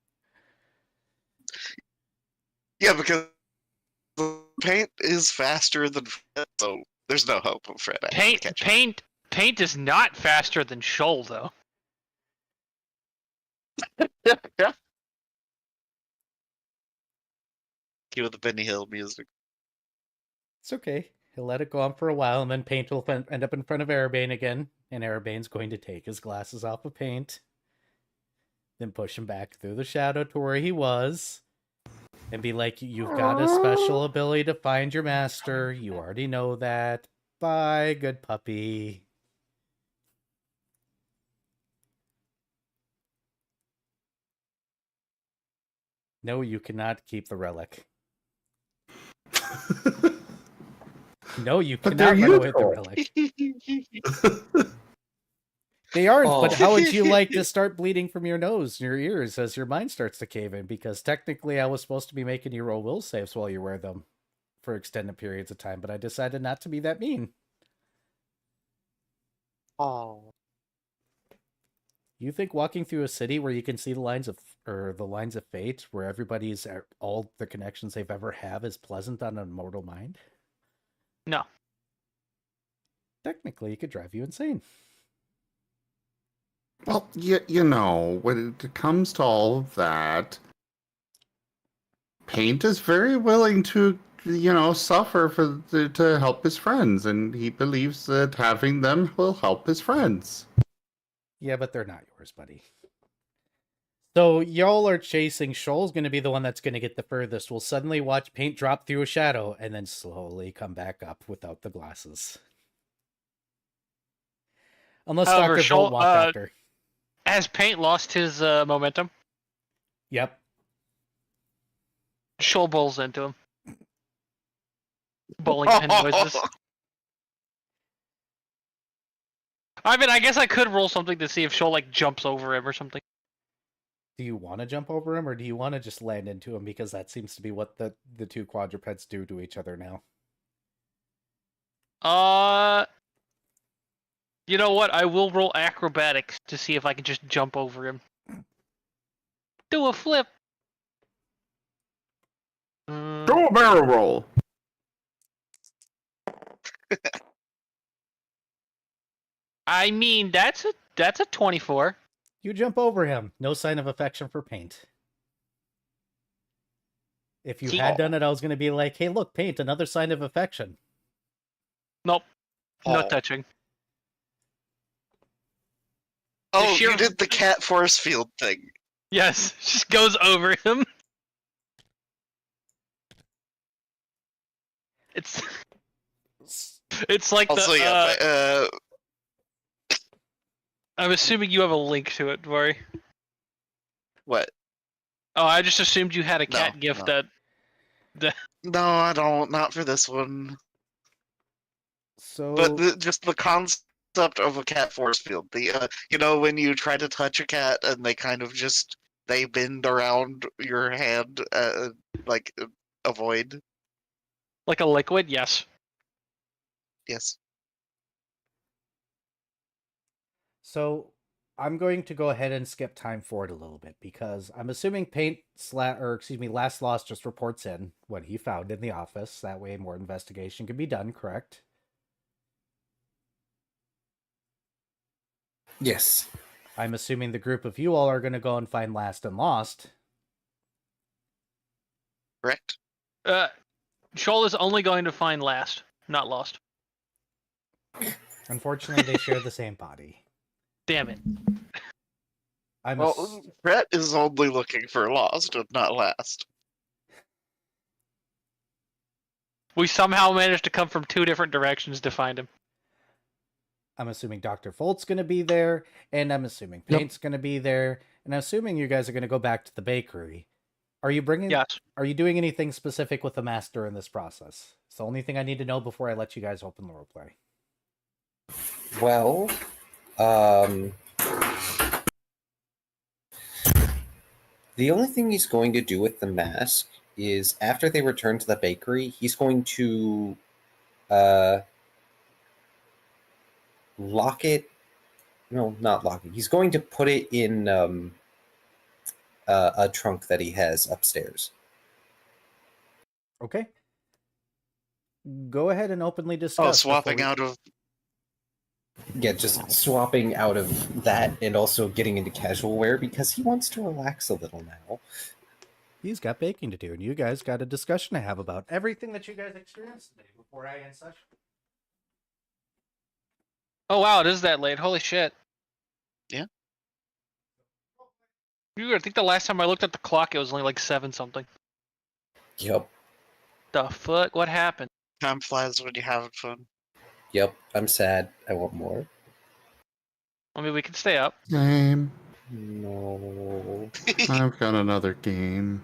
Yeah, because Paint is faster than Fret, so there's no hope of Fret actually catching. Paint is not faster than Shoal, though. Yeah. Cue the Benny Hill music. It's okay. He'll let it go on for a while, and then Paint will end up in front of Erebane again, and Erebane's going to take his glasses off of Paint, then push him back through the shadow to where he was, and be like, you've got a special ability to find your master. You already know that. Bye, good puppy. No, you cannot keep the relic. No, you But cannot they're run away with the useful. relic. They aren't, but Oh. how would you like to start bleeding from your nose and your ears as your mind starts to cave in? Because technically I was supposed to be making you roll will saves while you wear them for extended periods of time, but I decided not to be that mean. Oh. You think walking through a city where you can see the lines of fate, where everybody's all the connections they've ever have, is pleasant on a mortal mind? No. Technically, it could drive you insane. Well, you know, when it comes to all of that, Paint is very willing to, suffer to help his friends, and he believes that having them will help his friends. Yeah, but they're not yours, buddy. So y'all are chasing. Shoal's going to be the one that's going to get the furthest. We'll suddenly watch Paint drop through a shadow and then slowly come back up without the glasses. Unless However, Dr. Volt walked after. Has Paint lost his momentum? Yep. Shoal bowls into him. Bowling pin noises. I mean, I guess I could roll something to see if Shoal like jumps over him or something. Do you want to jump over him, or do you want to just land into him? Because that seems to be what the two quadrupeds do to each other now. You know what? I will roll acrobatics to see if I can just jump over him. Do a flip. Do a barrel roll. I mean, that's a 24. You jump over him. No sign of affection for Paint. If you had done it, I was going to be like, hey, look, Paint, another sign of affection. Nope. No Oh. touching. Oh, sheer- you did the cat force field thing. Yes, just goes over him. It's like Also, the. yeah, I'm assuming you have a link to it, Dwari. what? Oh, I just assumed you had a cat No, gift no. that. No, I don't. Not for this one. So, But just the concept of a cat force field. The when you try to touch a cat and they kind of just they bend around your hand, like avoid. Like a liquid, yes. Yes. So I'm going to go ahead and skip time forward a little bit because I'm assuming Last Lost just reports in what he found in the office. That way more investigation can be done, correct? Yes. I'm assuming the group of you all are going to go and find Last and Lost. Correct. Shoal is only going to find Last, not Lost. Unfortunately, they share the same body. Damn it. Well, Brett is only looking for Lost and not Last. We somehow managed to come from two different directions to find him. I'm assuming Dr. Volt's going to be there, and I'm assuming Paint's going to be there, and I'm assuming you guys are going to go back to the bakery. Are you bringing? Yes. Are you doing anything specific with the master in this process? It's the only thing I need to know before I let you guys open the roleplay. Well, the only thing he's going to do with the mask is after they return to the bakery, he's going to lock it. No, not lock it. He's going to put it in a trunk that he has upstairs. Okay. Go ahead and openly discuss. Oh, swapping out of. Yeah, just swapping out of that and also getting into casual wear because he wants to relax a little now. He's got baking to do, and you guys got a discussion to have about everything that you guys experienced today before I end session. Oh wow, it is that late. Holy shit. Yeah. I think the last time I looked at the clock, it was only like 7 something. Yep. The fuck? What happened? Time flies when you're having fun. Yep. I'm sad. I want more. I mean, we can stay up. Game. No. I've got another game.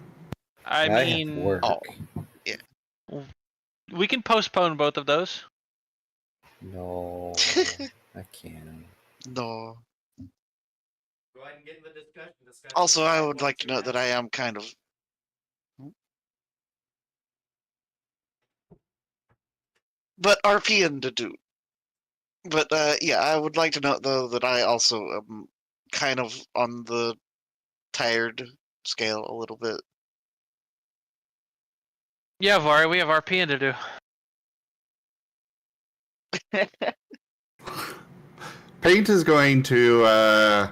I have mean, work. we can postpone both of those. No. I can't. No. Go ahead and get in the discussion. Also, I would like to note that I am kind of. But RPing to do. But yeah, I would like to note though that I also am kind of on the tired scale a little bit. Yeah, Vari, we have RPing to do. Paint is going to,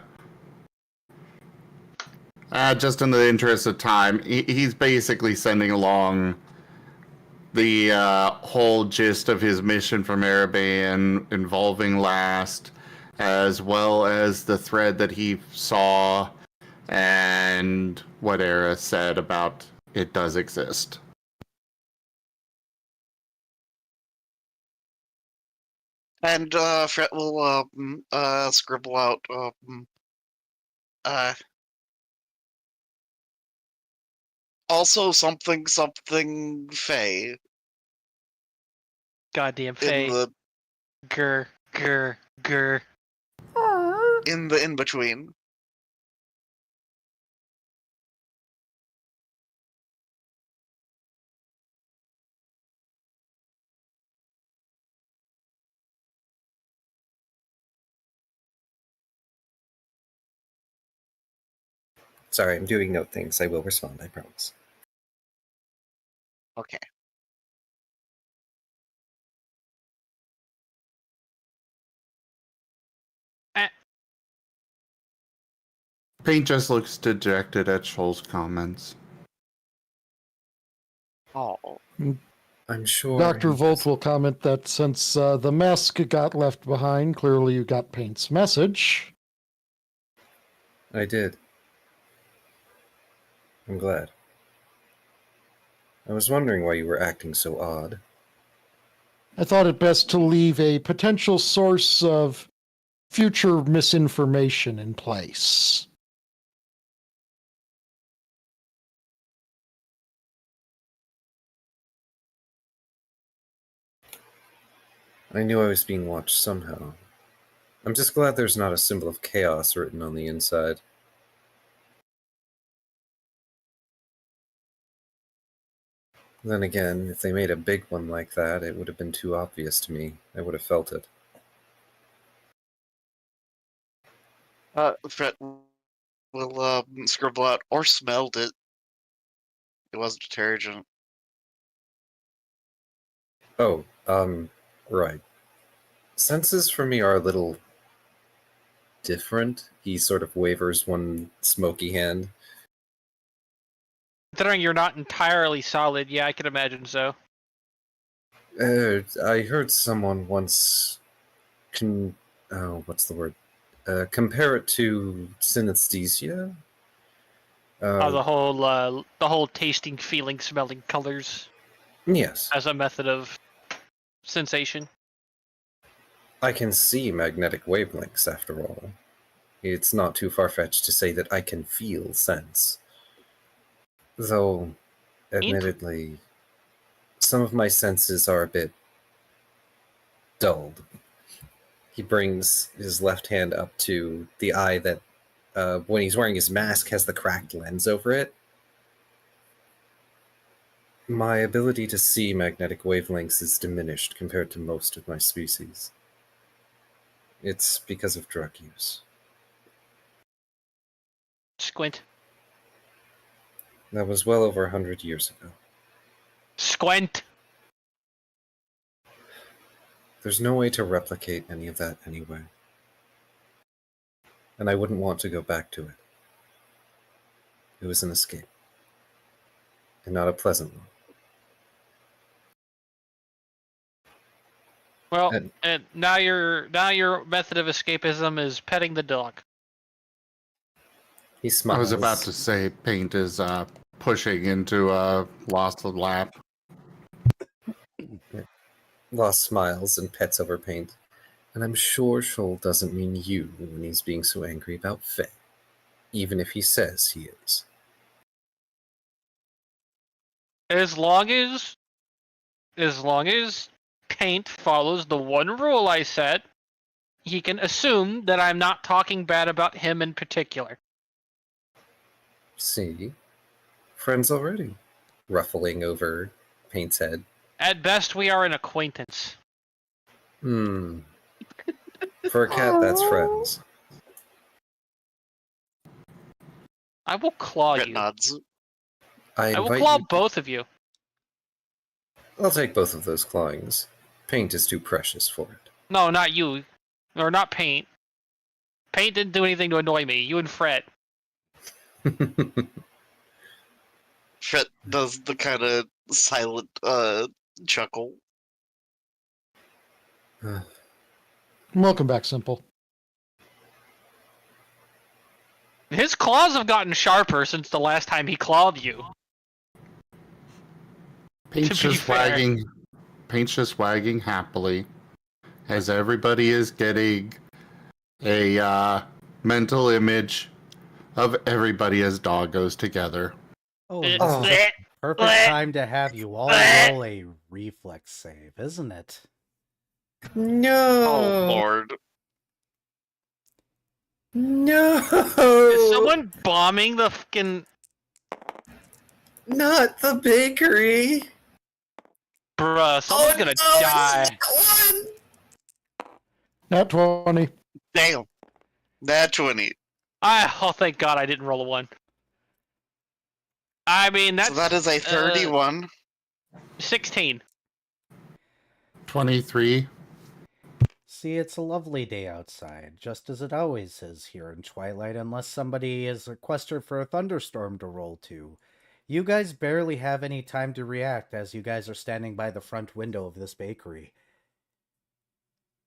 just in the interest of time, he's basically sending along the whole gist of his mission from Ereban involving Last, as well as the thread that he saw and what Era said about it does exist. And Fret will scribble out also something Faye Goddamn in Faye. the Grr. in between. Sorry, I'm doing note things. I will respond, I promise. Okay. Paint just looks dejected at Shoal's comments. Oh. I'm sure. Dr. Volt will comment that since the mask got left behind, clearly you got Paint's message. I did. I'm glad. I was wondering why you were acting so odd. I thought it best to leave a potential source of future misinformation in place. I knew I was being watched somehow. I'm just glad there's not a symbol of chaos written on the inside. Then again, if they made a big one like that, it would have been too obvious to me. I would have felt it. Fret will scribble out or smelled it. It was detergent. Oh, right. Senses for me are a little different. He sort of wavers one smoky hand. Considering you're not entirely solid, yeah, I can imagine so. I heard someone once what's the word? Compare it to synesthesia? The whole tasting, feeling, smelling colors Yes. as a method of sensation. I can see magnetic wavelengths, after all. It's not too far-fetched to say that I can feel sense. Though, admittedly, some of my senses are a bit dulled. He brings his left hand up to the eye that, when he's wearing his mask, has the cracked lens over it. My ability to see magnetic wavelengths is diminished compared to most of my species. It's because of drug use. Squint. That was well over 100 years ago. Squint! There's no way to replicate any of that anyway. And I wouldn't want to go back to it. It was an escape. And not a pleasant one. Well, and now your method of escapism is petting the dog. He smiles. I was about to say Paint is pushing into Lost Lap. Lost smiles and pets over Paint. And I'm sure Shoal doesn't mean you when he's being so angry about Faye. Even if he says he is. As long as Paint follows the one rule I set, he can assume that I'm not talking bad about him in particular. See? Friends already. Ruffling over Paint's head. At best, we are an acquaintance. For a cat, that's friends. I will claw Fret you. nods. I will invite claw you- both of you. I'll take both of those clawings. Paint is too precious for it. No, not you. Or not Paint. Paint didn't do anything to annoy me. You and Fret. Fret does the kind of silent chuckle. Welcome back, Simple. His claws have gotten sharper since the last time he clawed you. Paint's To be just fair. wagging. Paint's just wagging happily, as everybody is getting a mental image of everybody as doggos together. Oh, Eh, this is bleh, a perfect bleh, time to have you all bleh. roll a reflex save, isn't it? No! Oh lord. No! Is someone bombing the fucking... Not the bakery! Bruh, someone's gonna die. Nat 20. Damn. Nat 20. Oh, thank God I didn't roll a 1. I mean, that's So that is a 31. 16. 23. See, it's a lovely day outside, just as it always is here in Twilight, unless somebody is requested for a thunderstorm to roll to. You guys barely have any time to react as you guys are standing by the front window of this bakery.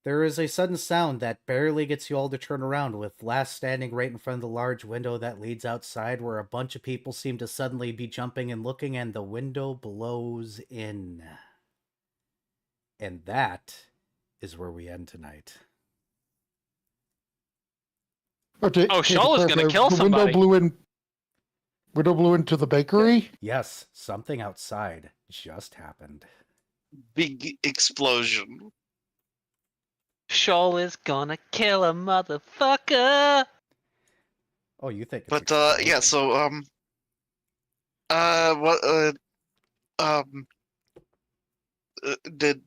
There is a sudden sound that barely gets you all to turn around, with Lass standing right in front of the large window that leads outside, where a bunch of people seem to suddenly be jumping and looking, and the window blows in. And that is where we end tonight. Oh, Shaw is gonna kill the somebody. Window blew into the bakery? Yes, something outside just happened. Big explosion. Shoal is gonna kill a motherfucker. Oh, you think it's But exploding. yeah, so did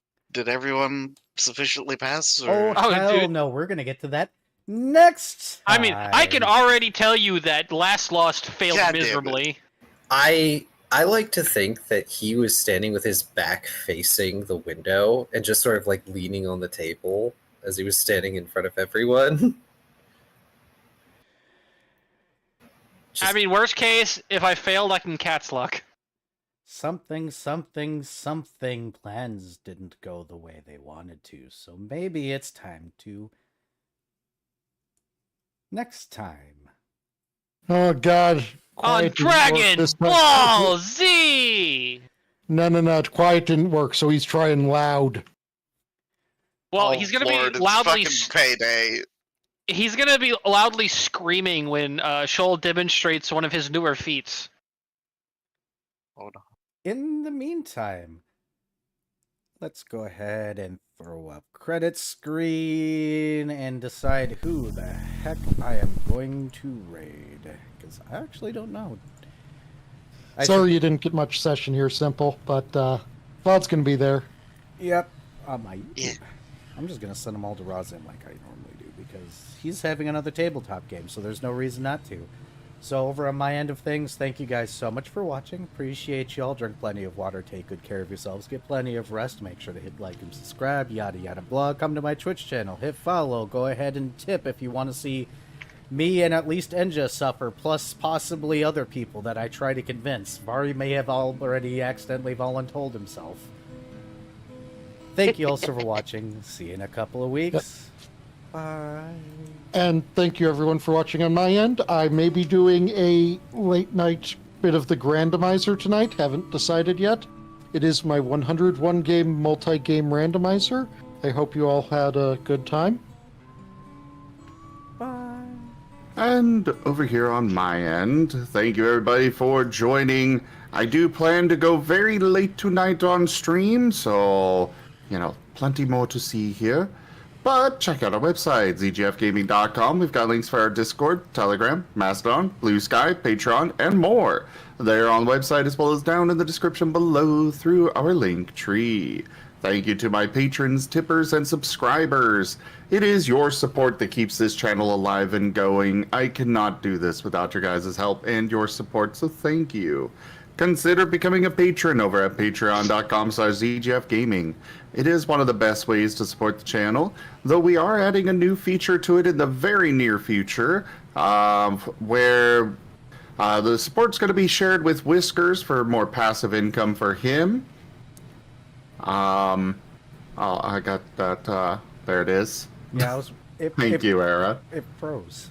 everyone sufficiently pass? Oh, Or Oh, hell dude. no, we're gonna get to that next I mean, I can time. already tell you that Last Lost failed God damn it. miserably. I like to think that he was standing with his back facing the window and just sort of like leaning on the table as he was standing in front of everyone. I mean, worst case, if I failed, I can cat's luck. Something plans didn't go the way they wanted to, so maybe it's time to next time. Oh, God. On Quiet didn't work Dragon this time. Ball Z! No. Quiet didn't work, so he's trying loud. Well, oh, he's gonna Lord, be it's loudly. fucking payday. He's gonna be loudly screaming when Shoal demonstrates one of his newer feats. Oh no. In the meantime, let's go ahead and throw up credit screen and decide who the heck I am going to raid. Because I actually don't know. I Sorry you didn't get much session here, Simple, but Vlad's going to be there. Yep. On my YouTube. Yeah. I'm just going to send them all to Razim like I normally do, because he's having another tabletop game, so there's no reason not to. So over on my end of things, thank you guys so much for watching. Appreciate y'all. Drink plenty of water, take good care of yourselves, get plenty of rest, make sure to hit like and subscribe, yada yada blah. Come to my Twitch channel, hit follow, go ahead and tip if you want to see me and at least Enja suffer, plus possibly other people that I try to convince. Vari may have already accidentally voluntold himself. Thank you also for watching. See you in a couple of weeks. Bye. And thank you everyone for watching on my end. I may be doing a late night bit of the Grandomizer tonight. Haven't decided yet. It is my 101 game multi-game randomizer. I hope you all had a good time. Bye. And over here on my end, thank you everybody for joining. I do plan to go very late tonight on stream, so, plenty more to see here. But check out our website, zgfgaming.com. We've got links for our Discord, Telegram, Mastodon, Blue Sky, Patreon, and more. They're on the website as well as down in the description below through our link tree. Thank you to my patrons, tippers, and subscribers. It is your support that keeps this channel alive and going. I cannot do this without your guys' help and your support, so thank you. Consider becoming a patron over at patreon.com/ZGFgaming. It is one of the best ways to support the channel, though we are adding a new feature to it in the very near future, where the support's going to be shared with Whiskers for more passive income for him. I got that, there it is. Yeah, Thank you, Era. It froze.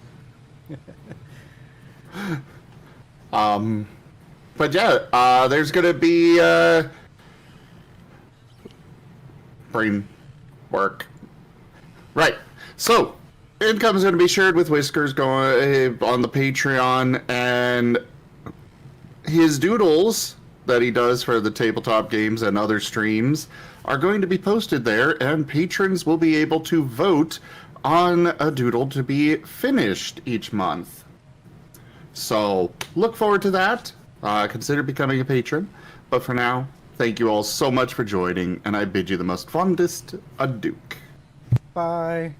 But yeah, there's gonna be brain work. Right. So income is gonna be shared with Whiskers going on the Patreon, and his doodles that he does for the tabletop games and other streams are going to be posted there, and patrons will be able to vote on a doodle to be finished each month. So look forward to that. Consider becoming a patron. But for now, thank you all so much for joining, and I bid you the most fondest adieu. Bye.